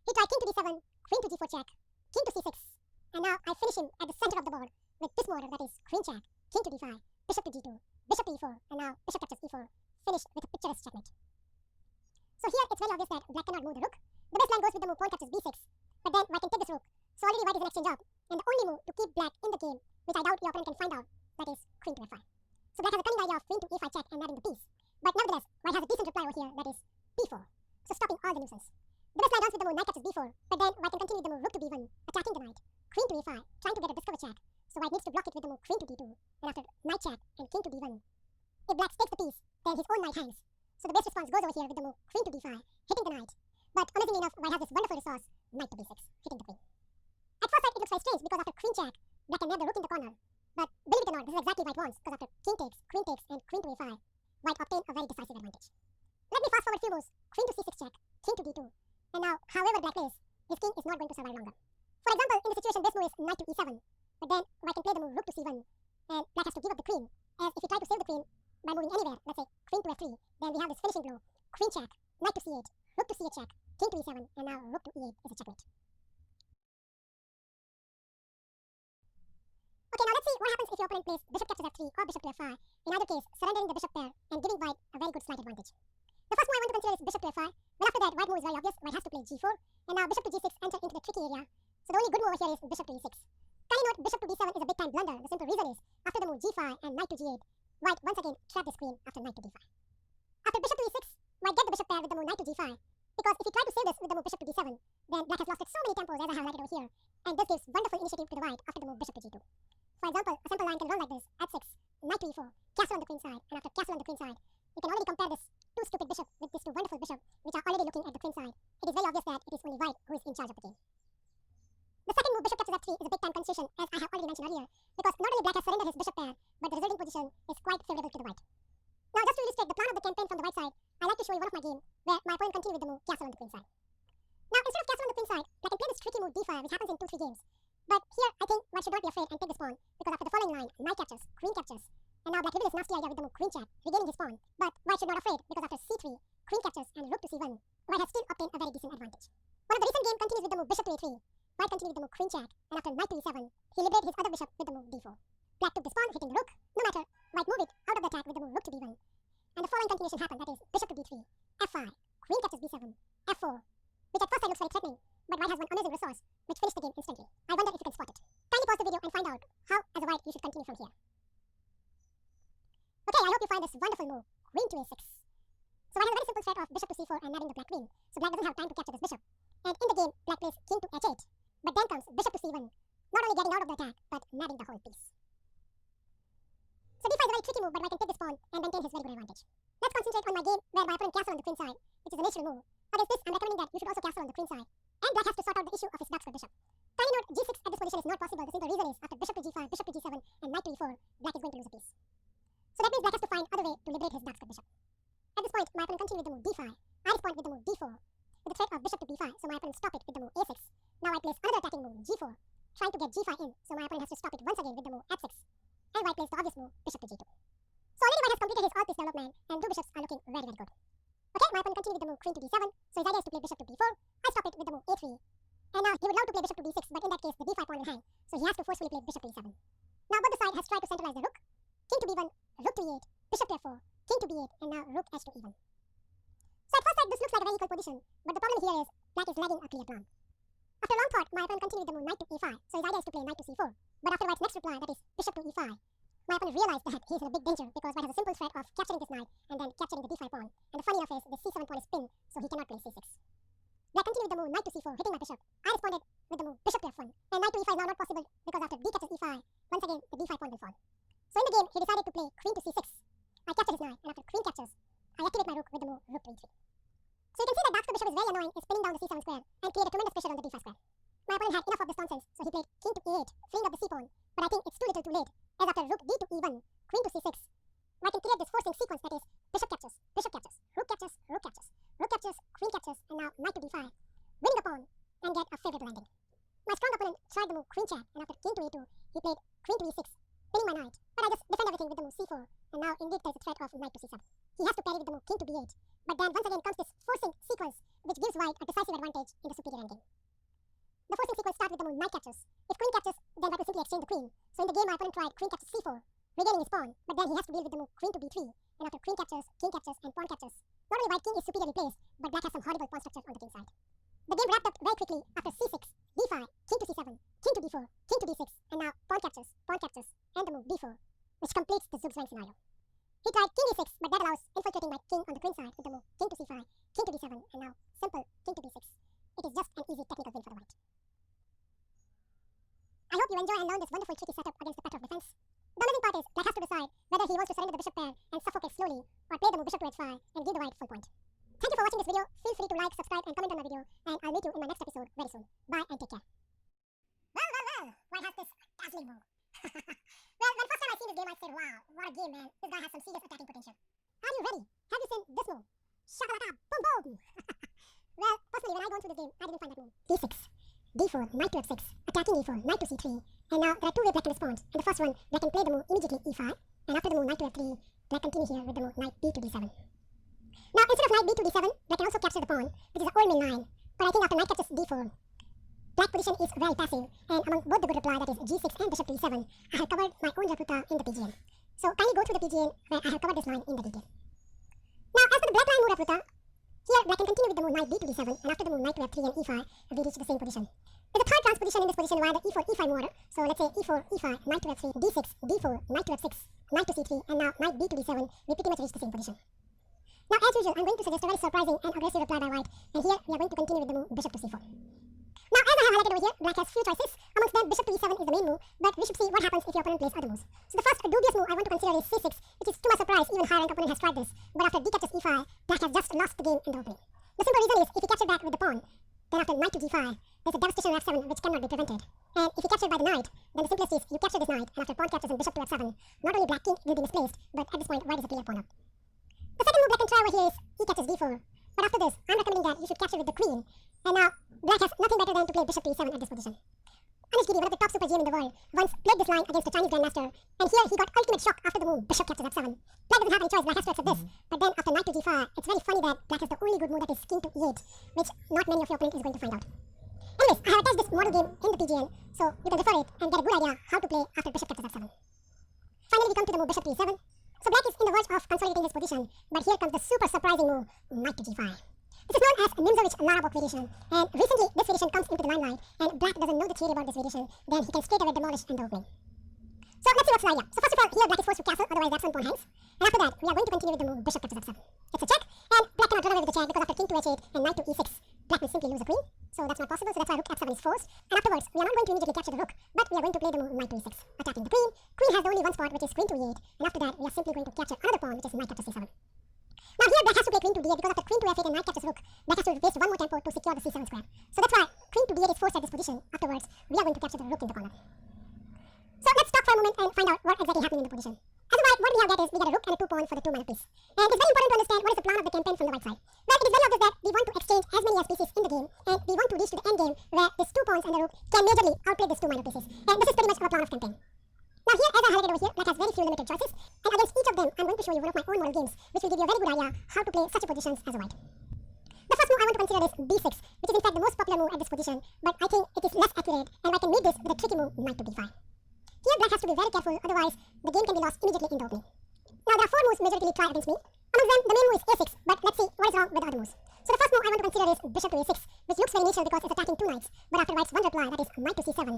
He tried king to d7, queen to g4 check, king to c6, and now I finish him at the center of the board with this order, that is queen check, king to d5, bishop to g2, bishop to e4, and now bishop captures e4, finished with a picturesque checkmate. So here it's very obvious that black cannot move the rook. The best line goes with the move pawn captures b6, but then white can take this rook. So already white is an exchange up, and the only move to keep black in the game, which I doubt your opponent can find out, that is queen to f5. So black has a cunning idea of queen to e5 check and nabbing the piece. But nevertheless, white has a decent reply over here, that is b4. So stopping all the nuisance. The best line runs with the move knight captures b4, but then white can continue with the move rook to b1, attacking the knight, queen to a5, trying to get a discover check. So white needs to block it with the move queen to d2, and after knight check and king to b1. If black takes the piece, then his own knight hangs. So the best response goes over here with the move queen to d5, hitting the knight. But amazingly enough, white has this wonderful resource, knight to b6, hitting the queen. At first sight, it looks very strange because after queen check, black can nab the rook in the corner. But believe it or not, this is exactly what white wants, because after king takes, and queen to a5, white obtain a very decisive advantage. Let me fast forward few moves, queen to c6 check, king to d2. And now, however black plays, his king is not going to survive longer. For example, in this situation, best move is knight to e7. But then, white can play the move rook to c1, and black has to give up the queen, as if he tried to save the queen by moving anywhere, let's say queen to f3, then we have this finishing blow, queen check, knight to c8, rook to c8 check, king to e7, and now rook to e8 is a checkmate. Okay, now let's see what happens if your opponent plays bishop captures f3 or bishop to f5, in either case surrendering the bishop pair and giving white a very good slight advantage. The first move I want to consider is bishop to f5. Well, after that, white move is very obvious. White has to play g4, and now bishop to g6 enter into the tricky area. So the only good move over here is bishop to e6. Kindly note, bishop to b7 is a big time blunder. The simple reason is, after the move g5 and knight to g8, white once again trapped his queen after knight to d5. After bishop to e6, white get the bishop pair with the move knight to g5, because if he tried to save this with the move bishop to d7, then black has lost it so many tempos as I have highlighted over here, and this gives wonderful initiative to the white after the move bishop to g2. For example, a simple line can run like this, at 6, knight to e4, castle on the queen side, and after castle on the queen side, you can already compare this two stupid bishop with these two wonderful bishops, which are already looking at the queen side. It is very obvious that it is only white who is in charge of the game. The second move, bishop captures f3, is a big time concession, as I have already mentioned earlier, because not only black has surrendered his bishop pair, but the resulting position is quite favorable to the white. Now, just to illustrate the plan of the campaign from the white side, I like to show you one of my game where my opponent continued with the move castle on the queen side. Now, instead of castle on the queen side, black can play this tricky move d5, which happens in 2-3 games. But here, I think white should not be afraid and take this pawn, because after the following line, knight captures, queen captures, and now black reveals his nasty idea with the move queen check, regaining his pawn. But white should not afraid, because after c3, queen captures, and rook to c1, white has still obtained a very decent advantage. One of the recent game continues with the move bishop to a3. White continued with the move queen check, and after knight to e7, he liberated his other bishop with the move d4. Black took this pawn, hitting the rook. No matter, white moved it out of the attack with the move rook to b1. And the following continuation happened, that is bishop to d3, f5, queen captures b7, f4, which at first sight looks very threatening, but white has one amazing resource, which finished the game instantly. I wonder if you can spot it. Kindly pause the video and find out how, as a white, you should continue from here. Okay, I hope you find this wonderful move, queen to a6. So white has a very simple threat of bishop to c4 and nabbing the black queen, so black doesn't have time to capture this bishop. And in the game, black plays king to h8, but then comes bishop to c1, not only getting out of the attack, but nabbing the whole piece. So d5 is a very tricky move, but white can take this pawn and maintain his very good advantage. Let's concentrate on my game where my opponent castle on the queen side, which is a natural move. Against this, I'm recommending that you should also castle on the queen side, and black has to sort out the issue of his dark square bishop. Kindly note, g6 at this position is not possible. The simple reason is, after bishop to g5, bishop to g7, and knight to e4, black is going to lose a piece. So that means black has to find other way to liberate his dark square bishop. At this point, my opponent continued with the move d5. I respond with the move d4, with the threat of bishop to b5, so my opponent stopped it with the move a6. Now I place another attacking move, g4, trying to get g5 in, so my opponent has to stop it once again with the move f6. And white plays the obvious move, bishop to g2. So already white has completed his all-piece development, and two bishops are looking very, very good. Okay, my opponent continued with the move queen to d7, so his idea is to play bishop to b4. I stop it with the move a3. And now he would love to play bishop to b6, but in that case the d5 pawn will hang, so he has to forcefully play bishop to e7. Now both the side has tried to centralize the rook. King to b1, rook to e8, bishop to f4, king to b8, and now rook h to e1. So at first sight this looks like a very equal position, but the problem here is black is lagging a clear plan. After long thought, my opponent continued with the move knight to e5, so his idea is to play knight to c4. But after white's next reply, that is bishop to e5, my opponent realized that he is in a big danger, because white has a simple threat of capturing this knight and then capturing the d5 pawn. And the funny enough is, the c7 pawn is pinned, so he cannot play c6. Black continued with the move knight to c4, hitting my bishop. I responded with the move bishop to f1. And knight to e5 is now not possible because after d captures e5, once again the d5 pawn will fall. So in the game, he decided to play queen to c6. I captured his knight, and after queen captures, I activate my rook with the move rook to e3. So you can see that dark bishop is very annoying in spinning down the c7 square and create a tremendous pressure on the d5 square. My opponent had enough of this nonsense, so he played king to e8, freeing up the c pawn. But I think it's too little too late, as after rook d to e1, queen to c6, I can create this forcing sequence that is bishop captures, rook captures, rook captures, rook captures, queen captures, and now knight to d5, winning the pawn and get a favorable landing. My strong opponent tried the move queen check, and after king to e2, he played queen to e6, pinning my knight. But I just defend everything with the move c4, and now indeed there is a threat of knight to c7. He has to parry with the move king to b8, but then once again comes this forcing sequence which gives white a decisive advantage in the superior endgame. The forcing sequence starts with the move knight captures. If queen captures, then white will simply exchange the queen. So in the game, my opponent tried queen captures c4, regaining his pawn, but then he has to deal with the move queen to b3, and after queen captures, king captures, and pawn captures. Not only white king is superiorly placed, but black has some horrible pawn structure on the king side. The game wrapped up very quickly after c6, d5, king to c7, king to d4, king to d6, and now pawn captures, and the move b4, which completes the Zug's rank scenario. He tried king e6, but that allows infiltrating my king on the queen side with the move king to c5, king to d7, and now simple king to d6. It is just an easy technical win for the white. I hope you enjoy and learn this wonderful tricky setup against the pattern of defense. The amazing part is black has to decide whether he wants to surrender the bishop pair and suffocate slowly, or play the move bishop to h5 and give the white full point. Thank you for watching this video. Feel free to like, subscribe, and comment on my video, and I'll meet you in my next episode very soon. Bye and take care. Well, white has this dazzling move. Well, when first time I seen this game, I said, wow, what a game, man. This guy has some serious attacking potential. Are you ready? Have you seen this move? Shakalaka, boom, boom. Well, personally, when I gone through this game, I didn't find that move. d6, d4, knight to f6, attacking e4, knight to c3, and now there are two ways black can respond. In the first one, black can play the move immediately e5, and after the move knight to f3, black continue here with the move knight b to d7. Now, instead of knight b to d7, black can also capture the pawn, which is an old main line, but I think after knight captures d4, black position is very passive, and among both the good reply, that is g6 and bishop to e7, I have covered my own replica in the PGN. So kindly go through the PGN where I have covered this line in the detail. Now, as for the black line move replica, here black can continue with the move knight b to d7, and after the move knight to f3 and e5, we reach the same position. There's a third transposition in this position via the e4 e5 order, so let's say e4 e5, knight to f3, d6, d4, knight to f6, knight to c3, and now knight b to d7, we pretty much reach the same position. Now, as usual, I'm going to suggest a very surprising and aggressive reply by white, and here we are going to continue with the move bishop to c4. Now, as I have highlighted over here, black has few choices. Amongst them, bishop to e7 is the main move, but we should see what happens if your opponent plays other moves. So the first dubious move I want to consider is c6, which is to my surprise, even high rank opponent has tried this, but after d captures e5, black has just lost the game in the opening. The simple reason is, if he captured that with the pawn, then after knight to g5, there's a devastation on f7 which cannot be prevented. And if he captured by the knight, then the simplest is you capture this knight, and after pawn captures and bishop to f7, not only black king will be misplaced, but at this point white is a clear pawn up. The second move black can try over here is e captures d4, but after this, I'm recommending that you should capture with the queen, and now black has nothing better than to play bishop to e7 at this position. Anish Giri, one of the top super GM in the world, once played this line against a Chinese grandmaster, and here he got ultimate shock after the move bishop captures f7. Black doesn't have any choice, black has to accept this, but then after knight to g5, it's very funny that black has the only good move, that is king to e8, which not many of your opponent is going to find out. Anyways, I have attached this model game in the PGN, so you can refer it and get a good idea how to play after bishop captures f7. Finally, we come to the move bishop to e7. So black is in the verge of consolidating his position, but here comes the super surprising move, knight to g5. This is known as Nimzowitsch-Larabov variation, and recently this variation comes into the limelight, and black doesn't know the theory about this variation, then he can straight away demolish in the opening. So let's see what's the idea. So first of all, here black is forced to castle, otherwise that's one pawn hangs, and after that, we are going to continue with the move bishop captures f7. It's a check, and black cannot run away with the check because after king to h8 and knight to e6, black will simply lose a queen, so that's not possible, so that's why rook f7 is forced, and afterwards, we are not going to immediately capture the rook, but we are going to play the move knight to e6, attacking the queen. Queen has only one spot, which is queen to e8, and after that, we are simply going to capture another pawn, which is knight captures c7. Now here black has to play queen to d8 because after queen to f8 and knight captures rook, black has to waste one more tempo to secure the c7 square. So that's why queen to d8 is forced at this position. Afterwards, we are going to capture the rook in the corner. So let's talk for a moment and find out what exactly happening in the position. As a white, what we have got is we get a rook and a 2-pawn for the 2-mana piece. And it's very important to understand what is the plan of the campaign from the white side. Well, it is very obvious that we want to exchange as many as pieces in the game, and we want to reach to the end game where these 2 pawns and the rook can majorly outplay these 2 minor pieces. And this is pretty much our plan of campaign. Now here, as I highlighted over here, black has very few limited choices, and against each of them, I'm going to show you one of my own model games, which will give you a very good idea how to play such a positions as a white. The first move I want to consider is b6, which is in fact the most popular move at this position, but I think it is less accurate, and I can meet this with a tricky move, knight to d5. Here, black has to be very careful, otherwise the game can be lost immediately in the opening. Now there are 4 moves majorly try against me. Among them, the main move is a6, but let's see what is wrong with the other moves. So the first move I want to consider is bishop to a6, which looks very initial because it's attacking 2 knights, but after white's one reply, that is knight to c7.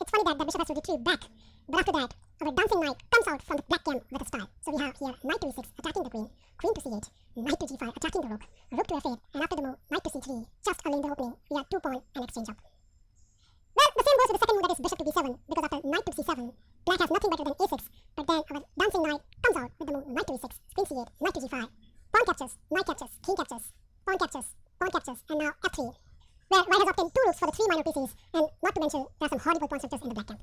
It's funny that the bishop has to retreat back, but after that, our dancing knight comes out from the black camp with a style. So we have here knight to e6, attacking the queen, queen to c8, knight to g5, attacking the rook to f8, and after the move knight to c3, just early in the opening, we have 2-pawn and exchange up. c8, knight to g5, pawn captures, knight captures, king captures, pawn captures, and now f3, where white has obtained 2 rooks for the 3 minor pieces, and not to mention there are some horrible pawn structures in the black camp.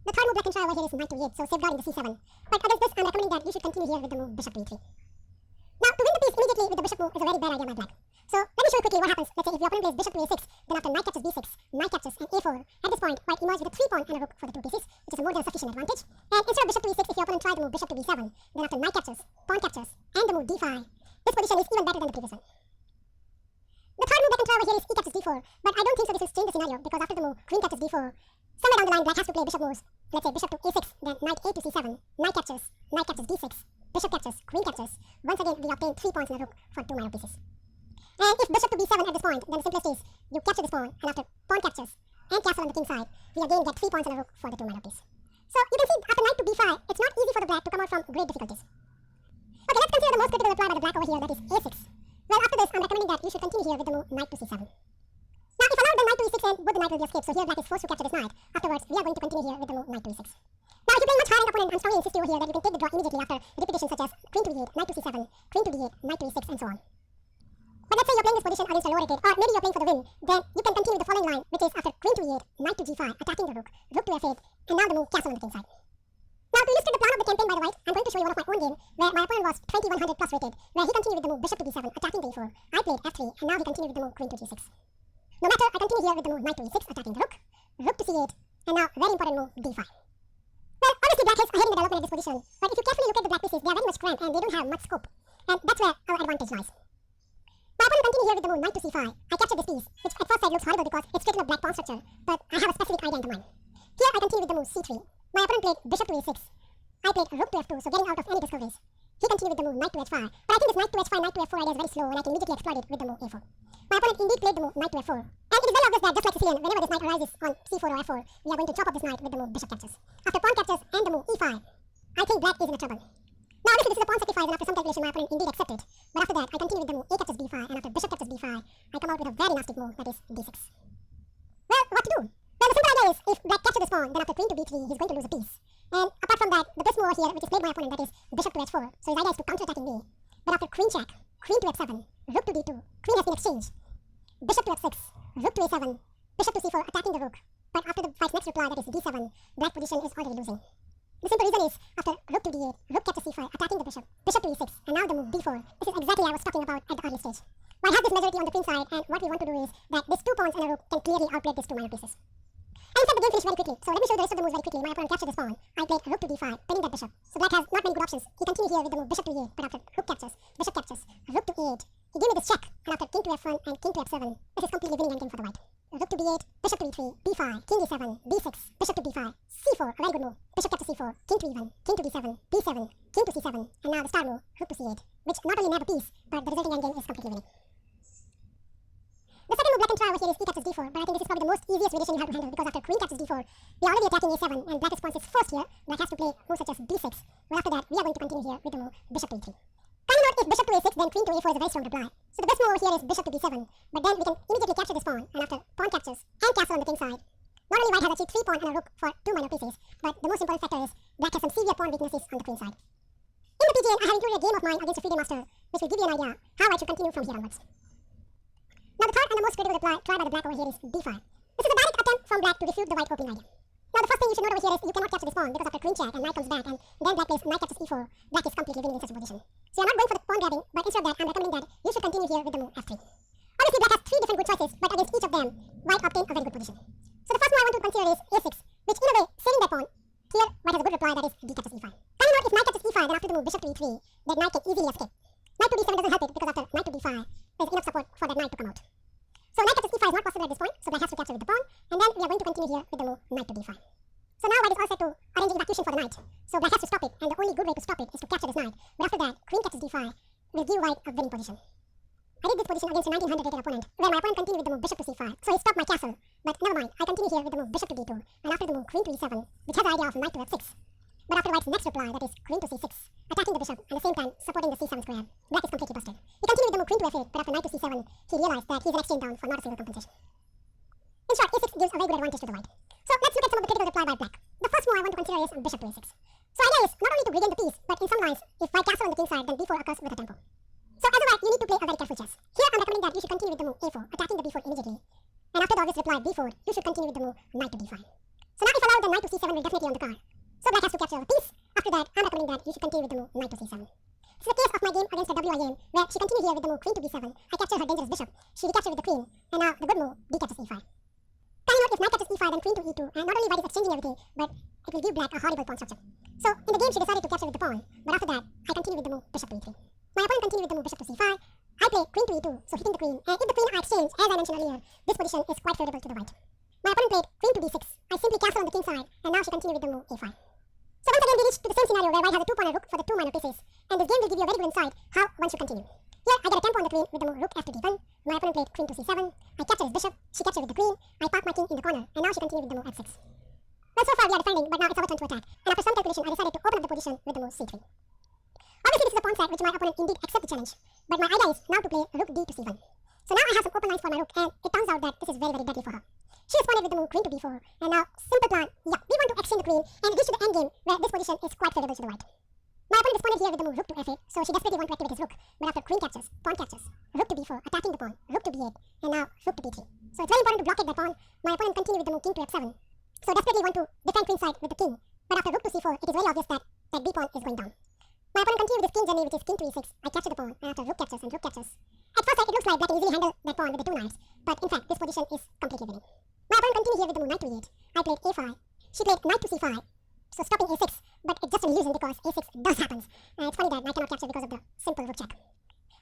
The third move black can try over here is knight to e8, so safeguarding the c7. But against this, I'm recommending that you should continue here with the move bishop to e3. Now, to win the piece immediately with the bishop move is a very bad idea by black. So, let me show you quickly what happens. Let's say if the opponent plays bishop to a6, then after knight captures b6, knight captures and a4, at this point, white emerges with a 3 pawn and a rook for the 2 pieces, which is a more than sufficient advantage. And instead of bishop to e6, if the opponent tried to move bishop to b7, then after knight captures, pawn captures, and the move d5, this position is even better than the previous one. The third move black can try over here is e captures d4, but I don't think so this will change the scenario, because after the move queen captures d4, somewhere down the line black has to play bishop moves. Let's say bishop to a6, then knight a to c7, knight captures d6, bishop captures, queen captures. Once again, we obtain 3 pawns and a rook for 2 minor pieces. And if bishop to b7 at this point, then the simplest is you capture this pawn, and after pawn captures and castle on the king side, we again get 3 pawns and a rook for the 2 minor piece. So you can see after knight to b5, it's not easy for the black to come out from great difficulties. Okay, let's consider the most critical reply by the black over here, that is a6. Well, after this, I'm recommending that you should continue here with the move knight to c7. Now, if allowed, then knight to e6 and both the knight will be escaped, so here black is forced to capture this knight. Afterwards, we are going to continue here with the move knight to e6. Now, if you're playing much higher rank opponent, I'm strongly insisting over here that you can take the draw immediately after repetitions such as queen to e8, knight to c7, queen to d8, knight to e6, and so on. But let's say you're playing this position against a lower rated, or maybe you're playing for the win, then you can continue with the following line, which is after queen to e8, knight to g5, attacking the rook to f8, and now the move castle on the king side. Now, to illustrate the plan of the campaign by the white, I'm going to show you one of my own game, where my opponent was 2100 plus rated, where he continued with the move bishop to b7, attacking the e4. I played f3, and now he continued with the move queen to g6. No matter, I continue here with the move knight to e6, attacking the rook to c8, and now very important move d5. Well, obviously black has a hidden development at this position, but if you carefully look at the black pieces, they are very much cramped and they don't have much scope, and that's where our advantage lies. My opponent continued here with the move knight to c5. I captured this piece, which at first sight looks horrible because it's straight up black pawn structure, but I have a specific idea in mind. Here I continue with the move c3. My opponent played bishop to a6. I played rook to f2, so getting out of any discoveries. He continued with the move knight to h5, but I think this knight to h5, knight to f4 idea is very slow and I can immediately exploit it with the move a4. My opponent indeed played the move knight to f4, and it is very obvious that just like Sicilian, whenever this knight arises on c4 or f4, we are going to chop up this knight with the move bishop captures. After pawn captures and the move e5, I think black is in a trouble. Now obviously this is a pawn sacrifice, and after some calculation my opponent indeed accepted, but after that I continue with the move a captures b5, and after bishop captures b5, I come out with a very nasty move, that is d6. Well, what to do? Well, the simple idea is, if black captures this pawn, then after queen to b3, he's going to lose a piece. And apart from that, the best move over here, which is played by my opponent, that is bishop to h4, so his idea is to counter-attacking me. But after queen check, queen to f7, rook to d2, queen has been exchanged, bishop to f6, rook to a7, bishop to c4, attacking the rook. But after the white's next reply, that is d7, black position is already losing. The simple reason is, after rook to d8, rook captures c5, attacking the bishop, bishop to e6, and now the move d4. This is exactly what I was talking about at the early stage. White has this majority on the queen side, and what we want to do is that these 2 pawns and a rook can clearly outplay these 2 minor pieces. And in fact, the game finished very quickly, so let me show you the rest of the moves very quickly. My opponent captured this pawn. I played rook to d5, pinning that bishop. So black has not many good options. He continued here with the move bishop to e8, but after rook captures, bishop captures, rook to e8, he gave me this check, and after king to f1 and king to f7, this is completely winning endgame for the white. Rook to d8, bishop to e3, b5, king e7, b6, bishop to b5, c4, a very good move, bishop captures c4, king to e1, king to d7, b7, king to c7, and now the star move, rook to c8, which not only nab a piece, but the resulting endgame is completely winning. The second move black can try over here is e captures d4, but I think this is probably the most easiest variation you have to handle, because after queen captures d4, we are already attacking a7, and black response is forced here. Black has to play moves such as b6, but after that, we are going to continue here with the move bishop to e3. Kindly note, if bishop to a6, then queen to a4 is a very strong reply. So the best move over here is bishop to b7, but then we can immediately capture this pawn, and after pawn captures and castle on the king side, not only white has achieved 3 pawn and a rook for 2 minor pieces, but the most important factor is black has some severe pawn weaknesses on the queen side. In the PGN, I have included a game of mine against a FIDE master, which will give you an idea how I should continue from here onwards. Now the third and the most critical reply tried by the black over here is d5. This is a direct attempt from black to refute the white opening idea. Now the first thing you should note over here is you cannot capture this pawn, because after queen check and knight comes back and then black plays knight captures e4, black is completely winning in such a position. So you're not going for the pawn grabbing, but instead of that I'm recommending that you should continue here with the move f3. Obviously black has 3 different good choices, but against each of them, white obtained a very good position. So the first move I want to consider is a6, which in a way, saving that pawn, here white has a good reply, that is d captures e5. Kindly note, if knight captures e5, then after the move bishop to e3, that knight can easily escape. Knight to d7 doesn't help it, because after knight to d5, there's enough support for that knight to come out. So knight captures e5 is not possible at this point, so black has to capture with the pawn, and then we are going to continue here with the move knight to d5. So now white is all set to arrange evacuation for the knight. So black has to stop it, and the only good way to stop it is to capture this knight. But after that, queen captures d5 will give white a winning position. I did this position against a 1900 rated opponent, where my opponent continued with the move bishop to c5, so he stopped my castle. But never mind, I continue here with the move bishop to d2, and after the move queen to e7, which has the idea of knight to f6. But after white's next reply, that is queen to c6, attacking the bishop, and at the same time supporting the c7 square, black is completely busted. He continued with the move queen to f8, but after knight to c7, he realized that he's an exchange down for not a single compensation. In short, a6 gives a very good advantage to the white. So let's look at some of the critical reply by black. The first move I want to consider is bishop to a6. So idea is not only to regain the piece, but in some lines, if white I'm recommending that you should continue with the move knight to c7. This is a case of my game against the WIM, where she continued here with the move queen to b7. I captured her dangerous bishop. She recaptured with the queen, and now the good move, d captures e5. Kindly note, if knight captures e5, then queen to e2, and not only white is exchanging everything, but it will give black a horrible pawn structure. So, in the game, she decided to capture with the pawn, but after that, I continued with the move bishop to e3. My opponent continued with the move bishop to c5. I play queen to e2, so hitting the queen, and if the queen are exchanged, as I mentioned earlier, this position is quite favorable to the white. My opponent played queen to d6. I simply castled on the king side, and now she continued with the move a5. So once again we reach to the same scenario where white has a two-pawn rook for the two minor pieces, and this game will give you a very good insight how one should continue. Here I get a tempo on the queen with the move rook f to d1. My opponent played queen to c7. I captured his bishop, she captured with the queen, I park my king in the corner, and now she continued with the move f6. Well, so far we are defending, but now it's our turn to attack, and after some calculation I decided to open up the position with the move c3. Obviously this is a pawn set which my opponent indeed accepted the challenge, but my idea is now to play rook d to c1. So now I have some open lines for my rook, and it turns out that this is very deadly for her. She responded with the move queen to b4, and now, simple plan, yeah, we want to exchange the queen and reach to the endgame where this position is quite favorable to the white. My opponent responded here with the move rook to f8, so she desperately wanted to activate his rook, but after queen captures, pawn captures, rook to b4, attacking the pawn, rook to b8, and now rook to b3. So it's very important to blockade that pawn. My opponent continued with the move king to f7, so desperately want to defend queen side with the king, but after rook to c4, it is very obvious that b pawn is going down. My opponent continued with his king journey, which is king to e6. I capture the pawn, and after rook captures and rook captures. At first sight, it looks like black can easily handle that pawn with the two knives, but in fact, this position is completely winning. My opponent continued here with the move knight to e8. I played a5. She played knight to c5, so stopping a6, but it's just an illusion because a6 does happen. It's funny that I cannot capture because of the simple rook check.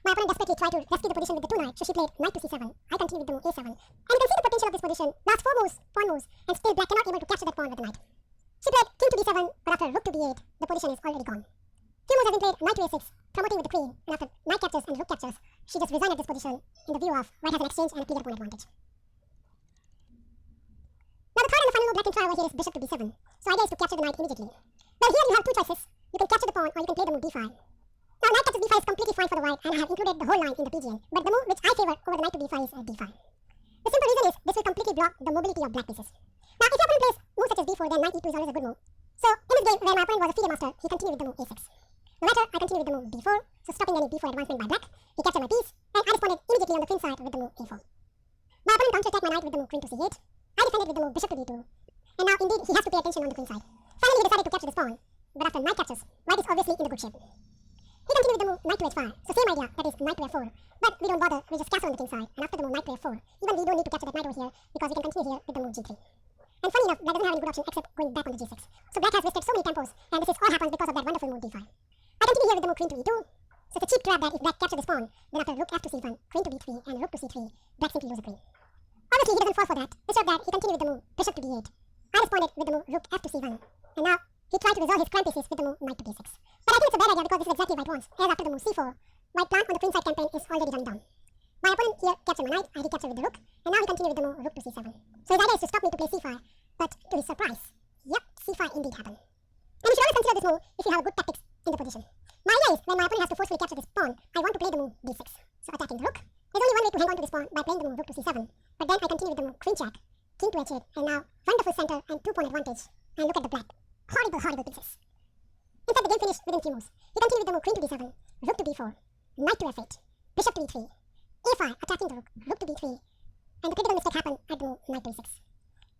My opponent desperately tried to rescue the position with the two knights, so she played knight to c7. I continued with the move a7. And you can see the potential of this position. Last four moves, pawn moves, and still black cannot able to capture that pawn with the knight. She played king to b7, but after rook to b8, the position is already gone. Few moves have been played knight to a6, promoting with the queen, and after knight captures and rook captures, she just resigned at this position in the view of white has an exchange and a clear pawn advantage. Now the third and the final move black can try over here is bishop to b7, so idea is to capture the knight immediately. Well, here you have two choices. You can capture the pawn or you can play the move d5. Now knight captures b5 is completely fine for the white, and I have included the whole line in the PGN, but the move which I favor over the knight to b5 is d5. The simple reason is this will completely block the mobility of black pieces. Now if your opponent plays moves such as d4, then knight e2 is always a good move. So in this game where my opponent was a FIDE master, he continued with the move a6. No matter, I continued with the move d4, so stopping any b4 advancement by black. He captured my piece, and I responded immediately on the queen side with the move a4. My opponent counter-attacked my knight with the move queen to c8. I defended with the move bishop to d2, and now indeed he has to pay attention on the queen side. Finally he decided to capture this pawn, but after knight captures, white is obviously in the good shape. He continued with the move knight to h5, so same idea, that is knight to f4, but we don't bother, we just castle on the king side, and after the move knight to f4, even we don't need to capture that knight over here, because we can continue here with the move g3. And funny enough, black doesn't have any good option except going back on the g6. So black has wasted so many tempos, and this all happens because of that wonderful move d5. I continue here with the move queen to e2, so it's a cheap trap that if black captures this pawn, then after rook f to c1, queen to b3, and rook to c3, black simply loses the queen. Obviously he doesn't fall for that. Instead of that, he continued with the move bishop to d8. I responded with the move rook f to c1, and now he tried to resolve his prime pieces with the move knight to b6. But I think it's a bad idea because this is exactly what white wants, as after the move c4, white plan on the queen side campaign is already done down. My opponent here captured my knight, I recaptured with the rook, and now he continued with the move rook to c7. So his idea is to stop me to play c5, but to his surprise, yep, c5 indeed happened. And you should always consider this move if you have good tactics in the position. My idea is when my opponent has to forcefully capture this pawn, I want to play the move d6. So attacking the rook. There's only one way to hang on to this pawn by playing the move rook to c7, but then I continue with the move queen check, king to h8, and now wonderful center and two pawn advantage. And look at the black. Horrible pieces. In fact, the game finished within few moves. He continued with the move queen to d7, rook to b4, knight to f8, bishop to e3, a5, attacking the rook to b3, and the critical mistake happened at the move knight to e6.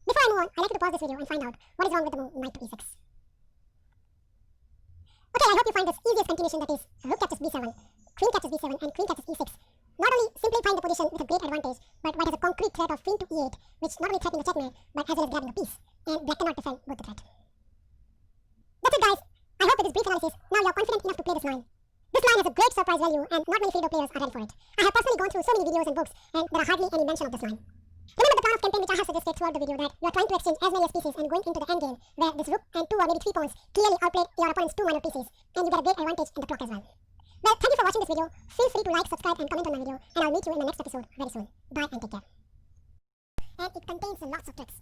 Before I move on, I'd like you to pause this video and find out what is wrong with the move knight to e6. Okay, I hope you find this easiest continuation, that is, rook captures b7, queen captures b7, and queen captures e6. Not only simplifying the position with a great advantage, but white has a concrete threat of queen to e8, which not only threatens the checkmate, but as well as grabbing the piece, and black cannot defend both the threat. That's it guys, I hope with this brief analysis, now you're confident enough to play this line. This line has a great surprise value, and not many FIDE players are ready for it. I have personally gone through so many videos and books, and there are hardly any mention of this line. Remember the plan of campaign which I have suggested throughout the video, that you are trying to exchange as many as pieces and going into the endgame, where this rook and two or maybe three pawns clearly outplayed your opponent's two minor pieces, and you get a great advantage in the clock as well. Well, thank you for watching this video. Feel free to like, subscribe, and comment on my video, and I'll meet you in the next episode very soon. Bye and take care. And it contains lots of tricks.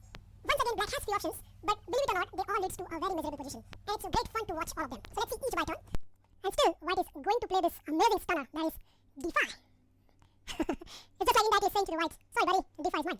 Once again, black has few options, but believe it or not, they all leads to a very miserable position. And it's great fun to watch all of them. So let's see each by turn. And still, white is going to play this amazing stunner, that is d5. It's just like in that he's saying to the white, sorry buddy, d5 is mine.